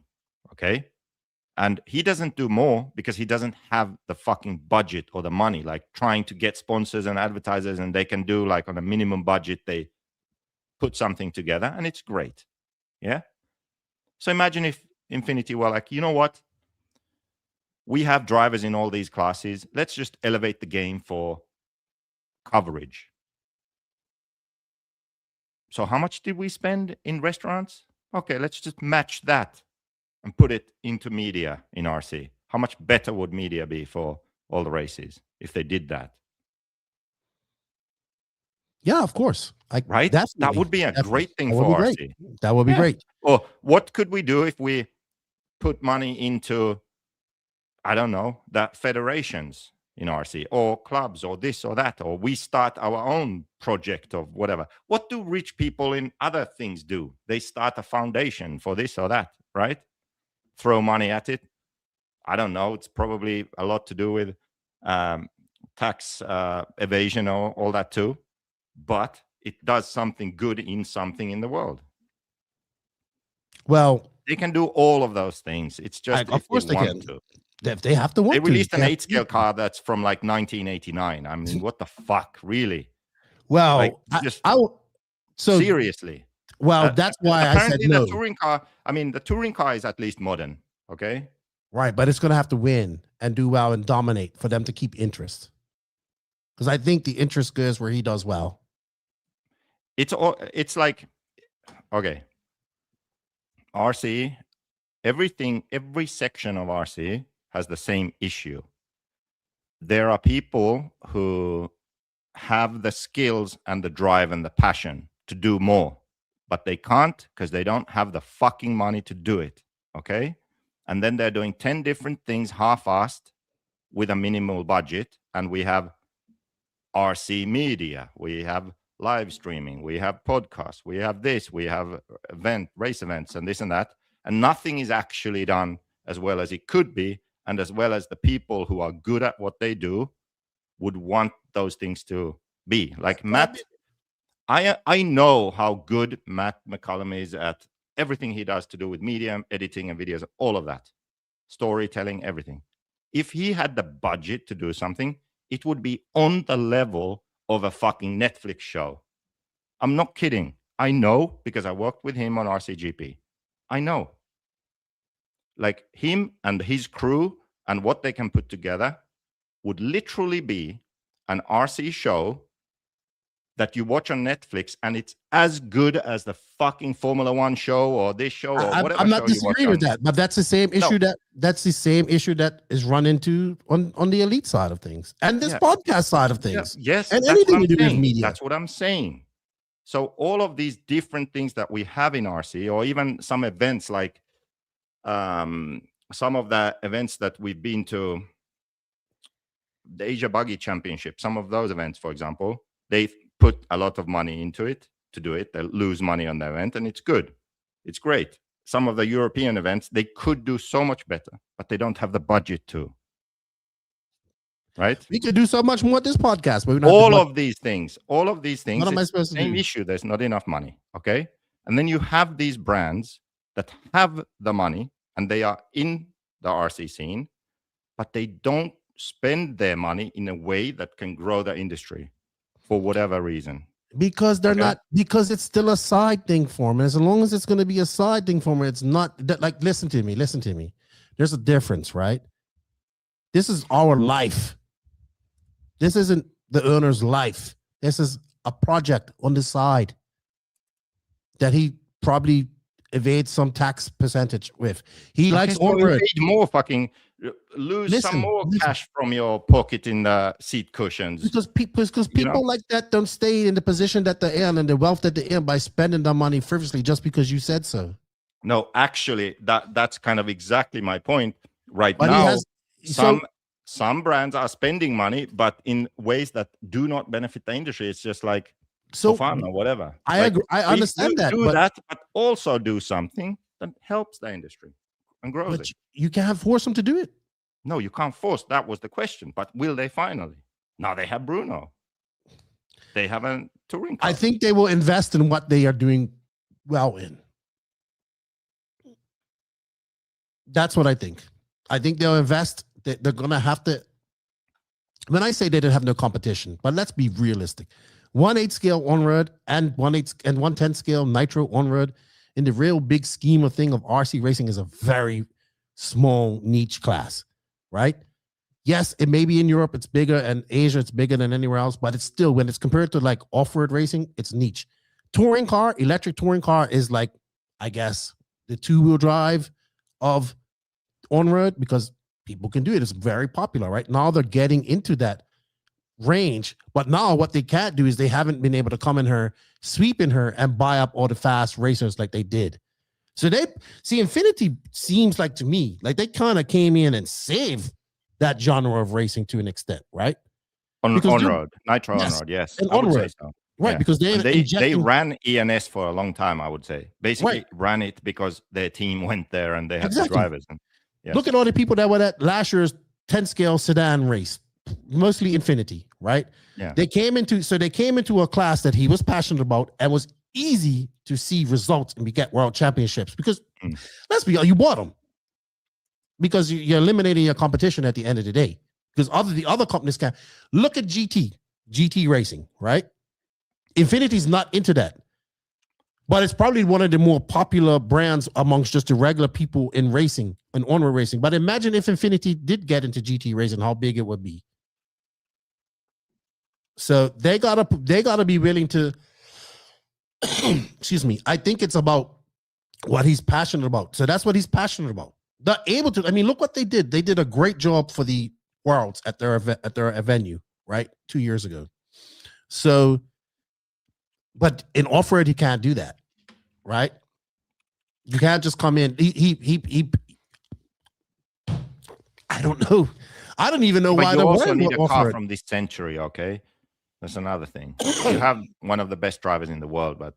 Okay. And he doesn't do more because he doesn't have the fucking budget or the money, like trying to get sponsors and advertisers, and they can do like on a minimum budget, they put something together and it's great. Yeah. So imagine if Infinity were like, you know what? We have drivers in all these classes. Let's just elevate the game for coverage. So how much did we spend in restaurants? Okay, let's just match that and put it into media in RC. How much better would media be for all the races if they did that? Yeah, of course. Right? That would be a great thing for RC. That would be great. Or what could we do if we put money into, I don't know, that federations in RC or clubs or this or that, or we start our own project of whatever. What do rich people in other things do? They start a foundation for this or that, right? Throw money at it. I don't know. It's probably a lot to do with tax evasion or all that too. But it does something good in something in the world. Well, they can do all of those things. It's just of course they can. If they have to want they to. released an 8-scale car that's from like 1989. I mean, what the fuck, really? Well, like, so seriously. Well, that's why I said no. The touring car. I mean, the touring car is at least modern. Okay. Right, but it's going to have to win and do well and dominate for them to keep interest. Because I think the interest goes where he does well. It's like, okay, RC, every section of RC has the same issue. There are people who have the skills and the drive and the passion to do more, but they can't because they don't have the fucking money to do it. Okay. And then they're doing 10 different things half-assed with a minimal budget. And we have RC media, we have live streaming, we have podcasts, we have this, we have race events and this and that. And nothing is actually done as well as it could be. And as well as the people who are good at what they do would want those things to be. Like Matt, I know how good Matt McCullum is at everything he does to do with media, editing and videos, all of that. Storytelling, everything. If he had the budget to do something, it would be on the level of a fucking Netflix show. I'm not kidding. I know because I worked with him on RCGP. I know. Like him and his crew and what they can put together would literally be an RC show that you watch on Netflix, and it's as good as the fucking Formula One show or this show or whatever. I'm not disagreeing with that, but that's the same issue that's the same issue that is run into on the elite side of things and this podcast side of things. Yes, and anything to do with media. That's what I'm saying. So all of these different things that we have in RC, or even some events like some of the events that we've been to, the Asia Buggy Championship, some of those events, for example, they put a lot of money into it to do it. They lose money on the event, and it's good. It's great. Some of the European events, they could do so much better, but they don't have the budget to. Right? We could do so much more at this podcast. But all of these things. What am I supposed to do? Same issue. There's not enough money. Okay. And then you have these brands that have the money and they are in the RC scene, but they don't spend their money in a way that can grow the industry for whatever reason. Because they're not, because it's still a side thing for them. And as long as it's going to be a side thing for them, it's not like, listen to me. There's a difference, right? This is our life. This isn't the owner's life. This is a project on the side that he probably evades some tax percentage with. He likes more fucking lose some more cash from your pocket in the seat cushions. Because people like that don't stay in the position that they're in and the wealth that they're in by spending their money frivolously just because you said so. No, actually, that's kind of exactly my point. Right now, some brands are spending money, but in ways that do not benefit the industry. It's just like for fun or whatever. I agree. I understand that. Do that, but also do something that helps the industry and grows it. You can't force them to do it. No, you can't force. That was the question. But will they finally? Now they have Bruno. They have a touring car. I think they will invest in what they are doing well in. That's what I think. I think they'll invest. They're going to have to. When I say they don't have no competition, but let's be realistic. 1/8 scale on-road and 1/8 and 1/10 scale Nitro on-road in the real big scheme of thing of RC racing is a very small niche class, right? Yes, it may be in Europe, it's bigger, and Asia, it's bigger than anywhere else, but it's still, when it's compared to like off-road racing, it's niche. Touring car, electric touring car is like, I guess, the two-wheel drive of on-road because people can do it. It's very popular, right? Now they're getting into that range, but now what they can't do is they haven't been able to come in her, sweep in her, and buy up all the fast racers like they did. So they see Infinity seems like to me like they kind of came in and saved that genre of racing to an extent, right? On road, Nitro on road, yes, and I would on say road, so. right? Yeah. Because they ran ENS for a long time, I would say. Basically, ran it because their team went there and they had the drivers. And, yes. Look at all the people that were at last year's 10 scale sedan race, mostly Infinity, right? Yeah. They came into a class that he was passionate about and was easy to see results and get world championships because let's be honest, you bought them because you're eliminating your competition at the end of the day. Because the other companies can look at GT racing, right? Infinity's not into that, but it's probably one of the more popular brands amongst just the regular people in racing and on-road racing. But imagine if Infinity did get into GT racing, how big it would be. So they gotta be willing to. Excuse me. I think it's about what he's passionate about. So that's what he's passionate about. They're able to. I mean, look what they did. They did a great job for the Worlds at their venue, right? 2 years ago. So, but in off-road, you can't do that, right? You can't just come in. He I don't know. I don't even know but why you they're also wearing need a car off-road. from this century, okay? That's another thing. You have one of the best drivers in the world, but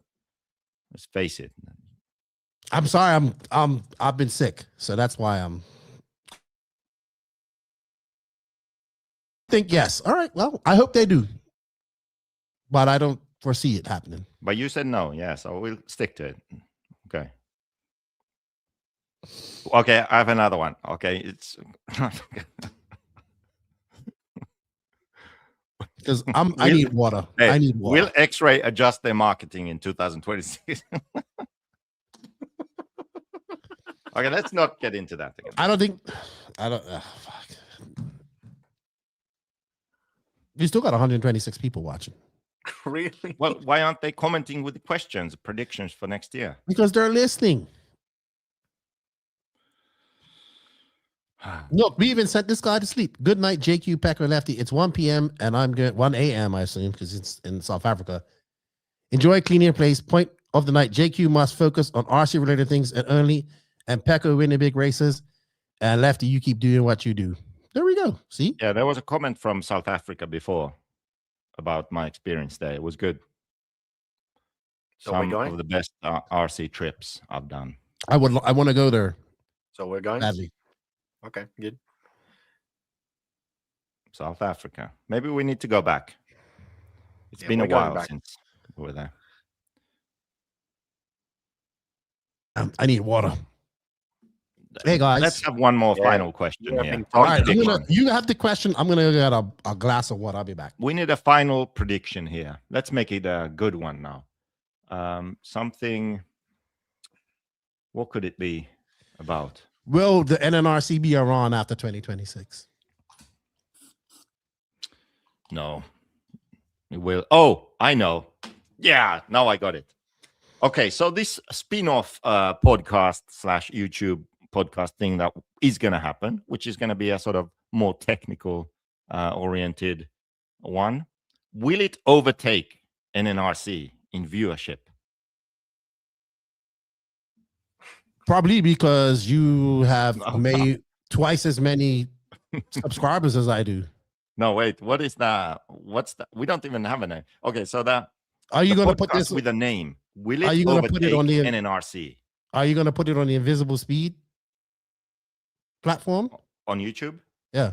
let's face it. I'm sorry, I've been sick, so that's why I'm. Think yes. All right. Well, I hope they do, but I don't foresee it happening. But you said no, yeah, so we'll stick to it. Okay. Okay, I have another one. Okay, it's because I need water. Hey, I need water. Will X-Ray adjust their marketing in 2026? Okay, let's not get into that again. I don't. Fuck. We still got 126 people watching. Really? Well, why aren't they commenting with the questions, predictions for next year? Because they're listening. Look, we even sent this guy to sleep. Good night, JQ, Pekko Lefty. It's 1 p.m. and I'm good. 1 a.m. I assume because it's in South Africa. Enjoy clean your place. Point of the night: JQ must focus on RC related things and only. And Pekko win the big races. And Lefty, you keep doing what you do. There we go. See? Yeah, there was a comment from South Africa before about my experience there. It was good. So Some we're going? of the best RC trips I've done. I want to go there. So we're going? Badly. Okay, good. South Africa. Maybe we need to go back. It's been a we're going while back. since we were there. I need water. Hey guys, Let's have one more final question here. All right, you have the question. I'm gonna get a glass of water. I'll be back. We need a final prediction here. Let's make it a good one now. Something. What could it be about? Will the NNRC be around after 2026? No, it will. Oh, I know. Yeah, now I got it. Okay, so this spin-off podcast / YouTube podcast thing that is going to happen, which is going to be a sort of more technical oriented one. Will it overtake NNRC in viewership? Probably because you have made twice as many subscribers as I do. No, wait. What is that? What's that? We don't even have a name. Okay, so that. Are you going to put this with a name? Will it are you going to put it on the NNRC? Are you going to put it on the Invisible Speed platform on YouTube? Yeah.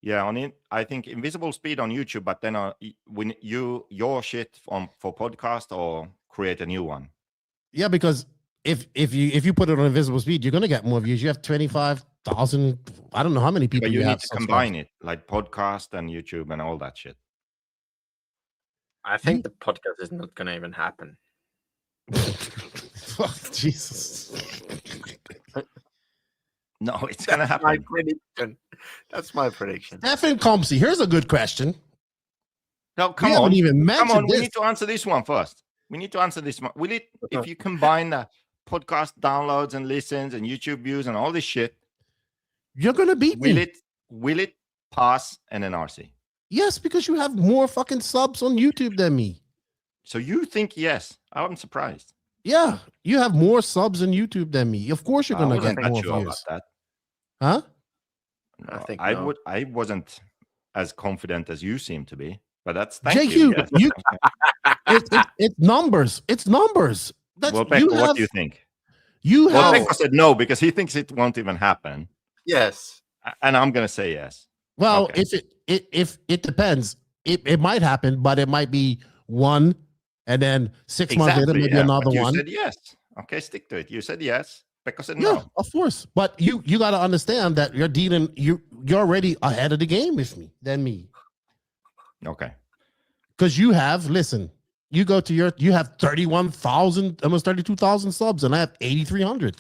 Yeah, on it. I think Invisible Speed on YouTube, but then when your shit for podcast or create a new one. Yeah, because if you put it on invisible speed, you're gonna get more views. You have 25,000. I don't know how many people But you have need to combine it, like podcast and YouTube and all that shit. I think the podcast is not gonna even happen. Fuck, Jesus. No, it's gonna happen. My prediction. That's my prediction. Stefan Comsey, here's a good question. No, come on. We need to answer this one first. We need to answer this one. Will it, if you combine the podcast downloads and listens and YouTube views and all this shit, you're gonna beat me. Will it pass NNRC? Yes, because you have more fucking subs on YouTube than me. So you think yes? I'm surprised. Yeah, you have more subs on YouTube than me. Of course, you're gonna get more sure views. About that. Huh? I think I wasn't as confident as you seem to be, but that's JQ. It's numbers. It's numbers. Well, Pekko, what do you think? Pekko said no because he thinks it won't even happen. Yes, and I'm gonna say yes. Well, if it depends, it might happen, but it might be one, and then 6 months later maybe another one. You said yes. Okay, stick to it. You said yes. Pekko said yeah, no. of course. But you got to understand that you're already ahead of the game with me than me. Okay. Because you have you go to you have 31,000, almost 32,000 subs, and I have 8,300.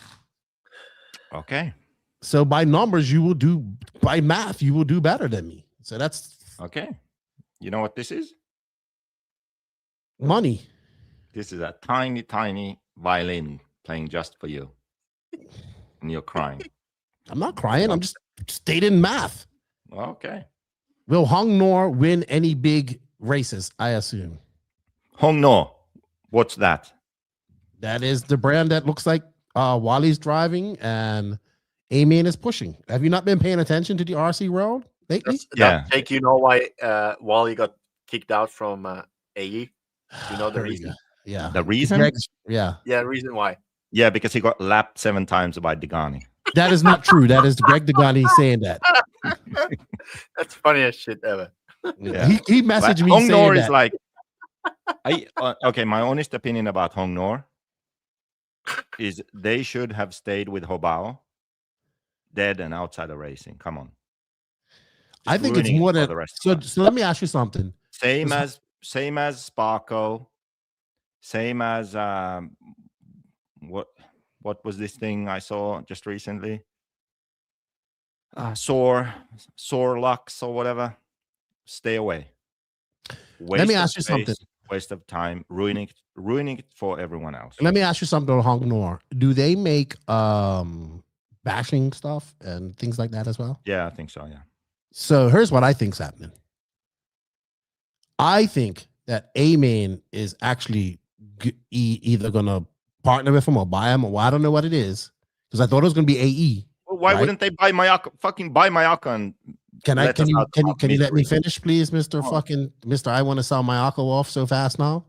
Okay. So by numbers, by math, you will do better than me. So that's okay. You know what this is? Money. This is a tiny, tiny violin playing just for you. And you're crying. I'm not crying. I'm just stating math. Okay. Will Hong Nor win any big races? I assume. Hong Nor. What's that? That is the brand that looks like Wally's driving and A-Man is pushing. Have you not been paying attention to the RC world lately? Jake, you know why Wally got kicked out from AE? You know the reason? Yeah. The reason? Yeah. Yeah, reason why. Yeah, because he got lapped 7 times by Degani. That is not true. That is Greg Degani saying that. That's funniest shit ever. Yeah. He messaged me Hong saying Nor that. is like, okay, my honest opinion about Hong Nor is they should have stayed with Hobao, dead and outside of racing. Come on. I think it's more than so let me ask you something. Same as Sparko, same as what was this thing I saw just recently? Sore Lux or whatever. Stay away. Let me ask you something. Waste of time, ruining it for everyone else. Let me ask you something, Hong Nor. Do they make bashing stuff and things like that as well? Yeah, I think so, yeah. So here's what I think's happening. I think that A-Man is actually either gonna partner with him or buy him, or I don't know what it is, because I thought it was gonna be AE. Well, why wouldn't they buy Mayaka? Fucking buy Mayaka and can you let me finish, please, Mr. I want to sell Mayaka off so fast now.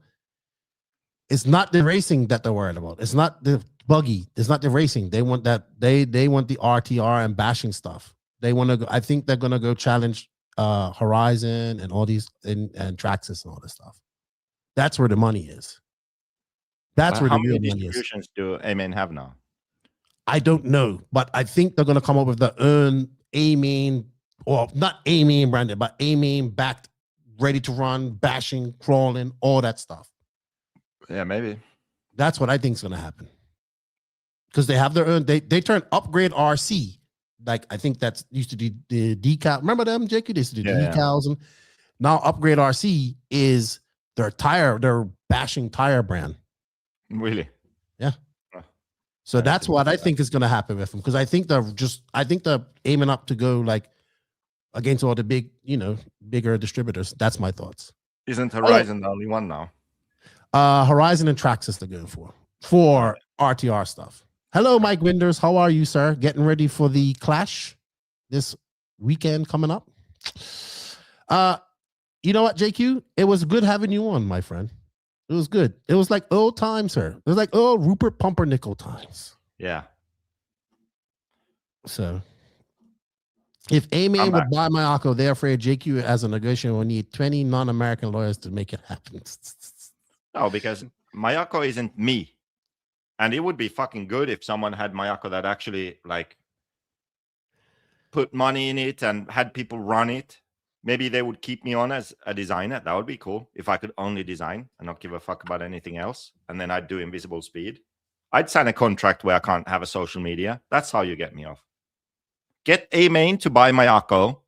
It's not the racing that they're worried about. It's not the buggy. It's not the racing. They want that. They want the RTR and bashing stuff. They want to go. I think they're gonna go challenge Horizon and all these and Traxxas and all this stuff. That's where the money is. That's where the real money is. How many distributions do A-Man have now? I don't know, but I think they're gonna come up with the A-Man, or not A-Man branded, but A-Man backed, ready to run, bashing, crawling, all that stuff. Yeah, maybe. That's what I think is gonna happen. Because they have their own. They turn Upgrade RC. Like I think that's used to be the decal. Remember them, Jake? They used to do decals, and now Upgrade RC is their bashing tire brand. Really? Yeah. So that's what I think is going to happen with them, because I think they're aiming up to go like against all the bigger distributors. That's my thoughts. Isn't Horizon the only one now? Horizon and Traxxas they're going for RTR stuff. Hello, Mike Winders. How are you, sir? Getting ready for the Clash this weekend coming up? You know what, JQ? It was good having you on, my friend. It was good. It was like old times, sir. It was like Rupert Pumpernickel times. Yeah. So, if A-Man would buy Mayako, they're afraid JQ as a negotiator will need 20 non-American lawyers to make it happen. No, because Mayako isn't me. And it would be fucking good if someone had Mayako that actually like put money in it and had people run it. Maybe they would keep me on as a designer. That would be cool if I could only design and not give a fuck about anything else. And then I'd do invisible speed. I'd sign a contract where I can't have a social media. That's how you get me off. Get a main to buy Mayako.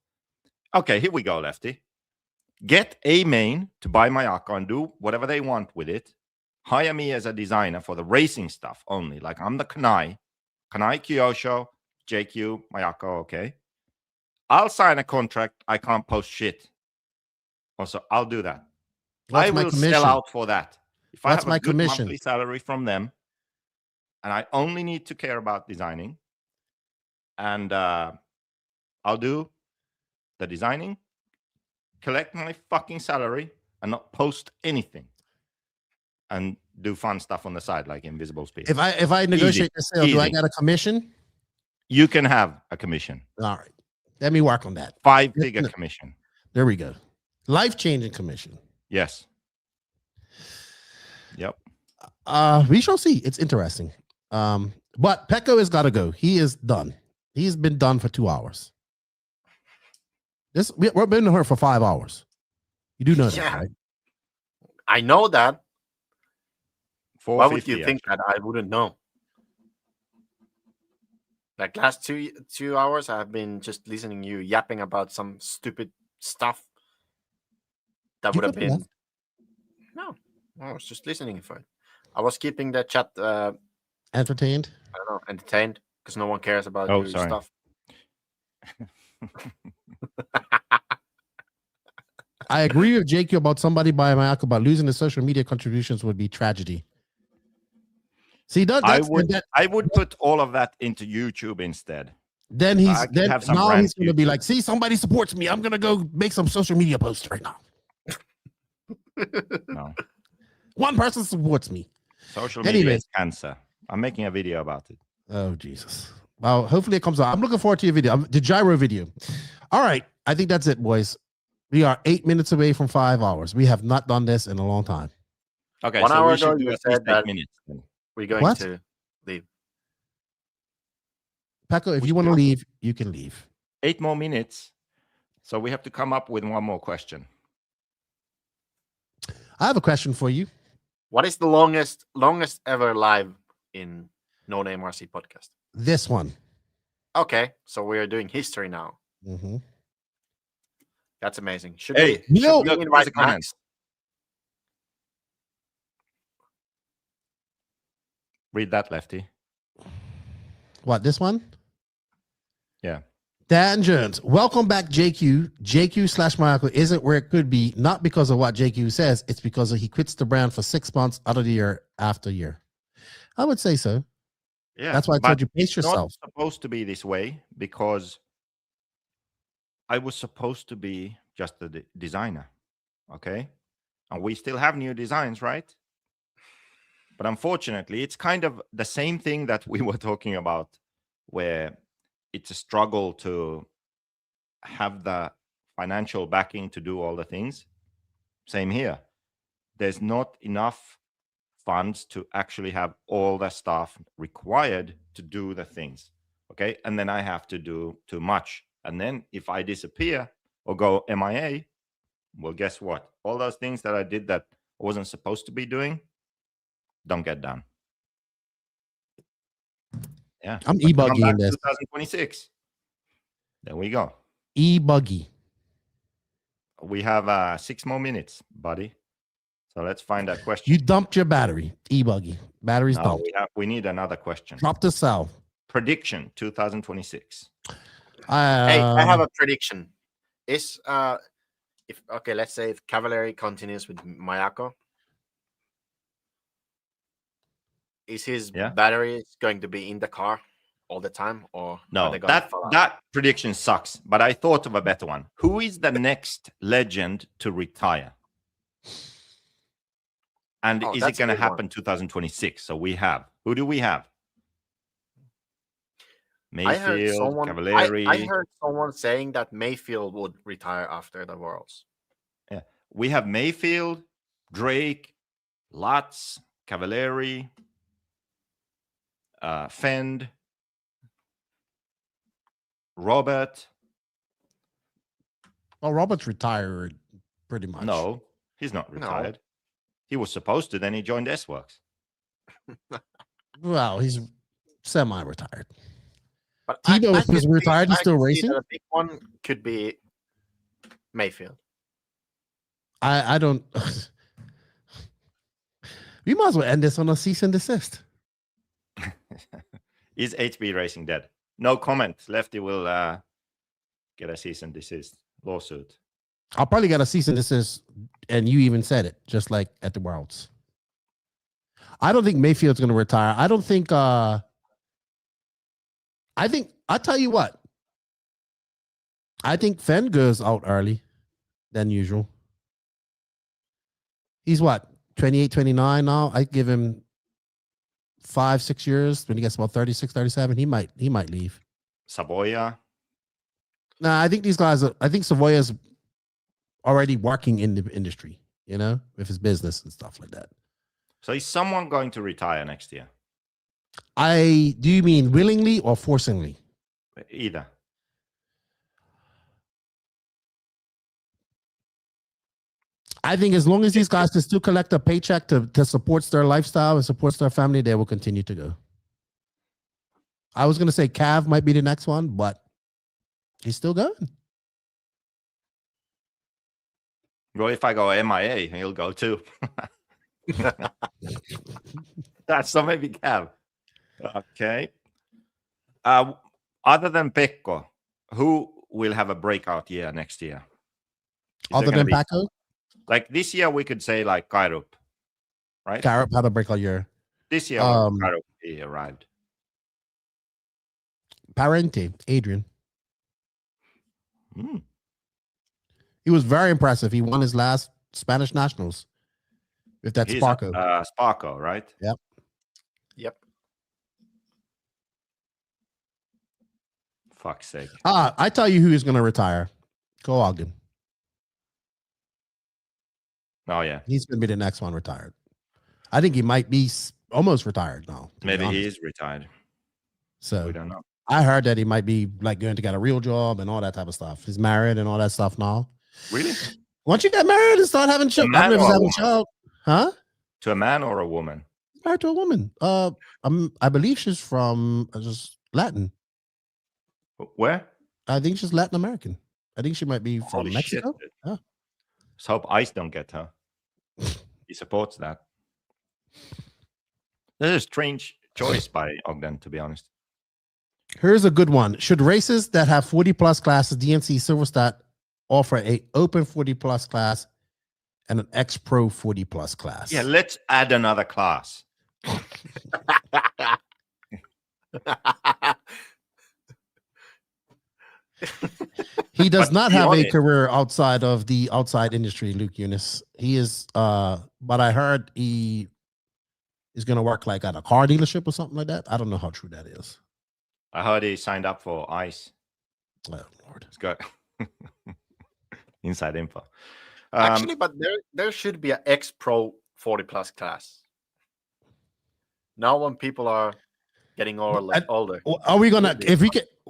Okay, here we go, Lefty. Get a main to buy Mayako and do whatever they want with it. Hire me as a designer for the racing stuff only. Like I'm the Kanai Kyosho, JQ, Mayako, okay. I'll sign a contract. I can't post shit. Also, I'll do that. I will sell out for that. If I have a good monthly salary from them, and I only need to care about designing, and I'll do the designing, collect my fucking salary, and not post anything, and do fun stuff on the side like invisible speed. If I negotiate the sale, do I get a commission? You can have a commission. All right. Let me work on that. 5-figure commission. There we go. Life-changing commission. Yes. Yep. We shall see. It's interesting. But Pekko has got to go. He is done. He's been done for 2 hours. We've been here for 5 hours. You do know that, right? I know that. Why would you actually think that I wouldn't know? Like last two hours, I've been just listening to you yapping about some stupid stuff that would have been. No, I was just listening for it. I was keeping the chat entertained. I don't know, entertained because no one cares about your stuff. I agree with JQ about somebody buying Mayako, but losing the social media contributions would be tragedy. See, I would put all of that into YouTube instead. Then he's going to be like, see, somebody supports me. I'm gonna go make some social media posts right now. No. One person supports me. Social media is cancer. I'm making a video about it. Oh, Jesus. Well, hopefully it comes out. I'm looking forward to your video, the gyro video. All right. I think that's it, boys. We are 8 minutes away from 5 hours. We have not done this in a long time. Okay, 1 so hour we should ago, do you at said least 8 that minutes. we're going to leave. Pekko, if you want to leave, you can leave. 8 more minutes. So we have to come up with one more question. I have a question for you. What is the longest ever live in No Name RC podcast? This one. Okay, so we are doing history now. Mm-hmm. That's amazing. Should we invite Max? Read that, Lefty. What, this one? Yeah. Dan Jones, welcome back, JQ. JQ/Mayako isn't where it could be, not because of what JQ says. It's because he quits the brand for 6 months out of the year after year. I would say so. Yeah. That's why I told you, pace yourself. It's not supposed to be this way because I was supposed to be just a designer. Okay. And we still have new designs, right? But unfortunately, it's kind of the same thing that we were talking about, where it's a struggle to have the financial backing to do all the things. Same here. There's not enough funds to actually have all the staff required to do the things. Okay. And then I have to do too much. And then if I disappear or go MIA, well, guess what? All those things that I did that I wasn't supposed to be doing don't get done. Yeah. I'm E-Buggy in this. 2026. There we go. E-Buggy. We have 6 more minutes, buddy. So let's find that question. You dumped your battery. E-Buggy. Battery's dumped. We need another question. Drop the cell. Prediction 2026. Hey, I have a prediction. Let's say if Cavalry continues with Mayako, is his battery going to be in the car all the time, or no? That prediction sucks. But I thought of a better one. Who is the next legend to retire? And is it going to happen 2026? So we have. Who do we have? Mayfield, Cavalieri. I heard someone saying that Mayfield would retire after the Worlds. Yeah, we have Mayfield, Drake, Lutz, Cavalieri. Fend, Robert. Well, Robert's retired pretty much. No, he's not retired. No. He was supposed to, then he joined S-Works. Well, he's semi-retired. But Tebow is retired. He's still racing. A big one could be Mayfield. I don't. We might as well end this on a cease and desist. Is HB Racing dead? No comment. Lefty will get a cease and desist lawsuit. I'll probably get a cease and desist, and you even said it, just like at the Worlds. I don't think Mayfield's going to retire. I don't think. I think I'll tell you what. I think Fenn goes out early than usual. He's what, 28, 29 now? I give him 5-6 years. When he gets about 36, 37, he might leave. Savoya. Nah, I think these guys I think Savoya's already working in the industry, with his business and stuff like that. So is someone going to retire next year? Do you mean willingly or forcingly? Either. I think as long as these guys can still collect a paycheck to support their lifestyle and supports their family, they will continue to go. I was going to say Cav might be the next one, but he's still going. Well, if I go MIA, he'll go too. That's so maybe Cav. Okay. Other than Pekko, who will have a breakout year next year? Other than Pekko? Like this year, we could say like Kairup, right? Kairup had a breakout year. This year, Kairup he arrived. Parente, Adrian. He was very impressive. He won his last Spanish Nationals with that Sparko. Sparko, right? Yep. Fuck's sake. I tell you who is going to retire. Go Ogden. Oh, yeah. He's going to be the next one retired. I think he might be almost retired now. Maybe he is retired. So we don't know. I heard that he might be like going to get a real job and all that type of stuff. He's married and all that stuff now. Really? Once you get married and start having children, huh? To a man or a woman? Married to a woman. I believe she's from just Latin. Where? I think she's Latin American. I think she might be from Holy Mexico. Shit, yeah. Let's hope ICE don't get her. He supports that. This is a strange choice by Ogden, to be honest. Here's a good one. Should races that have 40 plus classes, DNC Silverstat, offer a open 40 plus class and an X Pro 40 plus class? Yeah, let's add another class. He does not have a career outside of the outside industry, Luke Eunice. He is, but I heard he is going to work like at a car dealership or something like that. I don't know how true that is. I heard he signed up for ICE. Oh, Lord. It's got inside info. Actually, but there should be an X Pro 40 plus class. Now when people are getting older. Are we gonna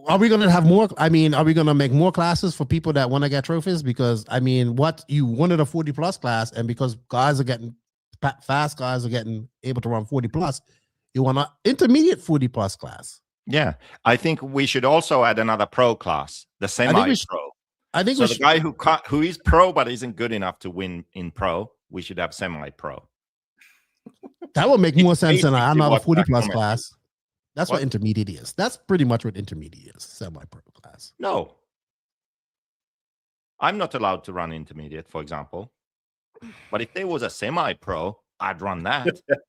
are we gonna have more? I mean, are we gonna make more classes for people that want to get trophies? Because I mean, what you wanted a 40 plus class, and because guys are getting fast, guys are getting able to run 40 plus, you want an intermediate 40 plus class. Yeah, I think we should also add another pro class, the semi-pro. I think so the guy who is pro but isn't good enough to win in pro, we should have semi-pro. That would make more sense than another 40 plus class. That's what intermediate is. That's pretty much what intermediate is, semi-pro class. No. I'm not allowed to run intermediate, for example. But if there was a semi-pro, I'd run that.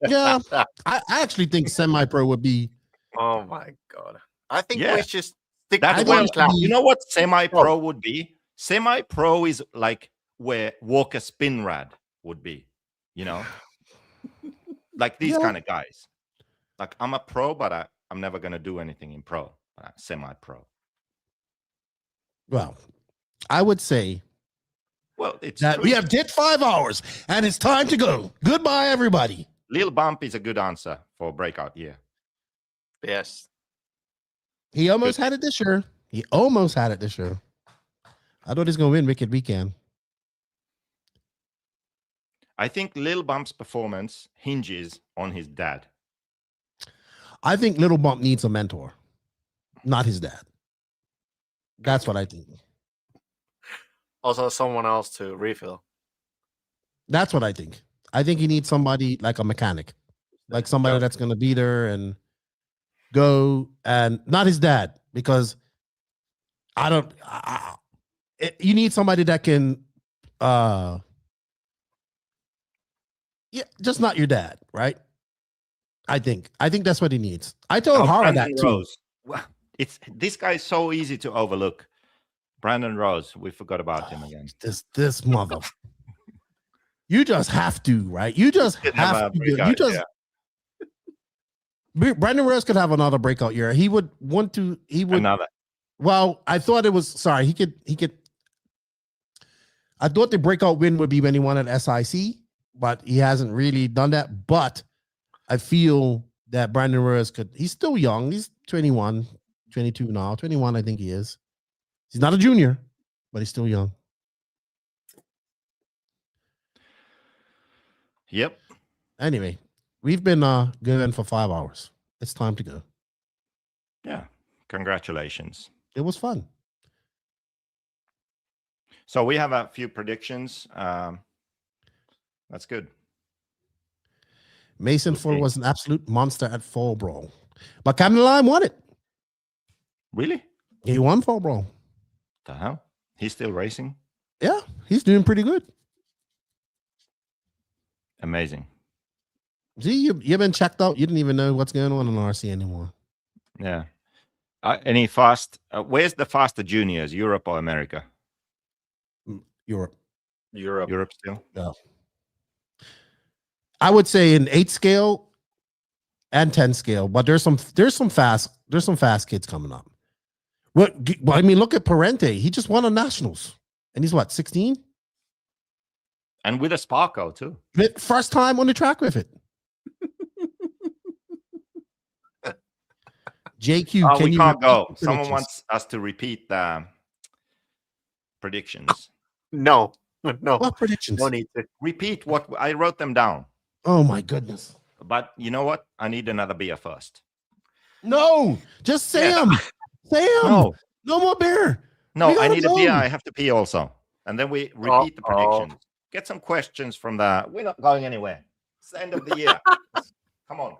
Yeah, I actually think semi-pro would be. Oh my God. I think we should stick to one class. You know what semi-pro would be? Semi-pro is like where Walker Spinrad would be, you know? Like these kind of guys. Like I'm a pro, but I'm never going to do anything in pro. Semi-pro. Well, I would say it's that we have hit 5 hours and it's time to go. Goodbye, everybody. Lil Bump is a good answer for breakout year. Yes. He almost had it this year. I thought he's going to win Wicked Weekend. I think Lil Bump's performance hinges on his dad. I think Little Bump needs a mentor, not his dad. That's what I think. Also, someone else to refill. That's what I think. I think he needs somebody like a mechanic, like somebody that's going to be there and go, and not his dad, because you need somebody that can, just not your dad, right? I think that's what he needs. I told Hara that too. Rose. Well, this guy is so easy to overlook. Brandon Rose, we forgot about him again. This mother. You just have to, right? You just have to. Brandon Rose could have another breakout year. He would want to. He would another. Well, I thought it was. Sorry, he could. I thought the breakout win would be when he won at SIC, but he hasn't really done that. But I feel that Brandon Rose could. He's still young. He's 21, 22 now. 21, I think he is. He's not a junior, but he's still young. Yep. Anyway, we've been going for 5 hours. It's time to go. Yeah. Congratulations. It was fun. So we have a few predictions. That's good. Mason Full was an absolute monster at Fall Brawl. But Camden Lime won it. Really? He won Fall Brawl. The hell? He's still racing? Yeah, he's doing pretty good. Amazing. See, you've been checked out. You didn't even know what's going on in RC anymore. Yeah. Any fast? Where's the faster juniors? Europe or America? Europe. Europe still? Yeah. I would say in 8 scale and 10 scale, but there's some fast kids coming up. Well, I mean, look at Parente. He just won a nationals, and he's what, 16? And with a Sparko too. First time on the track with it. JQ, we can't go. Someone wants us to repeat the predictions. No. What predictions? No need to repeat what I wrote them down. Oh my goodness! But you know what? I need another beer first. No, just say them. Say them. No more beer. No, I need a beer. I have to pee also, and then we repeat the predictions. Get some questions from the. We're not going anywhere. It's the end of the year. Come on.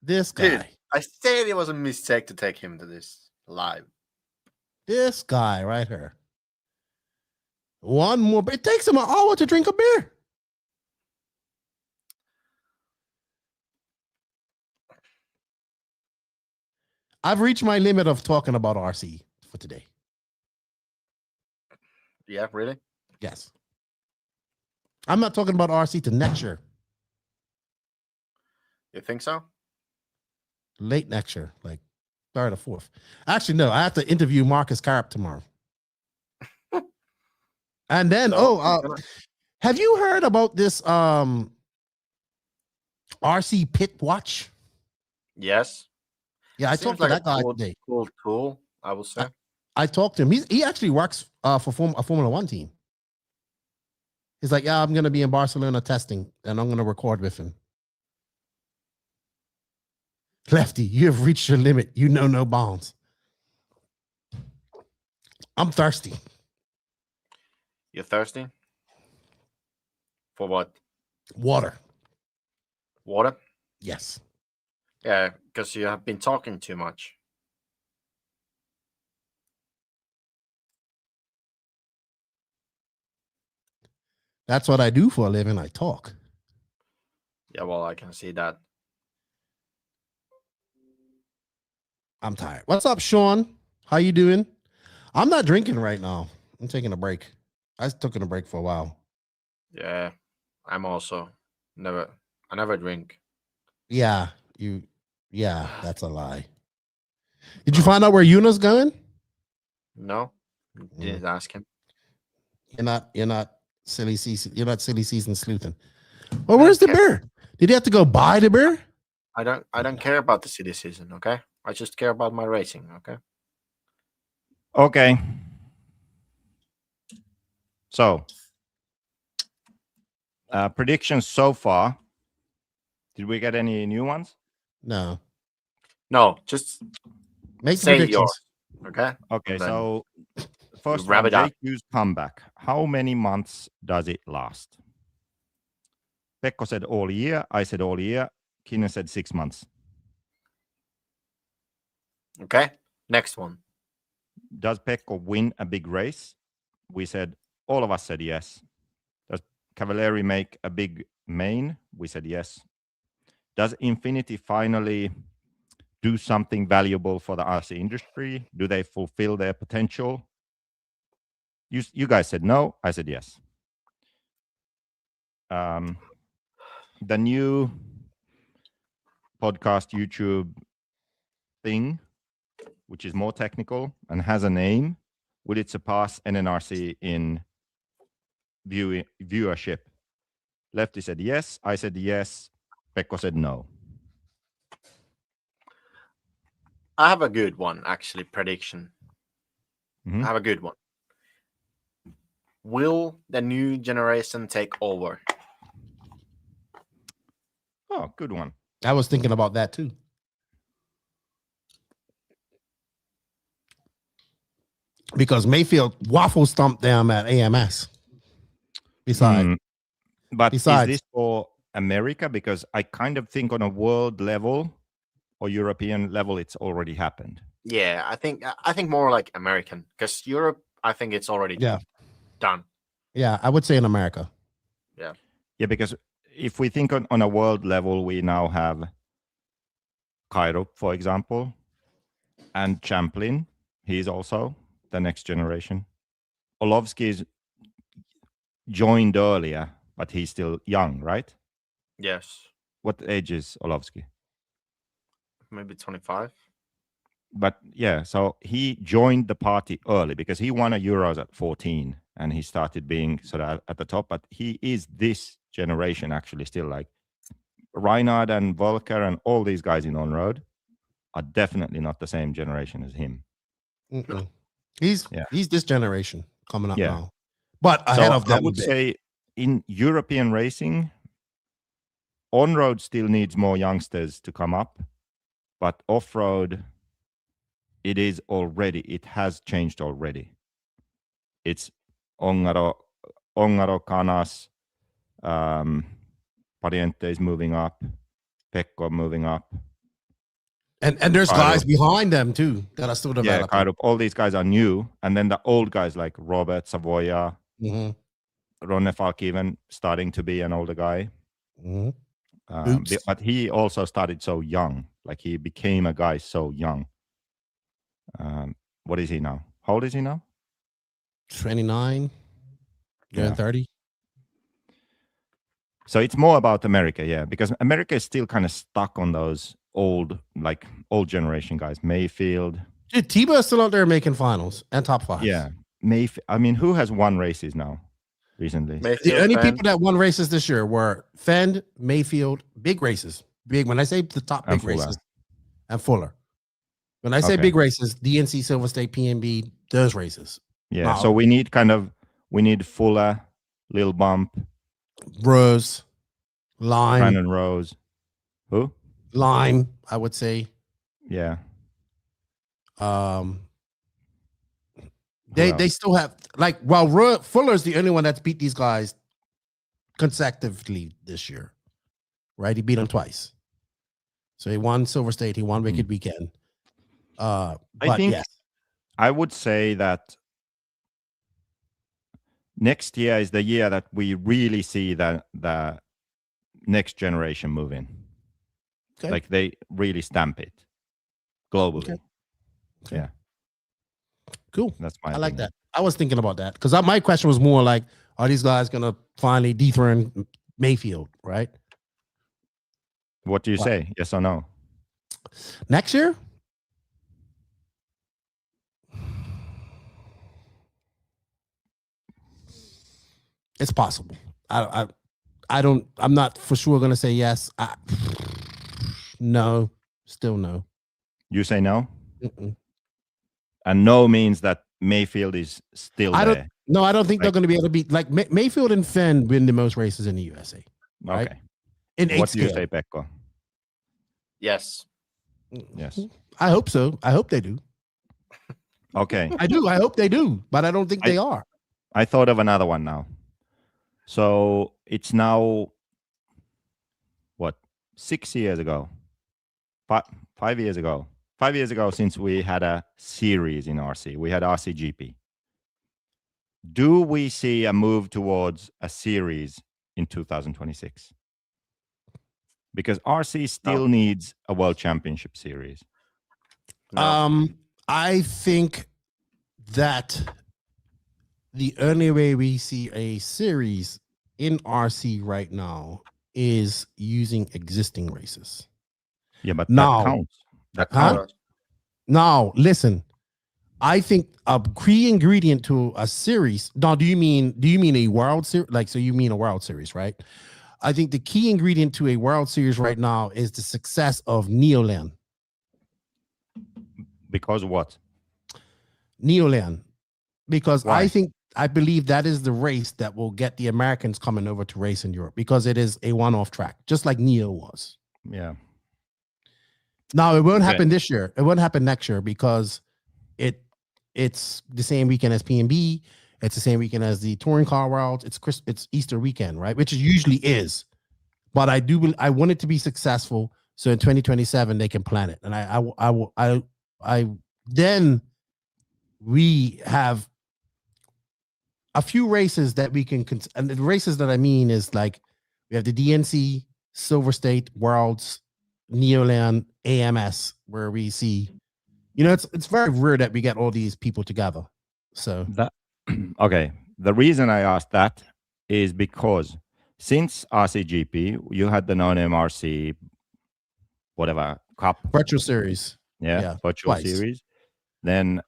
This guy. Dude, I said it was a mistake to take him to this live. This guy right here. One more. It takes him an hour to drink a beer. I've reached my limit of talking about RC for today. Yeah, really? Yes. I'm not talking about RC to next year. You think so? Late next year, like 3rd or 4th. Actually, no, I have to interview Marcus Carp tomorrow. And then, have you heard about this RC Pit Watch? Yes. Yeah, I talked to that guy today. Cool tool, I will say. I talked to him. He actually works for a Formula 1 team. He's like, yeah, I'm going to be in Barcelona testing, and I'm going to record with him. Lefty, you have reached your limit. You know no bounds. I'm thirsty. You're thirsty? For what? Water. Water? Yes. Yeah, because you have been talking too much. That's what I do for a living. I talk. Yeah, well, I can see that. I'm tired. What's up, Sean? How you doing? I'm not drinking right now. I'm taking a break. I was taking a break for a while. Yeah, I'm also I never drink. Yeah, that's a lie. Did you find out where Yuna's going? No, didn't ask him. You're not silly season. You're not silly season sleuthing. Well, where's the beer? Did you have to go buy the beer? I don't care about the city season. Okay, I just care about my racing. Okay. Okay. So, predictions so far. Did we get any new ones? No. No, just make say predictions. yours. Okay. Okay, so first wrap one, it up. JQ's comeback. How many months does it last? Pekko said all year. I said all year. Kinen said 6 months. Okay. Next one. Does Pekko win a big race? All of us said yes. Does Cavalieri make a big main? We said yes. Does Infinity finally do something valuable for the RC industry? Do they fulfill their potential? You guys said no. I said yes. The new podcast YouTube thing, which is more technical and has a name, will it surpass NNRC in viewership? Lefty said yes. I said yes. Pekko said no. I have a good one, actually, prediction. Mm-hmm. I have a good one. Will the new generation take over? Oh, good one. I was thinking about that too. Because Mayfield waffle stomped them at AMS. Besides, is this for America? Because I kind of think on a world level or European level, it's already happened. Yeah, I think more like American, because Europe, I think it's already done. Yeah, I would say in America. Yeah. Yeah, because if we think on a world level, we now have Cairo, for example, and Champlin. He's also the next generation. Olovsky's joined earlier, but he's still young, right? Yes. What age is Olovsky? Maybe 25. But yeah, so he joined the party early because he won a Euros at 14 and he started being sort of at the top. But he is this generation actually still, like Reinhard and Volker and all these guys in on-road are definitely not the same generation as him. Mm-mm. He's this generation coming up now. But So ahead of them, I would say in European racing, on-road still needs more youngsters to come up, but off-road, it has changed already. It's Ongaro, Canas, Pariente is moving up, Pekko moving up. And there's guys behind them too that are still developing. Yeah, all these guys are new. And then the old guys like Robert Savoya, Ronne Falk even starting to be an older guy. But he also started so young. Like he became a guy so young. What is he now? How old is he now? 29. Yeah, 30. So it's more about America, because America is still kind of stuck on those old generation guys. Mayfield. Dude, Tebow is still out there making finals and top fives. Yeah. I mean, who has won races now recently? The only people that won races this year were Fend, Mayfield, big races. Big, when I say the top big races, and Fuller. When I say big races, DNC, Silver State, PNB, those races. Yeah. So we need Fuller, Lil Bump, Rose, Lime. Brandon Rose. Who? Lime, I would say. Yeah. They still have while Fuller's the only one that's beat these guys consecutively this year. Right? He beat them twice. So he won Silver State, he won Wicked Weekend. I think I would say that next year is the year that we really see the next generation move in. Okay. Like they really stamp it globally. Okay. Yeah. Cool. That's my I like that. I was thinking about that because my question was more like, are these guys going to finally dethrone Mayfield, right? What do you say? Yes or no? Next year? It's possible. I'm not for sure going to say yes. No, still no. You say no? Mm-mm. And no means that Mayfield is still there. No, I don't think they're going to be able to beat like Mayfield and Fenn win the most races in the USA. Right? Okay. In What eight do you scale. say, Pekko? Yes. Yes. I hope so. I hope they do. Okay. I do. I hope they do, but I don't think they are. I thought of another one now. So it's now, what, 6 years ago? 5 years ago. 5 years ago since we had a series in RC. We had RCGP. Do we see a move towards a series in 2026? Because RC still needs a World Championship series. No. I think that the only way we see a series in RC right now is using existing races. Yeah, but now, that counts. That counts. Now, listen. I think a key ingredient to a series. Now, do you mean a World Series? Like, so you mean a World Series, right? I think the key ingredient to a World Series right now is the success of Neoland. Because what? Neoland. Because Why? I believe that is the race that will get the Americans coming over to race in Europe because it is a one-off track, just like Neo was. Yeah. Now, it won't happen this year. It won't happen next year because it's the same weekend as PNB. It's the same weekend as the Touring Car World. It's Easter weekend, right? Which it usually is. But I want it to be successful, so in 2027 they can plan it. And I then we have a few races that we can, and the races that I mean is like we have the DNC, Silver State, Worlds, Neoland, AMS, where we see, it's very rare that we get all these people together. So okay. The reason I asked that is because since RCGP, you had the non-MRC, whatever, Cup. Virtual Series. Yeah, virtual twice. series. Then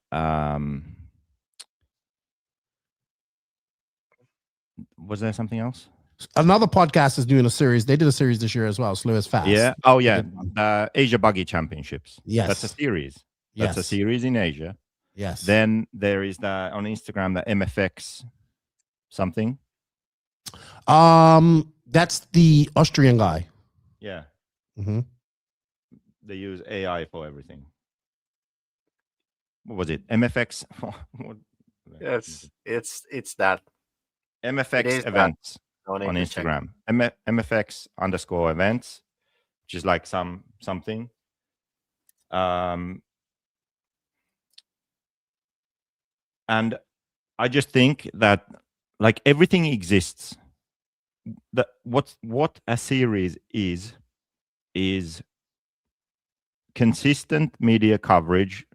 was there something else? Another podcast is doing a series. They did a series this year as well, Slow as Fast. Yeah. Oh, yeah. The Asia Buggy Championships. Yes. That's a series. That's a Yes. series in Asia. Yes. Then there is on Instagram, the MFX something. That's the Austrian guy. Yeah. Mm-hmm. They use AI for everything. What was it? MFX? What? Yes, it's that. MFX events on Instagram. MFX _ events, which is like something. And I just think that like everything exists. That what a series is consistent media coverage,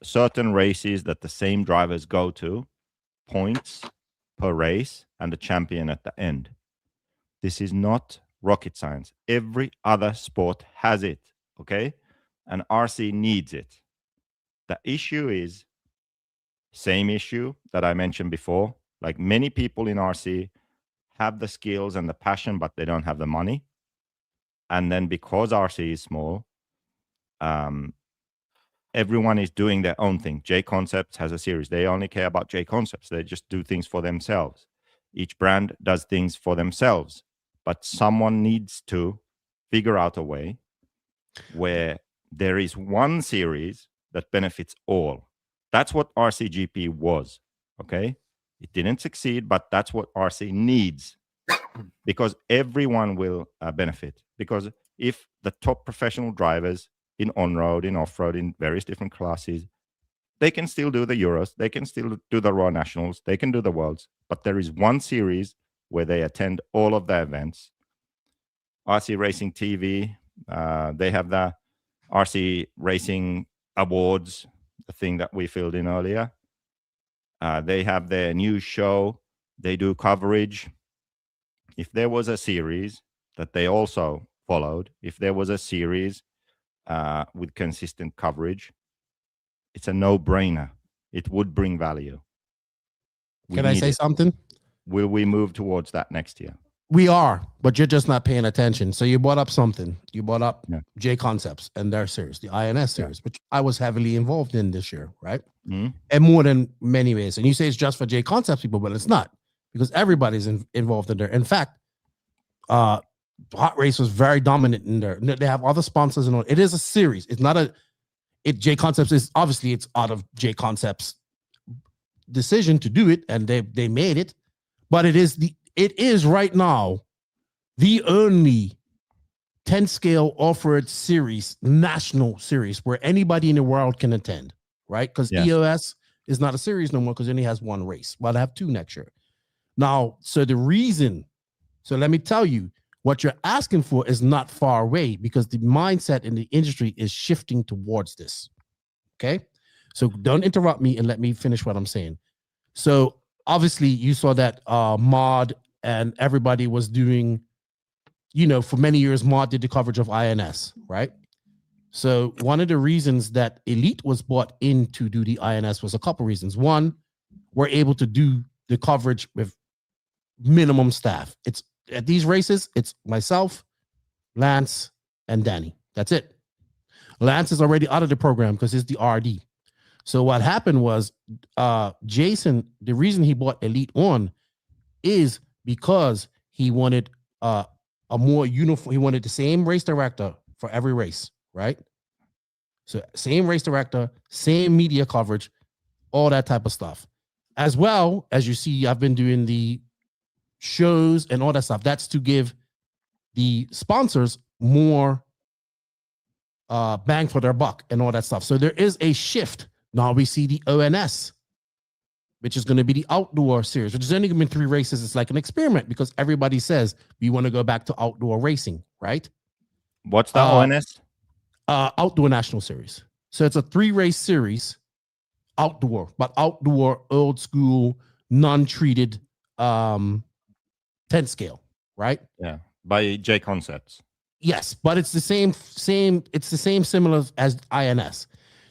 certain races that the same drivers go to, points per race, and the champion at the end. This is not rocket science. Every other sport has it, okay? And RC needs it. The issue is same issue that I mentioned before. Like many people in RC have the skills and the passion, but they don't have the money. And then because RC is small, everyone is doing their own thing. J Concepts has a series. They only care about J Concepts. They just do things for themselves. Each brand does things for themselves. But someone needs to figure out a way where there is one series that benefits all. That's what RCGP was, okay? It didn't succeed, but that's what RC needs because everyone will benefit. Because if the top professional drivers in on-road, in off-road, in various different classes, they can still do the Euros, they can still do the Raw Nationals, they can do the Worlds, but there is one series where they attend all of the events. RC Racing TV, they have the RC Racing Awards, the thing that we filled in earlier. They have their news show. They do coverage. If there was a series that they also followed, if there was a series with consistent coverage, it's a no-brainer. It would bring value. Can I say something? will we move towards that next year? We are, but you're just not paying attention. So you brought up something. You brought up J Concepts and their series, the INS series, which I was heavily involved in this year, right? And more than many ways. And you say it's just for J Concepts people, but it's not, because everybody's involved in there. In fact, Hot Race was very dominant in there. They have other sponsors and all. It is a series. It's not J Concepts is obviously it's out of J Concepts decision to do it, and they made it, but it is right now the only 10 scale off-road series, national series, where anybody in the world can attend, right? Because EOS is not a series no more, because it only has one race. Well, I have 2 next year. Now, so let me tell you, what you're asking for is not far away, because the mindset in the industry is shifting towards this. Okay? So don't interrupt me and let me finish what I'm saying. So obviously you saw that Mod and everybody was doing, for many years, Mod did the coverage of INS, right? So one of the reasons that Elite was brought in to do the INS was a couple reasons. One, we're able to do the coverage with minimum staff. It's at these races, it's myself, Lance, and Danny. That's it. Lance is already out of the program because it's the RD. So what happened was Jason, the reason he brought Elite on is because he wanted a more uniform, he wanted the same race director for every race, right? So same race director, same media coverage, all that type of stuff. As well, as you see, I've been doing the shows and all that stuff. That's to give the sponsors more bang for their buck and all that stuff. So there is a shift. Now we see the ONS, which is going to be the outdoor series, which is only going to be 3 races. It's like an experiment because everybody says we want to go back to outdoor racing, right? What's the ONS? Outdoor National Series. So it's a 3-race series, outdoor, but outdoor, old school, non-treated 10 scale, right? Yeah, by J Concepts. Yes, but it's the same, it's the same similar as INS.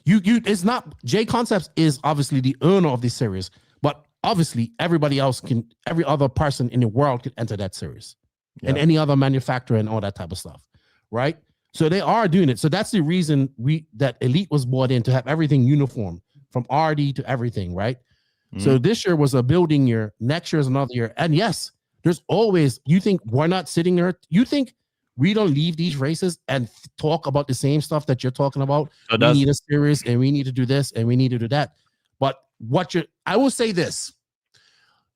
It's not, J Concepts is obviously the owner of this series, but obviously everybody else can, every other person in the world can enter that series, and any other manufacturer and all that type of stuff, right? So they are doing it. So that's the reason that Elite was brought in, to have everything uniform from RD to everything, right? So this year was a building year. Next year is another year. And yes, there's always, you think we're not sitting there? You think we don't leave these races and talk about the same stuff that you're talking about? So we need a series and we need to do this and we need to do that. But I will say this,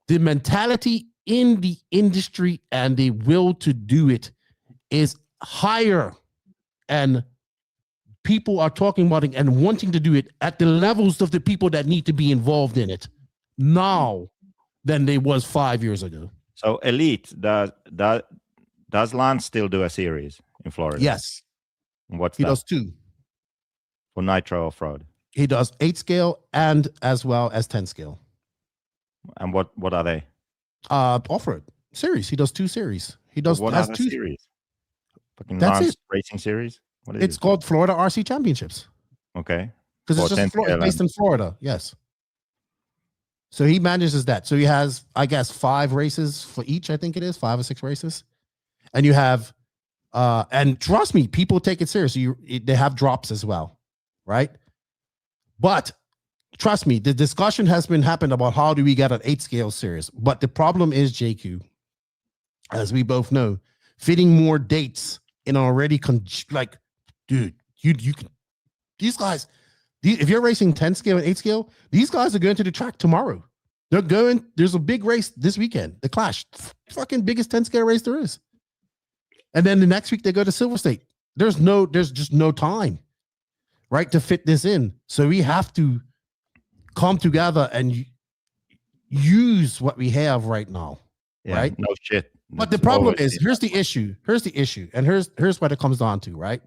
the mentality in the industry and the will to do it is higher, and people are talking about it and wanting to do it at the levels of the people that need to be involved in it now than they was 5 years ago. So Elite, does Lance still do a series in Florida? Yes. And what's he that? Does 2 for Nitro off-road. He does 8 scale and as well as 10 scale. And what are they? Off-road series. He does 2 series. He does what has are 2 series. Fucking That's Lance it. Racing series. What is It's it? called Florida RC Championships. Okay. Because it's just based in Florida. Yes. So he manages that. So he has, I guess, 5 races for each. I think it is 5 or 6 races. And you have, and trust me, people take it seriously. They have drops as well, right? But trust me, the discussion has been happened about how do we get an 8 scale series. But the problem is, JQ, as we both know, fitting more dates in already dude, you can, these guys, if you're racing 10 scale and 8 scale, these guys are going to the track tomorrow. They're going, there's a big race this weekend, the Clash, fucking biggest 10 scale race there is. And then the next week they go to Silver State. There's just no time, right, to fit this in. So we have to come together and use what we have right now, right? No shit. But the problem is, here's the issue, and here's what it comes down to, right?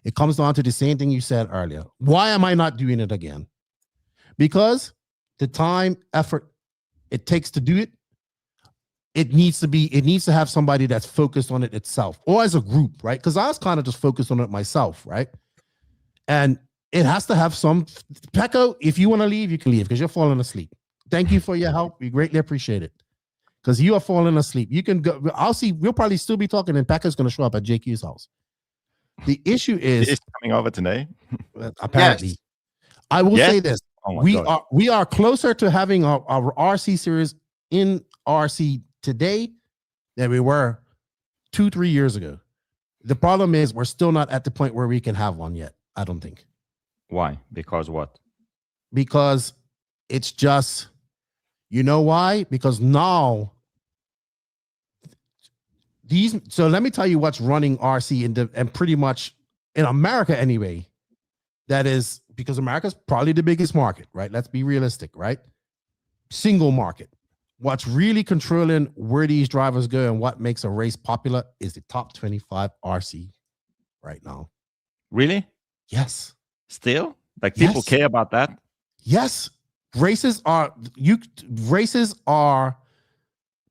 It comes down to the same thing you said earlier. Why am I not doing it again? Because the time, effort it takes to do it, it needs to have somebody that's focused on it itself, or as a group, right? Because I was kind of just focused on it myself, right? And it has to have some, Pekko, if you want to leave, you can leave because you're falling asleep. Thank you for your help. We greatly appreciate it. because you are falling asleep. You can go. I'll see. We'll probably still be talking, and Pekka's going to show up at JQ's house. The issue is He's coming over today. Apparently, yes. I will say this: God. we are closer to having our RC series in RC today than we were 2-3 years ago. The problem is we're still not at the point where we can have one yet. I don't think. Why? Because what? Because it's just, you know why? Because now so let me tell you what's running RC and pretty much in America anyway. That is because America's probably the biggest market, right? Let's be realistic, right? Single market. What's really controlling where these drivers go and what makes a race popular is the top 25 RC right now. Really? Yes. Still? Like people care about that? Yes. Races are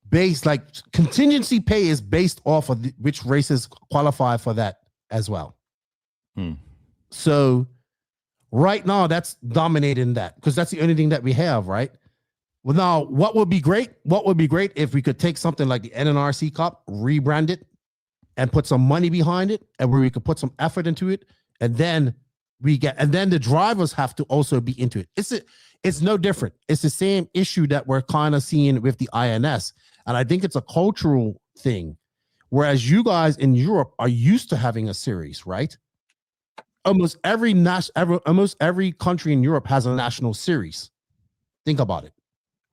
based, like contingency pay is based off of which races qualify for that as well. So right now that's dominating that because that's the only thing that we have, right? Well, now what would be great? What would be great if we could take something like the NNRC Cup, rebrand it, and put some money behind it, and where we could put some effort into it, and then the drivers have to also be into it. It's no different. It's the same issue that we're kind of seeing with the INS, and I think it's a cultural thing. Whereas you guys in Europe are used to having a series, right? Almost every country in Europe has a national series. Think about it.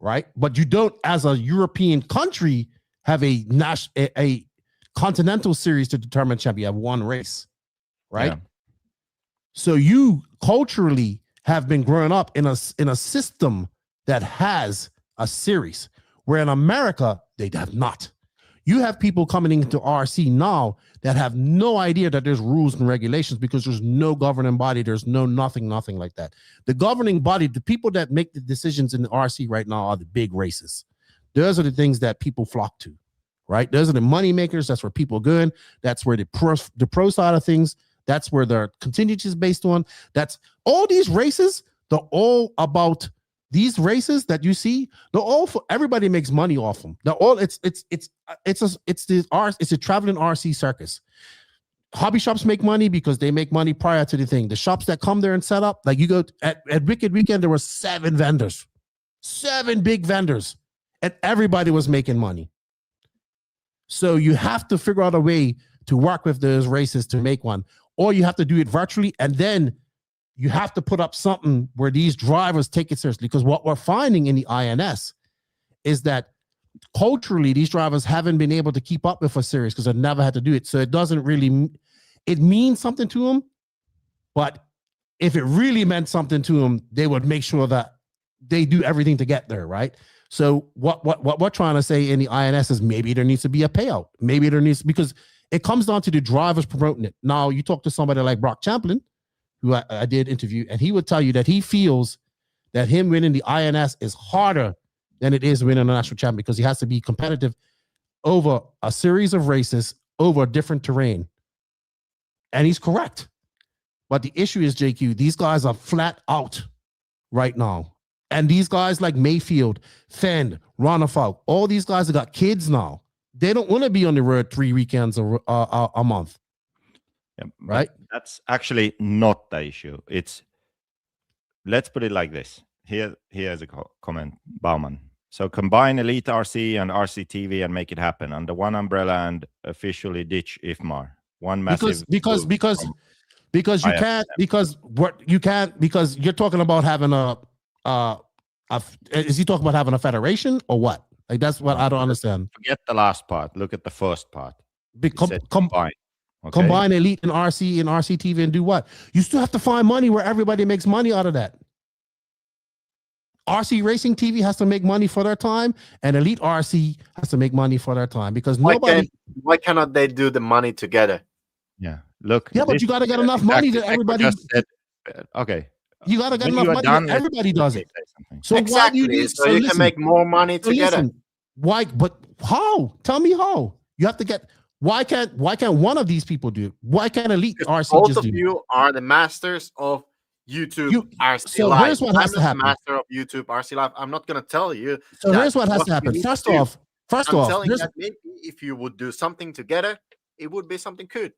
Right, but you don't, as a European country, have a continental series to determine champion. You have one race, right? Yeah. So you culturally have been growing up in a system that has a series, where in America they have not. You have people coming into RC now that have no idea that there's rules and regulations because there's no governing body. There's nothing like that. The governing body, the people that make the decisions in the RC right now are the big races. Those are the things that people flock to, right? Those are the money makers. That's where people go in. That's where the pro side of things, that's where their contingency is based on. That's all these races. They're all about these races that you see. They're all for everybody makes money off them. They're all it's a traveling RC circus. Hobby shops make money because they make money prior to the thing. The shops that come there and set up, like you go at Wicked Weekend, there were 7 vendors, 7 big vendors, and everybody was making money. So you have to figure out a way to work with those races to make one, or you have to do it virtually, and then you have to put up something where these drivers take it seriously. Because what we're finding in the INS is that culturally, these drivers haven't been able to keep up with a series because they've never had to do it. So it doesn't really, it means something to them. But if it really meant something to them, they would make sure that they do everything to get there, right? So what we're trying to say in the INS is maybe there needs to be a payout. Maybe there needs, because it comes down to the drivers promoting it. Now, you talk to somebody like Brock Champlin, who I did interview, and he would tell you that he feels that him winning the INS is harder than it is winning a national champion because he has to be competitive over a series of races over different terrain. And he's correct. But the issue is, JQ, these guys are flat out right now. And these guys like Mayfield, Fend, Ronafalk, all these guys have got kids now. They don't want to be on the road 3 weekends a month. Yeah, right? That's actually not the issue. It's, let's put it like this. Here's a comment, Bauman. So combine Elite RC and RC TV and make it happen under one umbrella and officially ditch IFMAR. One massive because you can't, because you're talking about having is he talking about having a federation or what? Like, that's what I don't understand. Forget the last part. Look at the first part. Combine. Okay. Combine Elite and RC TV and do what? You still have to find money where everybody makes money out of that. RC Racing TV has to make money for their time, and Elite RC has to make money for their time because why cannot they do the money together? Yeah, look. Yeah, but you got to get enough money that everybody. Okay. You got to get enough money that everybody does it. So exactly. You can make more money together. Why? But how? Tell me how. You have to get. Why can't one of these people do it? Why can't Elite RC both just do it? Both of you are the masters of YouTube RC so Live. Here's what has to happen. I'm the master of YouTube RC Live. I'm not going to tell you. So here's what has to happen. First I'm off, telling you that maybe if you would do something together, it would be something good.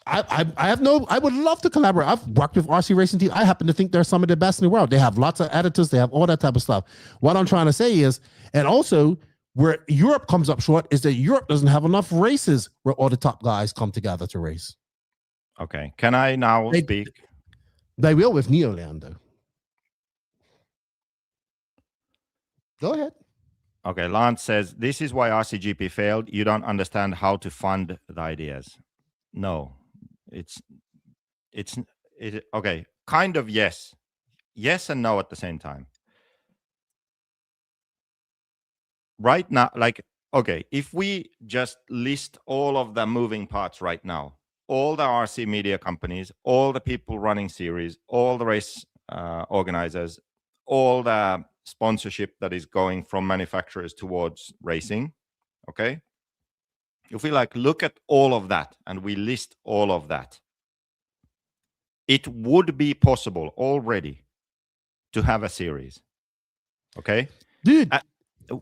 I would love to collaborate. I've worked with RC Racing Team. I happen to think they're some of the best in the world. They have lots of editors. They have all that type of stuff. What I'm trying to say is, and also where Europe comes up short is that Europe doesn't have enough races where all the top guys come together to race. Okay. Can I now speak? They will with Neoland, though. Go ahead. Okay. Lance says, this is why RCGP failed. You don't understand how to fund the ideas. No. It's okay. Kind of yes. Yes and no at the same time. Right now, like, okay, if we just list all of the moving parts right now, all the RC media companies, all the people running series, all the race organizers, all the sponsorship that is going from manufacturers towards racing, okay? If we like look at all of that and we list all of that, it would be possible already to have a series, okay? Dude,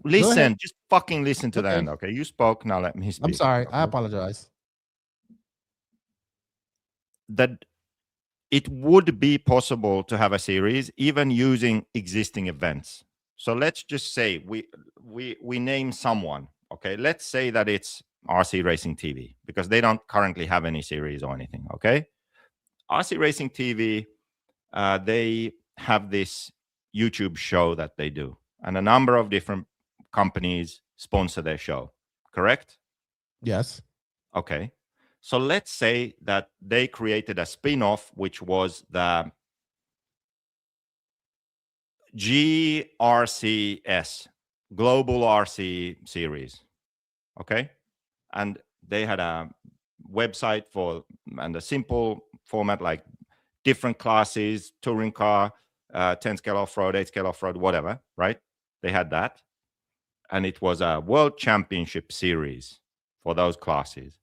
listen, just fucking listen to the end, okay? You spoke, now let me speak. I'm sorry, okay? I apologize. That it would be possible to have a series even using existing events. So let's just say we name someone, okay? Let's say that it's RC Racing TV because they don't currently have any series or anything, okay? RC Racing TV, they have this YouTube show that they do, and a number of different companies sponsor their show, correct? Yes. Okay. So let's say that they created a spin-off, which was the GRCS, Global RC Series. Okay. And they had a website and a simple format like different classes, touring car, 10 scale off-road, 8 scale off-road, whatever, right? They had that. And it was a world championship series for those classes.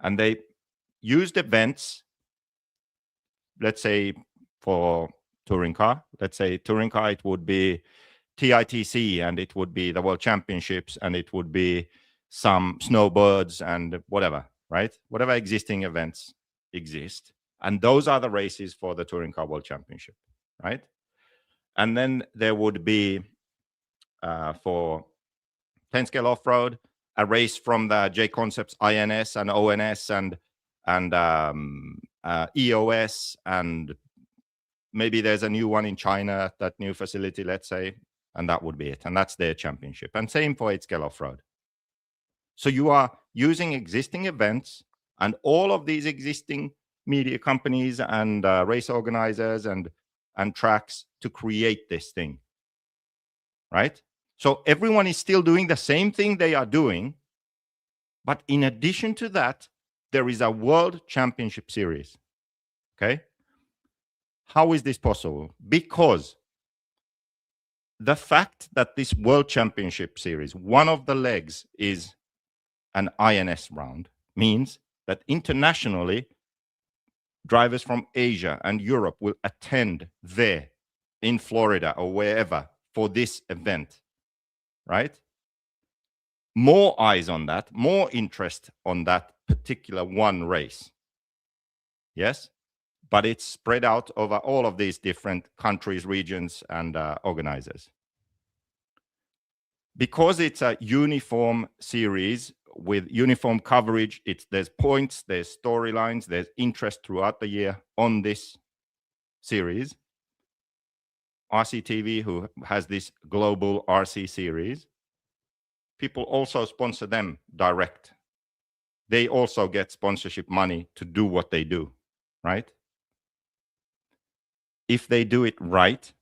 And they used events, let's say for touring car, it would be TITC, and it would be the World Championships, and it would be some snowbirds and whatever, right? Whatever existing events exist. And those are the races for the Touring Car World Championship, right? And then there would be for 10 scale off-road, a race from the J Concepts INS and ONS and EOS, and maybe there's a new one in China at that new facility, let's say, and that would be it. And that's their championship. And same for 8 scale off-road. So you are using existing events and all of these existing media companies and race organizers and tracks to create this thing, right? So everyone is still doing the same thing they are doing, but in addition to that, there is a World Championship Series, okay? How is this possible? Because the fact that this World Championship Series, one of the legs is an INS round, means that internationally, drivers from Asia and Europe will attend there in Florida or wherever for this event, right? More eyes on that, more interest on that particular one race. Yes? But it's spread out over all of these different countries, regions, and organizers. Because it's a uniform series with uniform coverage, there's points, there's storylines, there's interest throughout the year on this series. RCTV, who has this global RC series, people also sponsor them direct. They also get sponsorship money to do what they do, right? If they do it right,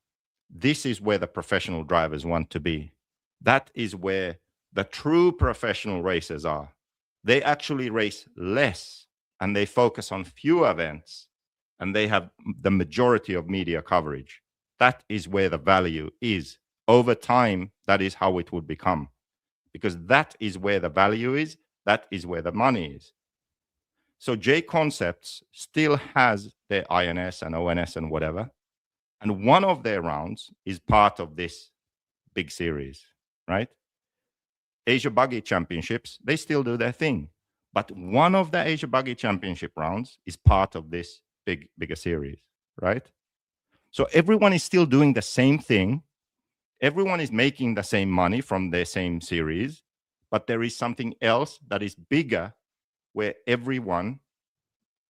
this is where the professional drivers want to be. That is where the true professional racers are. They actually race less and they focus on few events and they have the majority of media coverage. That is where the value is. Over time, that is how it would become. Because that is where the value is. That is where the money is. So J Concepts still has their INS and ONS and whatever. And one of their rounds is part of this big series, right? Asia Buggy Championships, they still do their thing. But one of the Asia Buggy Championship rounds is part of this bigger series, right? So everyone is still doing the same thing. Everyone is making the same money from the same series, but there is something else that is bigger where everyone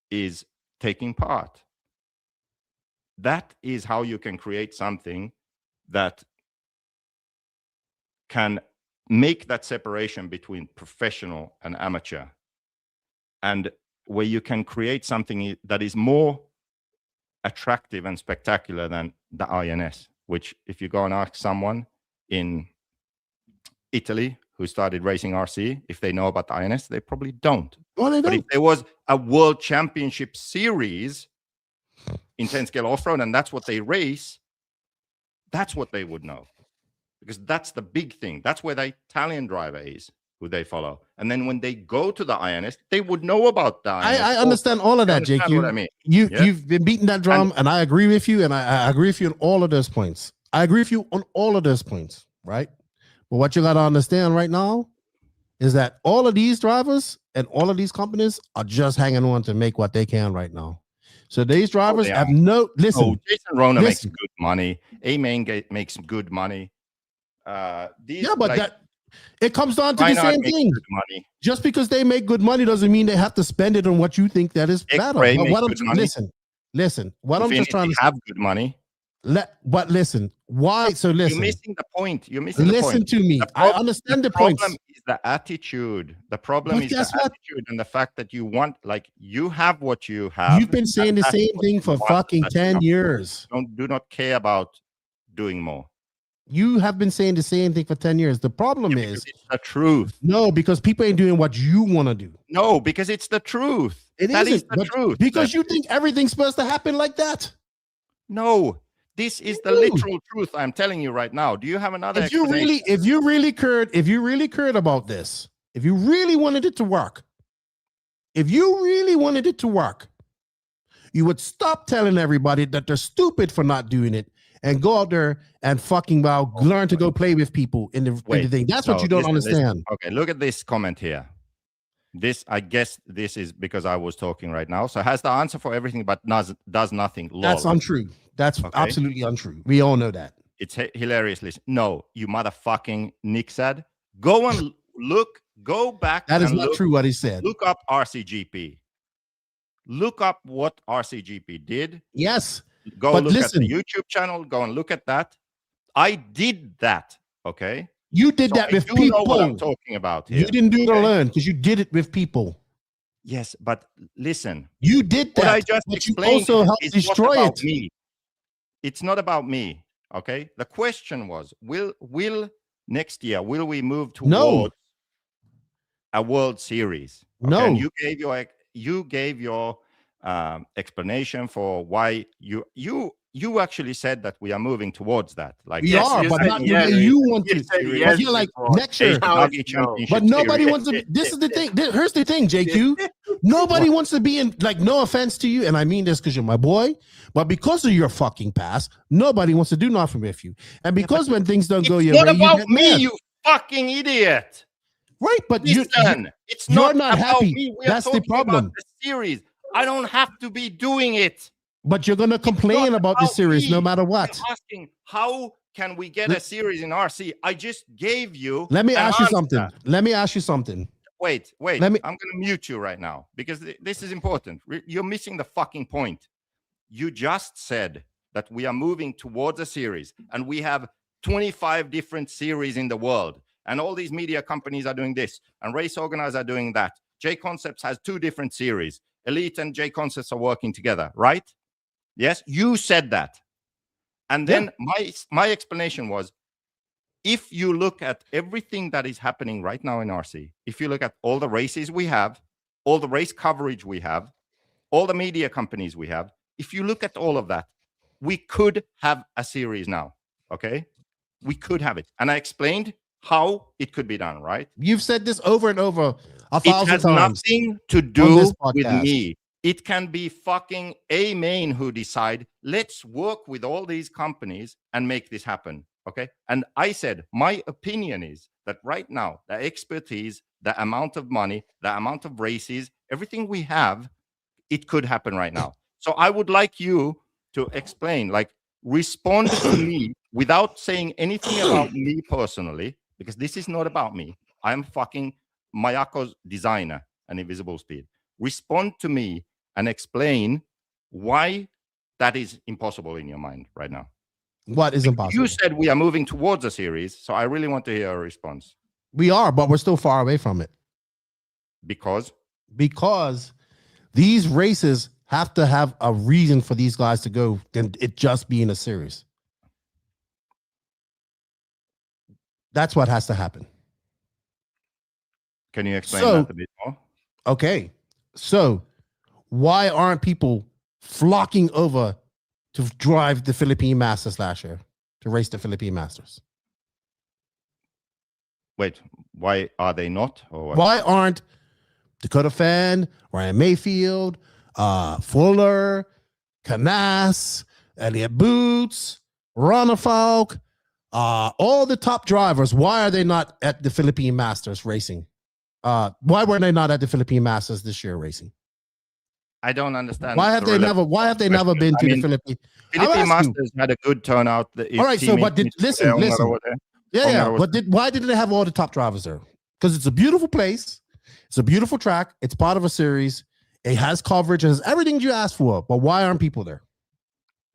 is taking part. That is how you can create something that can make that separation between professional and amateur, and where you can create something that is more attractive and spectacular than the INS, which if you go and ask someone in Italy who started racing RC, if they know about the INS, they probably don't. Well, they don't. But if there was a world championship series in 10 scale off-road and that's what they race, that's what they would know. Because that's the big thing. That's where the Italian driver is, who they follow. And then when they go to the INS, they would know about the INS. I understand all of that, Jake. What I mean. You've been beating that drum, and I agree with you, and I agree with you on all of those points. I agree with you on all of those points, right? But what you got to understand right now is that all of these drivers and all of these companies are just hanging on to make what they can right now. So these drivers have no... Listen. Oh, Jason Rona makes good money. A-Main makes good money. It comes down to the same thing. Just because they make good money doesn't mean they have to spend it on what you think that is better. Listen. What I'm just trying to have good money. But listen, why? So listen. You're missing the point. Listen to me. I understand the point. The problem is the attitude. The problem is the attitude and the fact that you want, like, you have what you have. You've been saying the same thing for fucking 10 years. Do not care about doing more. You have been saying the same thing for 10 years. The problem is it's the truth. No, because people ain't doing what you want to do. No, because it's the truth. That is the truth. Because you think everything's supposed to happen like that. No, this is the literal truth. I'm telling you right now. Do you have another? If you really cared about this, if you really wanted it to work, you would stop telling everybody that they're stupid for not doing it. And go out there and fucking learn to go play with people in the thing. That's what you don't understand. Okay, look at this comment here. I guess this is because I was talking right now. So has the answer for everything, but does nothing. Lol. That's untrue. That's absolutely untrue. We all know that. It's hilariously. No, you motherfucking Nick said. Go and look. Go back. That is not true what he said. Look up RCGP. Look up what RCGP did. Yes. Go look at the YouTube channel. Go and look at that. I did that. Okay. You did that with people. Know what I'm talking about here. You didn't do it alone because you did it with people. Yes, but listen. You did that. What I just explained you also helped destroy it. Me. It's not about me. Okay. The question was: Will next year we move towards a World Series? Okay? No. And you gave your explanation for why you actually said that we are moving towards that. Like we are, but not the way you want to. But you're like next year. But nobody wants to. This is the thing. Here's the thing, JQ. Nobody wants to be in. Like, no offense to you, and I mean this because you're my boy. But because of your fucking past, nobody wants to do nothing with you. And because when things don't go your way, it's not about me, you fucking idiot. Right, but it's you're not happy. Me. That's the problem. The series. I don't have to be doing it. But you're gonna complain about the series no matter what. I'm asking, how can we get a series in RC? I just gave you. Let me ask you something. Wait. I'm gonna mute you right now because this is important. You're missing the fucking point. You just said that we are moving towards a series, and we have 25 different series in the world, and all these media companies are doing this, and race organizers are doing that. J Concepts has 2 different series. Elite and J Concepts are working together, right? Yes, you said that. And then my explanation was, if you look at everything that is happening right now in RC, if you look at all the races we have, all the race coverage we have, all the media companies we have, if you look at all of that, we could have a series now, okay? We could have it. And I explained how it could be done, right? You've said this over and over 1,000 times. It has nothing to do with me. It can be fucking A-Main who decide, let's work with all these companies and make this happen, Okay. And I said, my opinion is that right now, the expertise, the amount of money, the amount of races, everything we have, it could happen right now. So I would like you to explain, like, respond to me without saying anything about me personally, because this is not about me. I'm fucking Mayako's designer and Invisible Speed. Respond to me and explain why that is impossible in your mind right now. What is impossible? You said we are moving towards a series, so I really want to hear a response. We are, but we're still far away from it. Because these races have to have a reason for these guys to go than it just being a series. That's what has to happen. Can you explain that a bit more? Okay. So why aren't people flocking over to drive the Philippine Masters last year, to race the Philippine Masters? Wait, why are they not? Or what? Why aren't Dakota Fan, Ryan Mayfield, Fuller, Canas, Elliott Boots, Ronna Falk, all the top drivers? Why are they not at the Philippine Masters racing? Why were they not at the Philippine Masters this year racing? I don't understand. Why have they never been to the Philippine? Philippine Masters had a good turnout. All right, so but listen. Yeah. Why didn't they have all the top drivers there? Because it's a beautiful place. It's a beautiful track. It's part of a series. It has coverage. It has everything you asked for. But why aren't people there?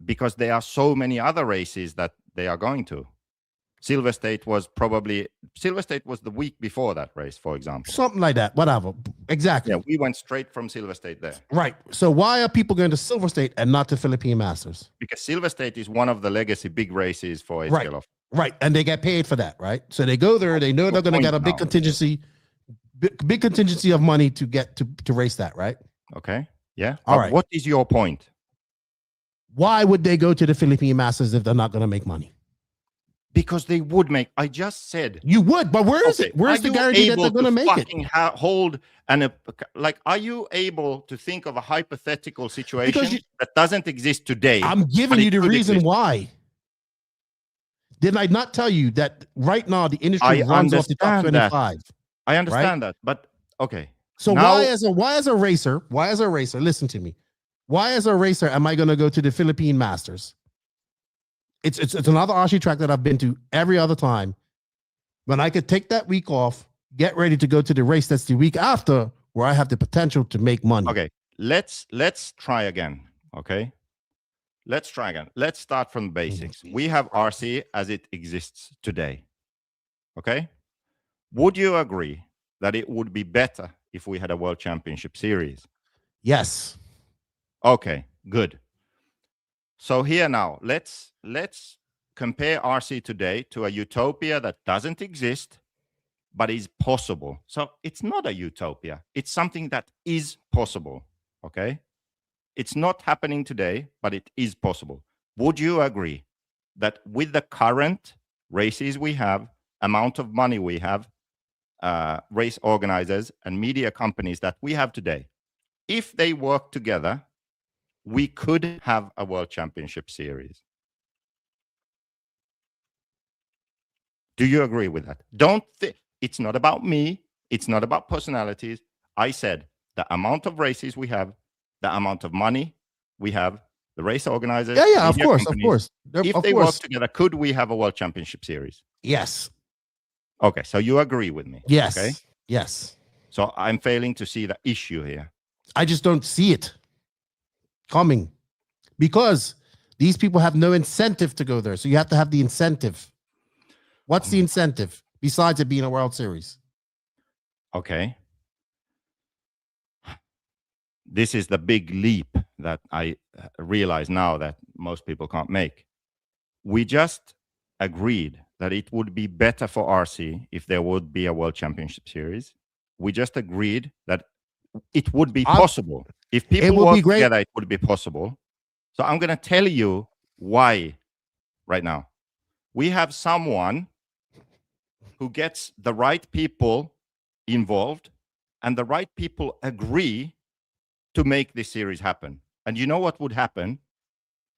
Because there are so many other races that they are going to. Silver State was the week before that race, for example. Something like that. Whatever. Exactly. Yeah, we went straight from Silver State there. Right. So why are people going to Silver State and not to Philippine Masters? Because Silver State is one of the legacy big races for right. HLF. Right. And they get paid for that, right? So they go there, they know they're going to get a big contingency, big contingency of money to get to race that, right? Okay. Yeah. All right. What is your point? Why would they go to the Philippine Masters if they're not going to make money? Because they would make. I just said you would, but where is it? Where's the guarantee that they're going to make it? Hold and are you able to think of a hypothetical situation that doesn't exist today? I'm giving you the reason why. Did I not tell you that right now the industry runs off the top 25? I understand that, but okay. So now, why as a racer? Listen to me. Why as a racer am I going to go to the Philippine Masters? It's another RC track that I've been to every other time. When I could take that week off, get ready to go to the race that's the week after, where I have the potential to make money. Okay, let's try again. Okay, let's try again. Let's start from the basics. We have RC as it exists today. Okay, would you agree that it would be better if we had a World Championship Series? Yes. Okay, good. So here now, let's compare RC today to a utopia that doesn't exist, but is possible. So it's not a utopia. It's something that is possible, okay? It's not happening today, but it is possible. Would you agree that with the current races we have, amount of money we have, race organizers and media companies that we have today, if they work together, we could have a World Championship Series? Do you agree with that? It's not about me. It's not about personalities. I said the amount of races we have, the amount of money we have, the race organizers. Yeah, of course. If they work together, could we have a World Championship Series? Yes. Okay, so you agree with me? Yes. Okay. Yes. So I'm failing to see the issue here. I just don't see it coming because these people have no incentive to go there. So you have to have the incentive. What's the incentive besides it being a World Series? Okay. This is the big leap that I realize now that most people can't make. We just agreed that it would be better for RC if there would be a World Championship Series. We just agreed that it would be possible. If people work together, it would be possible. So I'm going to tell you why right now. We have someone who gets the right people involved and the right people agree to make this series happen. And you know what would happen?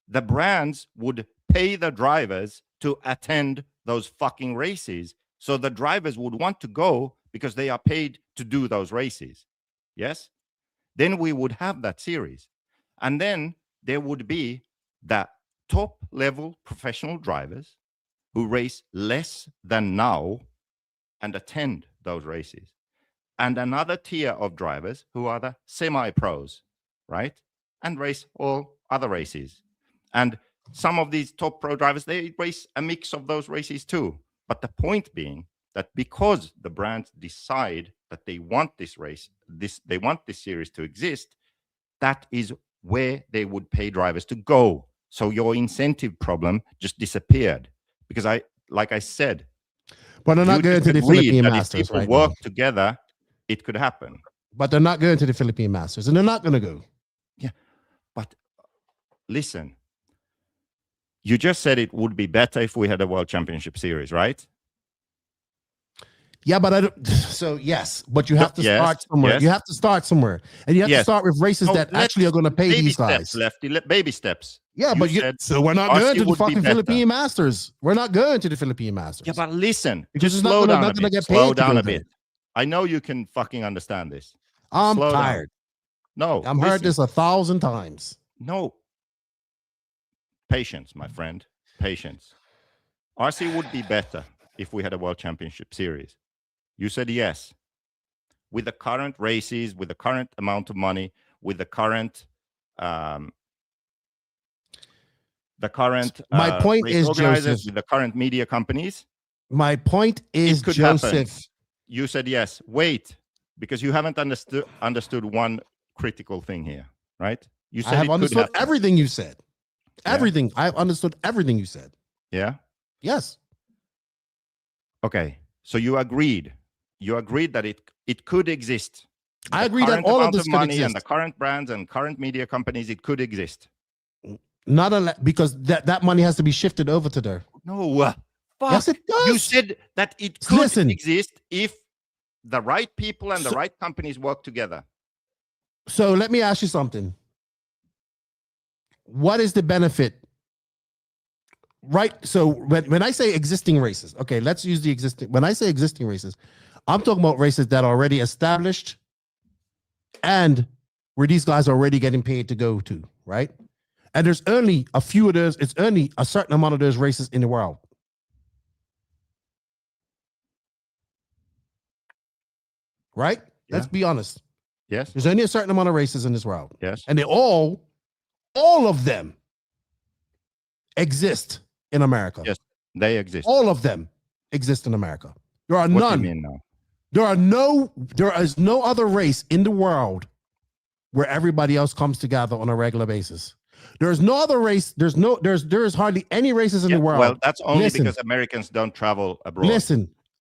the brands would pay the drivers to attend those fucking races. So the drivers would want to go because they are paid to do those races. Yes? Then we would have that series. And then there would be the top level professional drivers who race less than now and attend those races. And another tier of drivers who are the semi-pros, right? And race all other races. And some of these top pro drivers, they race a mix of those races too. But the point being that because the brands decide that they want this race, they want this series to exist, that is where they would pay drivers to go. So your incentive problem just disappeared. Because like I said, but they're not going to the Philippine Masters. If people right work now. together, it could happen. But they're not going to the Philippine Masters, and they're not going to go. Yeah, but listen, you just said it would be better if we had a World Championship Series, right? Yeah, but I don't. So yes, but you have to start somewhere. Yes. You have to start somewhere, and you have to start with races that actually are going to pay these guys. Baby steps. Yeah, but so we're not going to the fucking Philippine Masters. We're not going to the Philippine Masters. Yeah, but listen, because just it's slow not down going to get paid. Slow down a bit. I know you can fucking understand this. I'm tired. No, I've heard this 1,000 times. No. Patience, my friend. Patience. RC would be better if we had a World Championship Series. You said yes. With the current races, with the current amount of money, with the current my point is, Joseph, with the current media companies. My point is, Joseph. Happen. You said yes. Wait, because you haven't understood one critical thing here, right? You said I have understood everything you said. Everything. Yeah. I've understood everything you said. Yeah? Yes. Okay. So you agreed. You agreed that it could exist. I agree that all of this could exist. And the current brands and current media companies, it could exist. Because that money has to be shifted over to there. No. Fuck. Yes, it does. You said that it could exist if the right people and the right companies work together. So let me ask you something. What is the benefit? Right. So when I say existing races, okay, let's use the existing. When I say existing races, I'm talking about races that are already established and where these guys are already getting paid to go to, right? And there's only a few of those. It's only a certain amount of those races in the world. Right? Yeah. Let's be honest. Yes. There's only a certain amount of races in this world. Yes. And they all of them exist in America. Yes, they exist. All of them exist in America. There are none. What do you mean now? There is no other race in the world where everybody else comes together on a regular basis. There's no other race. There is hardly any races in the world. Well, that's only because Americans don't travel abroad.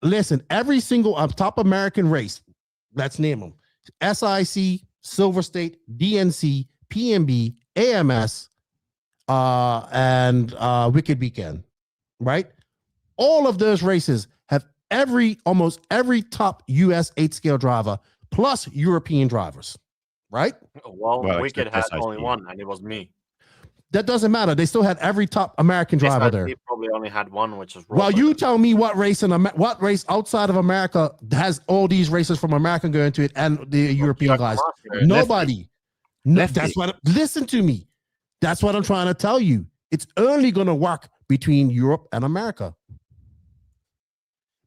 Listen, every single top American race, let's name them: SIC, Silver State, DNC, PMB, AMS, and Wicked Weekend, right? All of those races have almost every top US 8-scale driver plus European drivers, right? Well Wicked had only one, and it was me. That doesn't matter. They still had every top American driver there. He probably only had one, which is Robert. Well, you tell me what race outside of America has all these races from America going to it and the European guys? Nobody. No, that's what. Listen to me. That's what I'm trying to tell you. It's only going to work between Europe and America.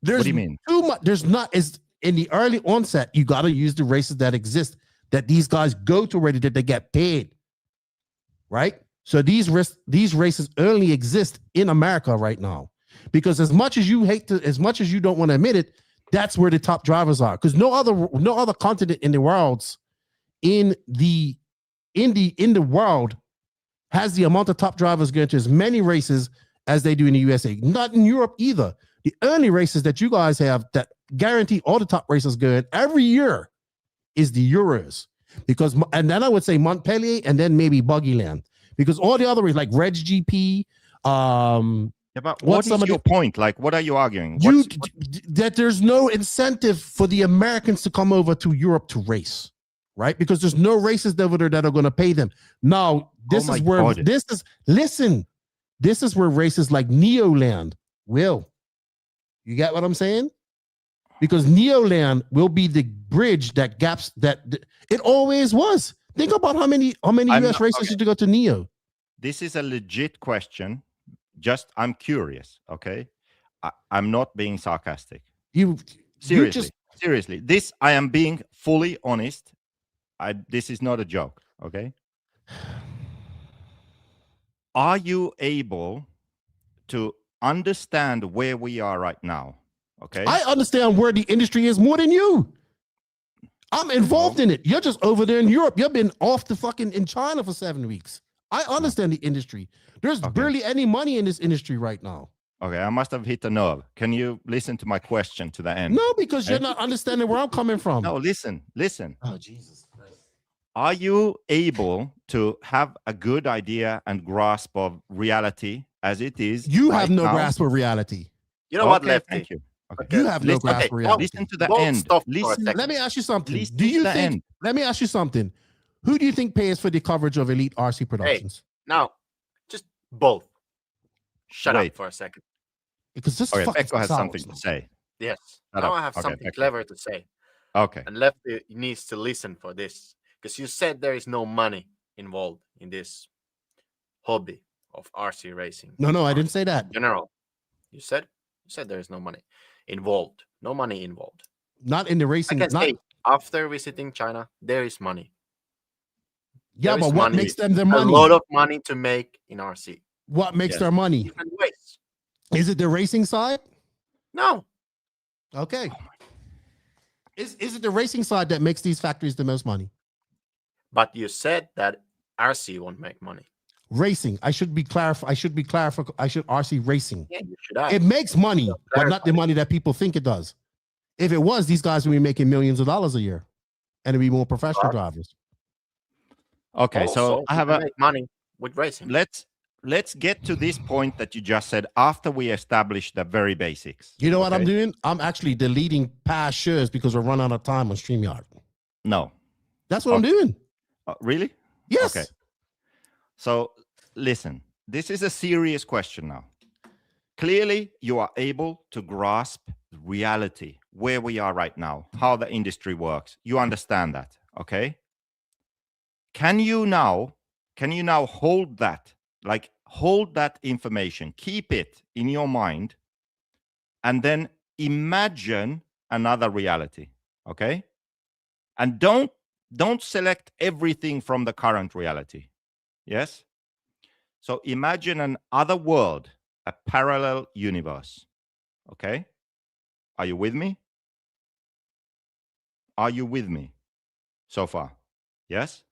What do you mean? Too much. There's not. Is in the early onset. You got to use the races that exist that these guys go to already that they get paid. Right. So these races only exist in America right now, because as much as you don't want to admit it, that's where the top drivers are. Because no other continent in the world has the amount of top drivers going to as many races as they do in the USA. Not in Europe either. The only races that you guys have that guarantee all the top races going every year is the Euros. And then I would say Montpellier and then maybe Buggyland. Because all the other ways, like Reg GP, but what's your point? Like, what are you arguing? That there's no incentive for the Americans to come over to Europe to race. right? Because there's no races over there that are going to pay them. Now, this is where this is where races like Neoland will. You get what I'm saying? Because Neoland will be the bridge that gaps that it always was. Think about how many US races did you go to Neo? This is a legit question. Just I'm curious, okay? I'm not being sarcastic. Seriously. This I am being fully honest. This is not a joke, okay? Are you able to understand where we are right now? Okay. I understand where the industry is more than you. I'm involved in it. You're just over there in Europe. You've been off the fucking in China for 7 weeks. I understand the industry. There's barely any money in this industry right now. Okay, I must have hit a nerve. Can you listen to my question to the end? No, because you're not understanding where I'm coming from. No, listen. Oh, Jesus Christ. Are you able to have a good idea and grasp of reality as it is? You have no grasp of reality. You know what, Lefty? Thank you. Okay. You have no grasp of reality. Listen to the end. Let me ask you something. Let me ask you something. Who do you think pays for the coverage of Elite RC Productions? Hey, now, just both. Shut up for a second. Because this Pekko has something to say. Yes. Now I have something clever to say. Okay. And Lefty needs to listen for this. Because you said there is no money involved in this hobby of RC racing. No, I didn't say that. In general. You said there is no money involved. No money involved. Not in the racing. I can say after visiting China, there is money. Yeah, but what makes them their money? A lot of money to make in RC. What makes their money? Different ways. Is it the racing side? No. Okay. Is it the racing side that makes these factories the most money? But you said that RC won't make money. Racing. I should RC racing. Yeah, you should. It makes money, but not the money that people think it does. If it was, these guys would be making millions of dollars a year, and it'd be more professional drivers. Okay, so I have make money with racing. Let's get to this point that you just said after we establish the very basics. You know what I'm doing? I'm actually deleting past shows because we're running out of time on StreamYard. No. That's what I'm doing. Really? Yes. Okay. So listen, this is a serious question now. Clearly, you are able to grasp reality, where we are right now, how the industry works. You understand that, okay? Can you now hold that? Like, hold that information, keep it in your mind, and then imagine another reality, okay? And don't select everything from the current reality, yes? So imagine an other world, a parallel universe, okay? Are you with me? Are you with me so far? Yes?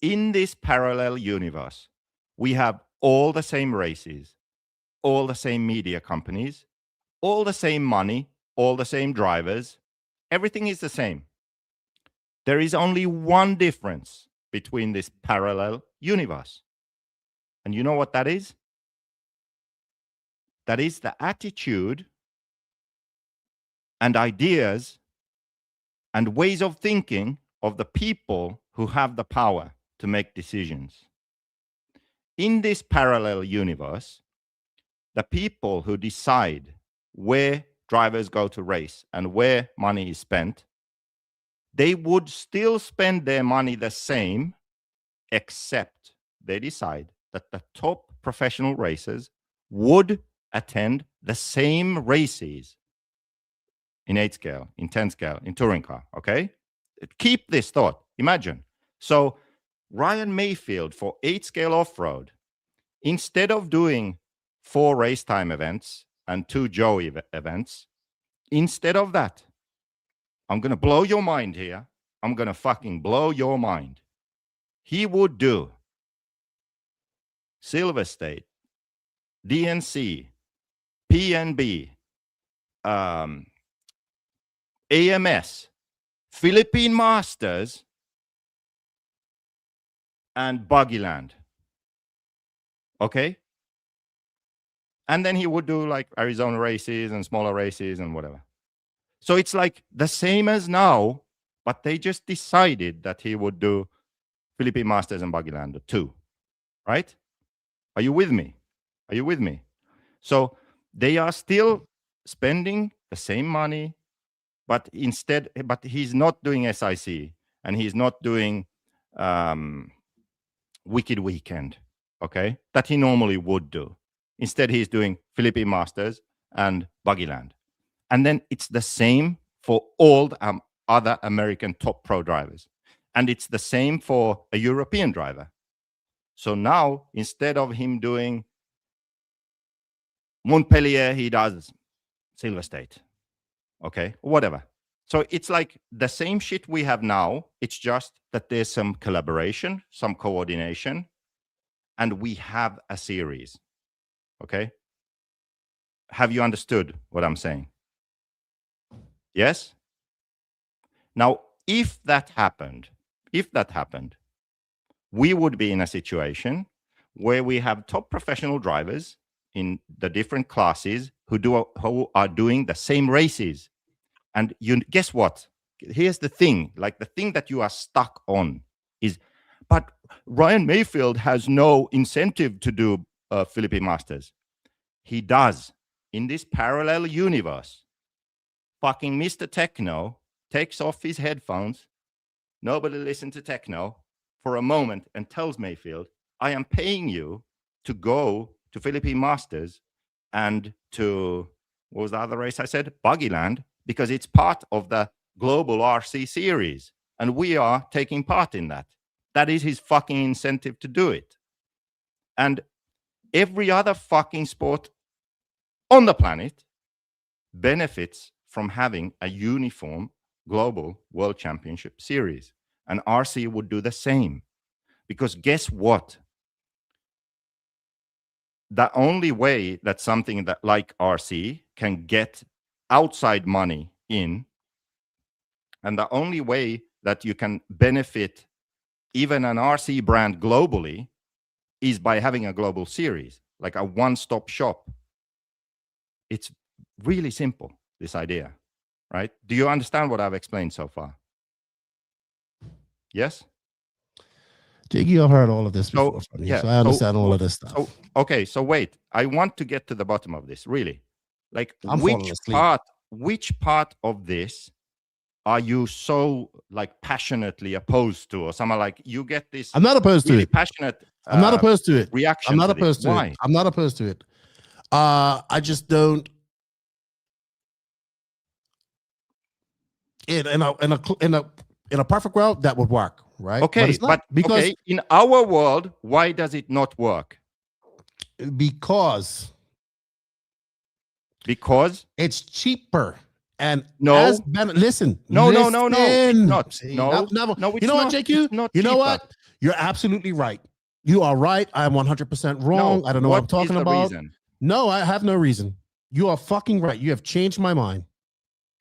In this parallel universe, we have all the same races, all the same media companies, all the same money, all the same drivers. Everything is the same. There is only one difference between this parallel universe. And you know what that is? That is the attitude and ideas and ways of thinking of the people who have the power to make decisions. In this parallel universe, the people who decide where drivers go to race and where money is spent, they would still spend their money the same, except they decide that the top professional racers would attend the same races in 8 scale, in 10 scale, in touring car, okay? Keep this thought. Imagine. So Ryan Mayfield for 8 scale off-road, instead of doing 4 race time events and 2 Joe events, instead of that, I'm going to blow your mind here. I'm going to fucking blow your mind. He would do Silver State, DNC, PNB, AMS, Philippine Masters, and Buggyland. Okay? And then he would do like Arizona races and smaller races and whatever. So it's like the same as now, but they just decided that he would do Philippine Masters and Buggylander too, right? Are you with me? Are you with me? So they are still spending the same money, but he's not doing SIC and he's not doing Wicked Weekend, okay, that he normally would do. Instead, he's doing Philippine Masters and Buggyland. And then it's the same for all the, other American top pro drivers. And it's the same for a European driver. So now, instead of him doing Montpellier, he does Silver State. Okay, whatever. So it's like the same shit we have now. It's just that there's some collaboration, some coordination, and we have a series. Okay? Have you understood what I'm saying? Yes? Now, if that happened, we would be in a situation where we have top professional drivers in the different classes who are doing the same races. And you guess what? Here's the thing, like the thing that you are stuck on is, but Ryan Mayfield has no incentive to do Philippine Masters. He does. In this parallel universe, fucking Mr. Techno takes off his headphones, nobody listens to techno for a moment, and tells Mayfield, I am paying you to go to Philippine Masters and to, what was the other race I said? Buggyland, because it's part of the global RC series. And we are taking part in that. That is his fucking incentive to do it. And every other fucking sport on the planet benefits from having a uniform global world championship series. And RC would do the same. Because guess what? The only way that something that like RC can get outside money in, and the only way that you can benefit even an RC brand globally is by having a global series, like a one-stop shop. It's really simple, this idea, right? Do you understand what I've explained so far? Yes? Jiggy, I've heard all of this before from you, so I understand all of this stuff. So, okay, so wait. I want to get to the bottom of this, really. Like, which part of this are you so like passionately opposed to, or something like you get this? I'm not opposed to it. Passionate. I'm not opposed to it. Reaction. I'm not opposed to Why? it. I'm not opposed to it. I just don't. In a perfect world, that would work, right? Okay, but because okay, in our world, why does it not work? Because it's cheaper. And no, listen. No, it's not. See, no, it's you know not. what, JQ? You know what? You're absolutely right. You are right. I'm 100% wrong. I don't know what I'm talking about. Reason? No, I have no reason. You are fucking right. You have changed my mind.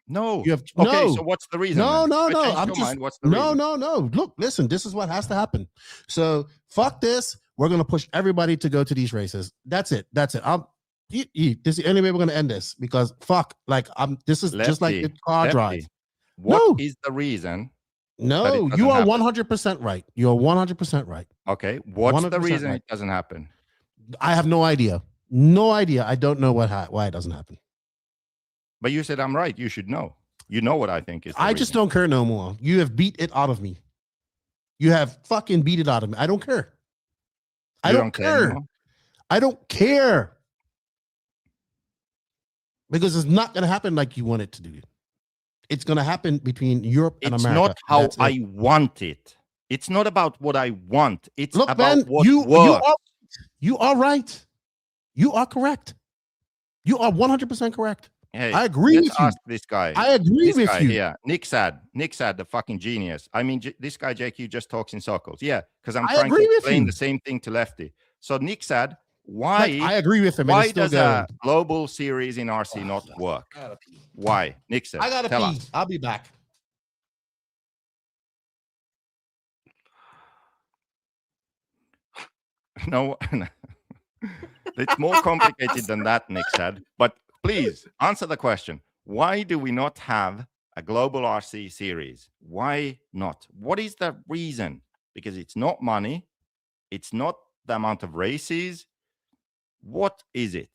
No. You have okay, so what's the reason? No. I'm just what's the reason? No. Look, listen, this is what has to happen. So fuck this. We're gonna push everybody to go to these races. That's it. This is the only way we're gonna end this, because fuck, like this is Lefty, just like your car drive. What is the reason? No, you are 100% right. You're 100% right. Okay, what's the reason it doesn't happen? I have no idea. No idea. I don't know why it doesn't happen. But you said I'm right. You should know. You know what I think is. I just don't care no more. You have beat it out of me. You have fucking beat it out of me. I don't care. I don't care. I don't care. Because it's not going to happen like you want it to do. It's going to happen between Europe and America. It's not how I want it. It's not about what I want. It's about what works. You are right. You are correct. You are 100% correct. Hey, I agree with you. Ask this guy. I agree with you. Yeah, Nick Sad, the fucking genius. I mean, this guy JQ just talks in circles. Yeah, because I'm trying to explain the same thing to Lefty. So Nick Sad, why? I agree with him. Why does a global series in RC not work? Why, Nick Sad? I gotta pee. I'll be back. No, it's more complicated than that, Nick said. But please answer the question. Why do we not have a global RC series. Why not? What is the reason? Because it's not money. It's not the amount of races. What is it?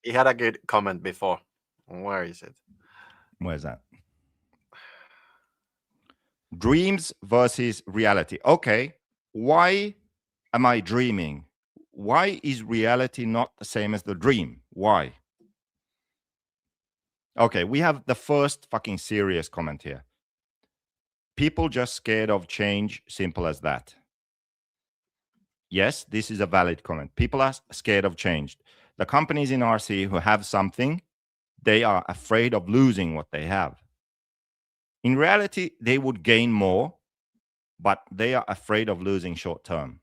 He had a good comment before. Where is it? Where's that? Dreams versus reality. Okay. Why am I dreaming? Why is reality not the same as the dream? Why? Okay, we have the first fucking serious comment here. People just scared of change, simple as that. Yes, this is a valid comment. People are scared of change. The companies in RC who have something, they are afraid of losing what they have. In reality, they would gain more, but they are afraid of losing short term.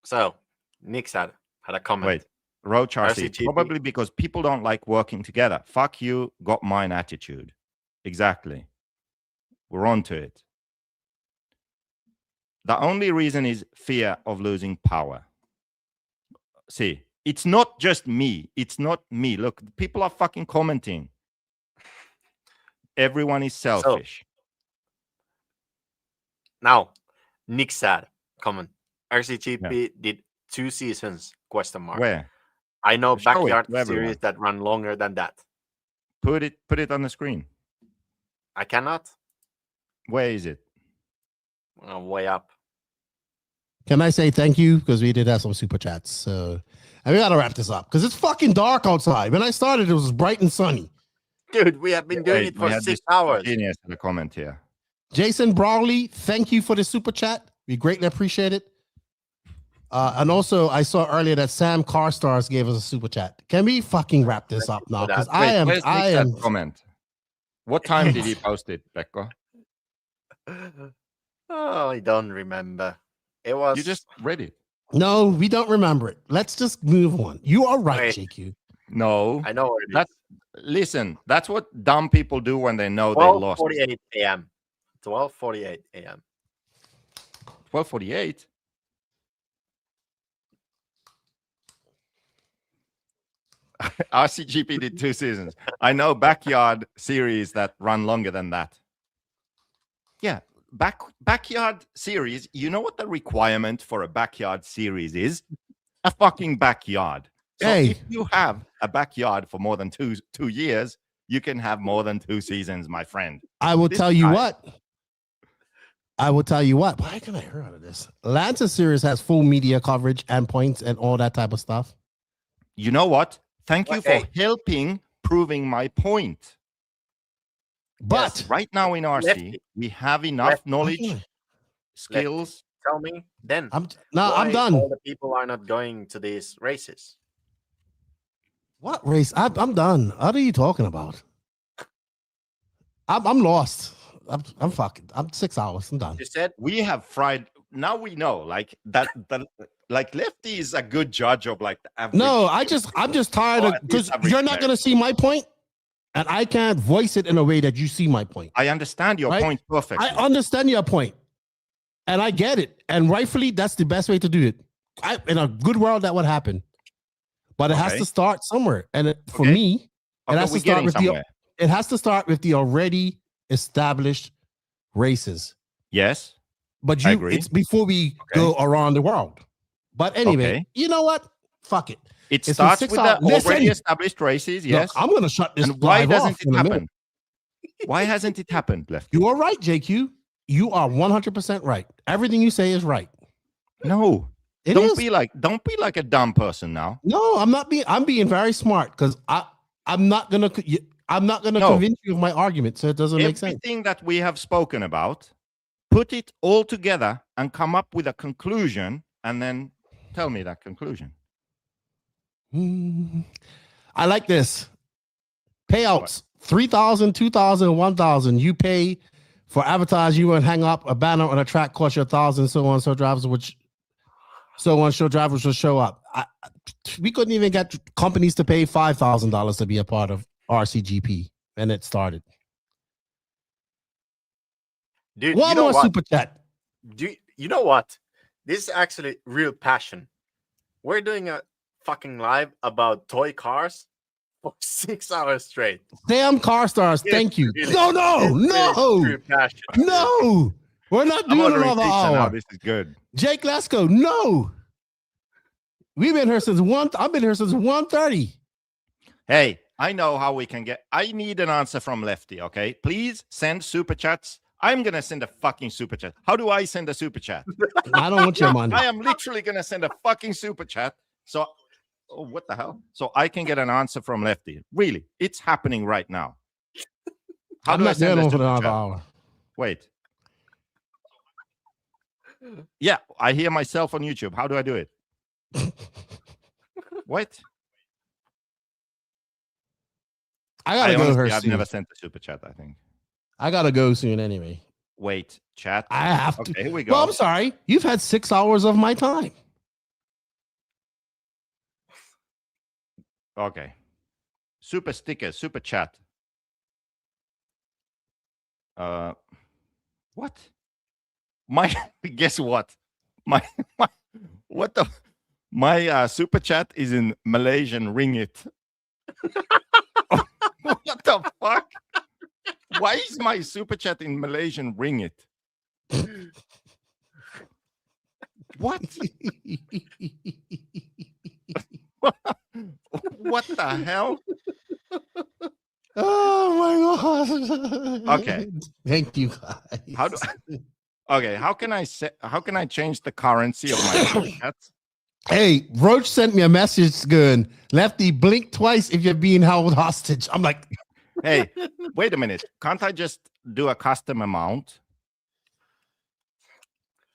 So, Nick had a comment. Wait, Roach RC, probably because people don't like working together. Fuck you, got mine attitude. Exactly. We're on to it. The only reason is fear of losing power. See, it's not just me. It's not me. Look, people are fucking commenting. Everyone is selfish. So, now, Nick said, comment. RCGP did 2 seasons, question mark. Where? I know Show backyard it to everyone. series that run longer than that. Put it on the screen. I cannot. Where is it? Way up. Can I say thank you? Because we did have some super chats. So, and we got to wrap this up because it's fucking dark outside. When I started, it was bright and sunny. Dude, we have been doing it for 6 hours. Genius in the comment here. Jason Brawley, thank you for the super chat. We greatly appreciate it. And also, I saw earlier that Sam Carstars gave us a super chat. Can we fucking wrap this up now? Because I am. Comment. What time did he post it, Pekko? Oh, I don't remember. It was. You just read it. No, we don't remember it. Let's just move on. You are right, JQ. No, I know where it is. Listen, that's what dumb people do when they know they lost. 12:48 a.m. 12:48 a.m. 12:48. RCGP did 2 seasons. I know backyard series that run longer than that. Yeah, backyard series. You know what the requirement for a backyard series is? A fucking backyard. So if you have a backyard for more than two years, you can have more than 2 seasons, my friend. I will tell you what. Why can I hear out of this? Lancer series has full media coverage and points and all that type of stuff. You know what? Thank you for helping proving my point. But right now in RC, we have enough knowledge, skills. Tell me then. I'm done. All the people are not going to these races. What race? I'm done. What are you talking about? I'm lost. I'm fucking. I'm 6 hours. I'm done. You said we have fried. Now we know, like that. Like Lefty is a good judge of like the average. No, I'm just tired of because you're not going to see my point, and I can't voice it in a way that you see my point. I understand your point perfectly. I understand your point, and I get it, and rightfully, that's the best way to do it. In a good world, that would happen, but it has to start somewhere. And for me, it has to start with it has to start with the already established races. Yes, but it's before we go around the world. But anyway, you know what? Fuck it. It starts with the already established races. Yes, look, I'm going to shut this. And why doesn't it happen? Why hasn't it happened, Lefty? You are right, JQ. You are 100% right. Everything you say is right. No, don't be like a dumb person now. No, I'm not being. I'm being very smart because I'm not gonna convince you of my argument, so it doesn't make sense. Everything that we have spoken about, put it all together and come up with a conclusion, and then tell me that conclusion. I like this. Payouts: 3,000, 2,000, 1,000. You pay for advertise. You and hang up a banner on a track, cost you 1,000. So on, so drivers will show up. We couldn't even get companies to pay $5,000 to be a part of RCGP, and it started. Dude, one more super chat. You know what? This is actually real passion. We're doing a fucking live about toy cars for 6 hours straight. Sam Carstars, thank you. Really, No. We're not I'm doing ordering another pizza hour. now. This is good. Jake Lesko, no. We've been here since I've been here since 1:30. Hey, I know how we can get. I need an answer from Lefty. Okay, please send super chats. I'm gonna send a fucking super chat. How do I send a super chat? I don't want your money. I am literally gonna send a fucking super chat. So, oh, what the hell? So I can get an answer from Lefty. Really, it's happening right now. How I'm do I not send doing a it for super another chat? hour. Wait. Yeah, I hear myself on YouTube. How do I do it? What? I gotta go here I've soon. never sent a super chat, I think. I gotta go soon anyway. Wait, chat. I have to. Okay, here we go. Well, I'm sorry. You've had 6 hours of my time. Okay. Super sticker, super chat. What? Guess what? My super chat is in Malaysian ringgit. What the fuck? Why is my super chat in Malaysian ringgit? What? What the hell? Oh my god. Okay. Thank you guys. How can I change the currency of my super chats? Hey, Roach sent me a message going, Lefty, blink twice if you're being held hostage. I'm like, hey, wait a minute. Can't I just do a custom amount?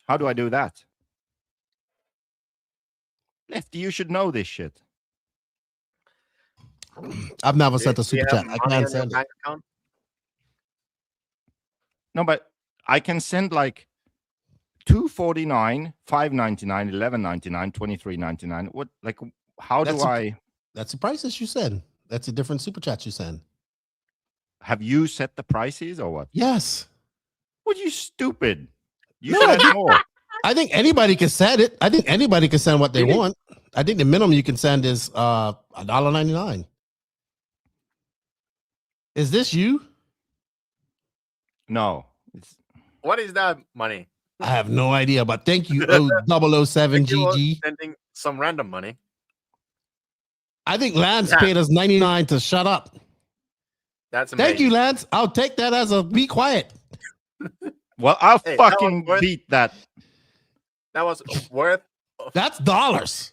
How do I do that? Lefty, you should know this shit. I've never sent a super chat. I can't send it. No, but I can send like $2.49, $5.99, $11.99, $23.99. What? Like, how do I? That's the prices you send. That's a different super chat you send. Have you set the prices or what? Yes. What, you stupid? You said more. I think anybody can send it. I think anybody can send what they want. I think the minimum you can send is $1.99. Is this you? No. What is that money? I have no idea, but thank you, 007 GG. Sending some random money. I think Lance paid us 99 to shut up. That's amazing. Thank you, Lance. I'll take that as a be quiet. Well, I'll fucking beat that. That was worth. That's dollars.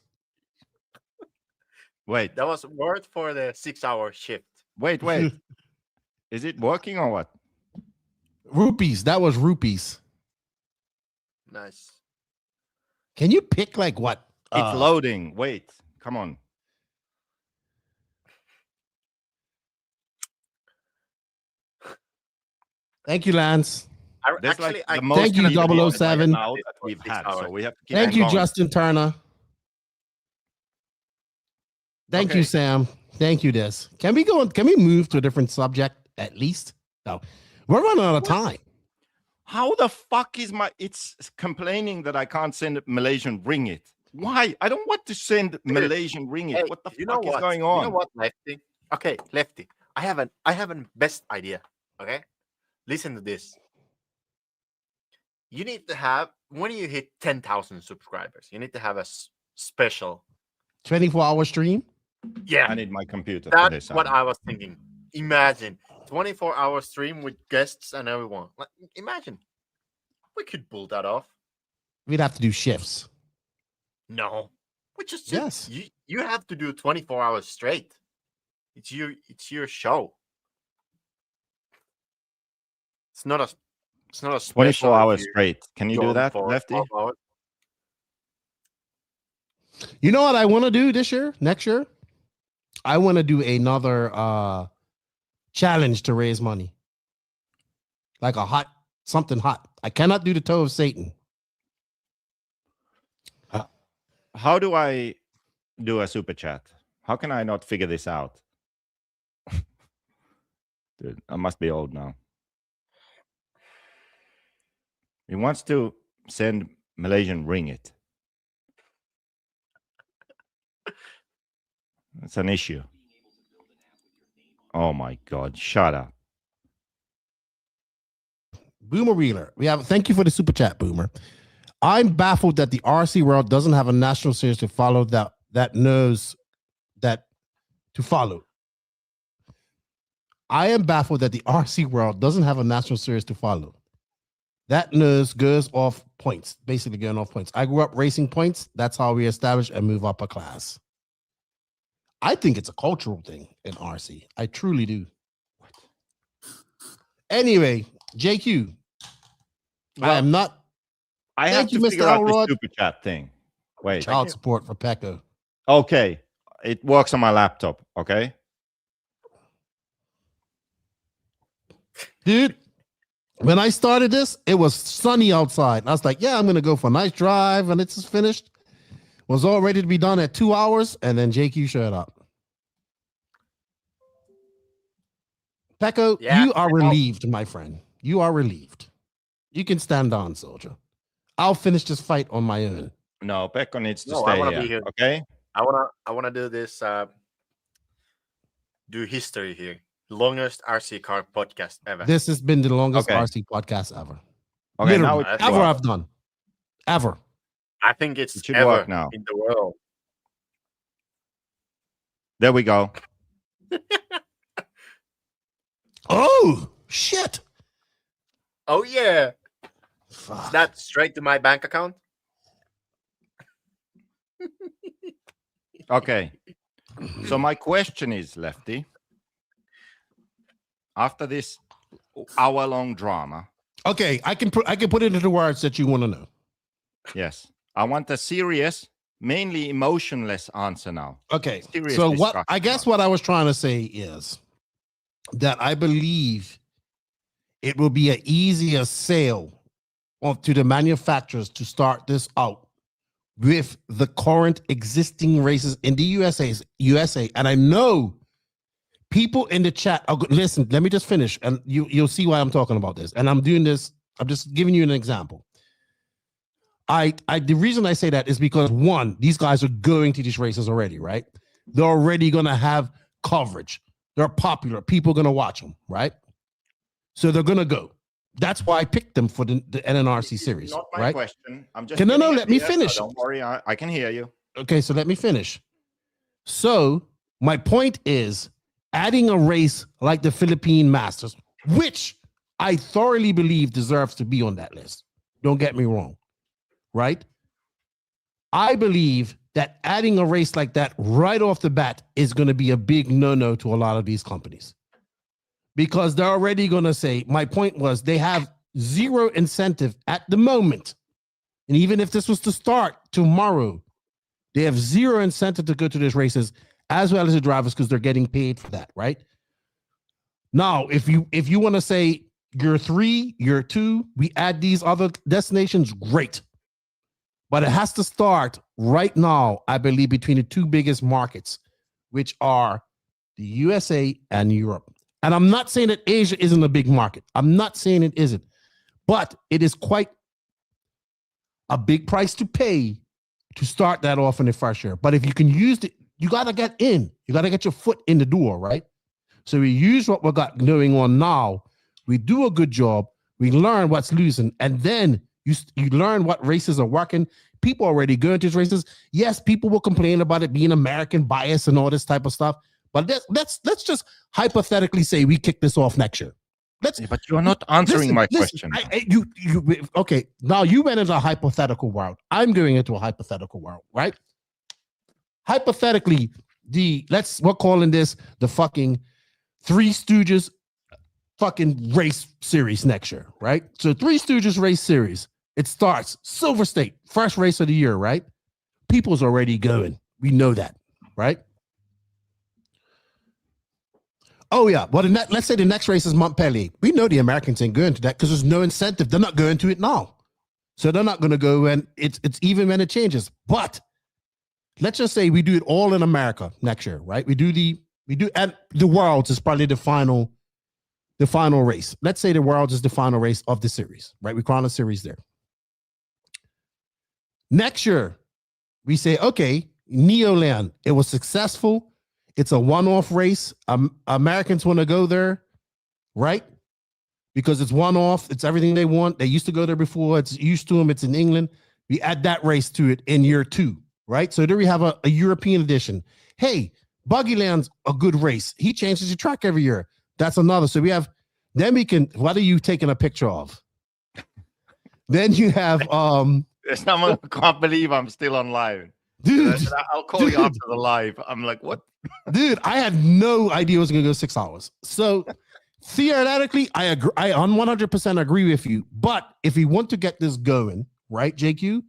Wait. That was worth for the 6-hour shift. Wait. Is it working or what? Rupees. That was rupees. Nice. Can you pick like what? It's loading. Wait. Come on. Thank you, Lance. Thank you, 007. We've had, so we have to keep Thank you, going. Justin Turner. Thank you, Sam. Thank you, Des. Can we move to a different subject at least? No. We're running out of time. How the fuck is it's complaining that I can't send Malaysian ringgit? Why? I don't want to send Malaysian ringgit. Hey, what the fuck is going on? You know what, Lefty? Okay, Lefty. I have an best idea. Okay? Listen to this. You need to have, when you hit 10,000 subscribers, you need to have a special 24-hour stream. Yeah, I need my computer for this. That's what I was thinking. Imagine 24-hour stream with guests and everyone. Like, imagine we could pull that off. We'd have to do shifts. No, we just you have to do 24 hours straight. It's your show. It's not a 24 hours straight. Can you do that, Lefty? You know what I want to do next year? I want to do another challenge to raise money. Like something hot. I cannot do the toe of Satan. How do I do a super chat? How can I not figure this out? Dude, I must be old now. He wants to send Malaysian ringgit. It's an issue. Oh my God! Shut up. Boomer Wheeler, thank you for the super chat, Boomer. I'm baffled that the RC world doesn't have a national series to follow that knows that to follow. I am baffled that the RC world doesn't have a national series to follow. That knows goes off points, basically going off points. I grew up racing points. That's how we establish and move up a class. I think it's a cultural thing in RC. I truly do. Anyway, JQ. I am not. I have to figure out the super chat thing. Wait. Child support for Pekko. Okay. It works on my laptop. Okay. Dude, when I started this, it was sunny outside. I was like, yeah, I'm going to go for a nice drive. And it's finished. Was all ready to be done at 2 hours. And then JQ showed up. Pekko, you are relieved, my friend. You are relieved. You can stand on, soldier. I'll finish this fight on my own. No, Pekko needs to stay here. Okay. I wanna do this. Do history here. Longest RC car podcast ever. This has been the longest RC podcast ever. Okay, literally, now ever I've done. Ever. I think it should ever work now in the world. There we go. Oh shit. Oh yeah. Fuck. Is that straight to my bank account? Okay. So my question is, Lefty, after this hour-long drama. Okay, I can put it into words that you want to know. Yes. I want a serious, mainly emotionless answer now. Okay. Serious so what I guess what I was trying to say is that I believe it will be an easier sale to the manufacturers to start this out with the current existing races in the USA. And I know people in the chat. Listen, let me just finish, and you'll see why I'm talking about this. And I'm doing this. I'm just giving you an example. The reason I say that is because one, these guys are going to these races already, right? They're already gonna have coverage. They're popular. People are gonna watch them, right? So they're gonna go. That's why I picked them for the NNRC series. Not my right? question. I'm just no, let me finish. Don't worry, I can hear you. Okay, so let me finish. So my point is adding a race like the Philippine Masters, which I thoroughly believe deserves to be on that list. Don't get me wrong, right? I believe that adding a race like that right off the bat is going to be a big no-no to a lot of these companies. Because they're already going to say, my point was they have zero incentive at the moment. And even if this was to start tomorrow, they have zero incentive to go to these races as well as the drivers because they're getting paid for that, right? Now, if you want to say year 3, year 2, we add these other destinations, great. But it has to start right now, I believe, between the two biggest markets, which are the USA and Europe. And I'm not saying that Asia isn't a big market. I'm not saying it isn't. But it is quite a big price to pay to start that off in the first year. But if you can use it, you got to get in. You got to get your foot in the door, right? So we use what we got going on now. We do a good job. We learn what's losing. And then you learn what races are working. People already go into these races. Yes, people will complain about it being American bias and all this type of stuff. But let's just hypothetically say we kick this off next year. But you're not answering my question. Okay, now you went into a hypothetical world. I'm going into a hypothetical world, right? Hypothetically, we're calling this the fucking Three Stooges fucking race series next year, right? So Three Stooges race series. It starts Silver State, first race of the year, right? People's already going. We know that, right? Oh, yeah. Well, let's say the next race is Montpellier. We know the Americans ain't going to that because there's no incentive. They're not going to it now. So they're not going to go, and it's even when it changes. But let's just say we do it all in America next year, right? And the Worlds is probably the final race. Let's say the Worlds is the final race of the series, right? We crown a series there. Next year, we say, okay, Neoland, it was successful. It's a one-off race. Americans want to go there, right? Because it's one-off. It's everything they want. They used to go there before. It's used to them. It's in England. We add that race to it in year 2, right? So there we have a European edition. Hey, Buggyland's a good race. He changes the track every year. That's another. So we have, then we can, what are you taking a picture of? Then you have, Someone can't believe I'm still on live. Dude, I'll call you after the live. I'm like, what? Dude, I had no idea it was going to go 6 hours. So theoretically, I agree. I 100% agree with you. But if we want to get this going, right, JQ,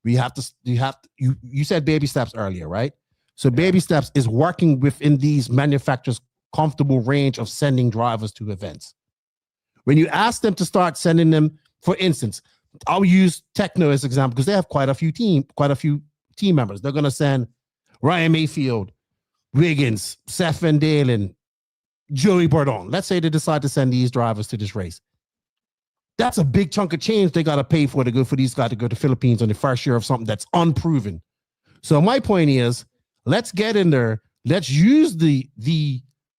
you said baby steps earlier, right? So baby steps is working within these manufacturers' comfortable range of sending drivers to events. When you ask them to start sending them, for instance, I'll use Techno as an example because they have quite a few team members. They're going to send Ryan Mayfield, Wiggins, Seth Van Dalen, Joey Bourdon. Let's say they decide to send these drivers to this race. That's a big chunk of change they got to pay for to go for these guys to go to the Philippines on the first year of something that's unproven. So my point is, let's get in there. Let's use the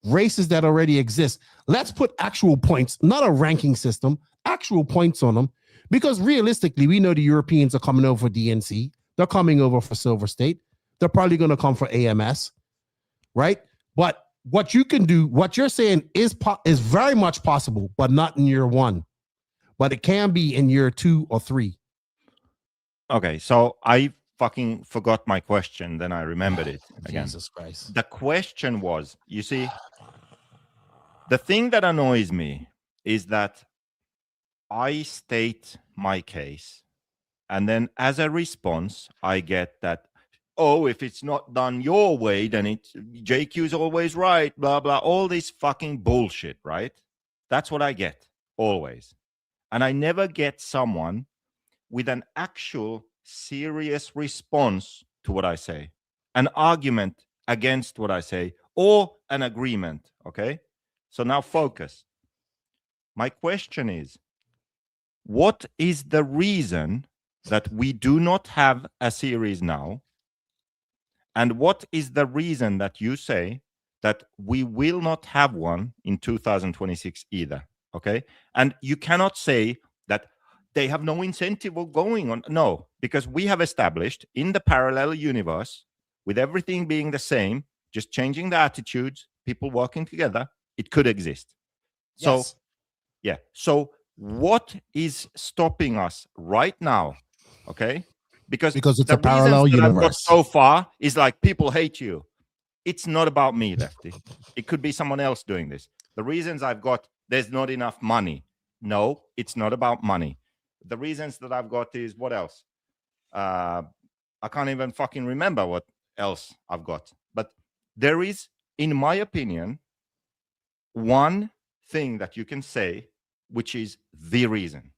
races that already exist. Let's put actual points, not a ranking system, actual points on them. Because realistically, we know the Europeans are coming over for DNC. They're coming over for Silver State. They're probably going to come for AMS, right? But what you can do, what you're saying is very much possible, but not in year 1. But it can be in year 2 or 3. Okay, so I fucking forgot my question. Then I remembered it again. Jesus Christ. The question was, you see, the thing that annoys me is that I state my case, and then as a response, I get that, oh, if it's not done your way, then JQ's always right, blah, blah, all this fucking bullshit, right? That's what I get, always. And I never get someone with an actual serious response to what I say, an argument against what I say, or an agreement, okay? So now focus. My question is, what is the reason that we do not have a series now? And what is the reason that you say that we will not have one in 2026 either? Okay. And you cannot say that they have no incentive of going on. No, because we have established in the parallel universe, with everything being the same, just changing the attitudes, people working together, it could exist. Yes. So, yeah. So what is stopping us right now? Okay. Because it's a parallel universe. So far is like people hate you. It's not about me, Lefty. It could be someone else doing this. The reasons I've got, there's not enough money. No, it's not about money. The reasons that I've got is what else? I can't even fucking remember what else I've got. But there is, in my opinion, one thing that you can say, which is the reason.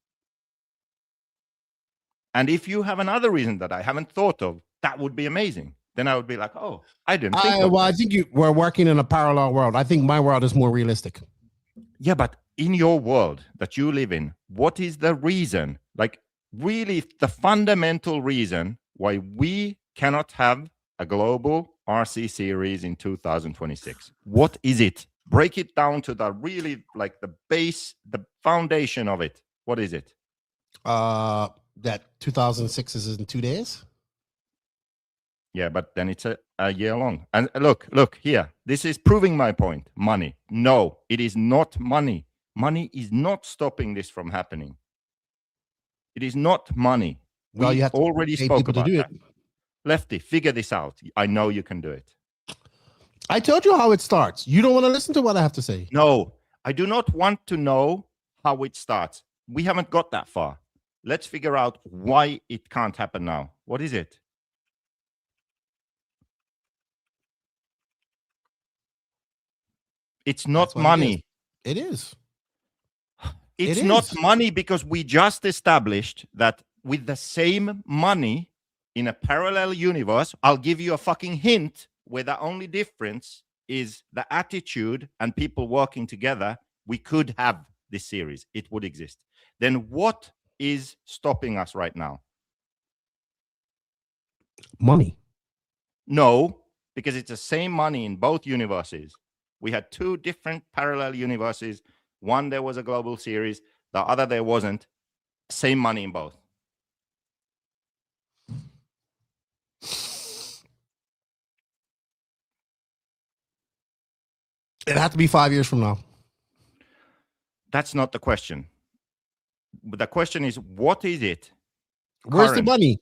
And if you have another reason that I haven't thought of, that would be amazing. Then I would be like, oh, I didn't think of I think we're working in a parallel world. I think my world is more realistic. Yeah, but in your world that you live in, what is the reason, like really the fundamental reason why we cannot have a global RC series in 2026? What is it? Break it down to the really, like the base, the foundation of it. What is it? That 2006 is in 2 days. Yeah, but then it's a year long. And look here. This is proving my point. Money. No, it is not money. Money is not stopping this from happening. It is not money. Well, you have already spoke about that. Lefty, figure this out. I know you can do it. I told you how it starts. You don't want to listen to what I have to say. No, I do not want to know how it starts. We haven't got that far. Let's figure out why it can't happen now. What is it? It's not money. It is. It's not money because we just established that with the same money in a parallel universe, I'll give you a fucking hint where the only difference is the attitude and people working together. We could have this series. It would exist. Then what is stopping us right now? Money. No, because it's the same money in both universes. We had two different parallel universes. One, there was a global series. The other, there wasn't. Same money in both. It had to be 5 years from now. That's not the question. But the question is, what is it? Where's the money?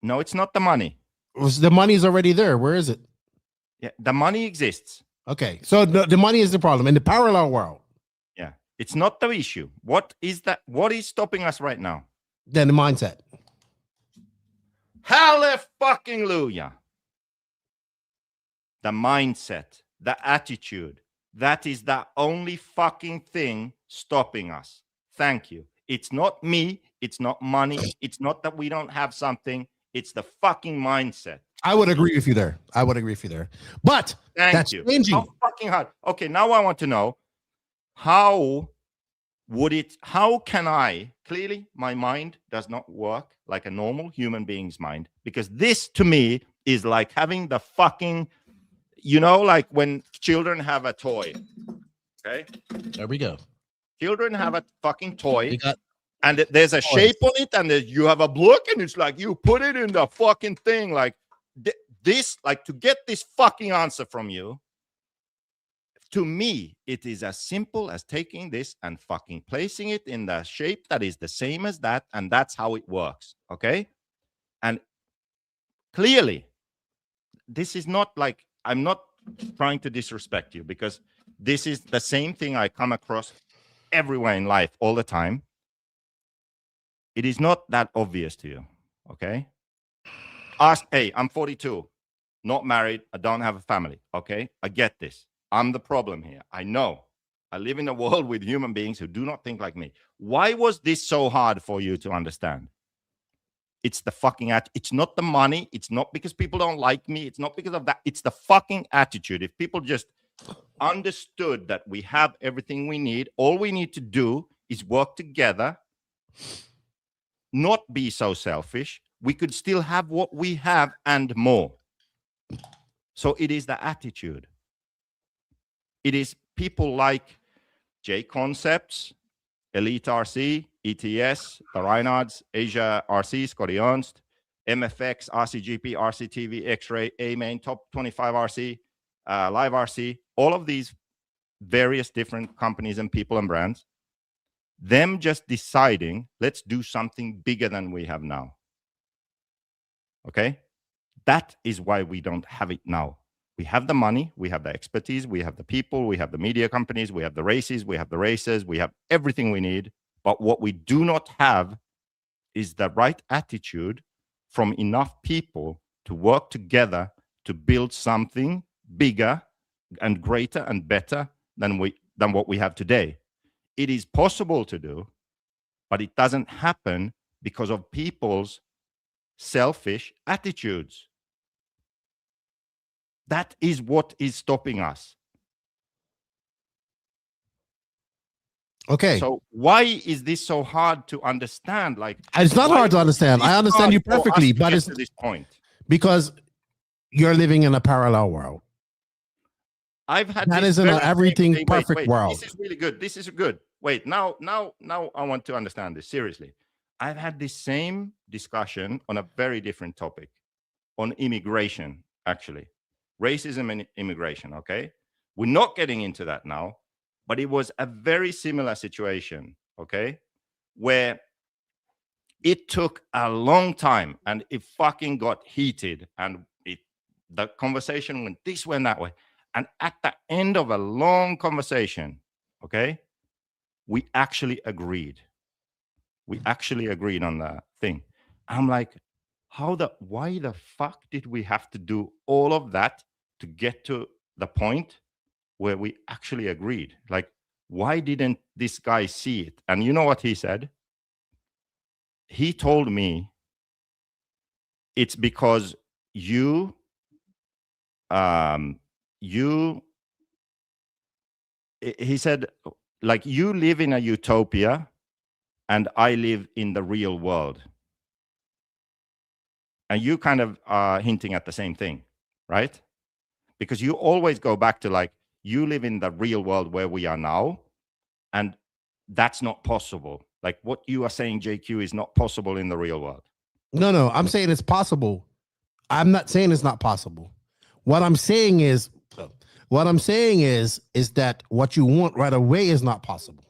No, it's not the money. The money is already there. Where is it? Yeah, the money exists. Okay, so the money is the problem in the parallel world. Yeah, it's not the issue. What is that? What is stopping us right now? Then the mindset. Hallelujah. The mindset, the attitude. That is the only fucking thing stopping us. Thank you. It's not me. It's not money. It's not that we don't have something. It's the fucking mindset. I would agree with you there. But that's changing. How fucking hard. Okay, now I want to know how can I, clearly my mind does not work like a normal human being's mind, because this to me is like having the fucking, like when children have a toy. Okay. There we go. Children have a fucking toy. And there's a shape on it, and you have a block, and it's like you put it in the fucking thing, like this, like to get this fucking answer from you. To me, it is as simple as taking this and fucking placing it in the shape that is the same as that, and that's how it works. Okay, and clearly, this is not like, I'm not trying to disrespect you, because this is the same thing I come across everywhere in life all the time. It is not that obvious to you, okay? Hey, I'm 42, not married, I don't have a family, okay? I get this. I'm the problem here. I know. I live in a world with human beings who do not think like me. Why was this so hard for you to understand? It's the fucking it's not the money. It's not because people don't like me. It's not because of that. It's the fucking attitude. If people just understood that we have everything we need, all we need to do is work together, not be so selfish, we could still have what we have and more. So it is the attitude. It is people like J Concepts, Elite RC, ETS, the Reinhards, Asia RC, Scotty Ernst, MFX, RCGP, RCTV, X-Ray, A-Main, Top 25 RC, Live RC, all of these various different companies and people and brands, them just deciding, let's do something bigger than we have now. Okay? That is why we don't have it now. We have the money, we have the expertise, we have the people, we have the media companies, we have the races, we have the racers, we have everything we need. But what we do not have is the right attitude from enough people to work together to build something bigger and greater and better than what we have today. It is possible to do, but it doesn't happen because of people's selfish attitudes. That is what is stopping us. Okay. So why is this so hard to understand? Like, it's not hard to understand. I understand you perfectly, but it's to this point because you're living in a parallel world. I've had that isn't an everything perfect world. This is really good. This is good. Wait, now I want to understand this seriously. I've had this same discussion on a very different topic, on immigration, actually. Racism and immigration, okay? We're not getting into that now, but it was a very similar situation, okay? Where it took a long time and it fucking got heated and the conversation went this way and that way. And at the end of a long conversation, okay, we actually agreed. We actually agreed on the thing. I'm like, why the fuck did we have to do all of that to get to the point where we actually agreed? Like, why didn't this guy see it? And you know what he said? He told me it's because he said, like, you live in a utopia and I live in the real world. And you kind of are hinting at the same thing. right? Because you always go back to like, you live in the real world where we are now, and that's not possible. Like what you are saying, JQ, is not possible in the real world. No, I'm saying it's possible. I'm not saying it's not possible. What I'm saying is that what you want right away is not possible.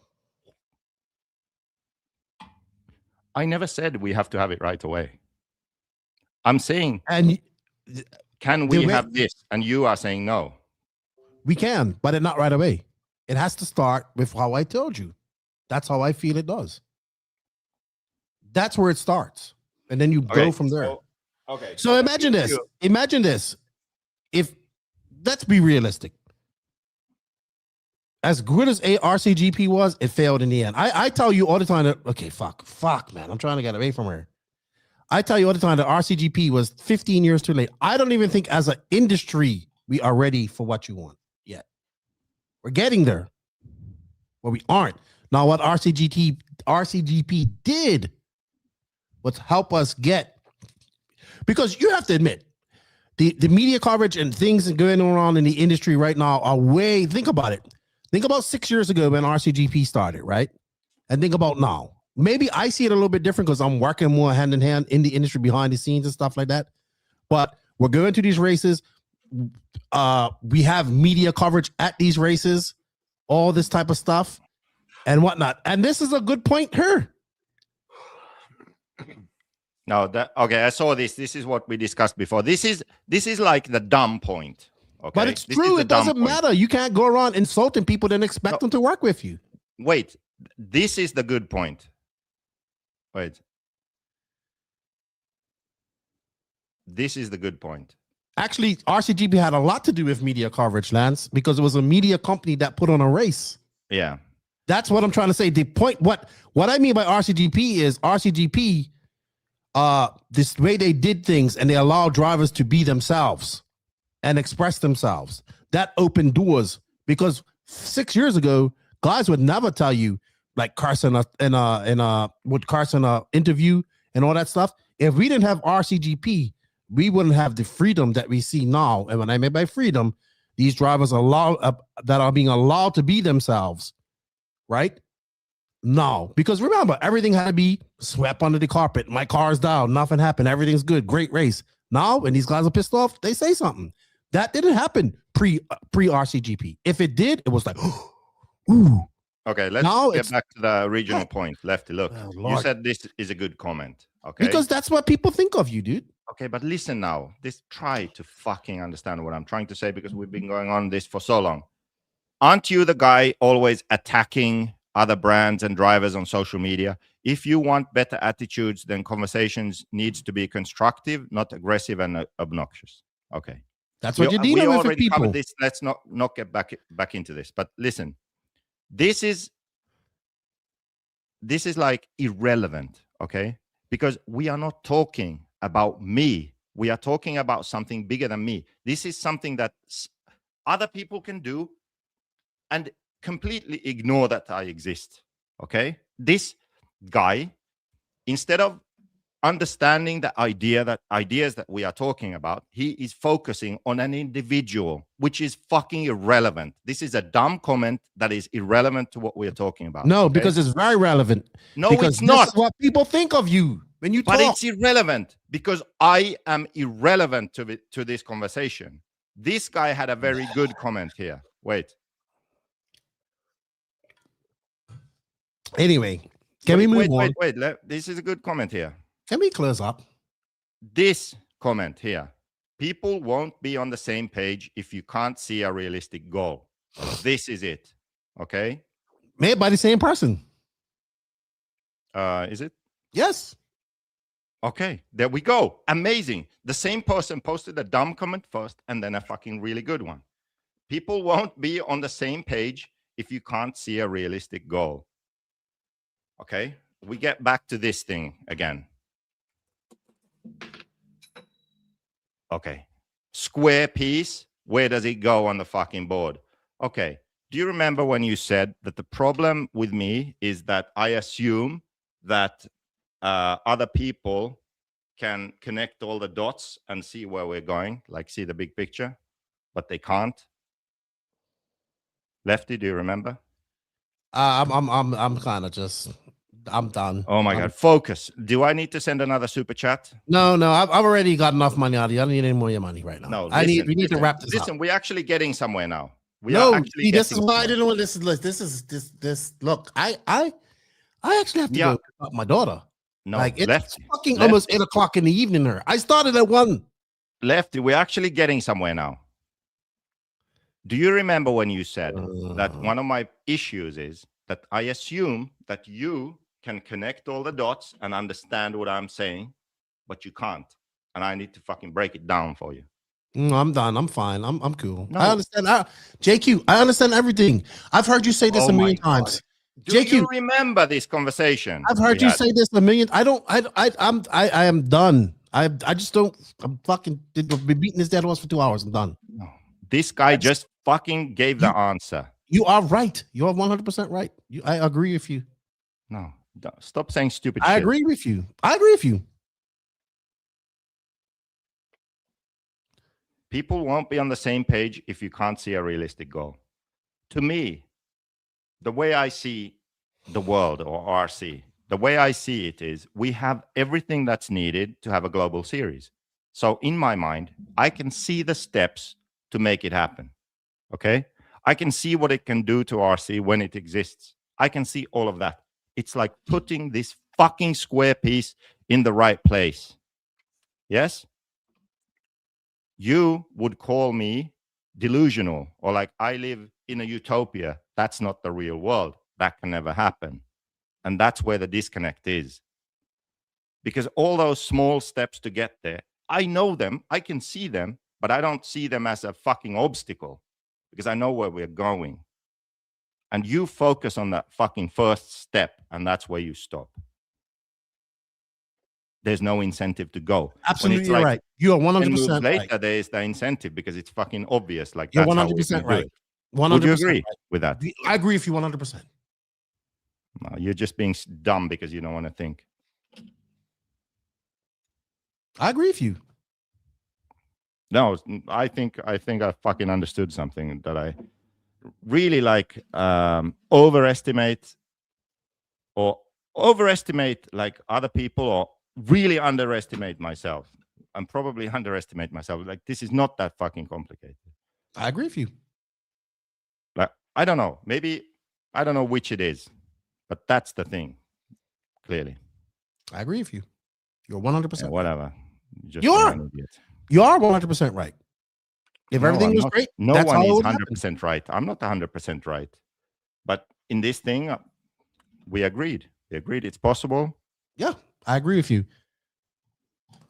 I never said we have to have it right away. I'm saying, and can we have this? And you are saying no. We can, but it not right away. It has to start with how I told you. That's how I feel it does. That's where it starts. And then you go from there. So imagine this. Imagine this. If, let's be realistic. As good as RCGP was, it failed in the end. I tell you all the time that, okay, fuck, man. I'm trying to get away from her. I tell you all the time that RCGP was 15 years too late. I don't even think as an industry, we are ready for what you want yet. We're getting there, but we aren't. Now, what RCGP did was help us get, because you have to admit, the media coverage and things going on in the industry right now are way, think about it. Think about 6 years ago when RCGP started, right? And think about now. Maybe I see it a little bit different because I'm working more hand in hand in the industry behind the scenes and stuff like that. But we're going to these races. We have media coverage at these races, all this type of stuff and whatnot. And this is a good point here. No, okay. I saw this. This is what we discussed before. This is like the dumb point. Okay, but it's true. It doesn't matter. You can't go around insulting people and expect them to work with you. Wait, this is the good point. Wait. This is the good point. Actually, RCGP had a lot to do with media coverage, Lance, because it was a media company that put on a race. Yeah. That's what I'm trying to say. The point, what I mean by RCGP is RCGP, this way they did things and they allowed drivers to be themselves and express themselves. That opened doors, because 6 years ago, guys would never tell you, like Carson in a interview and all that stuff. If we didn't have RCGP, we wouldn't have the freedom that we see now. And when I mean by freedom, these drivers that are being allowed to be themselves, right? No, because remember, everything had to be swept under the carpet. My car's down, nothing happened, everything's good, great race. Now, when these guys are pissed off, they say something. That didn't happen pre RCGP. If it did, it was like, ooh. Okay, let's get back to the original point. Lefty, look, you said this is a good comment. Okay, because that's what people think of you, dude. Okay, but listen now. Try to fucking understand what I'm trying to say, because we've been going on this for so long. Aren't you the guy always attacking other brands and drivers on social media? If you want better attitudes, then conversations needs to be constructive, not aggressive and obnoxious. Okay. That's what you're dealing with people. Covered this. Let's not get back into this. But listen, this is like irrelevant, okay? Because we are not talking about me. We are talking about something bigger than me. This is something that other people can do and completely ignore that I exist, okay? This guy, instead of understanding the ideas that we are talking about, he is focusing on an individual, which is fucking irrelevant. This is a dumb comment that is irrelevant to what we are talking about. No, okay? Because it's very relevant. No, because it's not. This is what people think of you when you talk. But it's irrelevant because I am irrelevant to this conversation. This guy had a very good comment here. Wait. Anyway, can we move on? Wait. This is a good comment here. Can we close up? This comment here. People won't be on the same page if you can't see a realistic goal. This is it. Okay? Made by the same person. Is it? Yes. Okay, there we go. Amazing. The same person posted a dumb comment first and then a fucking really good one. People won't be on the same page if you can't see a realistic goal. Okay, we get back to this thing again. Okay, square piece, where does it go on the fucking board? Okay, do you remember when you said that the problem with me is that I assume that other people can connect all the dots and see where we're going, like see the big picture, but they can't. Lefty, do you remember? I'm kind of just. I'm done. Oh my God! Focus. Do I need to send another super chat? No. I've already got enough money out of you. I don't need any more of your money right now. No, we need to wrap this up. Listen, we're actually getting somewhere now. This is why I didn't want this. This. Look, I actually have to go pick up my daughter. No, like it's Lefty, fucking almost 8 o'clock in the evening. There, I started at 1. Lefty, we're actually getting somewhere now. Do you remember when you said that one of my issues is that I assume that you can connect all the dots and understand what I'm saying, but you can't, and I need to fucking break it down for you. I'm done. I'm fine. I'm cool. No. I understand. JQ, I understand everything. I've heard you say this a million times. Do you remember this conversation? I've heard you say this a million. I am done. I just don't. I'm fucking been beating this dead horse for 2 hours. I'm done. No. This guy just fucking gave the answer. You are right. You are 100% right. I agree with you. No, stop saying stupid shit. I agree with you. I agree with you. People won't be on the same page if you can't see a realistic goal. To me, the way I see the world, or RC, the way I see it is we have everything that's needed to have a global series. So in my mind, I can see the steps to make it happen. Okay? I can see what it can do to RC when it exists. I can see all of that. It's like putting this fucking square piece in the right place. Yes? You would call me delusional, or like I live in a utopia. That's not the real world. That can never happen. And that's where the disconnect is. Because all those small steps to get there, I know them, I can see them, but I don't see them as a fucking obstacle because I know where we're going. And you focus on that fucking first step, and that's where you stop. There's no incentive to go. Absolutely right. You are 100% later, right. there is the incentive because it's fucking obvious. Like you're that's 100% right. 100%. Would you agree with that? I agree with you 100%. No, you're just being dumb because you don't want to think. I agree with you. No, I think I fucking understood something that I really like overestimate like other people, or really underestimate myself. And probably underestimate myself. Like this is not that fucking complicated. I agree with you. Like I don't know, maybe I don't know which it is, but that's the thing. Clearly, I agree with you. You're 100%. Yeah, whatever. You are 100% right. If everything was great, no one is 100% right. I'm not 100% right, but in this thing, we agreed. We agreed it's possible. Yeah, I agree with you.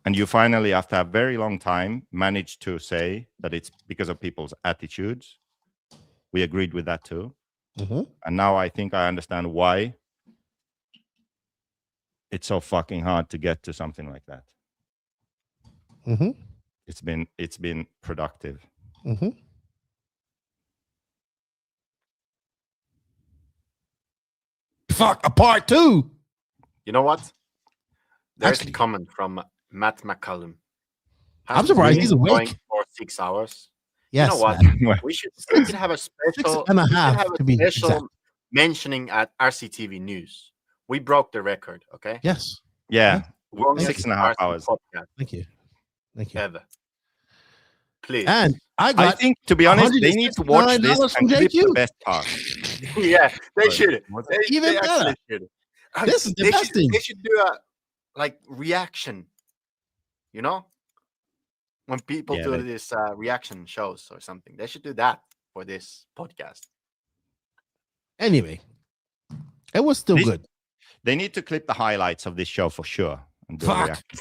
And you finally, after a very long time, managed to say that it's because of people's attitudes. We agreed with that too. Mm-hmm. And now I think I understand why it's so fucking hard to get to something like that. Mm-hmm. It's been productive. Mm-hmm. Fuck, a part 2. You know what? There's a comment from Matt McCallum. I'm surprised he's awake. Going for 6 hours. Yes, you know what? We should have a special, 6.5 mentioning at RCTV News. We broke the record, okay? Yes. Yeah. Longest 6.5 hours. Podcast Thank you. ever. Please. And I think, to be honest, they need to watch this and clip the best part. Yeah, they should. Even better. This is the best thing. They should do a reaction. You know, when people do this reaction shows or something, they should do that for this podcast. Anyway, it was still good. They need to clip the highlights of this show for sure. And do a reaction.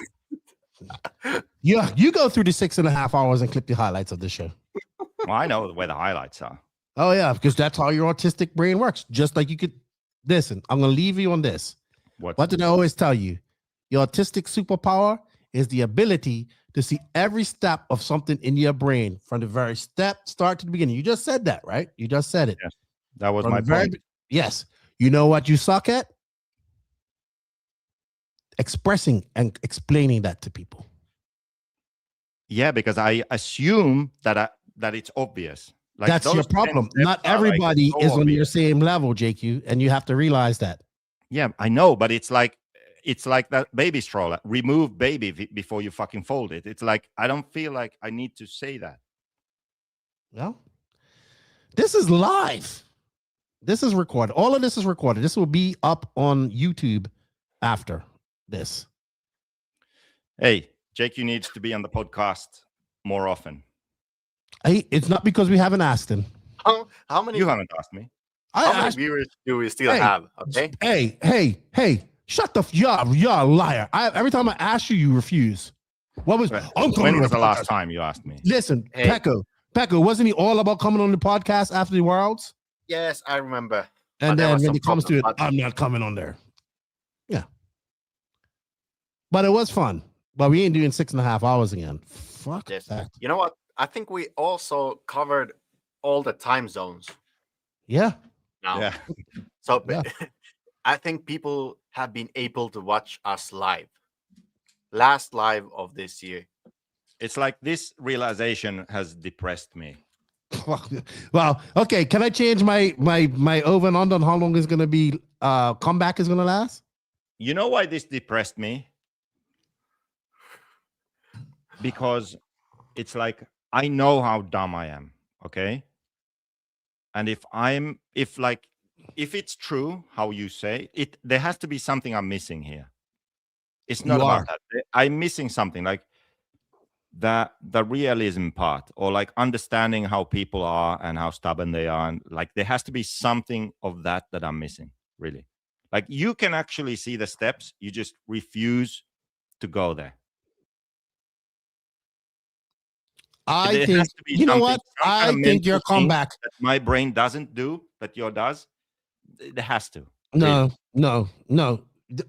Yeah, you go through the 6.5 hours and clip the highlights of the show. Well, I know where the highlights are. Oh yeah, because that's how your autistic brain works. Just like you could listen. I'm gonna leave you on this. What did I always tell you? Your autistic superpower is the ability to see every step of something in your brain from the very start to the beginning. You just said that, right? You just said it. Yes, that was from my point. Yes. You know what you suck at? expressing and explaining that to people. Yeah, because I assume that it's obvious. Like that's your problem. Not everybody is on your same level, JQ, and you have to realize that. Yeah, I know, but it's like that baby stroller. Remove baby before you fucking fold it. It's like I don't feel like I need to say that. Well, this is live. This is recorded. All of this is recorded. This will be up on YouTube after this. Hey, JQ needs to be on the podcast more often. It's not because we haven't asked him. How many? You haven't asked me. How many viewers do we still have? Okay. Hey! Shut the you're a liar. Every time I ask you, you refuse. What was? When was the last time you asked me? Listen, Pekko, wasn't he all about coming on the podcast after the Worlds? Yes, I remember. And then when it comes to it, I'm not coming on there. Yeah, but it was fun. But we ain't doing 6.5 hours again. Fuck that. You know what? I think we also covered all the time zones. Yeah. Now. Yeah. So I think people have been able to watch us live. Last live of this year. It's like this realization has depressed me. Well, okay. Can I change my over and under on how long is going to be comeback is going to last? You know why this depressed me? Because it's like I know how dumb I am, okay? And if it's true how you say it, there has to be something I'm missing here. It's not about that. I'm missing something like the realism part, or like understanding how people are and how stubborn they are, and like there has to be something of that I'm missing, really. Like you can actually see the steps, you just refuse to go there. I think, you know what? I think your comeback that my brain doesn't do, but yours does. It has to. No.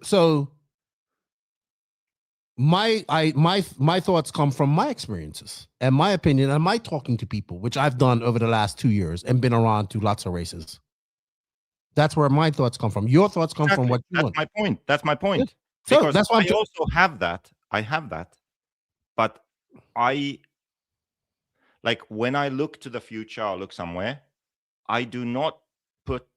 So my thoughts come from my experiences and my opinion and my talking to people, which I've done over the last 2 years and been around to lots of races. That's where my thoughts come from. Your thoughts come from what you want. That's my point. So because that's why I also have that. I have that. But like when I look to the future or look somewhere, I do not put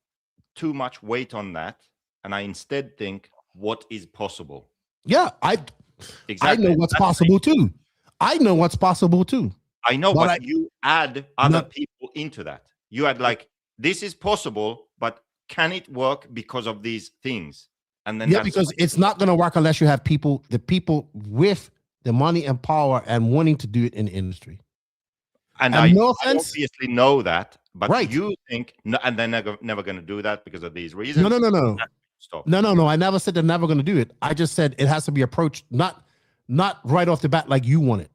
too much weight on that. And I instead think what is possible. Yeah, I know what's possible too. I know what's possible too. I know, but you add other people into that. You add like, this is possible, but can it work because of these things? And then because it's not going to work unless you have the people with the money and power and wanting to do it in the industry. And I obviously know that, but you think, and they're never going to do that because of these reasons. No. Stop. No. I never said they're never going to do it. I just said it has to be approached not right off the bat like you want it.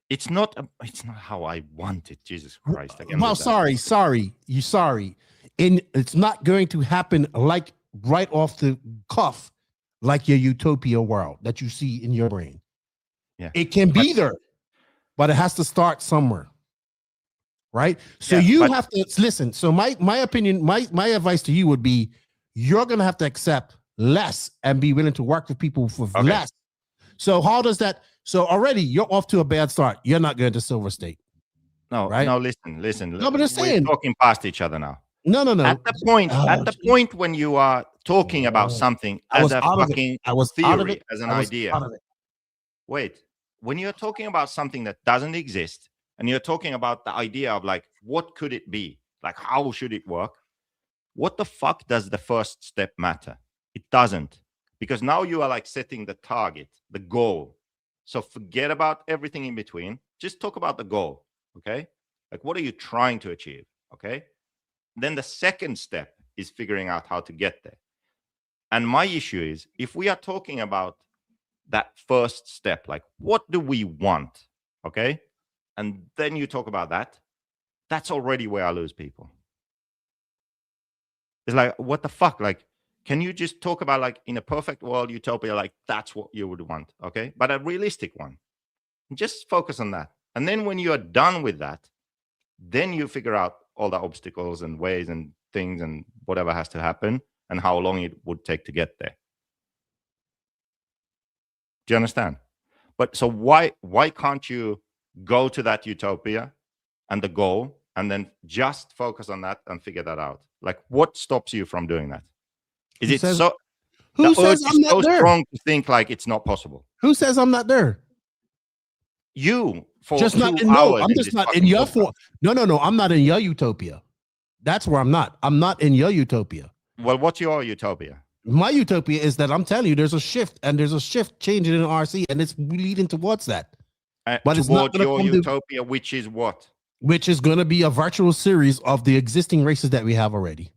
It's not how I want it. Jesus Christ! Well, sorry. And it's not going to happen like right off the cuff, like your utopia world that you see in your brain. Yeah, it can be there, but it has to start somewhere. Right. So you have to listen. So my opinion, my advice to you would be you're going to have to accept less and be willing to work with people for less. So how does that? So already you're off to a bad start. You're not going to Silver State. No, right? No, listen. No, but I'm saying, we're talking past each other now. No. At the point when you are talking about something as a fucking theory, as an idea. Wait, when you're talking about something that doesn't exist, and you're talking about the idea of like, what could it be? Like, how should it work? What the fuck does the first step matter? It doesn't. Because now you are like setting the target, the goal. So forget about everything in between. Just talk about the goal, okay? Like, what are you trying to achieve, okay? Then the second step is figuring out how to get there. And my issue is, if we are talking about that first step, like, what do we want, okay? And then you talk about that, that's already where I lose people. It's like, what the fuck? Like, can you just talk about, like, in a perfect world, utopia, like, that's what you would want, okay? But a realistic one. Just focus on that. And then when you are done with that, then you figure out all the obstacles and ways and things and whatever has to happen. and how long it would take to get there. Do you understand? But so why can't you go to that utopia and the goal and then just focus on that and figure that out? Like, what stops you from doing that? Is it so? Who says I'm not there? Strong to think like it's not possible. Who says I'm not there? You for just not in no. I'm just not in your form. No. I'm not in your utopia. That's where I'm not. I'm not in your utopia. Well, what's your utopia? My utopia is that I'm telling you, there's a shift, and there's a shift changing in RC, and it's leading towards that. But it's not your utopia, which is what? Which is going to be a virtual series of the existing races that we have already.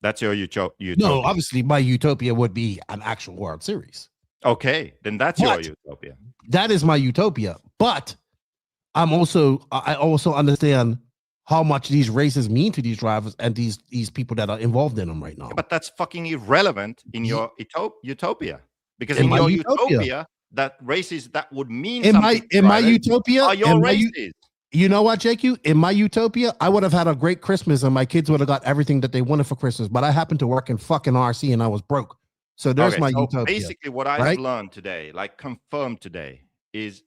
That's your utopia. No, obviously, my utopia would be an actual World Series. Okay, then that's your utopia. That is my utopia. But I also understand how much these races mean to these drivers and these people that are involved in them right now. But that's fucking irrelevant in your utopia. Because in your utopia, that races that would mean something in my utopia are your races. You know what, JQ? In my utopia, I would have had a great Christmas and my kids would have got everything that they wanted for Christmas. But I happened to work in fucking RC and I was broke. So there's my utopia. Basically, what I have learned today, like confirmed today, is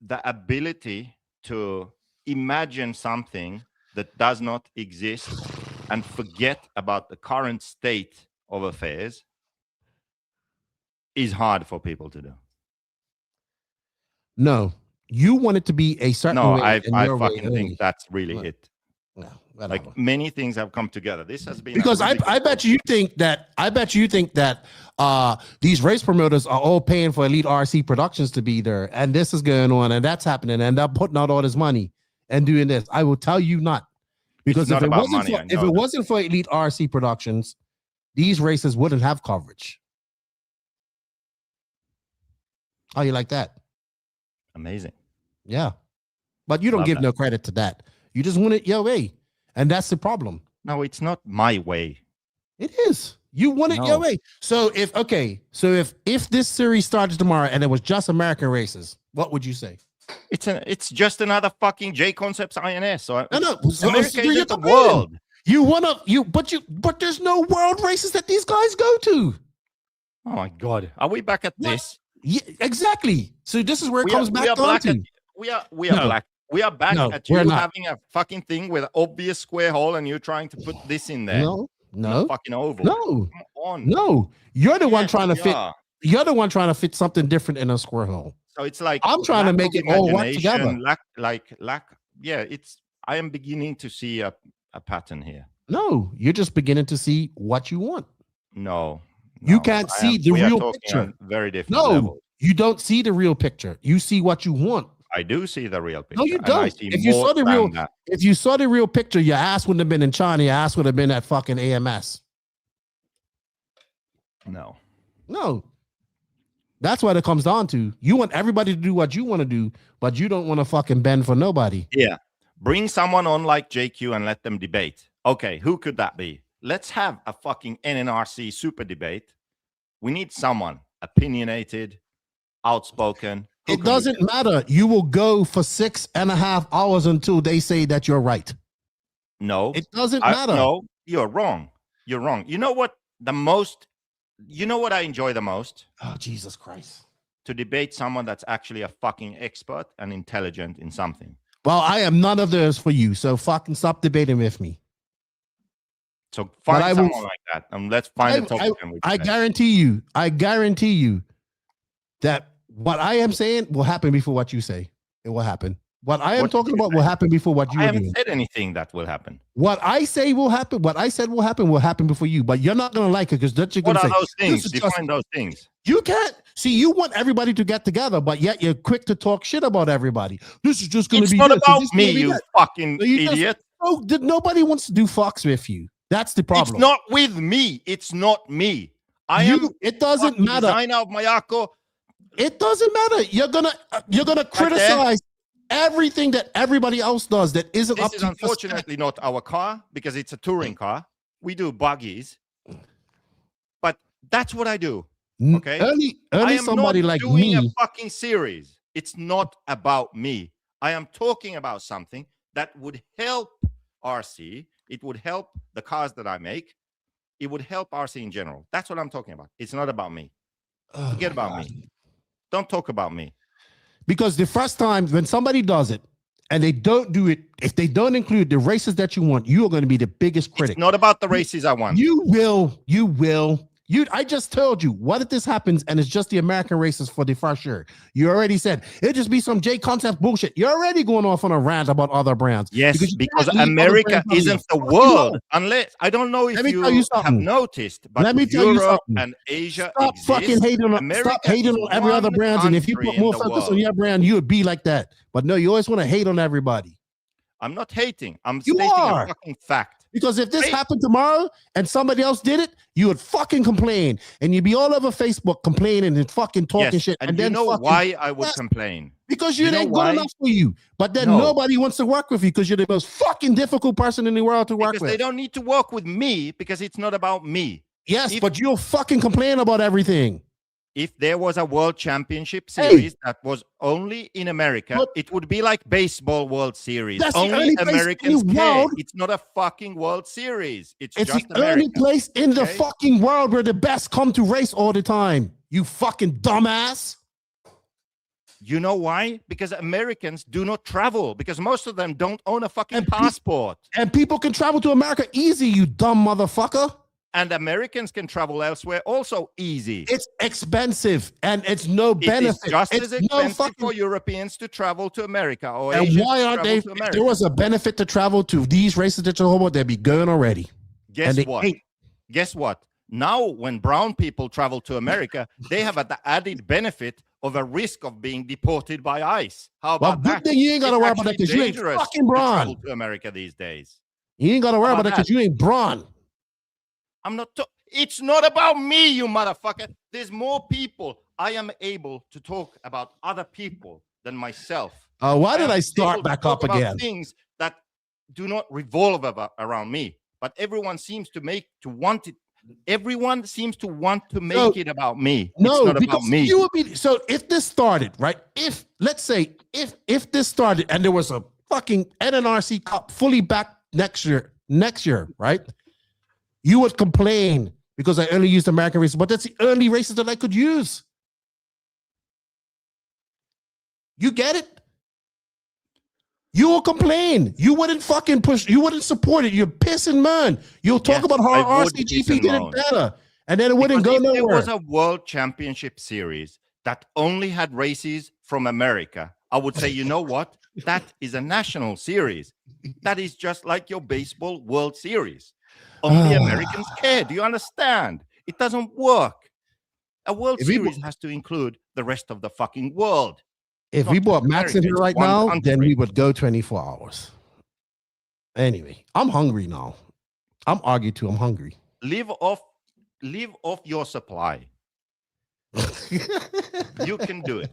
the ability to imagine something that does not exist and forget about the current state of affairs is hard for people to do. No, you want it to be a certain way. No, I fucking think that's really it. No, like many things have come together. This has been because I bet you think that these race promoters are all paying for Elite RC Productions to be there, and this is going on, and that's happening, and they're putting out all this money and doing this. I will tell you not, because if it wasn't for Elite RC Productions, these races wouldn't have coverage. How you like that? Amazing. Yeah, but you don't give no credit to that. You just want it your way, and that's the problem. No, it's not my way. It is. You want it your way. So if this series started tomorrow and it was just American races, what would you say? It's just another fucking J Concepts INS. So no. America is the world. But there's no world races that these guys go to. Oh my god, are we back at this? Yeah, exactly. So this is where it comes back down to. We are black. We are back at you having a fucking thing with an obvious square hole, and you're trying to put this in there. No, fucking oval. No, come on. No, you're the one trying to fit. You're the one trying to fit something different in a square hole. So it's like I'm trying to make it all work together. Yeah, I am beginning to see a pattern here. No, you're just beginning to see what you want. No, you can't see the real picture. Very different. Levels. You don't see the real picture. You see what you want. I do see the real picture. No, you don't. If you saw the real picture, your ass wouldn't have been in China. Your ass would have been at fucking AMS. No. That's what it comes down to. You want everybody to do what you want to do, but you don't want to fucking bend for nobody. Yeah. Bring someone on like JQ and let them debate. Okay, who could that be? Let's have a fucking NNRC super debate. We need someone opinionated, outspoken. It doesn't matter. You will go for 6.5 hours until they say that you're right. No, it doesn't matter. No, you're wrong. You're wrong. You know what I enjoy the most? Oh, Jesus Christ. To debate someone that's actually a fucking expert and intelligent in something. Well, I am none of those for you. So fucking stop debating with me. So find someone like that and let's find a topic. I guarantee you that what I am saying will happen before what you say. It will happen. What I am talking about will happen before what you I haven't said anything that will happen. What I say will happen, what I said will happen before you, but you're not going to like it because that's you're going to say. What are those things? Define those things. You can't. See, you want everybody to get together, but yet you're quick to talk shit about everybody. This is just going to be It's not about me, you fucking idiot. Nobody wants to do Fox with you. That's the problem. It's not with me. It's not me. It doesn't matter. Designer of Mayako. It doesn't matter. You're gonna criticize everything that everybody else does that isn't up to. This is unfortunately not our car because it's a touring car. We do buggies, but that's what I do. Okay, I am somebody not like doing me. a fucking series. It's not about me. I am talking about something that would help RC. It would help the cars that I make, it would help RC in general. That's what I'm talking about. It's not about me. Forget about me. Don't talk about me. Because the first time when somebody does it and they don't do it, if they don't include the races that you want, you are going to be the biggest critic. It's not about the races I want. You will. I just told you, what if this happens and it's just the American races for the first year? You already said it just be some J concept bullshit. You're already going off on a rant about other brands. Yes, because America isn't the world. Unless I don't know if you have noticed, but let me tell you something. And Asia stop fucking hating on every other brand. And if you put more focus on your brand, you would be like that. But no, you always want to hate on everybody. I'm not hating. I'm stating a fucking fact. Because if this happened tomorrow and somebody else did it, you would fucking complain. And you'd be all over Facebook complaining and fucking talking shit. And then you know why I would complain? Because you ain't good enough for you. But then nobody wants to work with you because you're the most fucking difficult person in the world to work with. Because they don't need to work with me because it's not about me. Yes, but you'll fucking complain about everything. If there was a world championship series that was only in America, it would be like baseball World Series. That's only Americans care. It's not a fucking World Series. It's just the only place in the fucking world where the best come to race all the time. You fucking dumbass. You know why? Because Americans do not travel. Because most of them don't own a fucking passport. And people can travel to America easy, you dumb motherfucker. And Americans can travel elsewhere also easy. It's expensive and it's no benefit. It's just as expensive for Europeans to travel to America or and Asians why aren't they? If there was a benefit to travel to these races that you're talking about, they'd be going already. Guess what? Guess what? Now, when brown people travel to America, they have the added benefit of a risk of being deported by ICE. How about that? Good thing you ain't got to worry about that because you ain't fucking brown. Travel to America these days. You ain't got to worry about that because you ain't brown. I'm not. It's not about me, you motherfucker. There's more people. I am able to talk about other people than myself. Why did I start back up again? Things that do not revolve around me, but everyone seems to want it. Everyone seems to want to make it about me. No, it's not about me. You would be so. If this started right, if let's say if this started and there was a fucking NNRC Cup fully back next year, right? You would complain because I only used American races, but that's the only races that I could use. You get it? You will complain. You wouldn't fucking push. You wouldn't support it. You're pissing, man. You'll talk about how RCGP did it better, and then it wouldn't go nowhere. If there was a world championship series that only had races from America, I would say, you know what? That is a national series. That is just like your baseball World Series. Only Americans care. Do you understand? It doesn't work. A World Series has to include the rest of the fucking world. If we brought Max in here right now, then we would go 24 hours. Anyway, I'm hungry now. I'm arguing too. I'm hungry. Live off your supply. You can do it.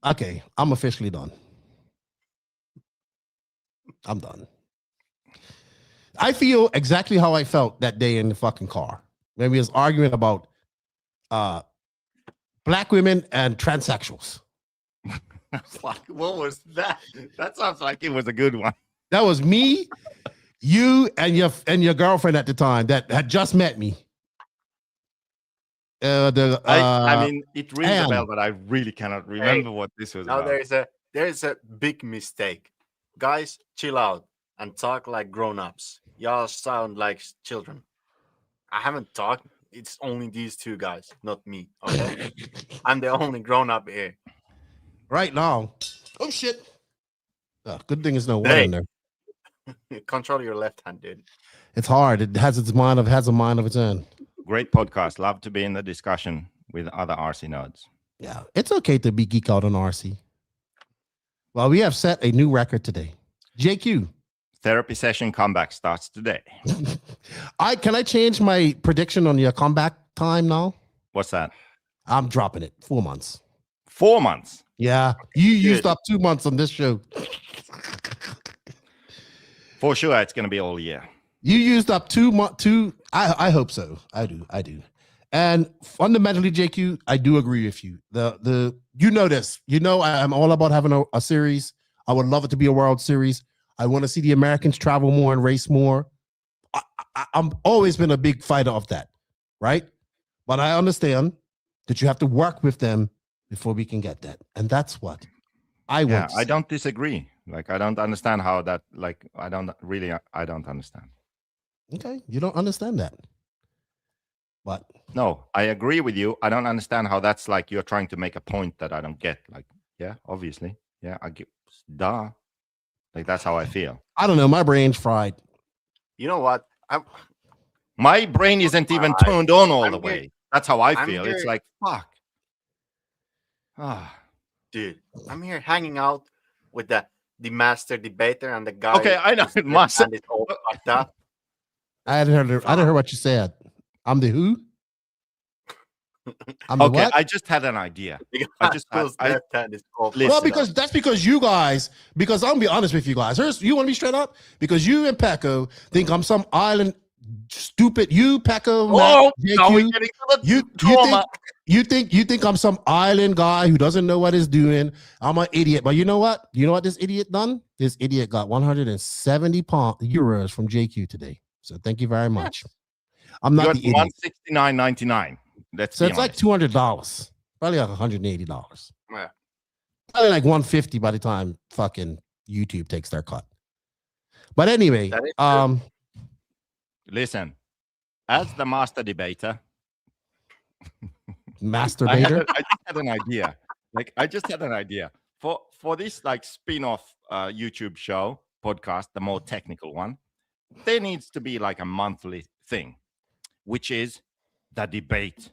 Okay, I'm officially done. I'm done. I feel exactly how I felt that day in the fucking car when we was arguing about black women and transsexuals. What was that? That sounds like it was a good one. That was me, you, and your girlfriend at the time that had just met me. I mean, it rings a bell, but I really cannot remember what this was about. There's a big mistake. Guys, chill out and talk like grown-ups. Y'all sound like children. I haven't talked. It's only these two guys, not me. Okay, I'm the only grown-up here. Right now. Oh shit! Oh, good thing there's no one in there. Control your left hand, dude. It's hard. It has a mind of its own. Great podcast. Love to be in the discussion with other RC nodes. Yeah, it's okay to be geek out on RC. Well, we have set a new record today. JQ. Therapy session comeback starts today. Can I change my prediction on your comeback time now? What's that? I'm dropping it. 4 months. 4 months? Yeah. You used up 2 months on this show. For sure, it's going to be all year. You used up 2 months. I hope so. I do. And fundamentally, JQ, I do agree with you. You know this. You know I'm all about having a series. I would love it to be a World Series. I want to see the Americans travel more and race more. I'm always been a big fighter of that, right? But I understand that you have to work with them before we can get that. And that's what I want. I don't disagree. Like, I don't understand how that, like, I don't understand. Okay. You don't understand that. But no, I agree with you. I don't understand how that's like you're trying to make a point that I don't get. Like, yeah, obviously. Yeah, I get, duh. Like, that's how I feel. I don't know. My brain's fried. You know what? My brain isn't even turned on all the way. That's how I feel. It's like, fuck. Dude, I'm here hanging out with the master debater and the guy. Okay, I know. Master. And it's all fucked up. I didn't hear what you said. I'm the who? I'm the okay, what? I just had an idea. Well, because you guys, because I'm gonna be honest with you guys. You want to be straight up? Because you and Pekko think I'm some island stupid. You, Pekko, Matt, JQ, you think I'm some island guy who doesn't know what he's doing. I'm an idiot. But you know what? You know what this idiot done? This idiot got 170 euros from JQ today. So thank you very much. I'm not the idiot. $169.99. So it's like $200, probably like $180. Yeah. Probably like $150 by the time fucking YouTube takes their cut. But anyway, listen, as the master debater, masturbator, I just had an idea. Like, I just had an idea for this like spin-off YouTube show podcast, the more technical one. There needs to be like a monthly thing, which is the debate.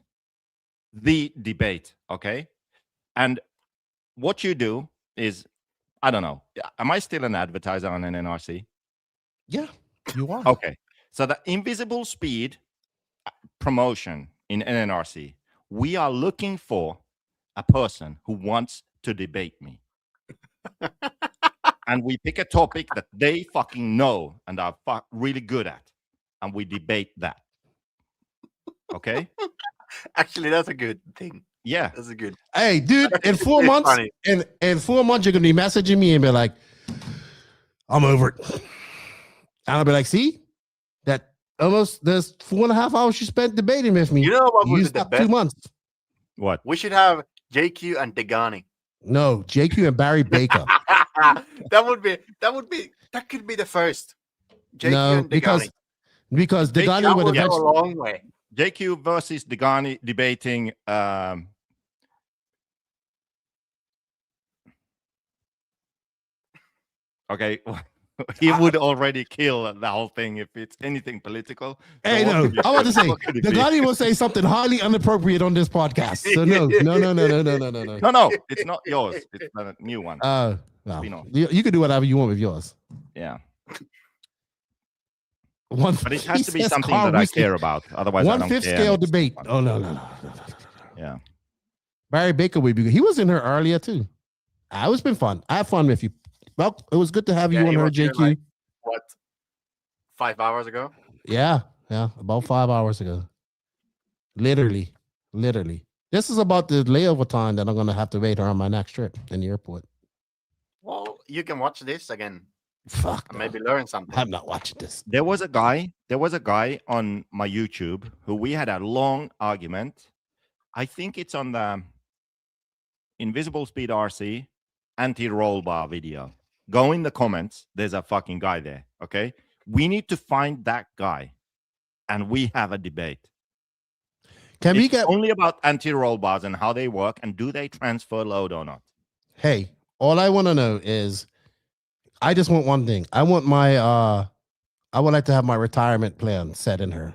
The debate, okay? And what you do is, I don't know, am I still an advertiser on NNRC? Yeah, you are. Okay, so the invisible speed promotion in NNRC, we are looking for a person who wants to debate me. And we pick a topic that they fucking know and are really good at, and we debate that. Okay? Actually, that's a good thing. Yeah, that's a good. Hey, dude, in 4 months, in 4 months, you're gonna be messaging me and be like, "I'm over it," and I'll be like, "See, that almost there's 4.5 hours you spent debating with me. You know what was the 2 months? What? We should have JQ and Degani. No, JQ and Barry Baker. that could be the first. JQ and Degani. because Degani would go a long way. JQ versus Degani debating. Okay, he would already kill the whole thing if it's anything political. Hey, so no, I want to say Degani will say something highly inappropriate on this podcast. So no, it's not yours. It's a new one. Well, you can do whatever you want with yours. Yeah. But it has to be something that I care about. Otherwise, I don't care. 1/5 scale debate. Oh, no. Yeah. Barry Baker would be good. He was in here earlier, too. It's been fun. I had fun with you. Well, it was good to have you on her, JQ. Like, what? 5 hours ago? Yeah. About 5 hours ago. Literally. This is about the layover time that I'm going to have to wait on my next trip in the airport. Well, you can watch this again. Fuck. And maybe learn something. I'm not watching this. There was a guy on my YouTube who we had a long argument. I think it's on the Invisible Speed RC anti-roll bar video. Go in the comments. There's a fucking guy there. Okay. We need to find that guy and we have a debate. We get only about anti-roll bars and how they work and do they transfer load or not? Hey, all I want to know is I just want one thing. I want I would like to have my retirement plan set in her.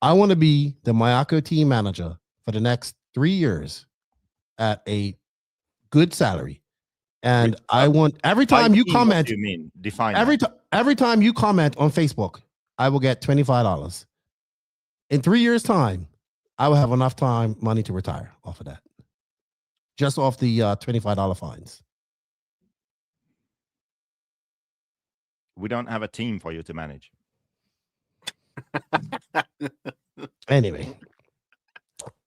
I want to be the Mayako team manager for the next 3 years at a good salary. And I want every time you comment, what do you mean? Define every time you comment on Facebook, I will get $25. In 3 years' time, I will have enough money to retire off of that. Just off the $25 fines. We don't have a team for you to manage. Anyway.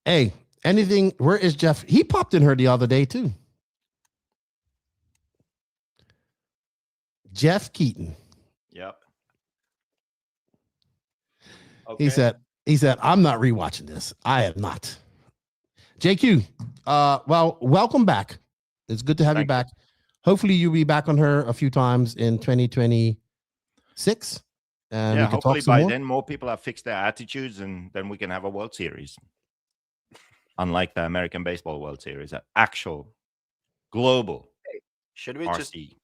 Hey, anything? Where is Jeff? He popped in her the other day too. Jeff Keaton. Yep. Okay. He said, I'm not rewatching this. I am not. JQ, well, welcome back. It's good to have you back. Hopefully you'll be back on her a few times in 2026. And yeah, we can hopefully talk some by more. then more people have fixed their attitudes, and then we can have a World Series. Unlike the American Baseball World Series, an actual global. Hey, should we RC just series.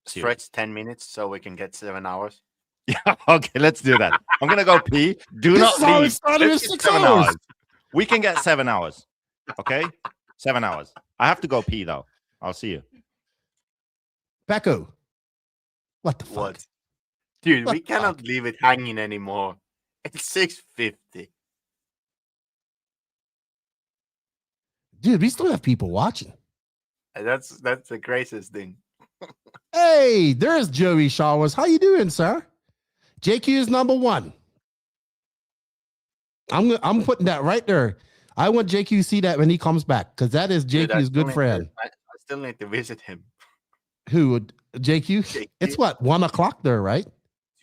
stretch 10 minutes so we can get 7 hours? Yeah, okay, let's do that. I'm gonna go pee. Do not leave. Let's get 7 hours. We can get 7 hours. Okay, 7 hours. I have to go pee though. I'll see you. Pekko, what the fuck? What? Dude, we cannot leave it hanging anymore. It's 6:50. Dude, we still have people watching. That's the craziest thing. Hey, there's Joey Showers. How you doing, sir? JQ is number one. I'm putting that right there. I want JQ to see that when he comes back, because that is JQ's good friend. I still need to visit him. Who would JQ? It's what, 1 o'clock there, right?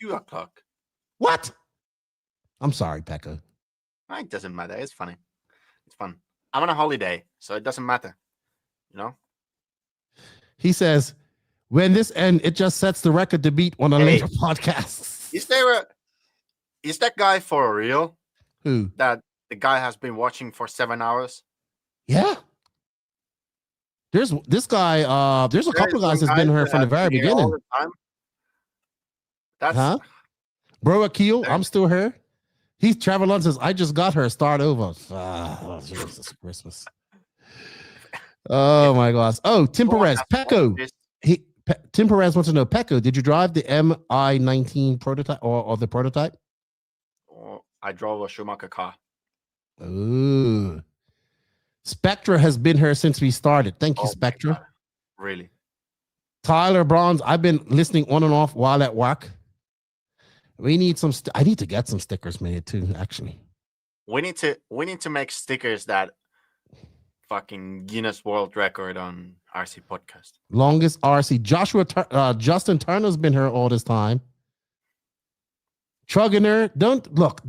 2 o'clock. What? I'm sorry, Pekko. It doesn't matter. It's funny. It's fun. I'm on a holiday, so it doesn't matter. You know? He says, when this ends, it just sets the record to beat on a later podcast. Is that guy for real? Who? That the guy has been watching for 7 hours? Yeah. There's this guy, there's a couple of guys that's been here from the very beginning. That's Bro Akil, I'm still here. He's traveled on says, I just got her. Start over. Jesus Christmas. Oh my gosh. Oh, Tim Perez. Pekko. Tim Perez wants to know, Pekko, did you drive the MI-19 prototype or the prototype? Oh, I drove a Schumacher car. Ooh. Spectra has been here since we started. Thank you, Spectra. Really? Tyler Bronze, I've been listening on and off while at work. We need some. I need to get some stickers made too. Actually, we need to make stickers that fucking Guinness World Record on RC Podcast. Longest RC. Justin Turner's been here all this time. Truggener, don't look.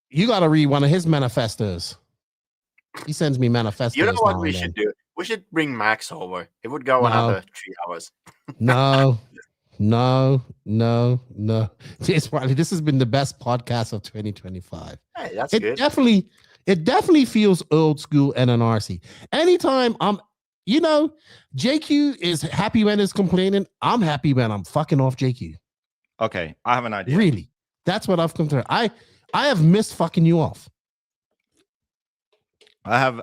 You got to read one of his manifestos. He sends me manifestos. You know what we should do? We should bring Max over. It would go another 3 hours. No. James Bartley, this has been the best podcast of 2025. Hey, that's good. It definitely feels old school NNRC. Anytime JQ is happy when it's complaining. I'm happy when I'm fucking off JQ. Okay, I have an idea. Really? That's what I've come to. I have missed fucking you off. I have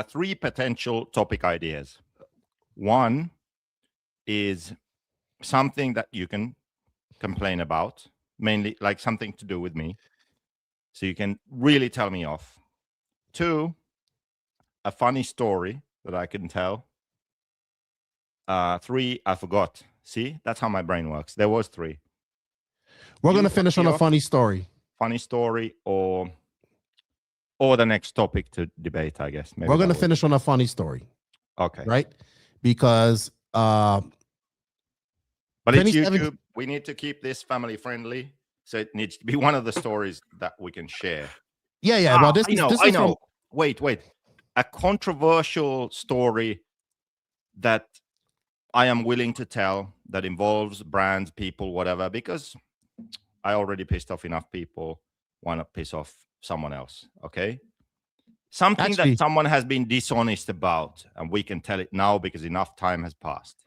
3 potential topic ideas. One is something that you can complain about, mainly like something to do with me, so you can really tell me off. 2, a funny story that I can tell. 3, I forgot. See, that's how my brain works. There was 3. We're going to finish on a funny story. Funny story or the next topic to debate, I guess. Maybe we're going to finish on a funny story. Okay. Right? Because but it's YouTube. We need to keep this family friendly, so it needs to be one of the stories that we can share. Yeah. Well, this I know. Wait. A controversial story that I am willing to tell that involves brands, people, whatever, because I already pissed off enough people. Why not piss off someone else? Okay. Something that someone has been dishonest about, and we can tell it now because enough time has passed.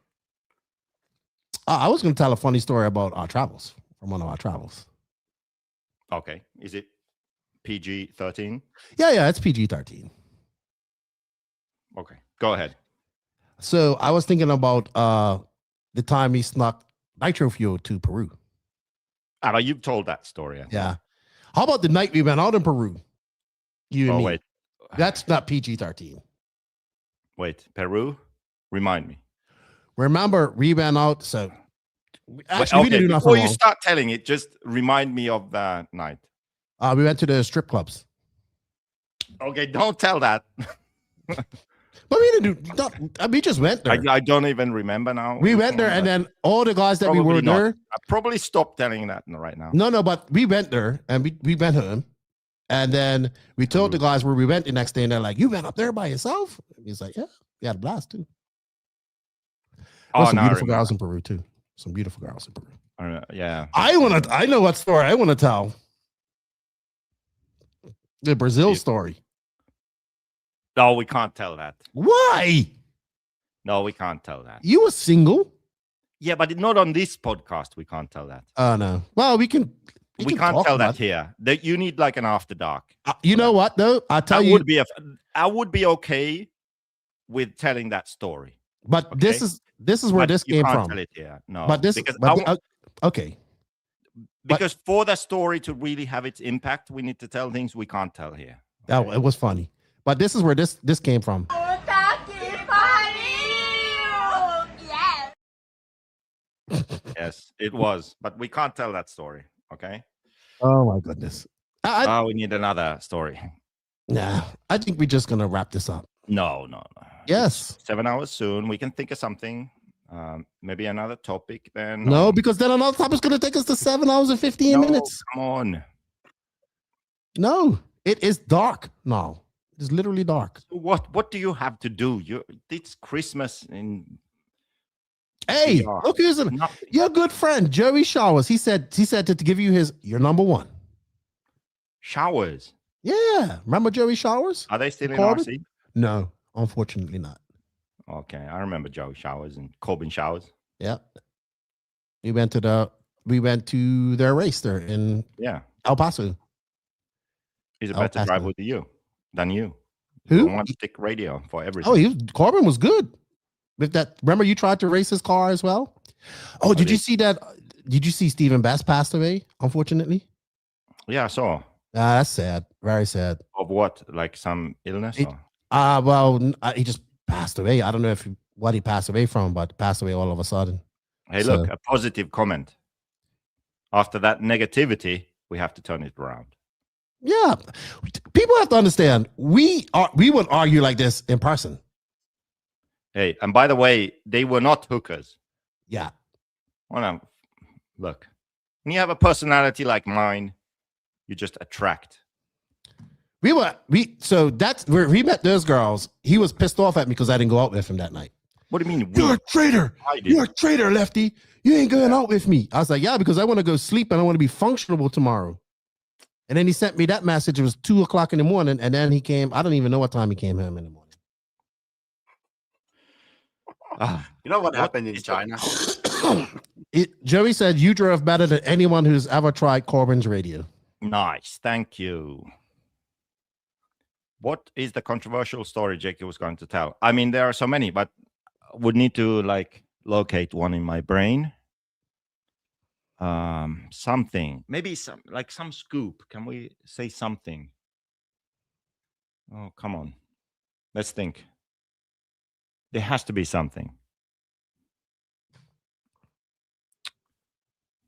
I was going to tell a funny story about our travels, from one of our travels. Okay. Is it PG-13? Yeah, it's PG-13. Okay, go ahead. So I was thinking about the time he snuck nitro fuel to Peru. Anna, you've told that story. Yeah. How about the night we went out in Peru? You and me. Wait. That's not PG-13. Wait, Peru? Remind me. Remember, we went out. So actually, we didn't do nothing before wrong. You start telling it, just remind me of that night. We went to the strip clubs. Okay, don't tell that. But we didn't do. We just went there. I don't even remember now. We went there, and then all the guys that we were there. I probably stopped telling that right now. No, but we went there, and we went home, and then we told the guys where we went the next day, and they're like, "You went up there by yourself?" And he's like, "Yeah, we had a blast too." Some beautiful girls in Peru too. Some beautiful girls in Peru. Yeah. I know what story I want to tell. The Brazil story. No, we can't tell that. Why? No, we can't tell that. You were single? Yeah, but not on this podcast. We can't tell that. Oh no. Well, we can. We can't tell that here. That you need like an after dark. You know what though? I would be okay with telling that story. But okay? this is where this came from. Tell it here. No. But this okay. Because for the story to really have its impact, we need to tell things we can't tell here. Oh, it was funny. But this is where this came from. Yes, it was. But we can't tell that story. Okay. Oh my goodness. We need another story. Nah, I think we're just gonna wrap this up. No. Yes. It's 7 hours soon. We can think of something. Maybe another topic then. No, because then another topic's gonna take us to 7 hours and 15 minutes. Come on. No, it is dark now. It's literally dark. What do you have to do? It's Christmas in. Hey, look who's your good friend Joey Showers. He said to give you your number one. Showers. Yeah, remember Joey Showers? Are they still in RC? No, unfortunately not. Okay, I remember Joey Showers and Corbin Showers. Yeah, we went to their race there in El Paso. He's a better driver than you. Who? One stick radio for everything. Oh, Corbin was good with that. Remember you tried to race his car as well? Oh, did you see that? Did you see Stephen Bass passed away? Unfortunately. Yeah, I saw. That's sad. Very sad. Of what? Like some illness? He just passed away. I don't know what he passed away from, but passed away all of a sudden. Hey, look, a positive comment. After that negativity, we have to turn it around. Yeah, people have to understand. We would argue like this in person. Hey, and by the way, they were not hookers. Yeah. Well, look, when you have a personality like mine, you just attract. So that's where we met those girls. He was pissed off at me because I didn't go out with him that night. What do you mean? You're a traitor. You're a traitor, Lefty. You ain't going out with me. I was like, yeah, because I want to go sleep and I want to be functional tomorrow. And then he sent me that message. It was 2:00 in the morning. And then he came. I don't even know what time he came home in the morning. You know what happened in China? Joey said you drove better than anyone who's ever tried Corbin's radio. Nice. Thank you. What is the controversial story Jackie was going to tell? I mean, there are so many, but I would need to locate one in my brain. Something. Maybe some scoop. Can we say something? Oh, come on. Let's think. There has to be something.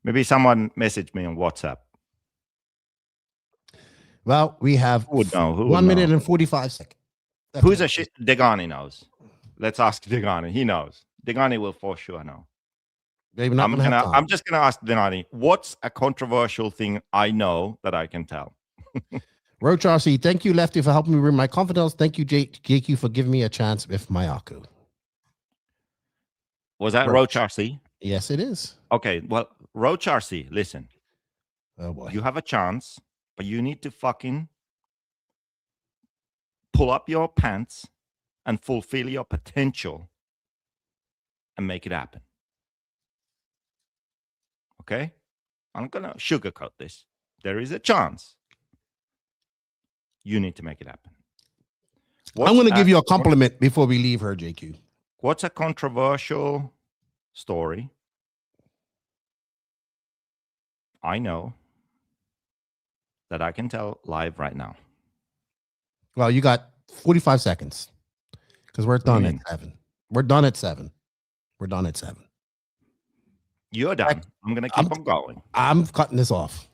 Maybe someone messaged me on WhatsApp. Well, we have 1 minute and 45 seconds. Who's a shit? Degani knows. Let's ask Degani. He knows. Degani will for sure know. I'm just gonna ask Degani. What's a controversial thing I know that I can tell? Roach RC, thank you, Lefty, for helping me win my confidence. Thank you, JQ, for giving me a chance with my Aku. Was that Roach RC? Yes, it is. Okay, well, Roach RC, listen. Oh boy. You have a chance, but you need to fucking pull up your pants and fulfill your potential and make it happen. Okay? I'm going to sugarcoat this. There is a chance. You need to make it happen. I'm going to give you a compliment before we leave her, JQ. What's a controversial story I know that I can tell live right now? Well, you got 45 seconds because we're done at 7. We're done at 7. We're done at 7. You're done. I'm going to keep on going. I'm cutting this off.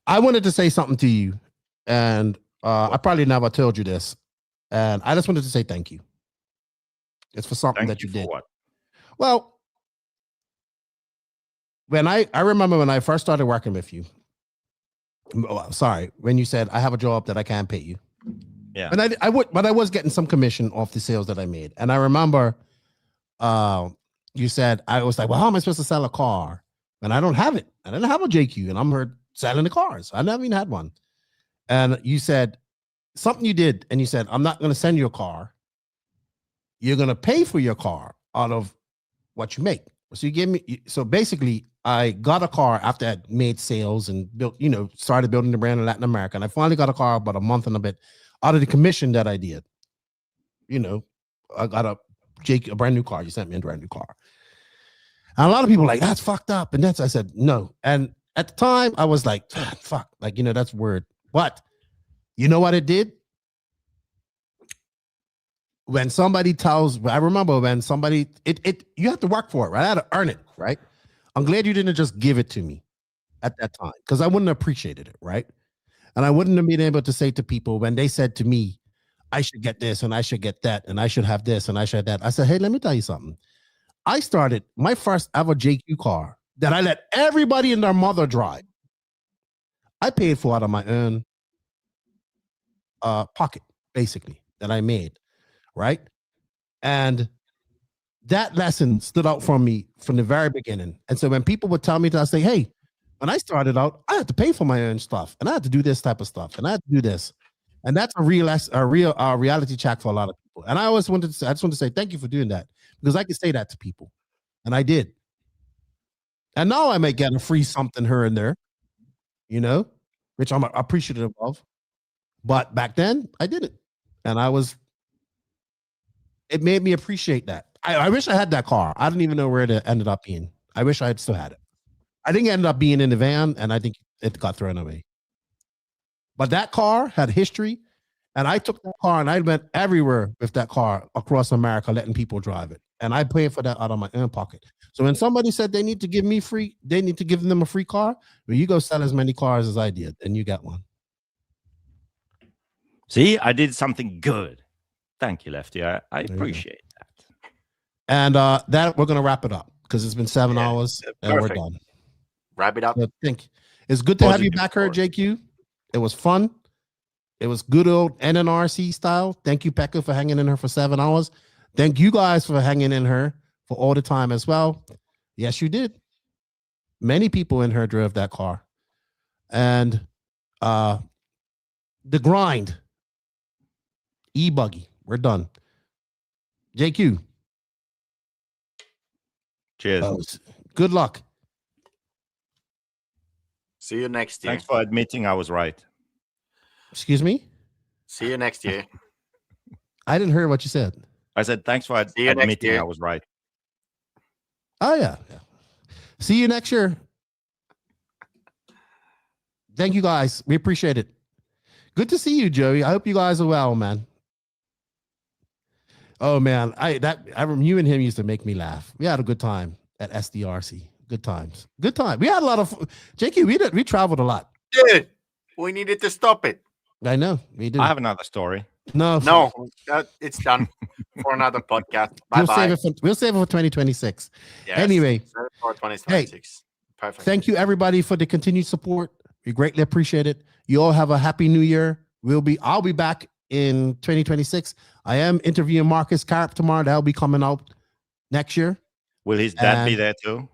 I wanted to say something to you, and I probably never told you this. And I just wanted to say thank you. It's for something that you did. What? Well, when I remember when I first started working with you. Sorry, when you said I have a job that I can't pay you. Yeah. And I was getting some commission off the sales that I made. And I remember you said, I was like, well, how am I supposed to sell a car? And I don't have it. I didn't have a JQ, and I'm heard selling the cars. I never even had one. And you said something you did, and you said, I'm not going to send you a car. You're going to pay for your car out of what you make. So you gave me, so basically I got a car after I made sales and built, started building the brand in Latin America. And I finally got a car about a month and a bit out of the commission that I did. I got a brand new car. You sent me a brand new car. And a lot of people were like, that's fucked up. And I said, no. And at the time I was like, fuck, that's weird. But you know what it did? When somebody I remember when somebody, you have to work for it, right? I had to earn it, right? I'm glad you didn't just give it to me at that time, because I wouldn't have appreciated it, right? And I wouldn't have been able to say to people when they said to me, I should get this and I should get that and I should have this and I should have that. I said, hey, let me tell you something. I started my first ever JQ car that I let everybody and their mother drive. I paid for out of my own pocket, basically, that I made. Right. And that lesson stood out for me from the very beginning. And so when people would tell me that, I say, hey, when I started out, I had to pay for my own stuff and I had to do this type of stuff and I had to do this. And that's a real reality check for a lot of people. And I just want to say thank you for doing that, because I can say that to people. And I did. And now I may get a free something here and there, which I'm appreciative of. But back then I did it. And it made me appreciate that. I wish I had that car. I didn't even know where it ended up being. I wish I had still had it. I think it ended up being in the van, and I think it got thrown away. But that car had history, and I took that car and I went everywhere with that car across America, letting people drive it. And I paid for that out of my own pocket. So when somebody said they need to give them a free car, well, you go sell as many cars as I did, and you got one. See, I did something good. Thank you, Lefty. I appreciate that. And that we're gonna wrap it up because it's been 7 hours and we're done. Wrap it up. So it's good to have you back here, JQ. It was fun. It was good old NNRC style. Thank you, Pekko, for hanging in her for 7 hours. Thank you guys for hanging in her for all the time as well. Yes, you did. Many people in her drove that car. And the grind. E-Buggy. We're done. JQ. Cheers. Good luck. See you next year. Thanks for admitting I was right. Excuse me? See you next year. I didn't hear what you said. I said thanks for admitting I was right. Oh, yeah. See you next year. Thank you, guys. We appreciate it. Good to see you, Joey. I hope you guys are well, man. Oh man, you and him used to make me laugh. We had a good time at SDRC. Good times. Good time. We had a lot of JQ. We traveled a lot. Dude, we needed to stop it. I know. We did. I have another story. No, it's done for another podcast. Bye-bye. We'll save it for 2026. Yes, anyway, for 2026. Perfect. Thank you everybody for the continued support. We greatly appreciate it. You all have a happy new year. I'll be back in 2026. I am interviewing Marcus Carp tomorrow. That'll be coming out next year. Will his dad be there too?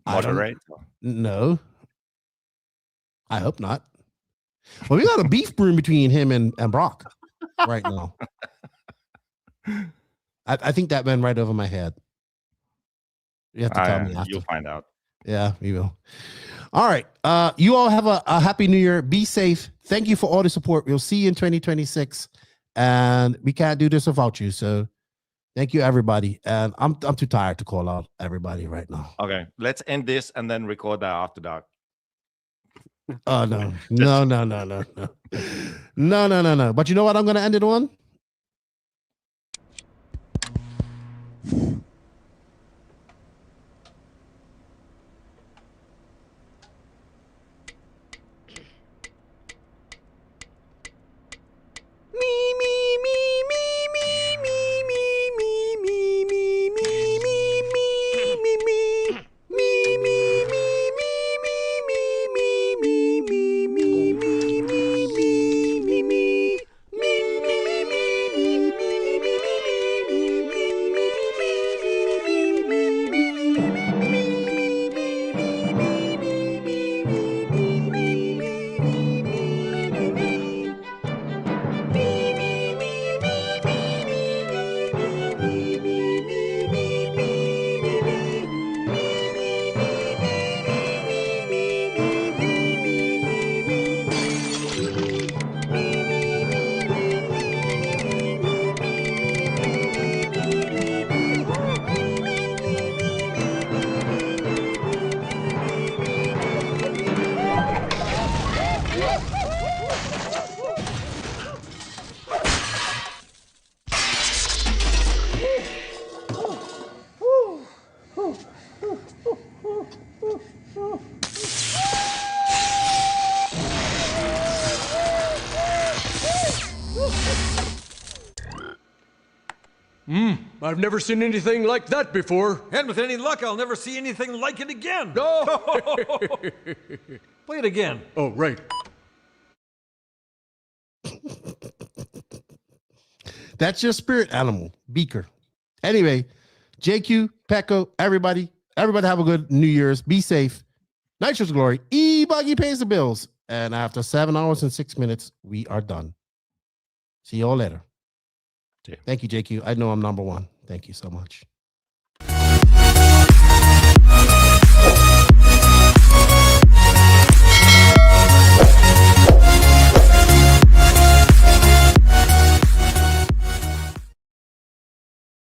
Moderate? No. I hope not. Well, we got a beef brewing between him and Brock right now. I think that went right over my head. You have to tell me after. You'll find out. Yeah, we will. All right. You all have a happy new year. Be safe. Thank you for all the support. We'll see you in 2026. And we can't do this without you. So thank you, everybody. And I'm too tired to call out everybody right now. Okay. Let's end this and then record that after dark. Oh, no. No. No. But you know what I'm going to end it on? Me. I've never seen anything like that before. And with any luck, I'll never see anything like it again. Play it again. Oh, right. That's your spirit animal, Beaker. Anyway, JQ, Pekko, everybody have a good New Year's. Be safe. Nitro's glory. E-Buggy pays the bills. And after 7 hours and 6 minutes, we are done. See you all later. Thank you, JQ. I know I'm number one. Thank you so much.